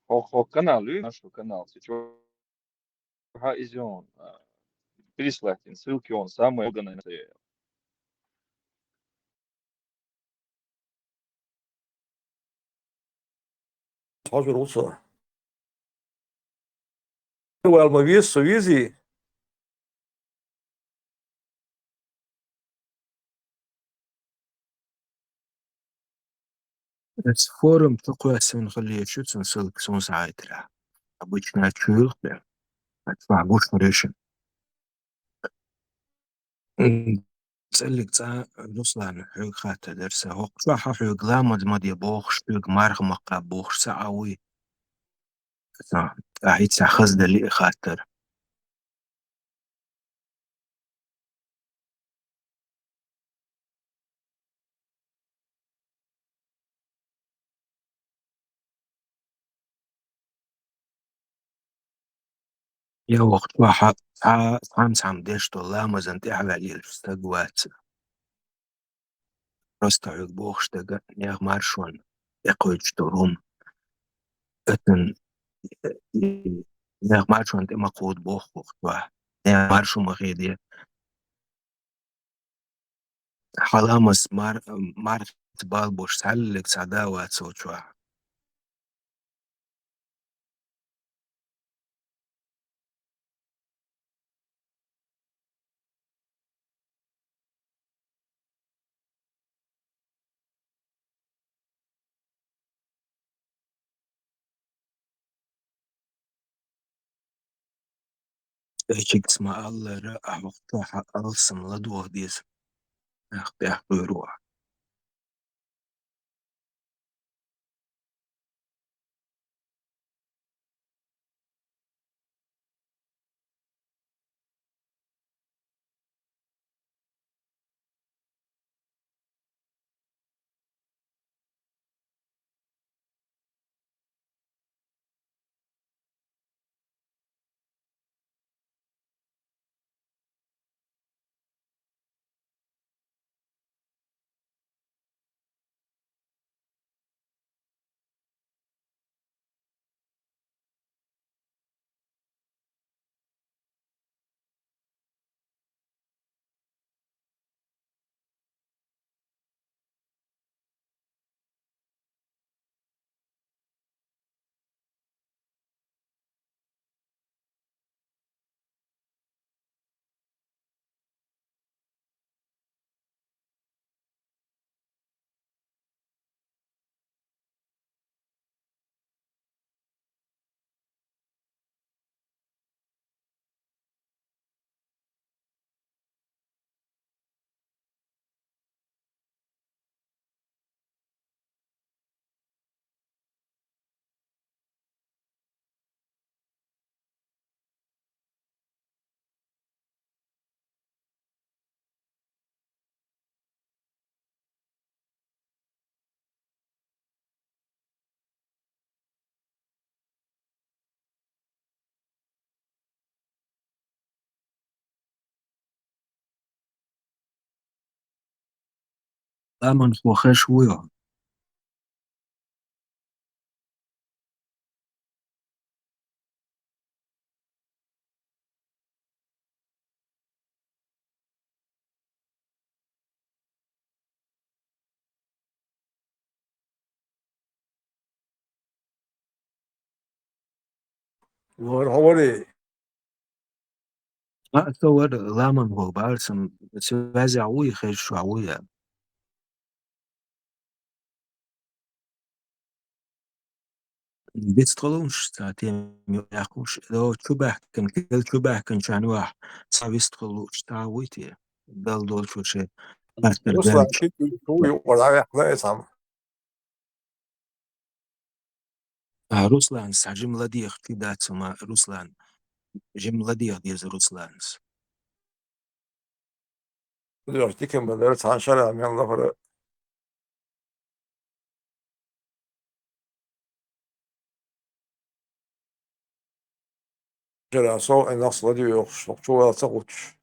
O kanalu, našo kanal, siču ha izjon. Prislēgtin silki on samai organizēja. حاجة الوصول والمبيس سويزي Es форум такой нخليه شوت نسلك سون ساعتها. Обычно чуешь, отвагуш решим. تسألك تا رسلان حوق خاطر درسه هو صح حوق لامد مدي بوخش حوق مارغ مقا بوخش ساعوي عيد ساعة خزدة لي خاطر يا وقت واحد سام ديش تو لامز انت احلى لي الفستقوات رستا حوق بوخش تقا نياغ مارشون يقويج تروم اتن نياغ مارشون انت مقود بوخ وقت واحد نياغ مارشون مغيدي حلامس مار تبال بوش سهلك سعداوات سوچوا هيك اسمع الله رأى وقتها ألسم لدوه ديز اختيار روح لا من خوخش ويا وهوري لا تصور لا من هو بالسم سوازي عوي خيش شو عوية بيستغلونش ساعتين ياخوش لو شبه كان كل شبه كان شان واحد صعب يستغلوش تعويتي دل دول شو شيء أكتر رسلا دالش كيف هو يقول على حدا يسام روسلان ساجم لديخ في دات ما روسلان جم لديخ ديز روسلانس يعطيكم بدرت عن شرع من الله فرق شرع صوء النص الذي يخشق شو تغوش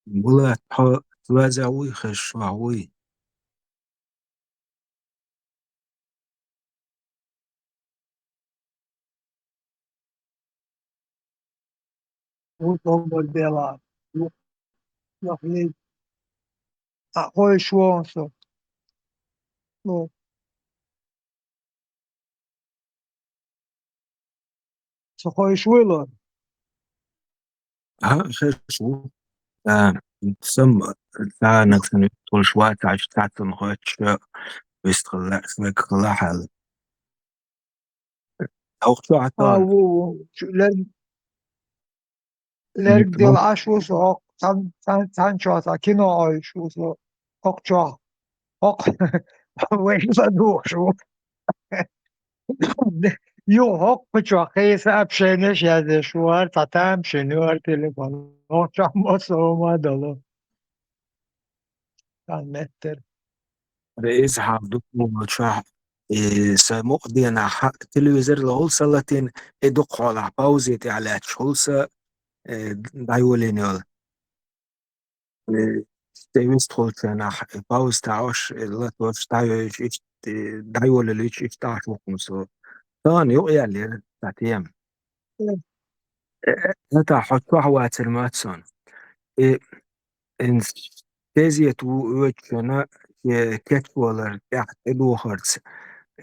ولا توازعوي خشوعوي وطول بيلعب يخلي أخوي شوانسو لو سخوي شويلر ها خشو تسمى ثانك سنة طول شوات عش تحت مخوتش بيستغل اسمك خلا حال أو شو عطان لرگ دل عشوس هق تن شاتا كينو عايشوس هق شا هق وين بدوخ شو يو هق بچا خیس ابشنش یده شوار تاتم شنوار تلفن هق شا ما سوما دلو كان متر رئيس حافظ شاح سموق دينا حق تلفزير لهولسا لاتين ادوق على باوزيتي على تشولسا دايولين يول تيمست هولسا باوز تعوش لا توش تعوش دايول اللي ايش تعوش وقمسو ثاني يقيا اللي تاتيام نتا حط واحد ماتسون ان تيزيت وچنا كتولر تحت ادو هرتز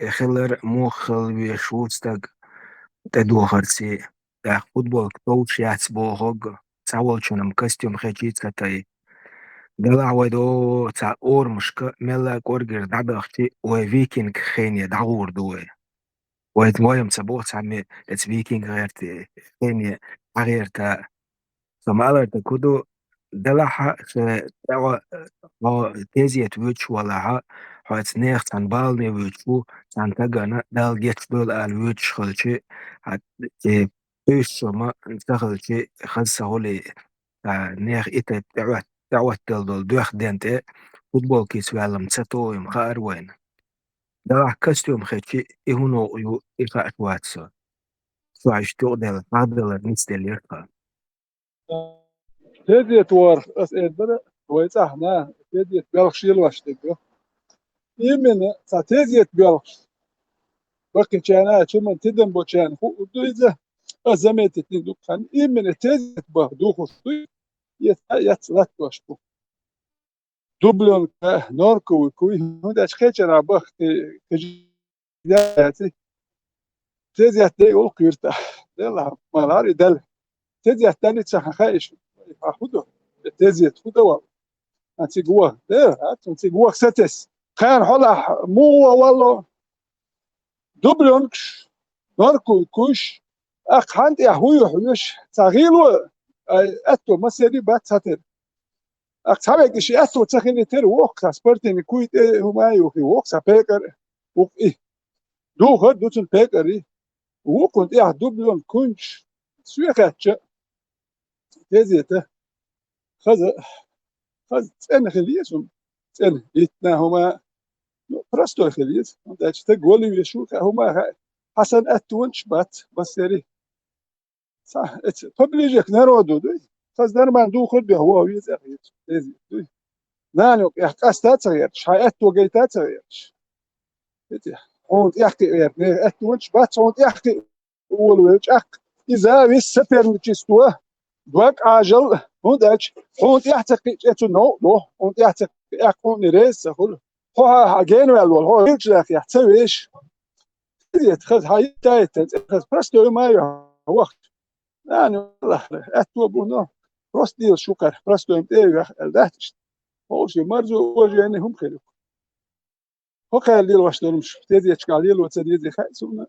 خلر مو خل بيشوستك ادو هرتزي دا فوتبول توش ياتس بو هوج تاول شنم كاستيوم خيجيت كتاي دلع ودو تا اور مشك ملا كورجر دعدا اختي وفيكينج خينيا دعور دوي ويت مويم تبوت عمي اتس فيكينج غير خينيا غير تا سمالا تكودو دلع تاوا تيزيت ويتش ولا حيث نيخ تان بالني ويتشو تان تاغانا دال جيتش دول ال ويتش خلشي هات بيش ما انتخلشي خلصة هولي نيخ إتا تعوت دول دوخ دينتي فوتبول كيس وعلم تساتو يم خار وين دلع كاستيوم خيتشي إهونو يو إخا أتواتسو سو عشتو دل قادل نستيل يرقى تديت ور اس ادبر ويصحنا تديت بلخشيل واشتكو يمنا تديت بلخش وقت كان شو تدم بوشان هو دويزه ازمت تدو كان يمنا تديت بهدوخ يتلات واشتو دوبلون نوركو وكوي هدا شخيتنا بخت كجياتي تديت دي وقيرتا يلا مالاري دل تديت تاني تشخخايش اخدو تديت خدو انت جوا ده انت جوا ستس خير حلا مو والله دوبلونكش ناركو كوش اخ حنت يا هوي حيوش تغيلو اتو مسيري بات ساتر اخ تابك شي اتو تخيني تر ووك سبورتين كويت هما يوكي ووك سابيكر ووك ايه دو هد دوتن بيكري ووك كنت ايه دوبلون كونش سويخاتش تزيته خذ تسألنا خليسهم تسألنا إتنا هما برستو خليز ده تقول لي شو هما حسن أتونش بس يري صح ببليجك نرودو خز درمان دو خد بهوا ويزاقيت لازم نانو يحكاستات صغيرش هاي أتوقيتات صغيرش هون يحكي يعني أتونش هون يحكي أول إذا السفر متشستوه دوك عجل هون داش هون يحتكي نو هون يحتكي يكون ريس هو هاجين والول هو يجلك يحتويش خذ هاي تايت خذ برستو ما وقت يعني والله أتوبونه راس ديال شكر برستو متى الدهتش هو شيء مرزو وجه يعني هم خير هو خير ديال واش دولمش تدي تشكاليل وتدي خايسونا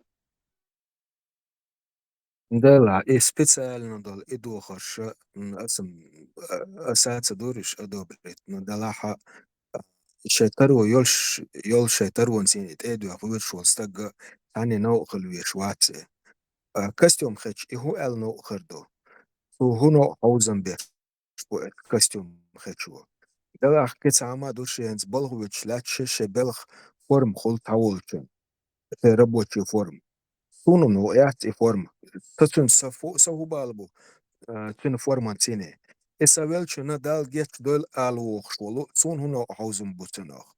دلع specijalno dal eduhar اسم أساس دورش أدوبريت ندلعها شيترو يول شيترو نسينيت إدو أفوش والستجا تاني نو خلويش واتسي كاستيوم خيش إهو أل نو خردو هو نو حوزن بيش كاستيوم خيشو دلع كيس عما دوشينز بلغوش لاتش بلغ فورم خل تاولشن ربوتشي فورم سونو نو ياتي فورم تسون سفو بالبو تن فورمان تيني إسابيل شنا دال جيت دول آلوخ شولو سون هنا حوزن بوتناخ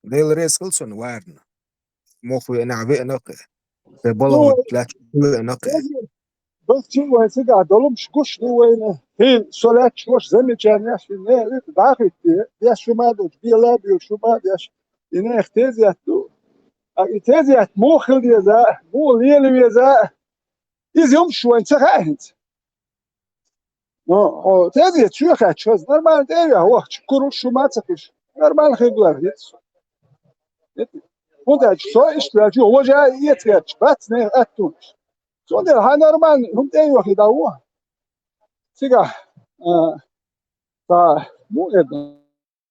ديل ريس كلسون وارن موخو نعبئ نقي بلغو تلاش نقي بس شو هسه قاعد دولمش كوش وين هي صلاة شوش زمي كان ياش نه داخل يا شو ما دوش بيلا بيو شو ما ياش إنه اختزيت دو اختزيت مو خلي يزا مو ليل يزا يزيوم شو انت قاعد no تزيت شو خد شو نورمال ده هو كرو شو ما تفش نورمال خير يس وده شو اشتراكي هو جاي يتريش بس نه اتوش شو ده ها نورمال هم ده واخد هو سيجا مو